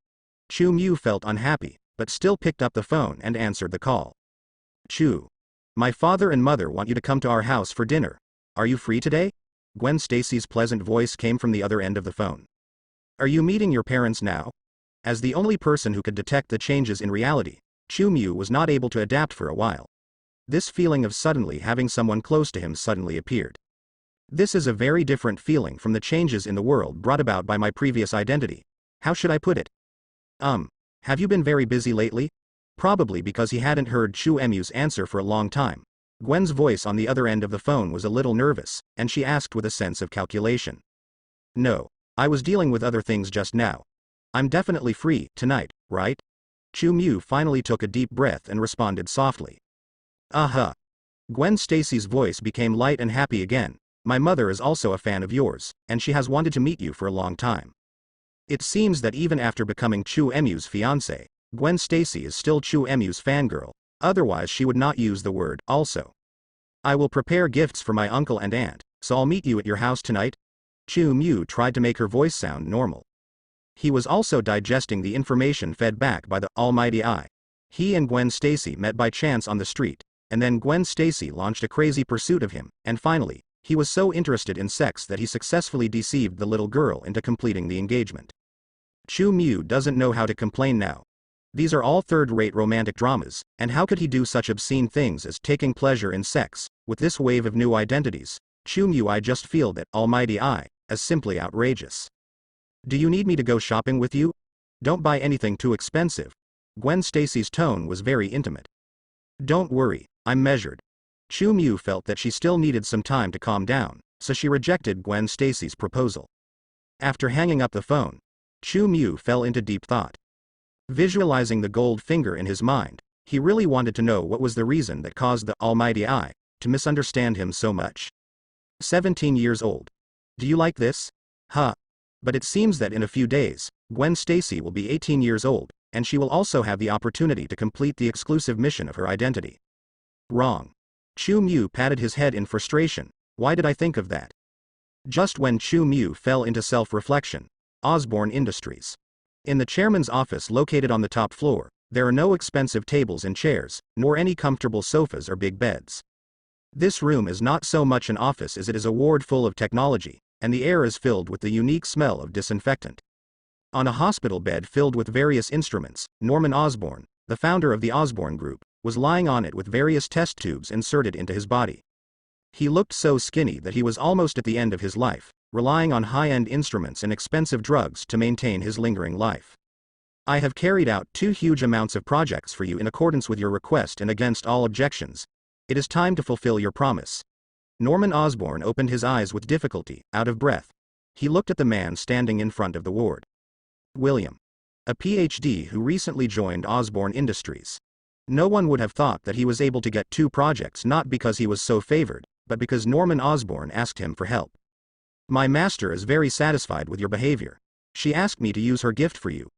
Chu Mu felt unhappy, but still picked up the phone and answered the call. Chu. My father and mother want you to come to our house for dinner. Are you free today? Gwen Stacy's pleasant voice came from the other end of the phone. Are you meeting your parents now? As the only person who could detect the changes in reality, Chu Mu was not able to adapt for a while. This feeling of suddenly having someone close to him suddenly appeared. This is a very different feeling from the changes in the world brought about by my previous identity. How should I put it? Have you been very busy lately? Probably because he hadn't heard Chu Mu's answer for a long time. Gwen's voice on the other end of the phone was a little nervous, and she asked with a sense of calculation. No, I was dealing with other things just now. I'm definitely free tonight, right? Chu Mu finally took a deep breath and responded softly. Gwen Stacy's voice became light and happy again. My mother is also a fan of yours, and she has wanted to meet you for a long time. It seems that even after becoming Chu Mu's fiancée, Gwen Stacy is still Chu Mu's fangirl, otherwise she would not use the word also. I will prepare gifts for my uncle and aunt, so I'll meet you at your house tonight? Chu Mu tried to make her voice sound normal. He was also digesting the information fed back by the almighty I. He and Gwen Stacy met by chance on the street, and then Gwen Stacy launched a crazy pursuit of him, and finally, he was so interested in sex that he successfully deceived the little girl into completing the engagement. Chu Mu doesn't know how to complain now. These are all third-rate romantic dramas, and how could he do such obscene things as taking pleasure in sex? With this wave of new identities, Chu Mu, I just feel that almighty I is simply outrageous. Do you need me to go shopping with you? Don't buy anything too expensive. Gwen Stacy's tone was very intimate. Don't worry, I'm measured. Chu Mu felt that she still needed some time to calm down, so she rejected Gwen Stacy's proposal. After hanging up the phone, Chu Mu fell into deep thought. Visualizing the gold finger in his mind, he really wanted to know what was the reason that caused the almighty I to misunderstand him so much. 17 years old. Do you like this? But it seems that in a few days, Gwen Stacy will be 18 years old, and she will also have the opportunity to complete the exclusive mission of her identity. Wrong. Chu Mu patted his head in frustration. Why did I think of that? Just when Chu Mu fell into self-reflection, Osborne Industries. In the chairman's office located on the top floor, there are no expensive tables and chairs, nor any comfortable sofas or big beds. This room is not so much an office as it is a ward full of technology, and the air is filled with the unique smell of disinfectant. On a hospital bed filled with various instruments, Norman Osborn, the founder of the Osborn Group, was lying on it with various test tubes inserted into his body. He looked so skinny that he was almost at the end of his life, relying on high-end instruments and expensive drugs to maintain his lingering life. I have carried out 2 huge amounts of projects for you in accordance with your request and against all objections. It is time to fulfill your promise. Norman Osborn opened his eyes with difficulty, out of breath. He looked at the man standing in front of the ward. William. A PhD who recently joined Osborne Industries. No one would have thought that he was able to get 2 projects not because he was so favored, but because Norman Osborn asked him for help. My master is very satisfied with your behavior. She asked me to use her gift for you.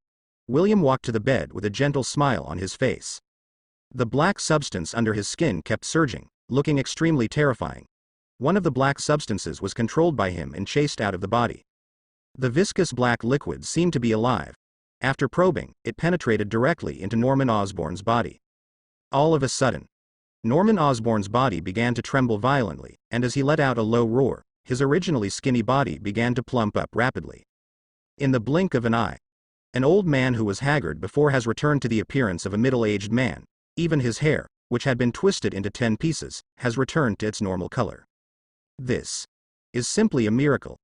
William walked to the bed with a gentle smile on his face. The black substance under his skin kept surging, looking extremely terrifying. One of the black substances was controlled by him and chased out of the body. The viscous black liquid seemed to be alive. After probing, it penetrated directly into Norman Osborn's body. All of a sudden, Norman Osborn's body began to tremble violently, and as he let out a low roar, his originally skinny body began to plump up rapidly. In the blink of an eye, an old man who was haggard before has returned to the appearance of a middle-aged man. Even his hair, which had been twisted into 10 pieces, has returned to its normal color. This is simply a miracle.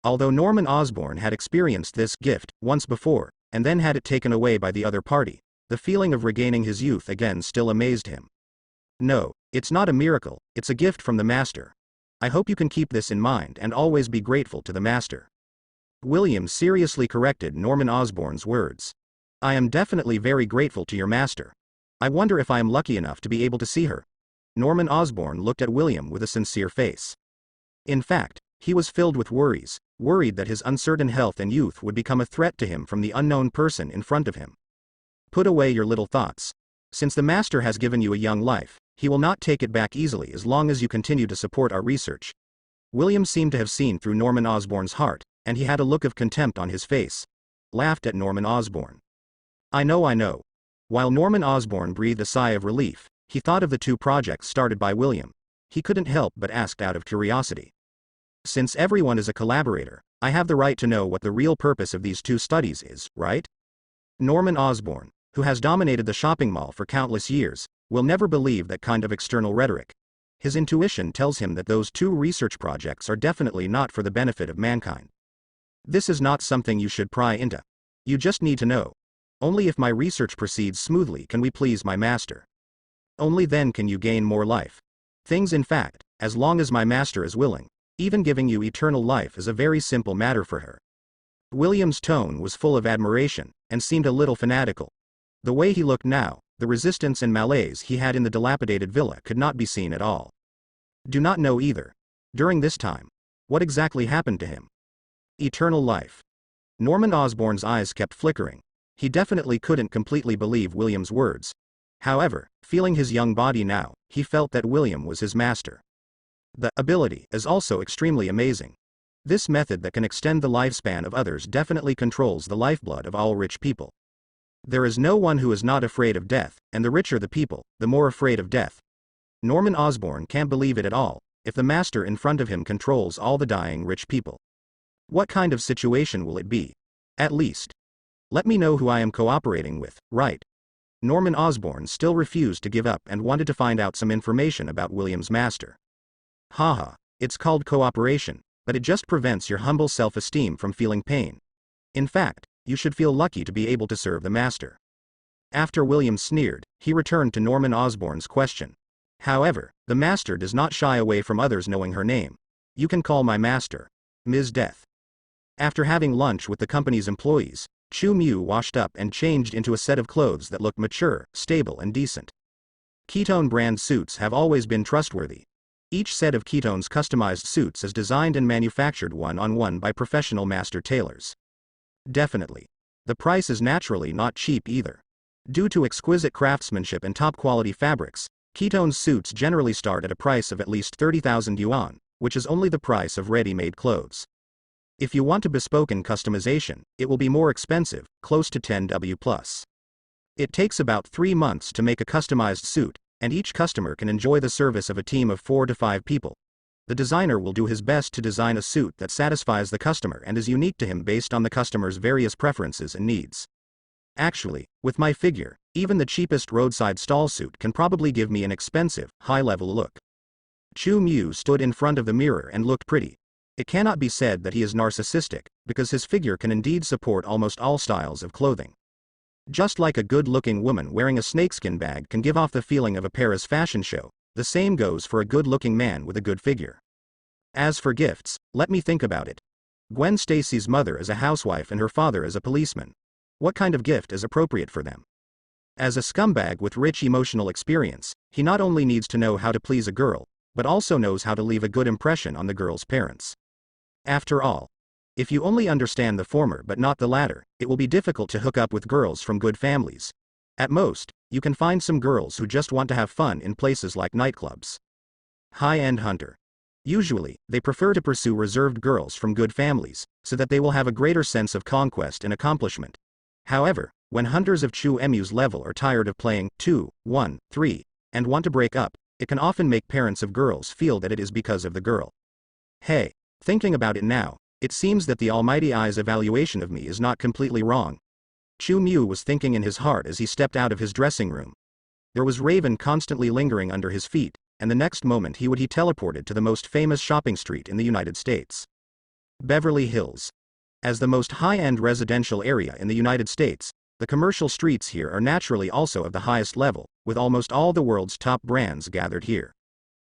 Although Norman Osborn had experienced this gift once before, and then had it taken away by the other party, the feeling of regaining his youth again still amazed him. No, it's not a miracle, it's a gift from the master. I hope you can keep this in mind and always be grateful to the master. William seriously corrected Norman Osborn's words. I am definitely very grateful to your master. I wonder if I am lucky enough to be able to see her. Norman Osborn looked at William with a sincere face. In fact, he was filled with worries, worried that his uncertain health and youth would become a threat to him from the unknown person in front of him. Put away your little thoughts. Since the master has given you a young life, he will not take it back easily as long as you continue to support our research. William seemed to have seen through Norman Osborn's heart, and he had a look of contempt on his face. Laughed at Norman Osborn. I know. While Norman Osborn breathed a sigh of relief, he thought of the 2 projects started by William. He couldn't help but ask out of curiosity. Since everyone is a collaborator, I have the right to know what the real purpose of these 2 studies is, right? Norman Osborn, who has dominated the shopping mall for countless years, will never believe that kind of external rhetoric. His intuition tells him that those 2 research projects are definitely not for the benefit of mankind. This is not something you should pry into. You just need to know. Only if my research proceeds smoothly can we please my master. Only then can you gain more life. Things in fact, as long as my master is willing, even giving you eternal life is a very simple matter for her. William's tone was full of admiration, and seemed a little fanatical. The way he looked now, the resistance and malaise he had in the dilapidated villa could not be seen at all. Do not know either. During this time, what exactly happened to him? Eternal life. Norman Osborn's eyes kept flickering. He definitely couldn't completely believe William's words. However, feeling his young body now, he felt that William was his master. The ability is also extremely amazing. This method that can extend the lifespan of others definitely controls the lifeblood of all rich people. There is no one who is not afraid of death, and the richer the people, the more afraid of death. Norman Osborn can't believe it at all, if the master in front of him controls all the dying rich people. What kind of situation will it be? At least, let me know who I am cooperating with, right? Norman Osborn still refused to give up and wanted to find out some information about William's master. Haha, it's called cooperation, but it just prevents your humble self-esteem from feeling pain. In fact, you should feel lucky to be able to serve the master. After William sneered, he returned to Norman Osborn's question. However, the master does not shy away from others knowing her name. You can call my master Ms. Death. After having lunch with the company's employees, Chu Mu washed up and changed into a set of clothes that looked mature, stable and decent. Ketone brand suits have always been trustworthy. Each set of Ketone's customized suits is designed and manufactured one-on-one by professional master tailors. Definitely. The price is naturally not cheap either. Due to exquisite craftsmanship and top-quality fabrics, Ketone's suits generally start at a price of at least 30,000 yuan, which is only the price of ready-made clothes. If you want a bespoke customization, it will be more expensive, close to 10W plus. It takes about 3 months to make a customized suit, and each customer can enjoy the service of a team of 4 to 5 people. The designer will do his best to design a suit that satisfies the customer and is unique to him based on the customer's various preferences and needs. Actually, with my figure, even the cheapest roadside stall suit can probably give me an expensive, high-level look. Chu Mu stood in front of the mirror and looked pretty. It cannot be said that he is narcissistic, because his figure can indeed support almost all styles of clothing. Just like a good-looking woman wearing a snakeskin bag can give off the feeling of a Paris fashion show, the same goes for a good-looking man with a good figure. As for gifts, let me think about it. Gwen Stacy's mother is a housewife and her father is a policeman. What kind of gift is appropriate for them? As a scumbag with rich emotional experience, he not only needs to know how to please a girl, but also knows how to leave a good impression on the girl's parents. After all, if you only understand the former but not the latter, it will be difficult to hook up with girls from good families. At most, you can find some girls who just want to have fun in places like nightclubs. High-end hunter. Usually, they prefer to pursue reserved girls from good families, so that they will have a greater sense of conquest and accomplishment. However, when hunters of Chu Mu's level are tired of playing 2, 1, 3, and want to break up, it can often make parents of girls feel that it is because of the girl. Hey, thinking about it now, it seems that the Almighty Eye's evaluation of me is not completely wrong. Chu Mu was thinking in his heart as he stepped out of his dressing room. There was Raven constantly lingering under his feet, and the next moment he teleported to the most famous shopping street in the United States. Beverly Hills. As the most high-end residential area in the United States, the commercial streets here are naturally also of the highest level, with almost all the world's top brands gathered here.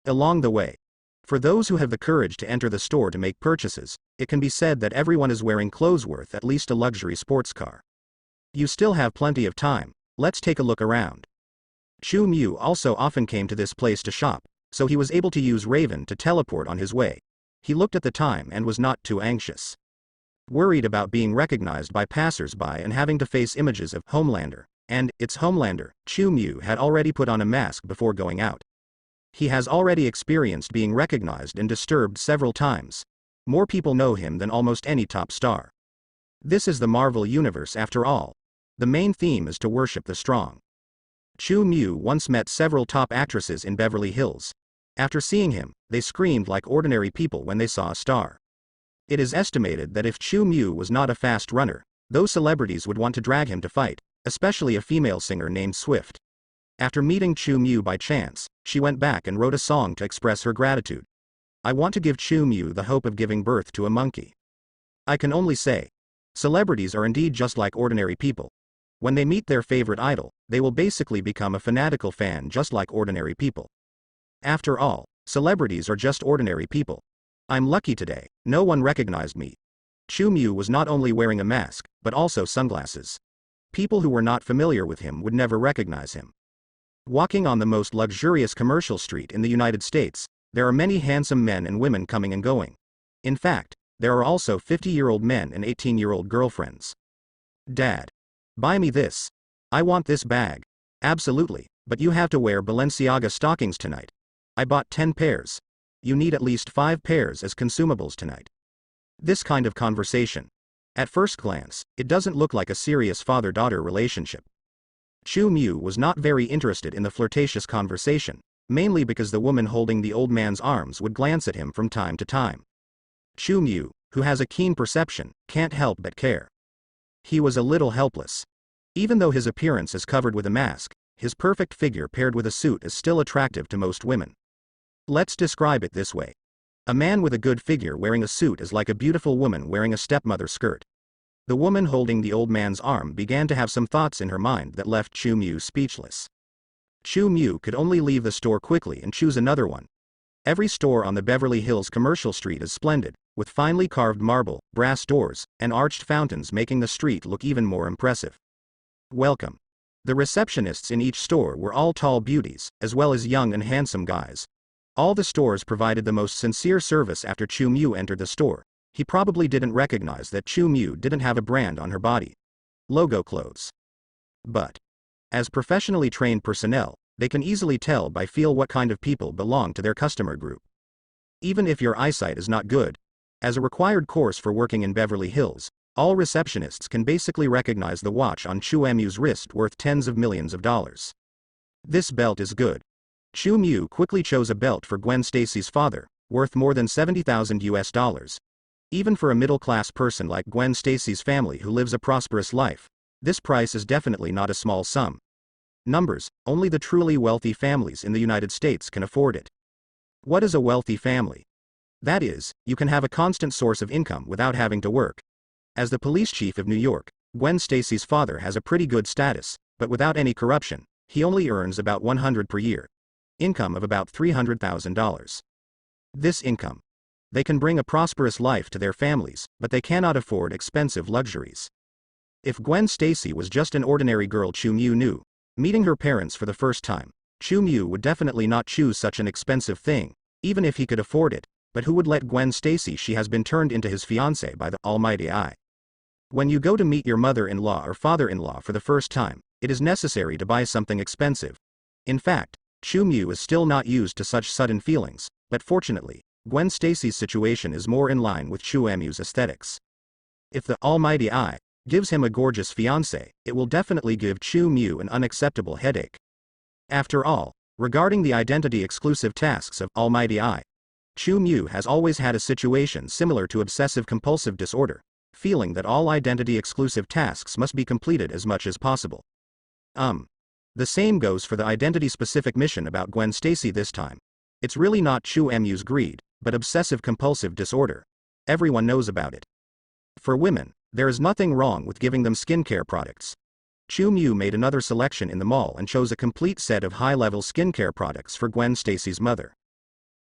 Along the way, for those who have the courage to enter the store to make purchases, it can be said that everyone is wearing clothes worth at least a luxury sports car. You still have plenty of time, let's take a look around. Chu Mu also often came to this place to shop, so he was able to use Raven to teleport on his way. He looked at the time and was not too anxious. Worried about being recognized by passers-by and having to face images of Homelander, and its Homelander, Chu Mu had already put on a mask before going out. He has already experienced being recognized and disturbed several times. More people know him than almost any top star. This is the Marvel Universe after all. The main theme is to worship the strong. Chu Mu once met several top actresses in Beverly Hills. After seeing him, they screamed like ordinary people when they saw a star. It is estimated that if Chu Mu was not a fast runner, those celebrities would want to drag him to fight, especially a female singer named Swift. After meeting Chu Mu by chance, she went back and wrote a song to express her gratitude. I want to give Chu Mu the hope of giving birth to a monkey. I can only say, celebrities are indeed just like ordinary people. When they meet their favorite idol, they will basically become a fanatical fan just like ordinary people. After all, celebrities are just ordinary people. I'm lucky today, no one recognized me. Chu Mu was not only wearing a mask, but also sunglasses. People who were not familiar with him would never recognize him. Walking on the most luxurious commercial street in the United States, there are many handsome men and women coming and going. In fact, there are also 50-year-old men and 18-year-old girlfriends. Dad, buy me this. I want this bag. Absolutely, but you have to wear Balenciaga stockings tonight. I bought 10 pairs. You need at least 5 pairs as consumables tonight. This kind of conversation. At first glance, it doesn't look like a serious father-daughter relationship. Chu Mu was not very interested in the flirtatious conversation, mainly because the woman holding the old man's arms would glance at him from time to time. Chu Mu, who has a keen perception, can't help but care. He was a little helpless. Even though his appearance is covered with a mask, his perfect figure paired with a suit is still attractive to most women. Let's describe it this way. A man with a good figure wearing a suit is like a beautiful woman wearing a stepmother skirt. The woman holding the old man's arm began to have some thoughts in her mind that left Chu Mu speechless. Chu Mu could only leave the store quickly and choose another one. Every store on the Beverly Hills commercial street is splendid, with finely carved marble, brass doors, and arched fountains making the street look even more impressive. Welcome. The receptionists in each store were all tall beauties, as well as young and handsome guys. All the stores provided the most sincere service. After Chu Mu entered the store, he probably didn't recognize that Chu Mu didn't have a brand on her body. Logo clothes. But, as professionally trained personnel, they can easily tell by feel what kind of people belong to their customer group. Even if your eyesight is not good, as a required course for working in Beverly Hills, all receptionists can basically recognize the watch on Chu Mu's wrist worth tens of millions of dollars. This belt is good. Chu Mu quickly chose a belt for Gwen Stacy's father, worth more than $70,000. Even for a middle-class person like Gwen Stacy's family who lives a prosperous life, this price is definitely not a small sum. Numbers, only the truly wealthy families in the United States can afford it. What is a wealthy family? That is, you can have a constant source of income without having to work. As the police chief of New York, Gwen Stacy's father has a pretty good status, but without any corruption, he only earns about $100,000 per year. Income of about $300,000. This income. They can bring a prosperous life to their families, but they cannot afford expensive luxuries. If Gwen Stacy was just an ordinary girl Chu Mu knew, meeting her parents for the first time, Chu Mu would definitely not choose such an expensive thing, even if he could afford it, but who would let Gwen Stacy? She has been turned into his fiancée by the Almighty I. When you go to meet your mother-in-law or father-in-law for the first time, it is necessary to buy something expensive. In fact, Chu Mu is still not used to such sudden feelings, but fortunately, Gwen Stacy's situation is more in line with Chu Mu's aesthetics. If the Almighty I gives him a gorgeous fiancée, it will definitely give Chu Mu an unacceptable headache. After all, regarding the identity-exclusive tasks of Almighty I, Chu Mu has always had a situation similar to obsessive-compulsive disorder, feeling that all identity-exclusive tasks must be completed as much as possible. The same goes for the identity-specific mission about Gwen Stacy this time. It's really not Chu Mu's greed, but obsessive-compulsive disorder. Everyone knows about it. For women, there is nothing wrong with giving them skincare products. Chu Mu made another selection in the mall and chose a complete set of high-level skincare products for Gwen Stacy's mother.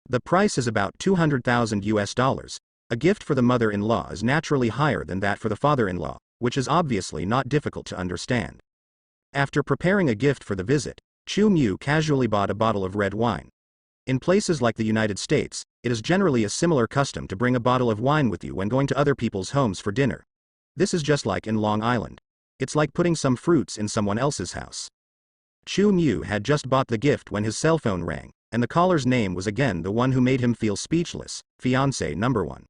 The price is about $200,000. A gift for the mother-in-law is naturally higher than that for the father-in-law, which is obviously not difficult to understand. After preparing a gift for the visit, Chu Mu casually bought a bottle of red wine. In places like the United States, it is generally a similar custom to bring a bottle of wine with you when going to other people's homes for dinner. This is just like in Long Island. It's like putting some fruits in someone else's house. Chu Mu had just bought the gift when his cell phone rang, and the caller's name was again the one who made him feel speechless, fiancé number 1.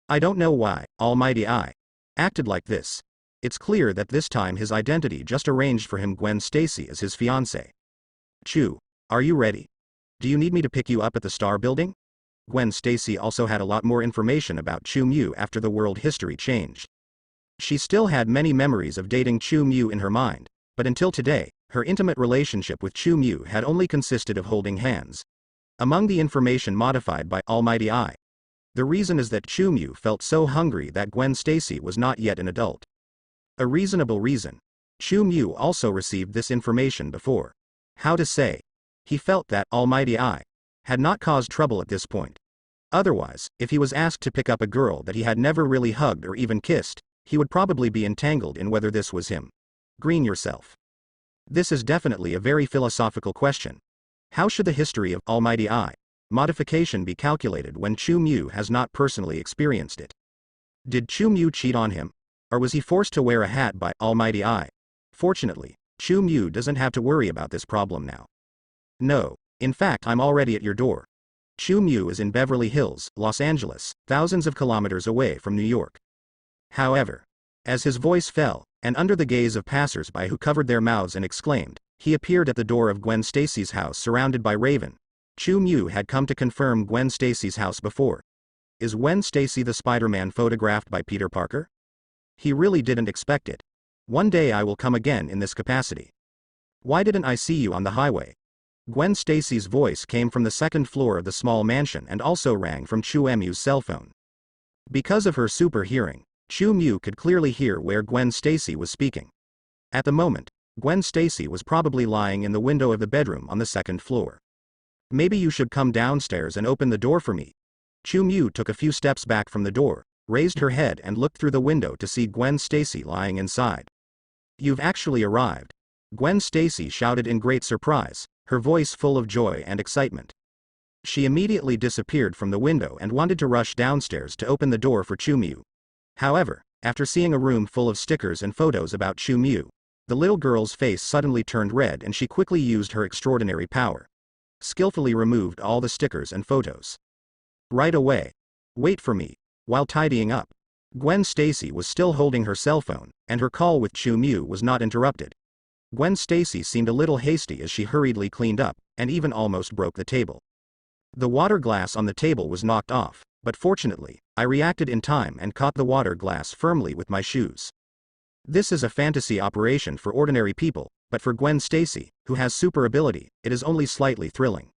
I don't know why, Almighty I acted like this. It's clear that this time his identity just arranged for him Gwen Stacy as his fiancée. Chu, are you ready? Do you need me to pick you up at the Star Building? Gwen Stacy also had a lot more information about Chu Mu after the world history changed. She still had many memories of dating Chu Mu in her mind, but until today, her intimate relationship with Chu Mu had only consisted of holding hands. Among the information modified by Almighty I, the reason is that Chu Mu felt so hungry that Gwen Stacy was not yet an adult. A reasonable reason. Chu Mu also received this information before. How to say? He felt that Almighty I had not caused trouble at this point. Otherwise, if he was asked to pick up a girl that he had never really hugged or even kissed, he would probably be entangled in whether this was him. Green yourself. This is definitely a very philosophical question. How should the history of Almighty I modification be calculated when Chu Mu has not personally experienced it? Did Chu Mu cheat on him? Or was he forced to wear a hat by Almighty I? Fortunately, Chu Mu doesn't have to worry about this problem now. No, in fact I'm already at your door. Chu Mu is in Beverly Hills, Los Angeles, thousands of kilometers away from New York. However, as his voice fell, and under the gaze of passers-by who covered their mouths and exclaimed, he appeared at the door of Gwen Stacy's house surrounded by Raven. Chu Mu had come to confirm Gwen Stacy's house before. Is Gwen Stacy the Spider-Man photographed by Peter Parker? He really didn't expect it. One day I will come again in this capacity. Why didn't I see you on the highway? Gwen Stacy's voice came from the second floor of the small mansion and also rang from Chu Mu's cell phone. Because of her super hearing, Chu Mu could clearly hear where Gwen Stacy was speaking. At the moment, Gwen Stacy was probably lying in the window of the bedroom on the second floor. Maybe you should come downstairs and open the door for me. Chu Mu took a few steps back from the door, raised her head and looked through the window to see Gwen Stacy lying inside. You've actually arrived. Gwen Stacy shouted in great surprise, her voice full of joy and excitement. She immediately disappeared from the window and wanted to rush downstairs to open the door for Chu Mu. However, after seeing a room full of stickers and photos about Chu Mu, the little girl's face suddenly turned red and she quickly used her extraordinary power. Skillfully removed all the stickers and photos. Right away. Wait for me. While tidying up, Gwen Stacy was still holding her cell phone, and her call with Chu Mu was not interrupted. Gwen Stacy seemed a little hasty as she hurriedly cleaned up, and even almost broke the table. The water glass on the table was knocked off, but fortunately, I reacted in time and caught the water glass firmly with my shoes. This is a fantasy operation for ordinary people, but for Gwen Stacy, who has super ability, it is only slightly thrilling.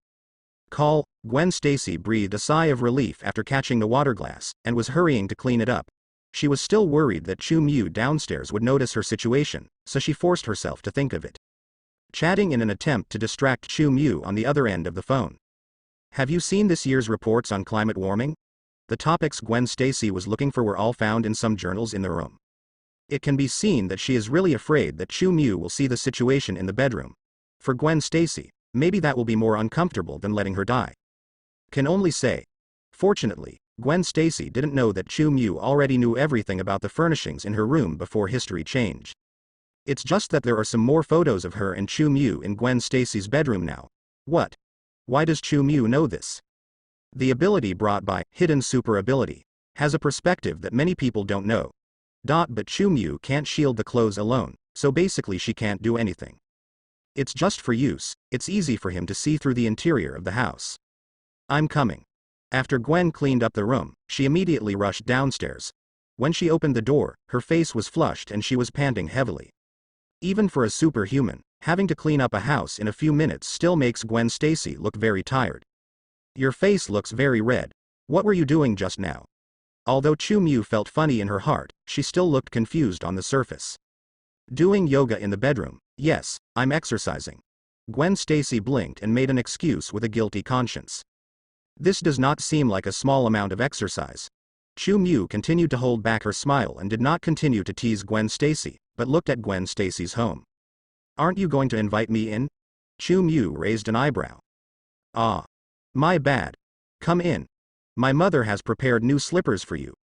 Gwen Stacy breathed a sigh of relief after catching the water glass, and was hurrying to clean it up. She was still worried that Chu Mu downstairs would notice her situation, so she forced herself to think of it. Chatting in an attempt to distract Chu Mu on the other end of the phone. Have you seen this year's reports on climate warming? The topics Gwen Stacy was looking for were all found in some journals in the room. It can be seen that she is really afraid that Chu Mu will see the situation in the bedroom. For Gwen Stacy, maybe that will be more uncomfortable than letting her die. Can only say. Fortunately, Gwen Stacy didn't know that Chu Mu already knew everything about the furnishings in her room before history changed. It's just that there are some more photos of her and Chu Mu in Gwen Stacy's bedroom now. What? Why does Chu Mu know this? The ability brought by hidden super ability has a perspective that many people don't know. But Chu Mu can't shield the clothes alone, so basically she can't do anything. It's just for use, it's easy for him to see through the interior of the house. I'm coming. After Gwen cleaned up the room, she immediately rushed downstairs. When she opened the door, her face was flushed and she was panting heavily. Even for a superhuman, having to clean up a house in a few minutes still makes Gwen Stacy look very tired. Your face looks very red. What were you doing just now? Although Chu Mu felt funny in her heart, she still looked confused on the surface. Doing yoga in the bedroom. Yes, I'm exercising. Gwen Stacy blinked and made an excuse with a guilty conscience. This does not seem like a small amount of exercise. Chu Mu continued to hold back her smile and did not continue to tease Gwen Stacy, but looked at Gwen Stacy's home. Aren't you going to invite me in? Chu Mu raised an eyebrow. Ah. My bad. Come in. My mother has prepared new slippers for you.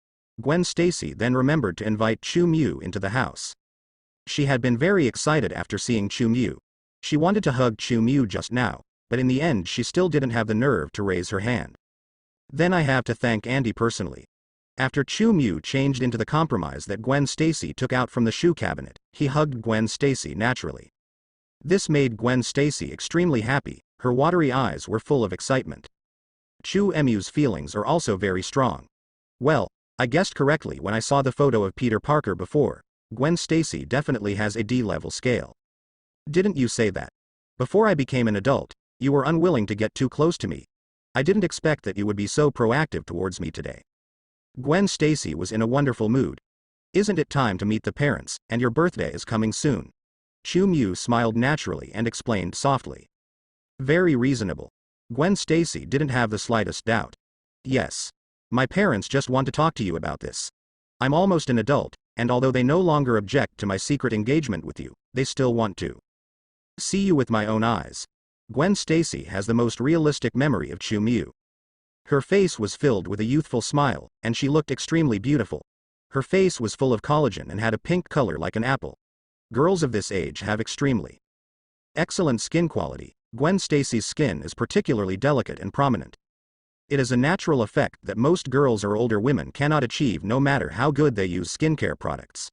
Gwen Stacy then remembered to invite Chu Mu into the house. She had been very excited after seeing Chu Mu. She wanted to hug Chu Mu just now, but in the end she still didn't have the nerve to raise her hand. Then I have to thank Andy personally. After Chu Mu changed into the compromise that Gwen Stacy took out from the shoe cabinet, he hugged Gwen Stacy naturally. This made Gwen Stacy extremely happy, her watery eyes were full of excitement. Chu Mu's feelings are also very strong. Well, I guessed correctly when I saw the photo of Peter Parker before. Gwen Stacy definitely has a D-level scale. Didn't you say that? Before I became an adult, you were unwilling to get too close to me. I didn't expect that you would be so proactive towards me today. Gwen Stacy was in a wonderful mood. Isn't it time to meet the parents, and your birthday is coming soon? Chu Mu smiled naturally and explained softly. Very reasonable. Gwen Stacy didn't have the slightest doubt. Yes. My parents just want to talk to you about this. I'm almost an adult, and although they no longer object to my secret engagement with you, they still want to see you with my own eyes. Gwen Stacy has the most realistic memory of Chu Mu. Her face was filled with a youthful smile, and she looked extremely beautiful. Her face was full of collagen and had a pink color like an apple. Girls of this age have extremely excellent skin quality. Gwen Stacy's skin is particularly delicate and prominent. It is a natural effect that most girls or older women cannot achieve no matter how good they use skincare products.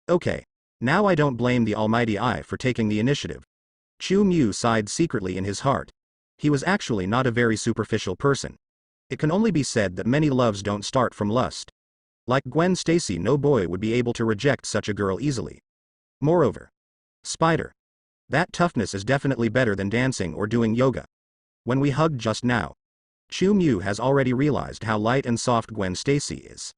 Okay. Now I don't blame the almighty I for taking the initiative. Chu Mu sighed secretly in his heart. He was actually not a very superficial person. It can only be said that many loves don't start from lust. Like Gwen Stacy, no boy would be able to reject such a girl easily. Moreover, Spider. That toughness is definitely better than dancing or doing yoga. When we hugged just now, Chu Mu has already realized how light and soft Gwen Stacy is.